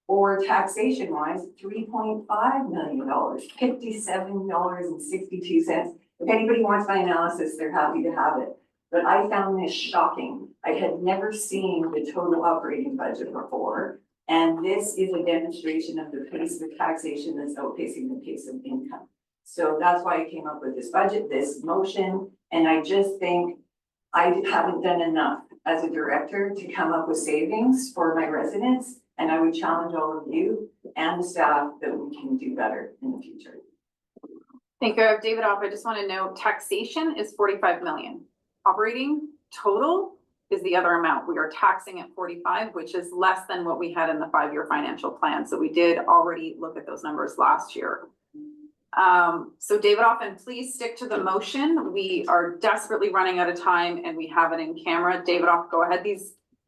Or taxation wise, $3.5 million, $57.62. If anybody wants my analysis, they're happy to have it. But I found this shocking. I had never seen the total operating budget before. And this is a demonstration of the pace of taxation that's outpacing the pace of income. So that's why I came up with this budget, this motion. And I just think I haven't done enough as a director to come up with savings for my residents. And I would challenge all of you and the staff that we can do better in the future. Thank you. David off. I just want to know taxation is 45 million. Operating total is the other amount. We are taxing at 45, which is less than what we had in the 5-year financial plan. So we did already look at those numbers last year. So David Offen, please stick to the motion. We are desperately running out of time and we have it in camera. David Off, go ahead.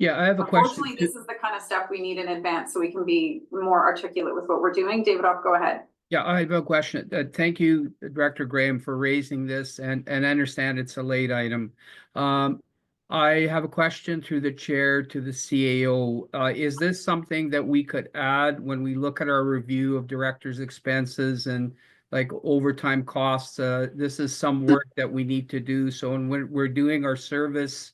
Yeah, I have a question. Unfortunately, this is the kind of stuff we need in advance so we can be more articulate with what we're doing. David, go ahead. Yeah, I have a question. Thank you, Director Graham, for raising this, and I understand it's a late item. I have a question through the chair to the CAO. Is this something that we could add when we look at our review of directors' expenses and like overtime costs? This is some work that we need to do. So when we're doing our service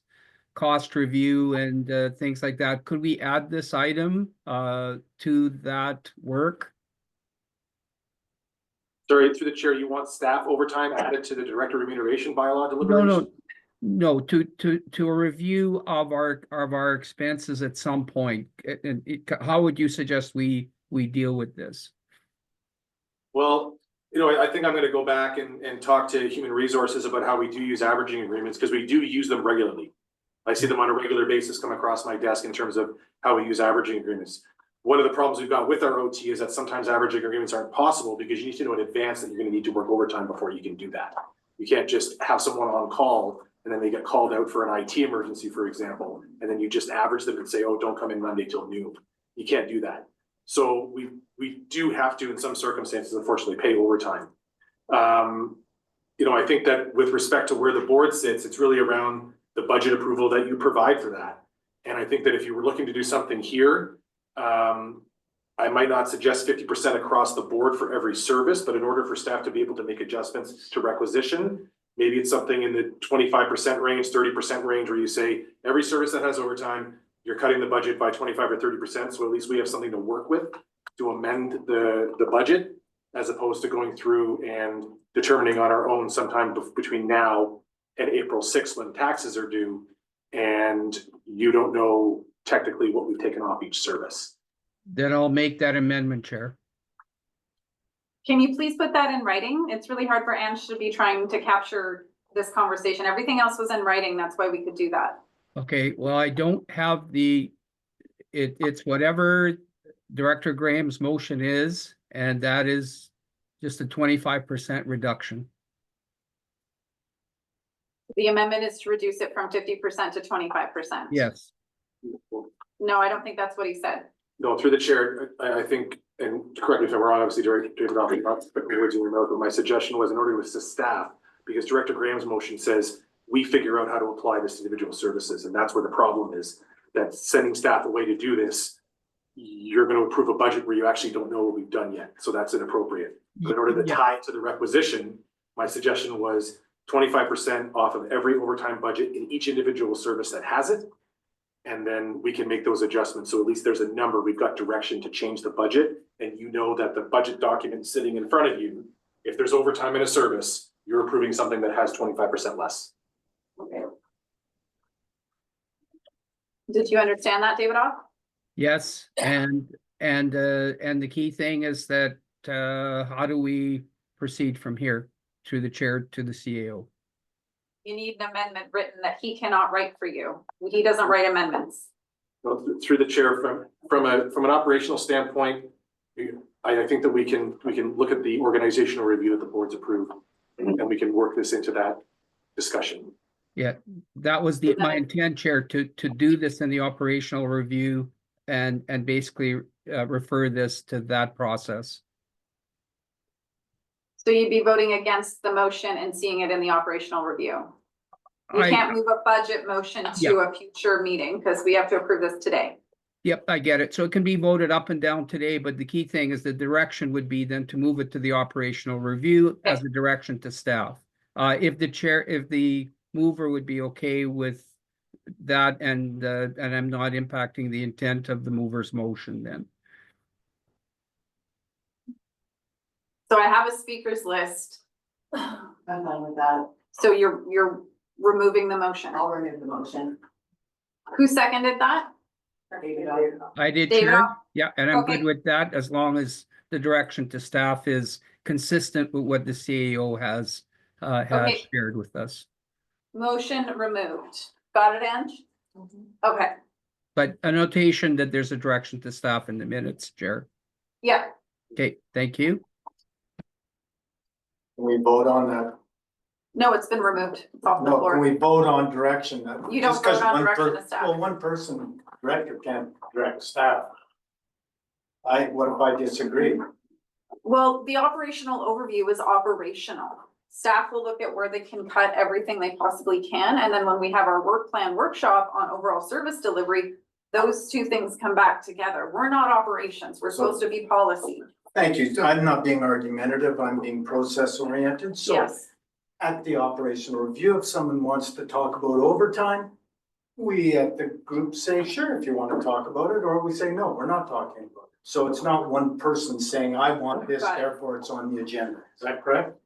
cost review and things like that, could we add this item to that work? Sorry, through the chair, you want staff overtime added to the director remuneration bylaw deliberation? No, to a review of our expenses at some point. And how would you suggest we deal with this? Well, I think I'm gonna go back and talk to human resources about how we do use averaging agreements, because we do use them regularly. I see them on a regular basis come across my desk in terms of how we use averaging agreements. One of the problems we've got with our OT is that sometimes averaging agreements aren't possible because you need to know in advance that you're gonna need to work overtime before you can do that. You can't just have someone on call and then they get called out for an IT emergency, for example, and then you just average them and say, oh, don't come in Monday till noon. You can't do that. So we do have to, in some circumstances, unfortunately, pay overtime. I think that with respect to where the board sits, it's really around the budget approval that you provide for that. And I think that if you were looking to do something here, I might not suggest 50% across the board for every service, but in order for staff to be able to make adjustments to requisition, maybe it's something in the 25% range, 30% range, where you say every service that has overtime, you're cutting the budget by 25 or 30%. So at least we have something to work with to amend the budget, as opposed to going through and determining on our own sometime between now and April 6th when taxes are due, and you don't know technically what we've taken off each service. Then I'll make that amendment, Chair. Can you please put that in writing? It's really hard for Ange to be trying to capture this conversation. Everything else was in writing. That's why we could do that. Okay, well, I don't have it's whatever Director Graham's motion is, and that is just a 25% reduction. The amendment is to reduce it from 50% to 25%. Yes. No, I don't think that's what he said. No, through the chair, I think, and correct me if I'm wrong, obviously, Director Goff, not putting words in your mouth, but my suggestion was in order to assist staff, because Director Graham's motion says we figure out how to apply this to individual services, and that's where the problem is, that sending staff away to do this, you're going to approve a budget where you actually don't know what we've done yet, so that's inappropriate. But in order to tie it to the requisition, my suggestion was 25% off of every overtime budget in each individual service that has it. And then we can make those adjustments. So at least there's a number, we've got direction to change the budget. And you know that the budget document sitting in front of you, if there's overtime in a service, you're approving something that has 25% less. Okay. Did you understand that, David? Yes, and the key thing is that how do we proceed from here through the chair to the CAO? You need an amendment written that he cannot write for you. He doesn't write amendments. Well, through the chair, from an operational standpoint, I think that we can look at the organizational review that the board's approved, and we can work this into that discussion. Yeah, that was my intent, Chair, to do this in the operational review and basically refer this to that process. So you'd be voting against the motion and seeing it in the operational review. You can't move a budget motion to a future meeting because we have to approve this today. Yep, I get it. So it can be voted up and down today, but the key thing is the direction would be then to move it to the operational review as a direction to staff. If the mover would be okay with that, and I'm not impacting the intent of the mover's motion then. So I have a speakers list. I'm fine with that. So you're removing the motion. I'll remove the motion. Who seconded that? I did, David? Chair. Yeah, and I'm good Okay. with that as long as the direction to staff is consistent with what the CAO has Okay. shared with us. Motion removed. Got it, Ange? Okay. But a notation that there's a direction to staff in the minutes, Chair. Yeah. Okay, thank you. Can we vote on that? No, it's been removed. It's off the No, floor. we vote on direction. You don't Just 'cause vote on one direction of staff. Well, one person, director can't direct staff. What if I disagree? Well, the operational overview is operational. Staff will look at where they can cut everything they possibly can, and then when we have our work plan workshop on overall service delivery, those two things come back together. We're not operations, we're supposed to be policy. Thank you. I'm not being argumentative, I'm being process oriented, so. Yes, At the operational review, if someone wants to talk about overtime, we at the group say, sure, if you want to talk about it, or we say, no, we're not talking about it. So it's not one person saying, I want this, Got it. therefore it's on the agenda. Is that correct?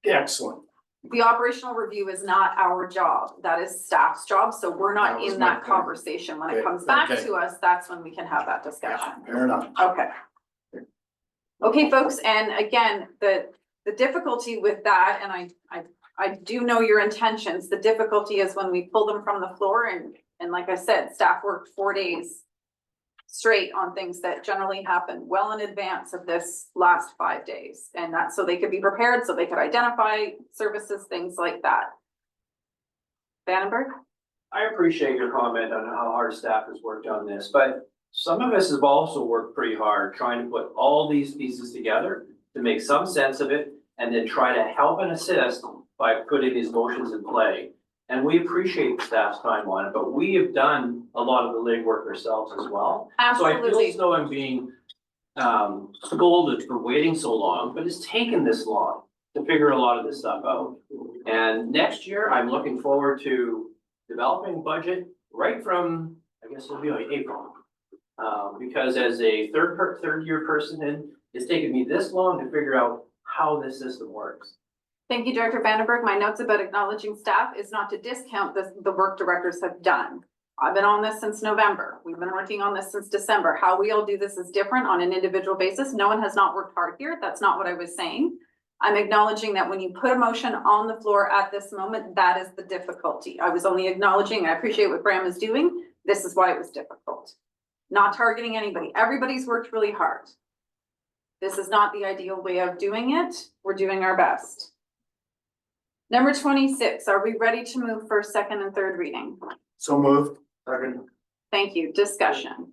Excellent. the operational review is not our job, that is staff's job, so we're not That was in my that point. conversation. When it Okay, comes back okay. to us, that's when we can have that discussion. Fair enough. Okay. Okay, folks, and again, the difficulty with that, and I do know your intentions, the difficulty is when we pull them from the floor and like I said, staff worked 4 days straight on things that generally happen well in advance of this last 5 days. And that's so they could be prepared, so they could identify services, things like that. Vandenberg? I appreciate your comment on how hard staff has worked on this, but some of us have also worked pretty hard trying to put all these pieces together to make some sense of it and then try to help and assist by putting these motions in play. And we appreciate staff's time on it, but we have done a lot of the legwork ourselves as well. So I feel Absolutely. as though I'm being scolded for waiting so long, but it's taken this long to figure a lot of this stuff out. And next year, I'm looking forward to developing budget right from, I guess it'll be like April. Because as a third year person in, it's taken me this long to figure out how this system works. Thank you, Director Vandenberg. My notes about acknowledging staff is not to discount the work directors have done. I've been on this since November. We've been working on this since December. How we all do this is different on an individual basis. No one has not worked hard here. That's not what I was saying. I'm acknowledging that when you put a motion on the floor at this moment, that is the difficulty. I was only acknowledging, I appreciate what Graham is doing. This is why it was difficult. Not targeting anybody. Everybody's worked really hard. This is not the ideal way of doing it. We're doing our best. Number 26, are we ready to move for second and third reading? So moved. Second. Thank you. Discussion.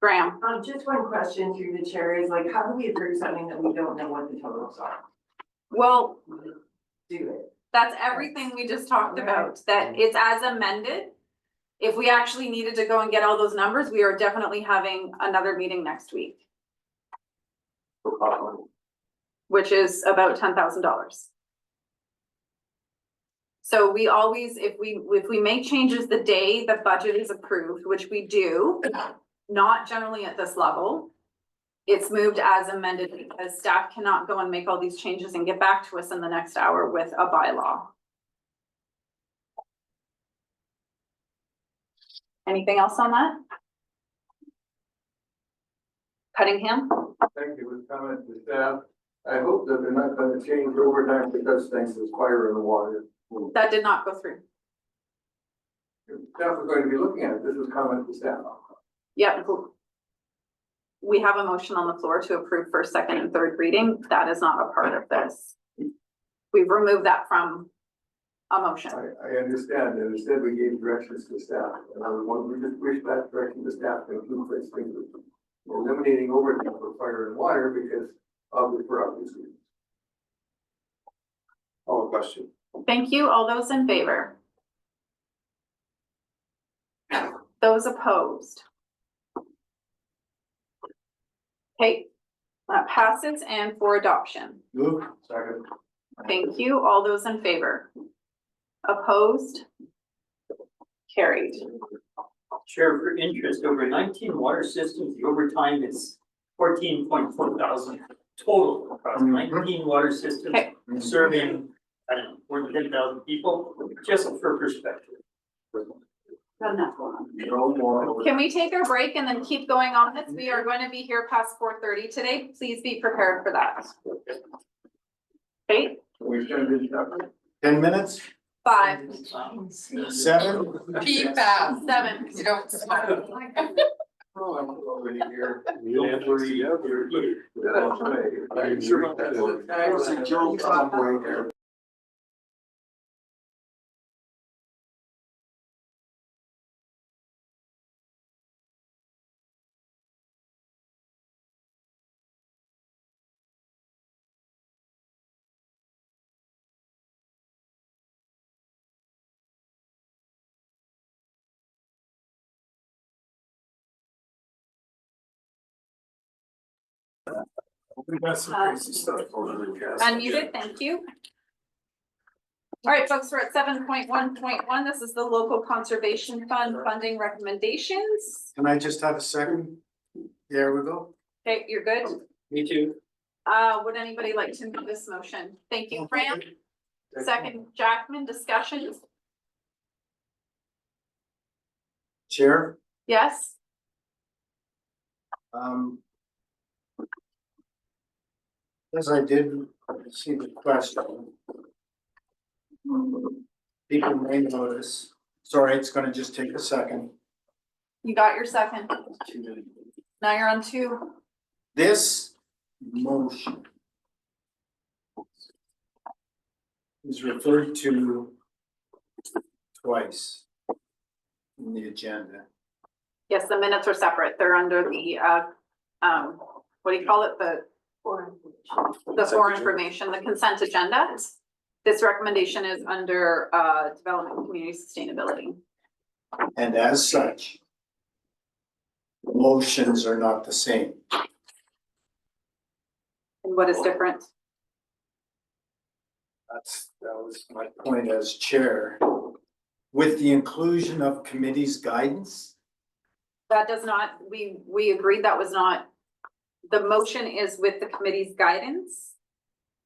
Graham? Just one question through the chair is like, how do we approve something that we don't know what the totals are? Well, Do it. that's everything we just talked about, that it's as amended. If we actually needed to go and get all those numbers, we are definitely having another meeting next week, which is about $10,000. So we always, if we make changes the day the budget is approved, which we do, not generally at this level, it's moved as amended because staff cannot go and make all these changes and get back to us in the next hour with a bylaw. Anything else on that? Cuttingham? Thank you, with comment to staff. I hope that they're not gonna change overtime because things is fire in the water. That did not go through. Staff is going to be looking at it. This is comment to staff. Yep. We have a motion on the floor to approve first, second, and third reading. That is not a part of this. We've removed that from a motion. I understand, and instead we gave directions to staff, and I would want, we just wish that direction to staff to include place things. We're eliminating overtime for fire and water because for obvious reasons. Oh, question. Thank you. All those in favor? Those opposed? Okay, that passes and for adoption. Move. Second. Thank you. All those in favor? Opposed? Carried. Chair, for interest, over 19 water systems, the overtime is 14.4 thousand total across 19 water systems Okay. serving, I don't know, more than 10,000 people, just for perspective. No more. Can we take a break and then keep going on this? We are going to be here past 4:30 today. Please be prepared for that. Okay, We send it up. 10 minutes? 5, 7? Pee fast. 7. You don't smoke. Oh, I'm already here. I'm sure about that. We got some crazy stuff over there, Cass. Unmuted, thank you. All right, folks, we're at 7.1.1. This is the local conservation fund funding recommendations. Can I just have a second? There we go. Okay, you're good. Me too. Would anybody like to make this motion? Thank you, Grant. Second, Jackman, discussion? Chair, Yes? as I did see the question. People may notice, sorry, it's gonna just take a second. You got your second. Now you're on 2. This motion is referred to twice in the agenda. Yes, the minutes are separate. They're under the, what do you call it? The for information, the consent agenda. This recommendation is under, development and community sustainability. And as such, motions are not the same. And what is different? That was my point as chair. With the inclusion of committee's guidance, That does not, we agreed that was not, the motion is with the committee's guidance.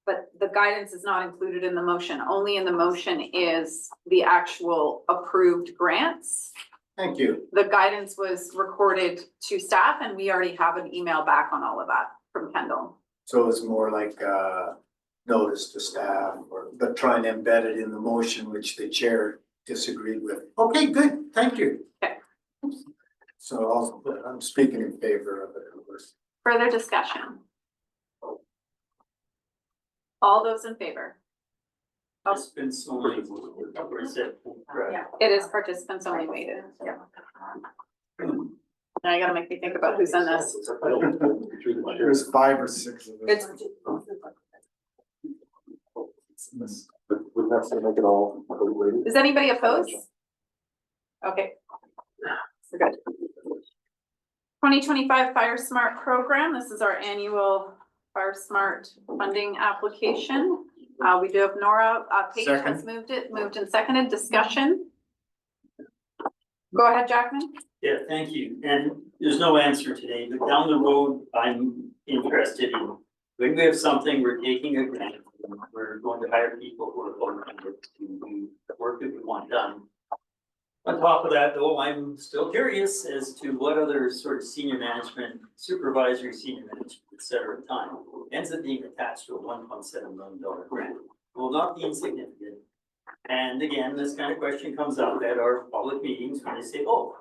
But the guidance is not included in the motion. Only in the motion is the actual approved grants. thank you. The guidance was recorded to staff and we already have an email back on all of that from Kendall. So it's more like notice to staff, but try and embed it in the motion, which the chair disagreed with. Okay, good, thank you. Okay. So I'm speaking in favor of it, of course. Further discussion? All those in favor? It's been so many. It is participants only weighted. Now you gotta make me think about who's in this. There's 5 or 6 of us. Wouldn't that say make it all? Is anybody opposed? Okay. We're good. 2025 Fire Smart program. This is our annual Fire Smart funding application. We do have Nora, Paige has moved and seconded. Discussion. Go ahead, Jackman. Yeah, thank you. And there's no answer today, but down the road, I'm interested in, when we have something, we're taking a grant, we're going to hire people who are qualified to do the work that we want done. On top of that, though, I'm still curious as to what other sort of senior management, supervisory senior management, et cetera, time ends up being attached to a $1.7 million grant. Will not be insignificant. And again, this kind of question comes up at our public meetings when they say, oh,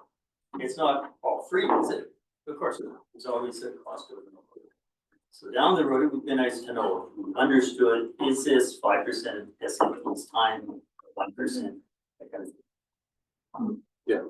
it's not all free, is it? Of course not. There's always a cost of it. So down the road, it would be nice to know if we understood, is this 5% of SMP's time, 1%, that kind of thing. Yeah,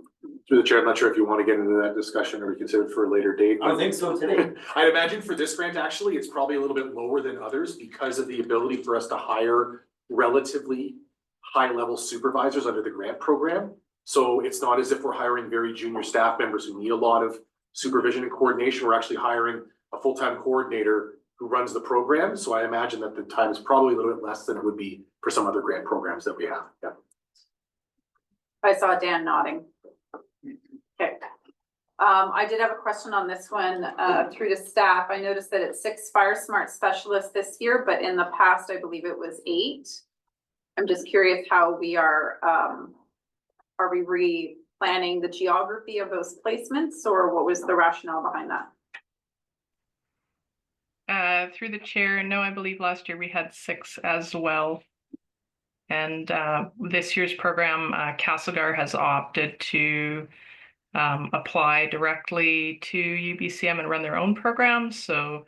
through the chair, I'm not sure if you want to get into that discussion or we consider it for a later date. I think so today. I imagine for this grant, actually, it's probably a little bit lower than others because of the ability for us to hire relatively high-level supervisors under the grant program. So it's not as if we're hiring very junior staff members who need a lot of supervision and coordination. We're actually hiring a full-time coordinator who runs the program. So I imagine that the time is probably a little bit less than it would be for some other grant programs that we have. Yeah. I saw Dan nodding. Okay. I did have a question on this one through to staff. I noticed that it's 6 Fire Smart specialists this year, but in the past, I believe it was 8. I'm just curious how we are we replanning the geography of those placements, or what was the rationale behind that? Through the chair, no, I believe last year we had 6 as well. And this year's program, Castlegar has opted to apply directly to UBCM and run their own program. So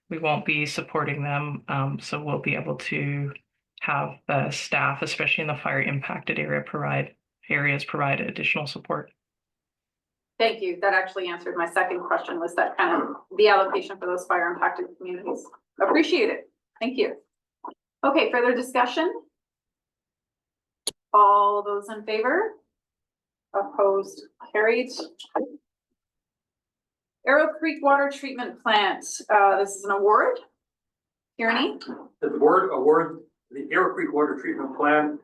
we won't be supporting them. So we'll be able to have the staff, especially in the fire impacted areas provide additional support. Thank you. That actually answered my second question, was that kind of the allocation for those fire impacted communities. Appreciate it. Thank you. Okay, further discussion? All those in favor? Opposed? Carried. Arrow Creek Water Treatment Plant. This is an award. Kearney, That the board award the Arrow Creek Water Treatment Plant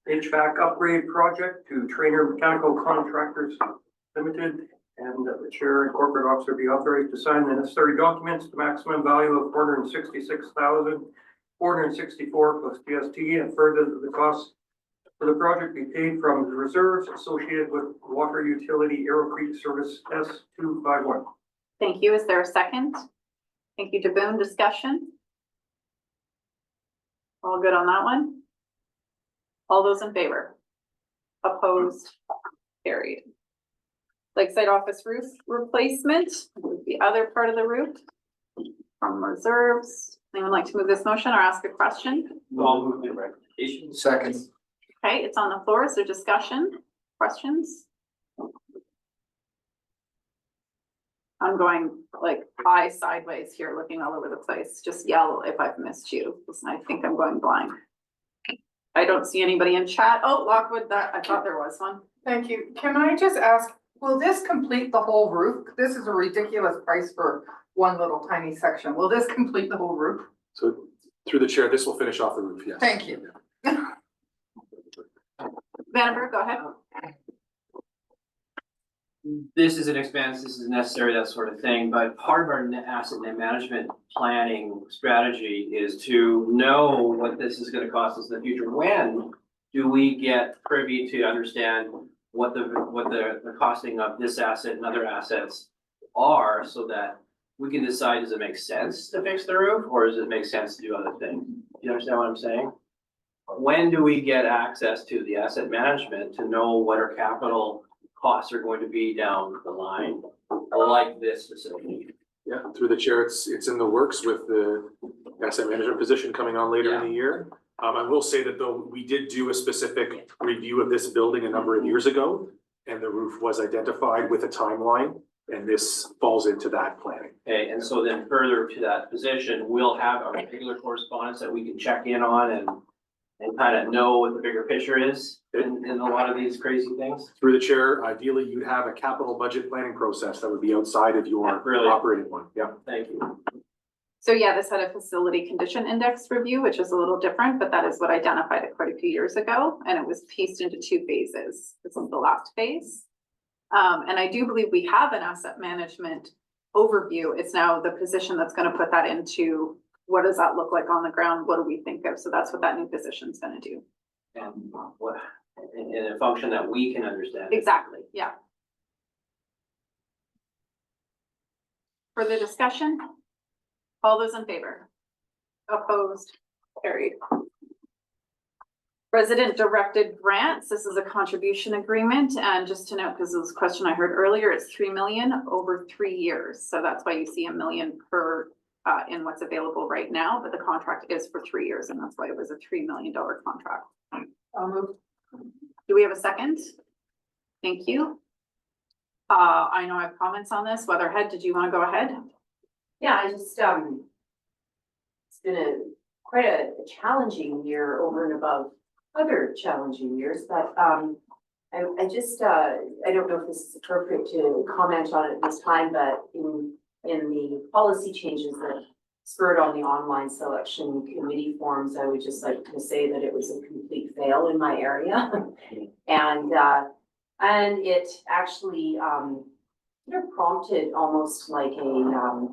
HVAC upgrade project to Trainer Mechanical Contractors Limited, and that the chair and corporate officer be authorized to sign the necessary documents, the maximum value of $466,464 plus GST, and further that the costs for the project be paid from the reserves associated with water utility Arrow Creek Service S251. thank you. Is there a second? Thank you, DeBoon. Discussion? All good on that one? All those in favor? Opposed? Carried. Lakeside office roof replacement, the other part of the roof from reserves. Anyone like to move this motion or ask a question? I'll move the recommendation. Second. Okay, it's on the floor. Is there discussion? Questions? I'm going like eye sideways here, looking all over the place. Just yell if I've missed you, because I think I'm going blind. I don't see anybody in chat. Oh, Lockwood, I thought there was one. Thank you. Can I just ask, will this complete the whole roof? This is a ridiculous price for one little tiny section. Will this complete the whole roof? So through the chair, this will finish off the roof, yes. Thank you. Vandenberg, go ahead. This is an expense, this is necessary, that sort of thing, but part of our asset management planning strategy is to know what this is gonna cost us in the future. When do we get privy to understand what the costing of this asset and other assets are, so that we can decide, does it make sense to fix the roof, or does it make sense to do other things? Do you understand what I'm saying? When do we get access to the asset management to know what our capital costs are going to be down the line, like this facility? Yeah, through the chair, it's in the works with the asset management position coming on later in the year. I will say that though, we did do a specific review of this building a number of years ago, and the roof was identified with a timeline, and this falls into that planning. Okay, and so then further to that position, we'll have a regular correspondence that we can check in on and kind of know what the bigger picture is in a lot of these crazy things. Through the chair, ideally, you'd have a capital budget planning process that would be outside of your operating one. Yeah. Thank you. So yeah, this had a facility condition index review, which is a little different, but that is what identified it quite a few years ago. And it was pieced into 2 phases. This is the last phase. And I do believe we have an asset management overview. It's now the position that's going to put that into what does that look like on the ground? What do we think of? So that's what that new position is going to do. And what, in a function that we can understand. Exactly, yeah. Further discussion? All those in favor? Opposed? Carried. Resident directed grants. This is a contribution agreement. And just to note, because it was a question I heard earlier, it's 3 million over 3 years. So that's why you see $1 million per in what's available right now, but the contract is for 3 years, and that's why it was a $3 million contract. I'll move. Do we have a second? Thank you. I know I have comments on this. Weatherhead, did you want to go ahead? Yeah, I just, it's been quite a challenging year over and above other challenging years, but I don't know if this is appropriate to comment on it this time, but in the policy changes that spurred on the online selection committee forms, I would just like to say that it was a complete fail in my area. And it actually prompted almost like a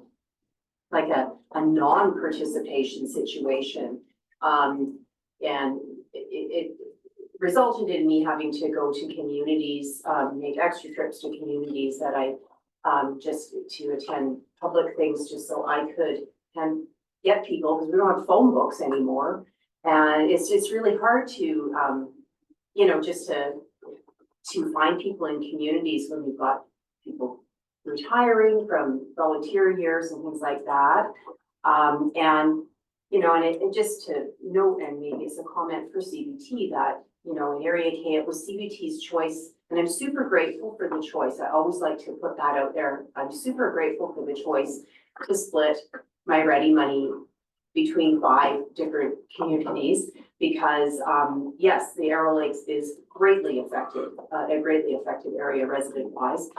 non-participation situation. And it resulted in me having to go to communities, make extra trips to communities that I just to attend public things, just so I could get people, because we don't have phone books anymore. And it's really hard to, just to find people in communities when we've got people retiring from volunteer years and things like that. And it just to note, and maybe it's a comment for CBT, that, in Area K, it was CBT's choice. And I'm super grateful for the choice. I always like to put that out there. I'm super grateful for the choice to split my ready money between 5 different communities, because yes, the Arrow Lakes is greatly affected, a greatly affected area resident wise.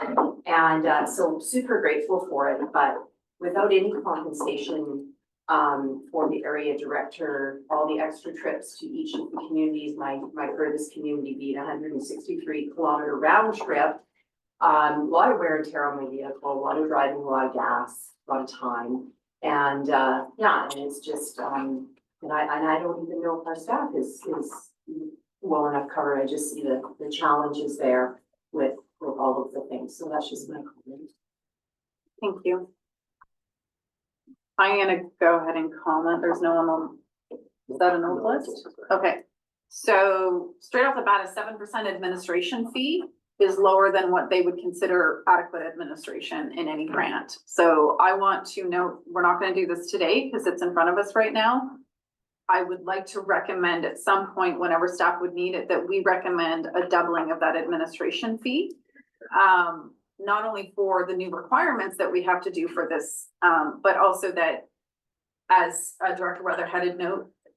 And so super grateful for it, but without any compensation for the area director, all the extra trips to each of the communities, my furthest community being 163-kilometer round trip. A lot of wear and tear on my vehicle, a lot of driving, a lot of gas, a lot of time. And yeah, and it's just, and I don't even know if our staff is well enough covered. I just see the challenges there with all of the things. So that's just my comment. Thank you. I'm gonna go ahead and comment. There's no one on, is that an old list? Okay. So straight off the bat, a 7% administration fee is lower than what they would consider adequate administration in any grant. So I want to note, we're not gonna do this today because it's in front of us right now. I would like to recommend at some point, whenever staff would need it, that we recommend a doubling of that administration fee. Not only for the new requirements that we have to do for this, but also that, as Director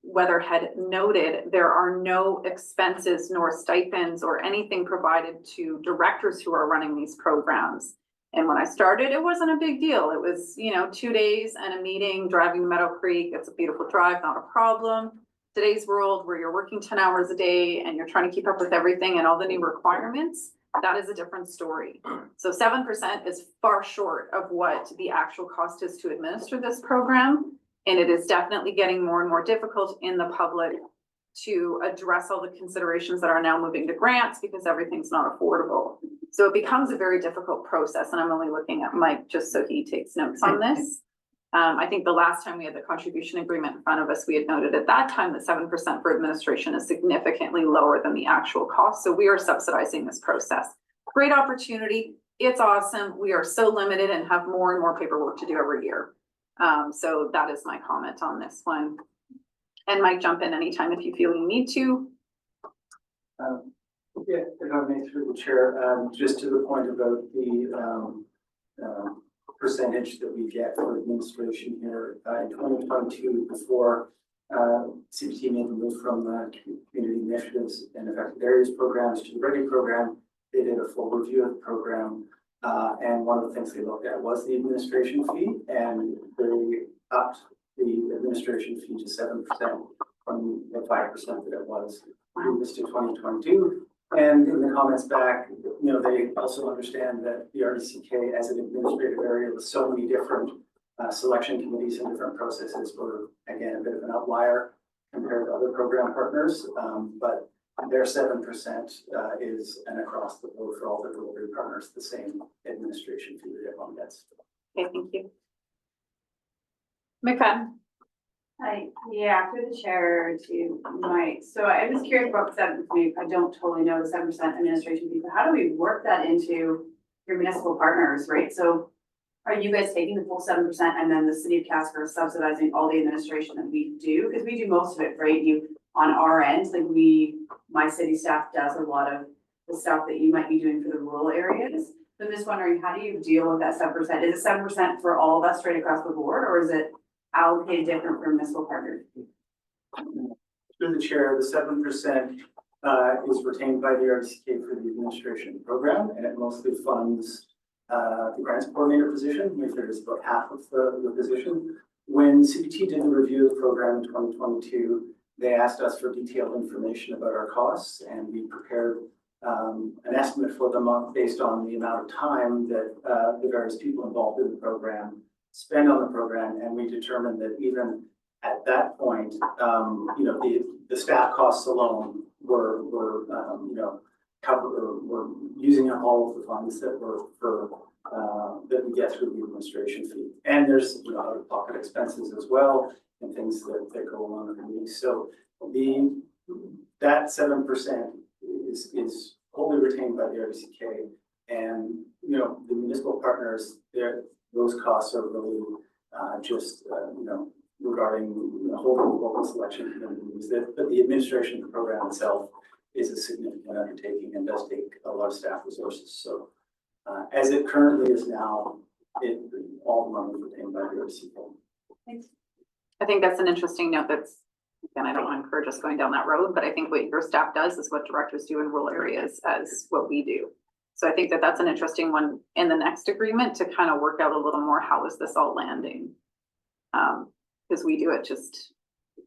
Weatherhead noted, there are no expenses nor stipends or anything provided to directors who are running these programs. And when I started, it wasn't a big deal. It was, 2 days and a meeting, driving to Meadow Creek. It's a beautiful drive, not a problem. Today's world, where you're working 10 hours a day and you're trying to keep up with everything and all the new requirements, that is a different story. So 7% is far short of what the actual cost is to administer this program. And it is definitely getting more and more difficult in the public to address all the considerations that are now moving to grants because everything's not affordable. So it becomes a very difficult process. And I'm only looking at Mike just so he takes notes on this. I think the last time we had the contribution agreement in front of us, we had noted at that time that 7% for administration is significantly lower than the actual cost. So we are subsidizing this process. Great opportunity. It's awesome. We are so limited and have more and more paperwork to do every year. So that is my comment on this one. And Mike, jump in anytime if you feel you need to. Yeah, if I may, through the chair, just to the point about the percentage that we get for administration here in 2022, before CPT made the move from community initiatives and affected areas programs to the ready program. They did a full review of the program, and one of the things they looked at was the administration fee, and they upped the administration fee to 7% from the 5% that it was previous to 2022. And in the comments back, they also understand that the RDCK as an administrative area with so many different selection committees and different processes were, again, a bit of an outlier compared to other program partners. But their 7% is an across the board for all the delivery partners, the same administration fee that everyone gets. Okay, thank you. McFadden. Hi, yeah, through the chair to Mike. So I was curious about 7%. I don't totally know the 7% administration fee, but how do we work that into your municipal partners, right? So are you guys taking the full 7% and then the city of Casper is subsidizing all the administration that we do? Because we do most of it, right? On our end, my city staff does a lot of the stuff that you might be doing for the rural areas. So I'm just wondering, how do you deal with that 7%? Is it 7% for all of us straight across the board, or is it allocated different for municipal partners? Through the chair, the 7% is retained by the RDCK for the administration program, and it mostly funds the grants coordinator position, which is about half of the position. When CPT did the review of the program in 2022, they asked us for detailed information about our costs, and we prepared an estimate for them based on the amount of time that the various people involved in the program spend on the program, and we determined that even at that point, the staff costs alone were we're using up all of the funds that were for that we get through the administration fee. And there's out of pocket expenses as well and things that go along with the lease. So that 7% is wholly retained by the RDCK, and the municipal partners, those costs are really just regarding holding local selection committees. But the administration of the program itself is a significant undertaking and does take a lot of staff resources. So as it currently is now, all the money is retained by the RDCK. Thanks. I think that's an interesting note. That's, again, I don't want to encourage us going down that road, but I think what your staff does is what directors do in rural areas as what we do. So I think that that's an interesting one in the next agreement to kind of work out a little more, how is this all landing? because we do it just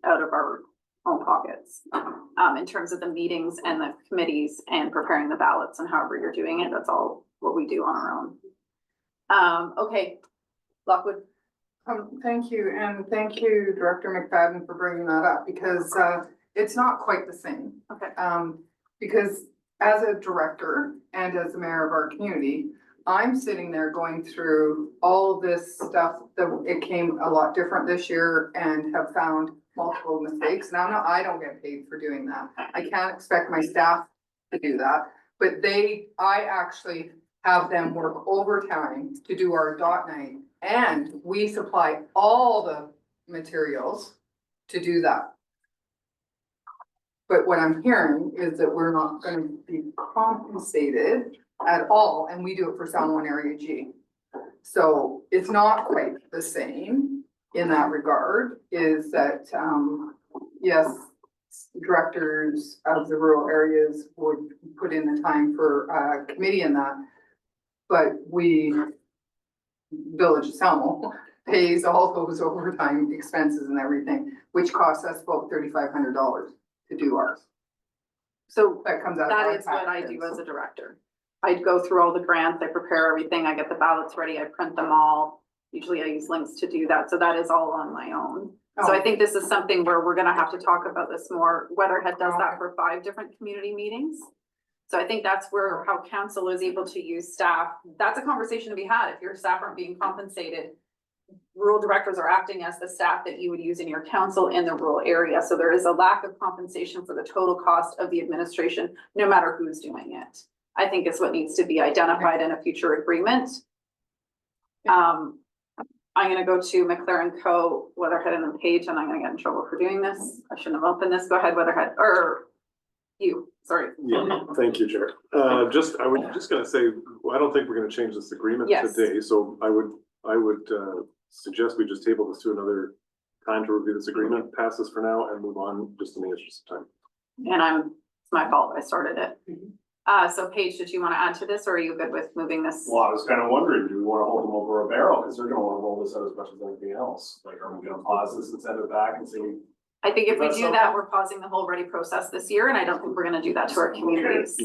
out of our own pockets. In terms of the meetings and the committees and preparing the ballots and however you're doing it, that's all what we do on our own. Okay, Lockwood. Thank you, and thank you, Director McFadden, for bringing that up, because it's not quite the same. Okay. Because as a director and as the mayor of our community, I'm sitting there going through all this stuff that it came a lot different this year and have found multiple mistakes. Now, I don't get paid for doing that. I can't expect my staff to do that, but I actually have them work overtime to do our dot night, and we supply all the materials to do that. But what I'm hearing is that we're not gonna be compensated at all, and we do it for Sound One Area G. So it's not quite the same in that regard, is that, yes, directors of the rural areas would put in the time for a committee in that. But Village of Selmo pays all those overtime expenses and everything, which costs us about $3,500 to do ours. So that comes out. That is what I do as a director. I'd go through all the grants, I prepare everything, I get the ballots ready, I print them all. Usually I use links to do that, so that is all on my own. So I think this is something where we're gonna have to talk about this more. Weatherhead does that for 5 different community meetings. So I think that's where how council is able to use staff. That's a conversation to be had. If your staff aren't being compensated, rural directors are acting as the staff that you would use in your council in the rural area. So there is a lack of compensation for the total cost of the administration, no matter who's doing it. I think it's what needs to be identified in a future agreement. I'm gonna go to McLaren Co, Weatherhead and then Page, and I'm gonna get in trouble for doing this. I shouldn't have opened this. Go ahead, Weatherhead, or you, sorry. Yeah, thank you, Chair. I was just gonna say, I don't think we're gonna change this agreement Yes. today, so I would suggest we just table this to another time to review this agreement, pass this for now, and move on just in the interest of time. And it's my fault, I started it. So Paige, did you want to add to this, or are you good with moving this? Well, I was kind of wondering, do we want to hold them over a barrel? Because they're going to want to roll this out as much as anything else. Like, are we going to pause this and send it back and say? I think if we That's do that, we're pausing the whole ready process this year, and I don't think we're gonna do that to our communities.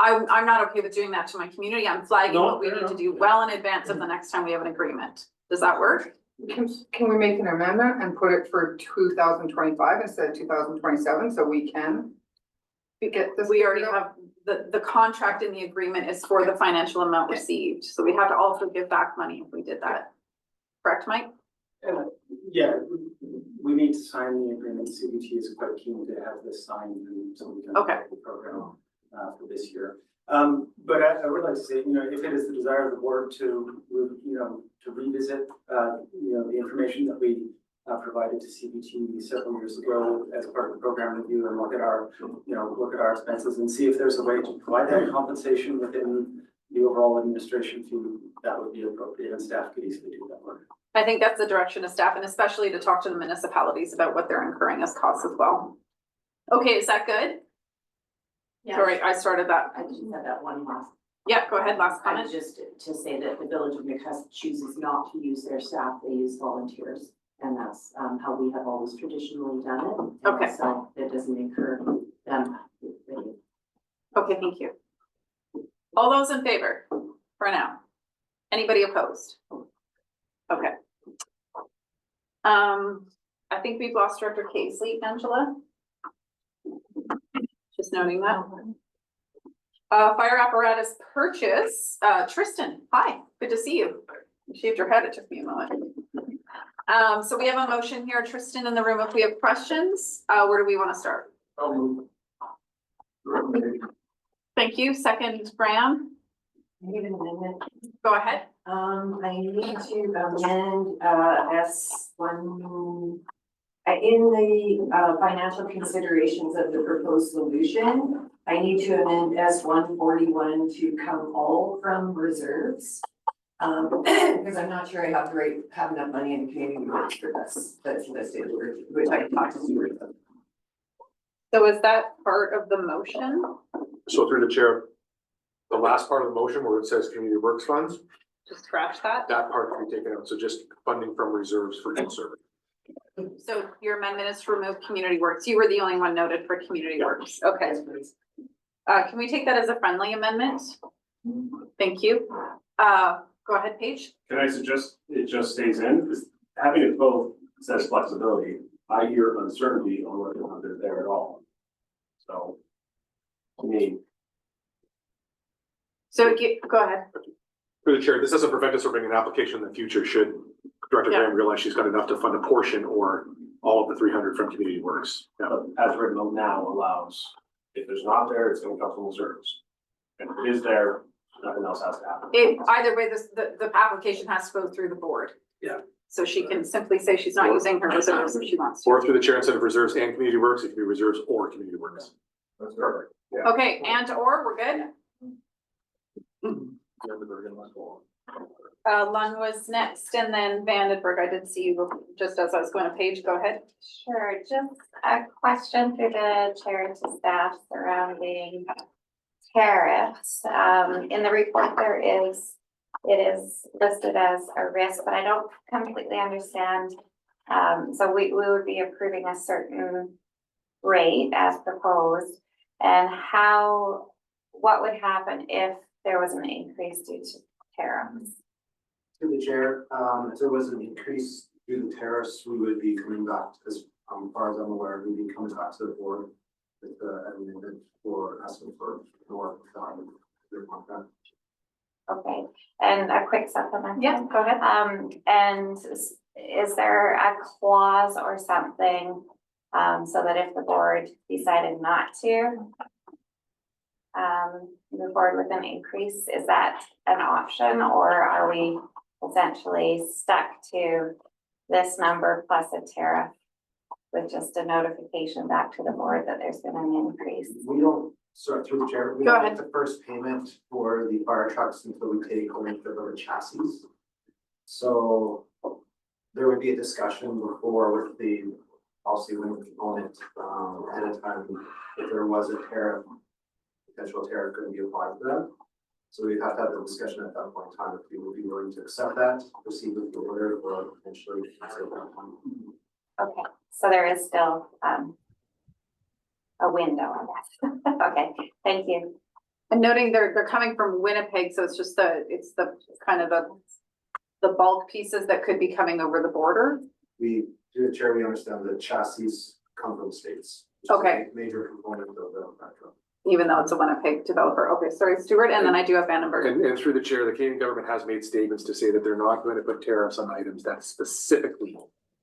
I'm not okay with doing that to my community. I'm flagging what we need to do well in advance of the next time we have an agreement. Does that work? Can we make an amendment and put it for 2025 instead of 2027, so we can get this? We already have, the contract in the agreement is for the financial amount received, so we'd have to also give back money if we did that. Correct, Mike? Yeah, we need to sign the agreement. CBT is quite keen to have this signed and so we can. Okay. The program for this year. But I would like to say, if it is the desire of the board to, to revisit, the information that we provided to CBT several years ago as part of the program review and look at our expenses and see if there's a way to provide that compensation within the overall administration fee, that would be appropriate, and staff could easily do that work. I think that's the direction of staff, and especially to talk to the municipalities about what they're incurring as costs as well. Okay, is that good? Yeah. Sorry, I started that. I just had that one last. Yeah, go ahead, last comment. Just to say that the Village of McCusker chooses not to use their staff, they use volunteers. And that's how we have always traditionally done it. Okay. So it doesn't incur them. Okay, thank you. All those in favor for now? Anybody opposed? Okay. I think we've lost Director Casely, Angela. Just noting that. Fire apparatus purchase, Tristan, hi, good to see you. You shaved your head, it took me a moment. So we have a motion here, Tristan in the room. If we have questions, where do we want to start? Thank you. Second, Graham. Go ahead. I need to amend S1 in the financial considerations of the proposed solution. I need to amend S141 to come all from reserves. Because I'm not sure I have enough money in the community for this, that's listed, which I can talk to Stuart about. So is that part of the motion? So through the chair, the last part of the motion where it says community works funds, Just scratch that. That part can be taken out, so just funding from reserves for debt service. So your amendment is to remove community works. You were the only one noted for community works. Okay. Can we take that as a friendly amendment? Thank you. Go ahead, Paige. Can I suggest it just stays in? Because having it both says flexibility. I hear uncertainty on whether or not they're there at all. So, to me, So go ahead. Through the chair, this doesn't prevent us from bringing an application in the future should Director Yeah. Graham realize she's got enough to fund a portion or all of the 300 from community works. Yeah. but as written now allows, if there's not there, it's gonna come from reserves. And if it is there, nothing else has to happen. Either way, the application has to go through the board. Yeah. So she can simply say she's not using her reserves if she wants to. Or through the chair, instead of reserves and community works, it can be reserves or community works. That's perfect. Yeah. Okay, and or, we're good? Lund was next and then Vandenberg. I did see you just as I was going to Page. Go ahead. Sure, just a question through the chair to staff surrounding tariffs. In the report, it is listed as a risk, but I don't completely understand. So we would be approving a certain rate as proposed, and what would happen if there was an increase due to tariffs? To the chair, if there was an increase due to tariffs, we would be coming back, as far as I'm aware, we'd be coming back to the board with an amendment for asking for more, their contract. Okay, and a quick supplement. Yeah, go ahead. And is there a clause or something, so that if the board decided not to move forward with an increase, is that an option, or are we essentially stuck to this number plus a tariff with just a notification back to the board that there's been an increase? We don't, sorry, through the chair, we Go don't ahead. get the first payment for the fire trucks until we take ownership of the chassis. So there would be a discussion before with the policy limit component ahead of time if there was a tariff, potential tariff going to be applied to them. So we'd have to have the discussion at that point in time if we would be willing to accept that, proceed with the order, or potentially cancel that one. Okay, so there is still a window, I guess. Okay, thank you. And noting they're coming from Winnipeg, so it's just it's the kind of the bulk pieces that could be coming over the border. We, through the chair, we understand that chassis come from states. which is Okay. a major component of the metro. Even though it's a Winnipeg developer. Okay, sorry, Stuart, and then I do have Vandenberg. And through the chair, the Canadian government has made statements to say that they're not going to put tariffs on items that specifically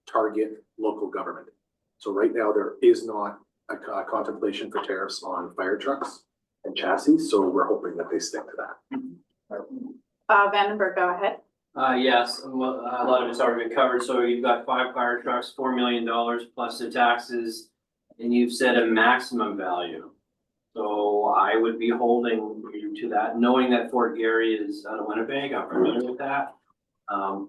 target local government. So right now, there is not a contemplation for tariffs on fire trucks and chassis, so we're hoping that they stick to that. Vandenberg, go ahead. Yes, well, a lot of it's already been covered. So you've got 5 fire trucks, $4 million plus the taxes, and you've set a maximum value. So I would be holding you to that, knowing that Fort Garry is out of Winnipeg. I'm familiar with that.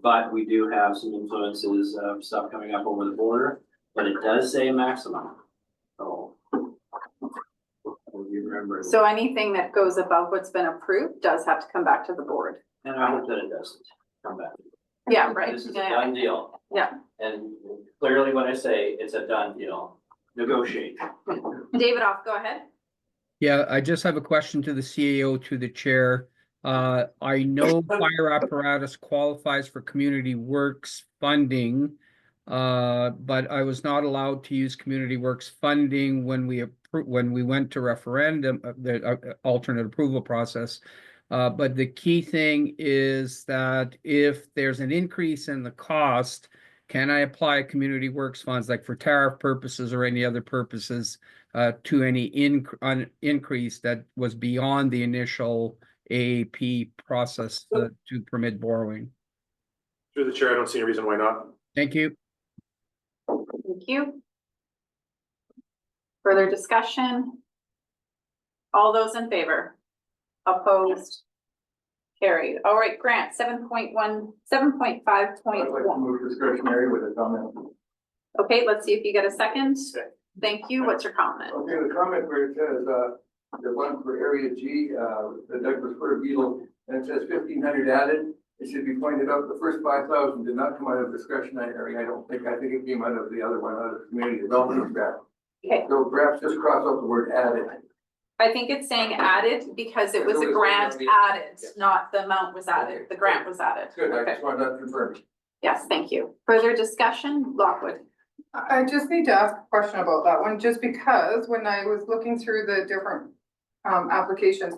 But we do have some influences of stuff coming up over the border, but it does say maximum. So you remember. So anything that goes above what's been approved does have to come back to the board. And I hope that it doesn't come back. Yeah, right. This is a Yeah. done deal. Yeah. And clearly when I say it's a done deal, negotiate. David off, go ahead. Yeah, I just have a question to the CAO, to the chair. I know fire apparatus qualifies for community works funding, but I was not allowed to use community works funding when we went to referendum, the alternate approval process. But the key thing is that if there's an increase in the cost, can I apply community works funds, like for tariff purposes or any other purposes, to any increase that was beyond the initial AAP process to permit borrowing? Through the chair, I don't see any reason why not. Thank you. Thank you. Further discussion? All those in favor? Opposed? Carried. All right, Grant, 7.5.1. I'd like to move discretionary with a comment. Okay, let's see if you get a second. Thank you. What's your comment? Okay, the comment where it says, the one for area G, the Douglas fir beetle, and it says 1,500 added. it should be pointed out, the first 5,000 did not come out of discretionary, I don't think, I think it came out of the other one, out of community development grant. Okay. So perhaps just cross out the word added. I think it's saying added because it was a grant added, not the amount was added, the grant was added. Good, I Okay. just wanted that confirmed. Yes, thank you. Further discussion, Lockwood? I just need to ask a question about that one, just because when I was looking through the different applications,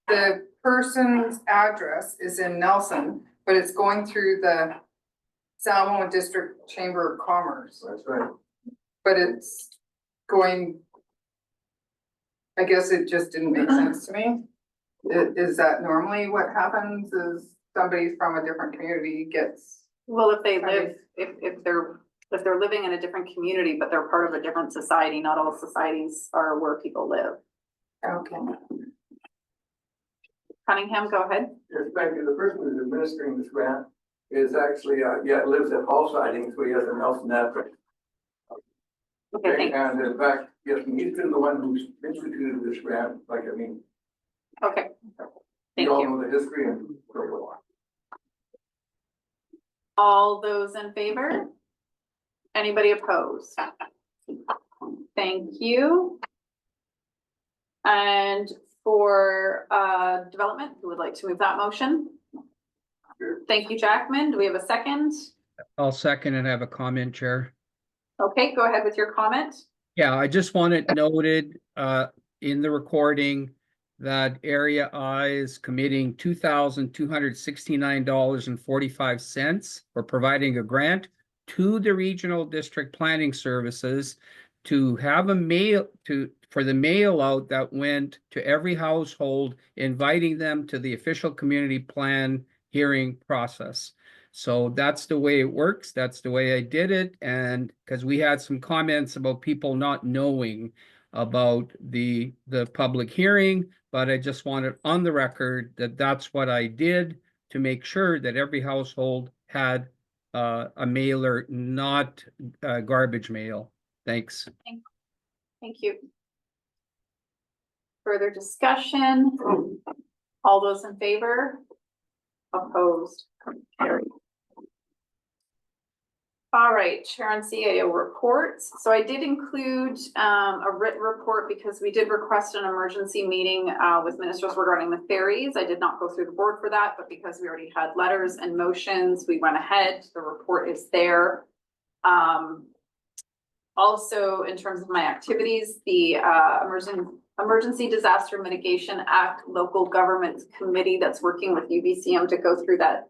the person's address is in Nelson, but it's going through the Salmo District Chamber of Commerce. That's right. But it's going, I guess it just didn't make sense to me. Is that normally what happens, is somebody from a different community gets? Well, if they live, if they're living in a different community, but they're part of a different society, not all societies are where people live. Okay. Cunningham, go ahead. Yes, thank you. The person who's administering this grant is actually, lives at Hall Siding, so he has a Nelson address. Okay, thank you. And in fact, yes, he's been the one who's instituted this grant, Okay, you thank all you. know the history and so on. All those in favor? Anybody opposed? Thank you. And for development, who would like to move that motion? Thank you, Jackman. Do we have a second? I'll second and have a comment, Chair. Okay, go ahead with your comment. Yeah, I just want it noted in the recording that Area I is committing $2,269.45 for providing a grant to the Regional District Planning Services to have a mail for the mail out that went to every household, inviting them to the official community plan hearing process. So that's the way it works. That's the way I did it. And because we had some comments about people not knowing about the public hearing, but I just wanted on the record that that's what I did to make sure that every household had a mailer, not garbage mail. Thanks. Thank you. Further discussion? All those in favor? Opposed? Carried. All right, Chair and CAO reports. So I did include a written report because we did request an emergency meeting with ministers regarding the ferries. I did not go through the board for that, but because we already had letters and motions, we went ahead. The report is there. Also, in terms of my activities, the Emergency Disaster Mitigation Act Local Government Committee that's working with UBCM to go through that.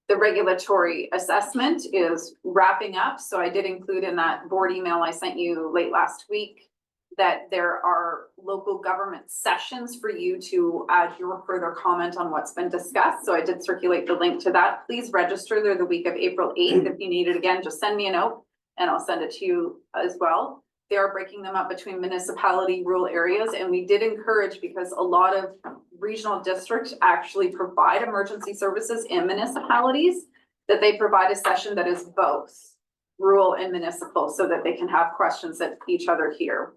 The regulatory assessment is wrapping up. So I did include in that board email I sent you late last week that there are local government sessions for you to add your further comment on what's been discussed. So I did circulate the link to that. Please register there the week of April 8th. If you need it again, just send me a note and I'll send it to you as well. They are breaking them up between municipality, rural areas, and we did encourage, because a lot of regional districts actually provide emergency services in municipalities, that they provide a session that is both rural and municipal so that they can have questions that each other hear.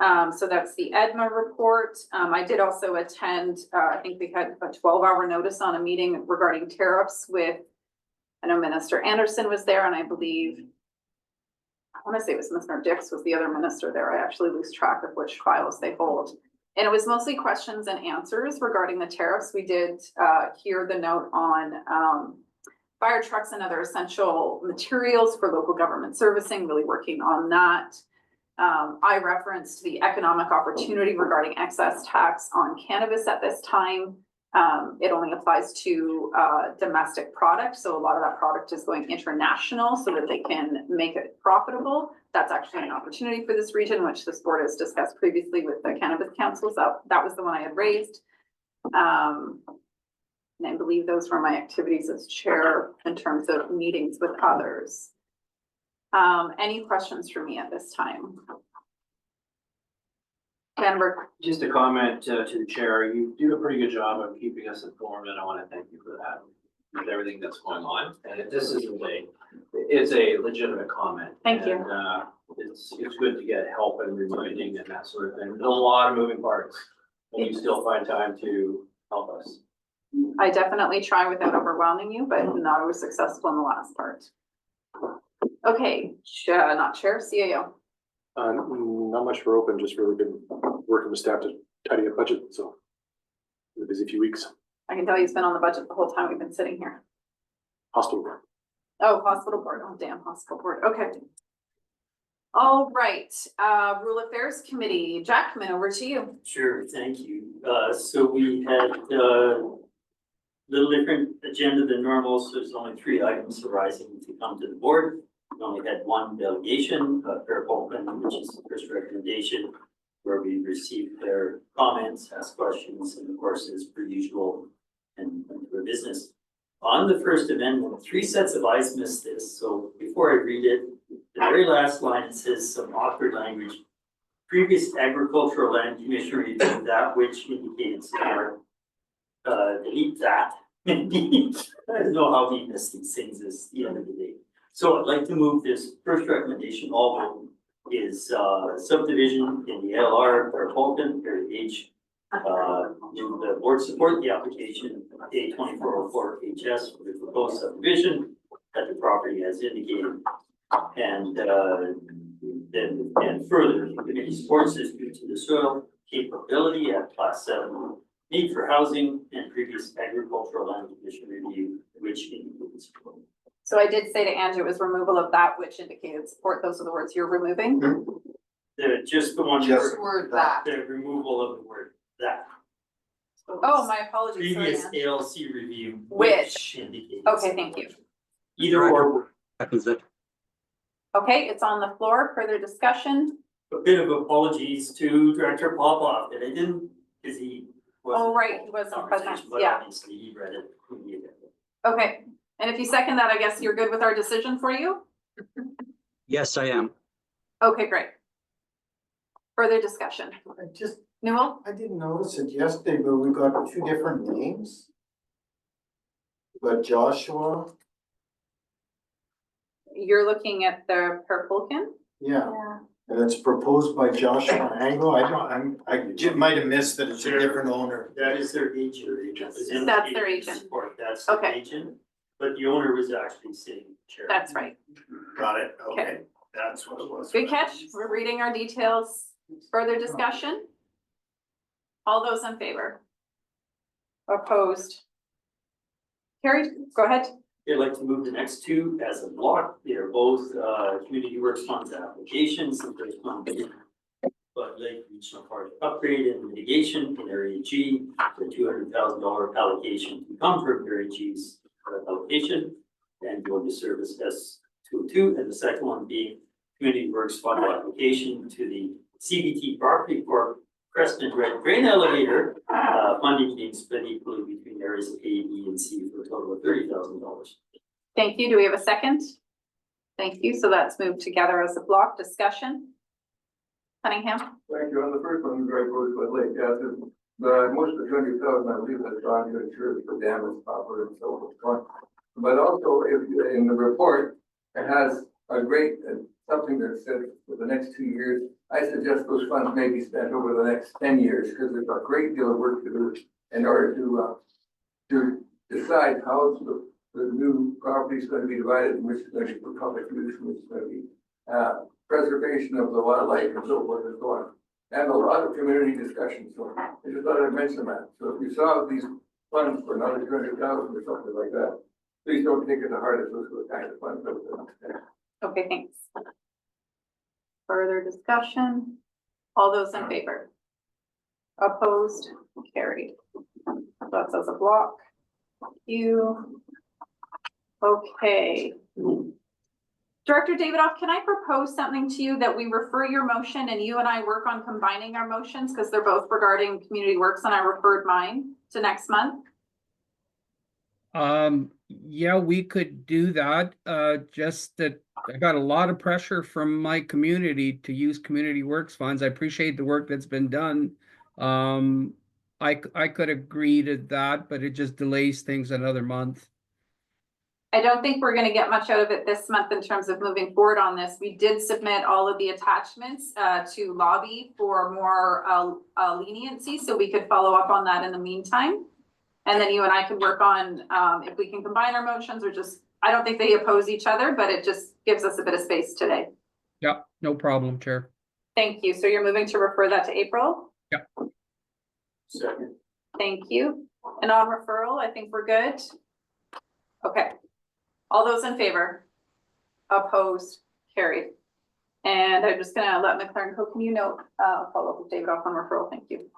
So that's the EDMA report. I did also attend, I think we had a 12-hour notice on a meeting regarding tariffs with, I know Minister Anderson was there, and I believe, I want to say it was Mr. Dix was the other minister there. I actually lose track of which files they hold. And it was mostly questions and answers regarding the tariffs. We did hear the note on fire trucks and other essential materials for local government servicing, really working on that. I referenced the economic opportunity regarding excess tax on cannabis at this time. It only applies to domestic products. So a lot of that product is going international so that they can make it profitable. That's actually an opportunity for this region, which this board has discussed previously with the Cannabis Council. So that was the one I had raised. And I believe those were my activities as chair in terms of meetings with others. Any questions for me at this time? Vandenberg. Just a comment to the chair, you do a pretty good job of keeping us informed, and I want to thank you for that, with everything that's going on. And if this isn't it's a legitimate comment. Thank you. And it's good to get help and reminding and that sort of thing. There's a lot of moving parts, and you still find time to help us. I definitely try without overwhelming you, but not always successful in the last part. Okay, not chair, CAO. Not much for open, just really been working with staff to tidy up budget, so. Been a busy few weeks. I can tell you've been on the budget the whole time we've been sitting here. Hospital board. Oh, hospital board, oh damn, hospital board, okay. All right, Rule Affairs Committee, Jackman, over to you. Sure, thank you. So we had little different agenda than normal, so there's only 3 items arising to come to the board. We only had 1 delegation, Fair Bolton, which is the first recommendation, where we received their comments, asked questions, and of course, as per usual, and for business. On the first amendment, 3 sets of eyes missed this, so before I read it, the very last line, it says some awkward language. Previous agricultural land commission review that which indicates support. Delete that. I don't know how we miss these things is the end of the day. So I'd like to move this first recommendation, all vote is subdivision in the LR for Fulton, area H. Do the board support the application A2404 HS for the proposed subdivision that the property has indicated. And then further, the committee supports this due to the soil capability at class 7, need for housing, and previous agricultural land condition review, which includes. So I did say to Andrew, it was removal of that which indicated support. Those are the words you're removing. Just the one. Just the word that. The removal of the word that. Oh, my apologies. Sorry, Previous Andrew. ALC review. Which indicates. Okay, thank you. Either or. Okay, it's on the floor. Further discussion. A bit of apologies to Director Popoff that I didn't, because he wasn't. Oh, right, he wasn't present, But yeah. obviously he read it. Okay, and if you second that, I guess you're good with our decision for you? Yes, I am. Okay, great. Further discussion. Newell? I didn't notice it yesterday, but we got 2 different names. We got Joshua. You're looking at the Perpulkin? Yeah. And it's proposed by Joshua Angle. I might have missed that it's a different owner. That is their agent. That's their agent. Support, that's their Okay. agent, but the owner was actually sitting chair. That's right. Got it, Okay. That's what it was. Good catch. We're reading our details. Further discussion? All those in favor? Opposed? Carried. Go ahead. I'd like to move the next 2 as a block. They are both community works funds applications. The first one being Bud Lake Regional Park upgrade and mitigation in area G, the $200,000 allocation to come from area G's allocation and going to service S202. And the second one being community works fund application to the CBT property for Creston Red Grain Elevator, funding being split equally between areas A, B, and C for a total of $30,000. Thank you. Do we have a second? Thank you. So that's moved together as a block. Discussion. Cunningham? Thank you. On the first one, right, Bud Lake, most of the 20,000, I believe, has gone to insurance for damage, property, and so forth. But also, if in the report, it has a great, something that says for the next 2 years, I suggest those funds may be spent over the next 10 years, because there's a great deal of work to do in order to decide how the new property is going to be divided, and which is going to be for public use, and which is going to be preservation of the wildlife and so forth and so on. And a lot of community discussion, so I just thought I'd mention that. So if you saw these funds for another 200,000 or something like that, please don't take it to heart as those are the kind of funds that are. Okay, thanks. Further discussion? All those in favor? Opposed? Carried. That's as a block. You. Okay. Director Davidoff, can I propose something to you that we refer your motion and you and I work on combining our motions because they're both regarding community works and I referred mine to next month? Yeah, we could do that. Just that I got a lot of pressure from my community to use community works funds. I appreciate the work that's been done. I could agree to that, but it just delays things another month. I don't think we're gonna get much out of it this month in terms of moving forward on this. We did submit all of the attachments to lobby for more leniency, so we could follow up on that in the meantime. And then you and I can work on, if we can combine our motions or just, I don't think they oppose each other, but it just gives us a bit of space today. Yep, no problem, Chair. Thank you. So you're moving to refer that to April? Yep. Second. Thank you. And on referral, I think we're good. Okay. All those in favor? Opposed? Carried. And I'm just gonna let McLaren Co, can you note, follow up with David off on referral, thank you.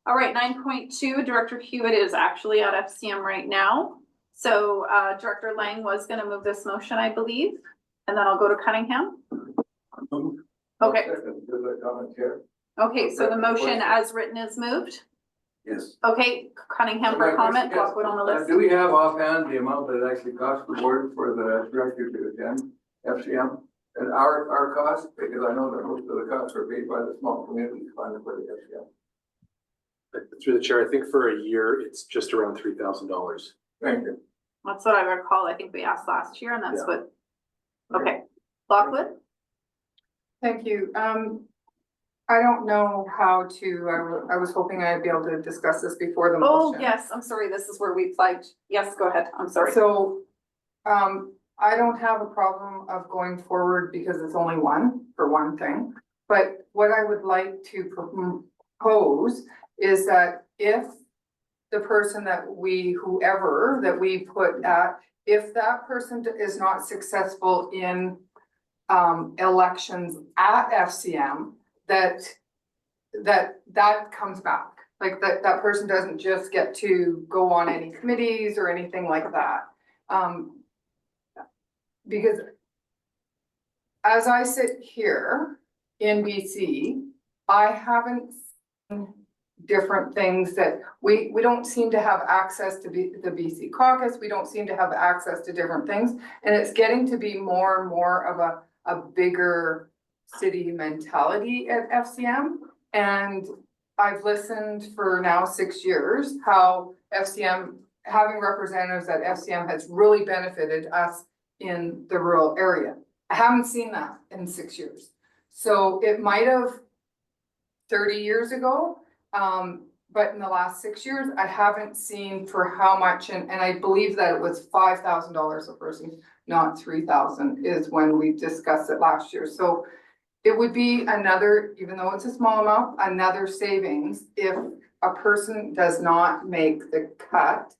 All right, 9.2, Director Hewitt is actually at FCM right now. So Director Lang was gonna move this motion, I believe, and then I'll go to Cunningham. Okay. Okay, so the motion as written is moved. Yes. Okay, Cunningham for comment, Blackwood on the list. Do we have offhand the amount that it actually costs the board for the director to attend FCM? And our cost, because I know that most of the costs are paid by the small community fund for the FCM. Through the chair, I think for a year, it's just around $3,000. Thank you. That's what I recall. I think we asked last year and that's what, okay. Blackwood? Thank you. I don't know how to, I was hoping I'd be able to discuss this before the motion. Oh, yes, I'm sorry. This is where we flagged. Yes, go ahead. I'm sorry. So, I don't have a problem of going forward because it's only one, for one thing. But what I would like to propose is that if the person that whoever that we put at, if that person is not successful in elections at FCM, that comes back. Like that person doesn't just get to go on any committees or anything like that. Because as I sit here in BC, I haven't seen different things that we don't seem to have access to the BC caucus. We don't seem to have access to different things. And it's getting to be more and more of a bigger city mentality at FCM. And I've listened for now 6 years how FCM, having representatives at FCM has really benefited us in the rural area. I haven't seen that in 6 years. So it might have 30 years ago, but in the last 6 years, I haven't seen for how much, and I believe that it was $5,000 a person, not 3,000 is when we discussed it last year. So it would be another, even though it's a small amount, another savings if a person does not make the cut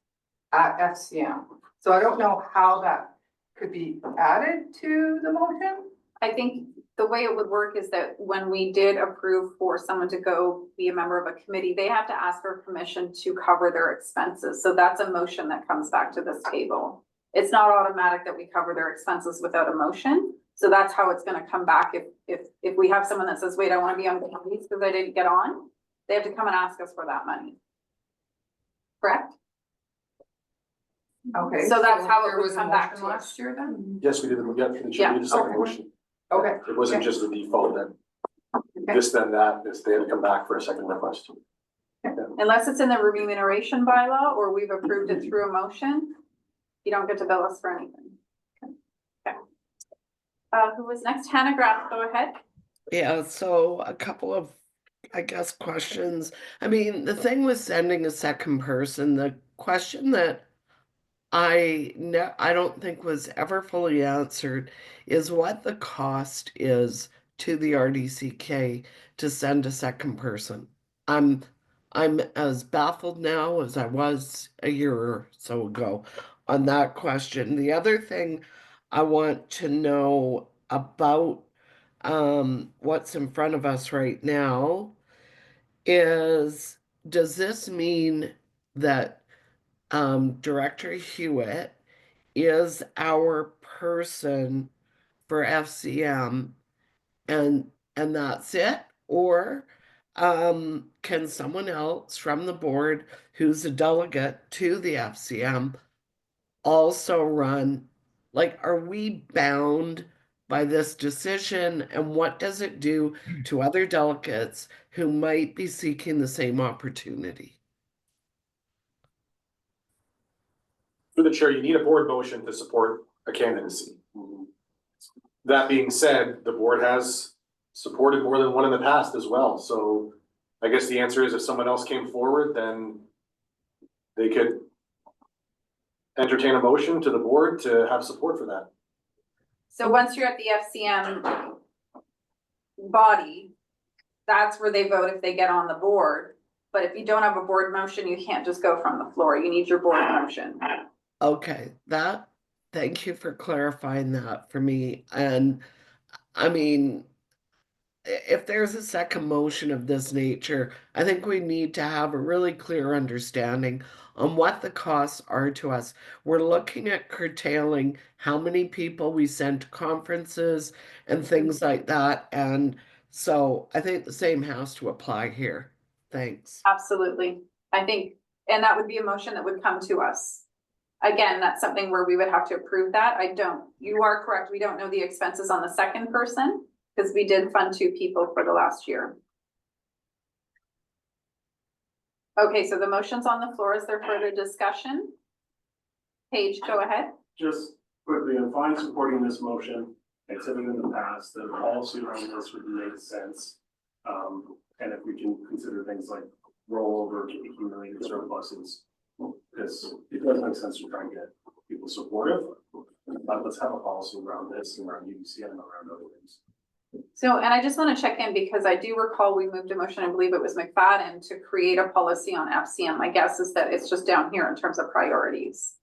at FCM. So I don't know how that could be added to the motion. I think the way it would work is that when we did approve for someone to go be a member of a committee, they have to ask for permission to cover their expenses. So that's a motion that comes back to this table. It's not automatic that we cover their expenses without a motion. So that's how it's gonna come back. If we have someone that says, wait, I wanna be on the committees because I didn't get on, they have to come and ask us for that money. Correct? Okay. So that's how it there would was a come back motion to us. last year then? Yes, we did. We got the Yeah, second okay. motion. Okay. It wasn't Okay. just the default then. Okay. This, then that, this, they had to come back for a second request. Unless it's in the remuneration bylaw or we've approved it through a motion, you don't get to bill us for anything. Okay. Who was next? Hannah Graff, go ahead. Yeah, so a couple of, I guess, questions. I mean, the thing with sending a second person, the question that I don't think was ever fully answered is what the cost is to the RDCK to send a second person. I'm as baffled now as I was a year or so ago on that question. The other thing I want to know about what's in front of us right now is, does this mean that Director Hewitt is our person for FCM and that's it? Or can someone else from the board who's a delegate to the FCM also run? Like, are we bound by this decision, and what does it do to other delegates who might be seeking the same opportunity? Through the chair, you need a board motion to support a candidacy. That being said, the board has supported more than one in the past as well. So I guess the answer is if someone else came forward, then they could entertain a motion to the board to have support for that. So once you're at the FCM body, that's where they vote if they get on the board. But if you don't have a board motion, you can't just go from the floor. You need your board motion. Okay, thank you for clarifying that for me. And I mean, if there's a second motion of this nature, I think we need to have a really clear understanding on what the costs are to us. We're looking at curtailing how many people we send to conferences and things like that. And so I think the same has to apply here. Thanks. Absolutely. I think, and that would be a motion that would come to us. Again, that's something where we would have to approve that. You are correct. We don't know the expenses on the second person because we did fund 2 people for the last year. Okay, so the motion's on the floor. Is there further discussion? Paige, go ahead. Just quickly, I'm fine supporting this motion. I said it in the past, the policy around this would make sense. And if we can consider things like rollover to accumulated surpluses, because it does make sense to try and get people supportive. But let's have a policy around this and around UBC and around other things. So, and I just want to check in because I do recall we moved a motion, I believe it was McFadden, to create a policy on FCM. My guess is that it's just down here in terms of priorities.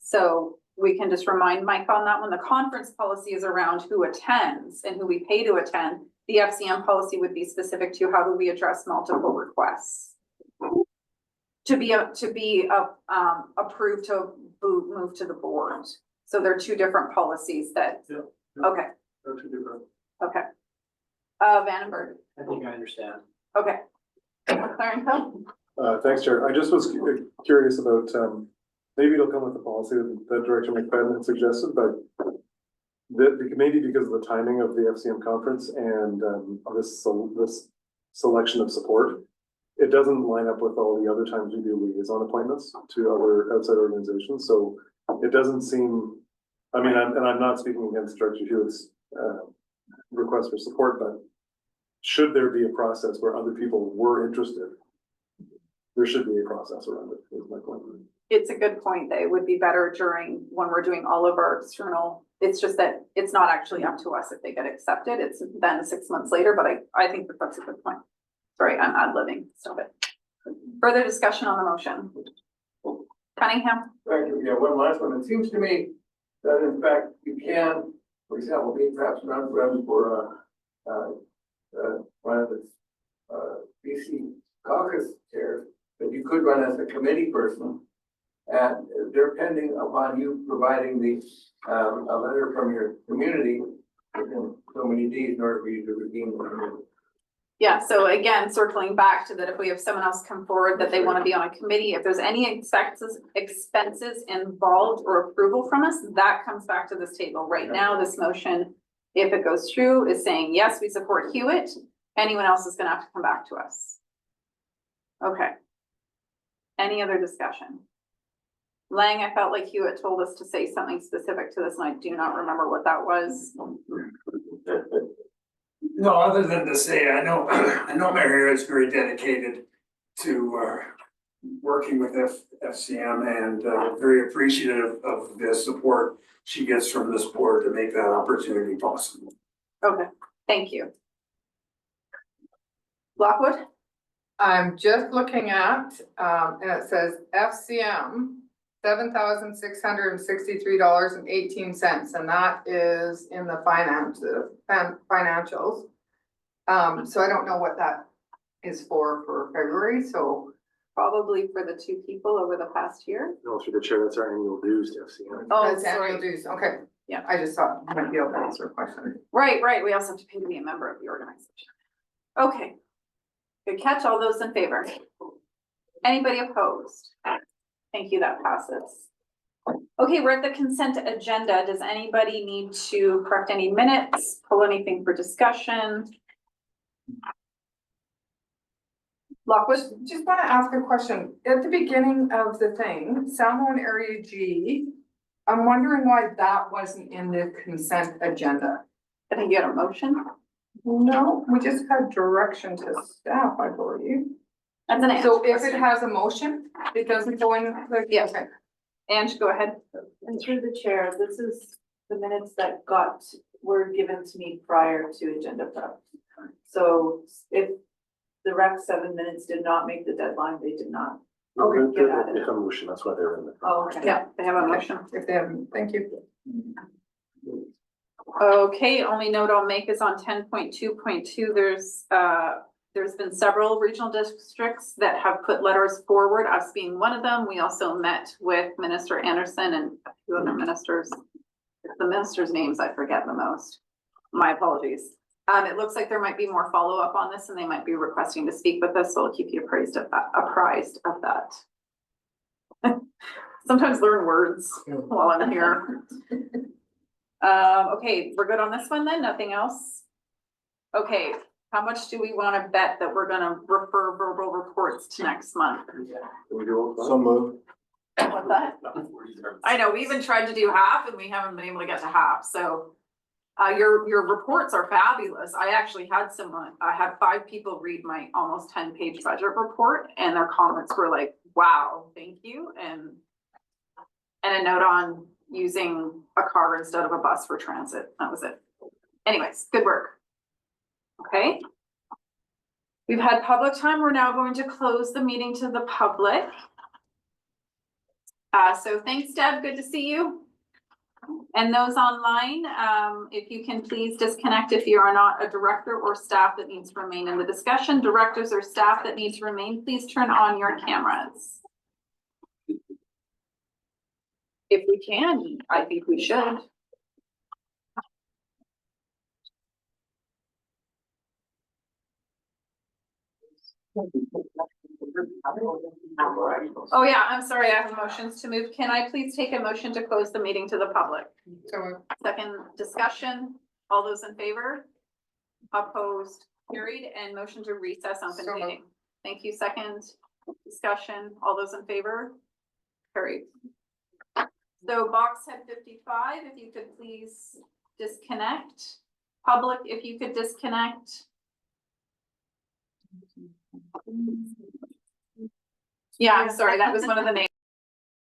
So we can just remind Mike on that one. The conference policy is around who attends and who we pay to attend. The FCM policy would be specific to how do we address multiple requests to be approved to move to the board. So they're 2 different policies that, okay. They're 2 different. Okay. Vandenberg. I think I understand. Okay. Clarenco? Thanks, Chair. I just was curious about, maybe it'll come with the policy that Director McFadden had suggested, but maybe because of the timing of the FCM conference and this selection of support, it doesn't line up with all the other times we do liaison appointments to other outside organizations. So it doesn't seem, I mean, I'm not speaking against Director Hewitt's request for support, but should there be a process where other people were interested, there should be a process around it, is my point. It's a good point that it would be better when we're doing all of our external, it's just that it's not actually up to us if they get accepted. It's then 6 months later, but I think that's a good point. Sorry, I'm ad-libbing, stop it. Further discussion on the motion. Cunningham? Thank you. Yeah, one last one. It seems to me that in fact you can, for example, be perhaps not run for one of the BC caucus chairs, but you could run as a committee person. And depending upon you providing a letter from your community within so many days in order for you to redeem the committee. Yeah, so again, circling back to that, if we have someone else come forward that they want to be on a committee, if there's any expenses involved or approval from us, that comes back to this table. Right now, this motion, if it goes through, is saying, yes, we support Hewitt. Anyone else is going to have to come back to us. Okay. Any other discussion? Lang, I felt like Hewitt told us to say something specific to this, and I do not remember what that was. No, other than to say, I know Mary is very dedicated to working with FCM and very appreciative of the support she gets from this board to make that opportunity possible. Okay, thank you. Lockwood? I'm just looking at, and it says FCM, $7,663.18, and that is in the financials. So I don't know what that is for February, so. Probably for the 2 people over the past year. No, through the chair, that's our annual dues to FCM. Oh, That's annual dues, okay. Yeah. I just thought you might be able to answer a question. Right. We also have to pay to be a member of the organization. Okay. Good catch. All those in favor? Anybody opposed? Thank you. That passes. Okay, we're at the consent agenda. Does anybody need to correct any minutes, pull anything for discussion? Lockwood? Just want to ask a question. At the beginning of the thing, Salmon Area G, I'm wondering why that wasn't in the consent agenda. I think you had a motion. No, we just had direction to staff, I believe. That's an Ange. So if it has a motion, it doesn't go in, like, Yeah. okay. Ange, go ahead. And through the chair, this is the minutes that were given to me prior to agenda prep. So if the Rec 7 minutes did not make the deadline, they did not. Okay. Get at it. It's a motion, that's why they're in the. Oh, okay. Yeah, they have a motion. If they haven't, thank you. Okay, only note I'll make is on 10.2.2, there's been several regional districts that have put letters forward, us being one of them. We also met with Minister Anderson and a few other ministers. The ministers' names I forget the most. My apologies. It looks like there might be more follow-up on this and they might be requesting to speak with us, so I'll keep you apprised of that. Sometimes learn words while I'm here. Okay, we're good on this one then, nothing else? Okay, how much do we wanna bet that we're gonna refer verbal reports to next month? So moved. What's that? I know, we even tried to do half and we haven't been able to get to half, so. Your reports are fabulous. I actually had I had 5 people read my almost 10-page budget report and their comments were like, wow, thank you. And a note on using a car instead of a bus for transit. That was it. Anyways, good work. Okay. We've had public time. We're now going to close the meeting to the public. So thanks, Deb. Good to see you. And those online, if you can please disconnect if you are not a director or staff that needs to remain in the discussion. Directors or staff that need to remain, please turn on your cameras. If we can, I think we should. Oh yeah, I'm sorry, I have motions to move. Can I please take a motion to close the meeting to the public? So Second discussion, all those in favor? Opposed, carried, and motion to recess open So meeting. Thank you, second discussion, all those in favor? Carried. So box head 55, if you could please disconnect. Public, if you could disconnect. Yeah, I'm sorry, that was one of the names.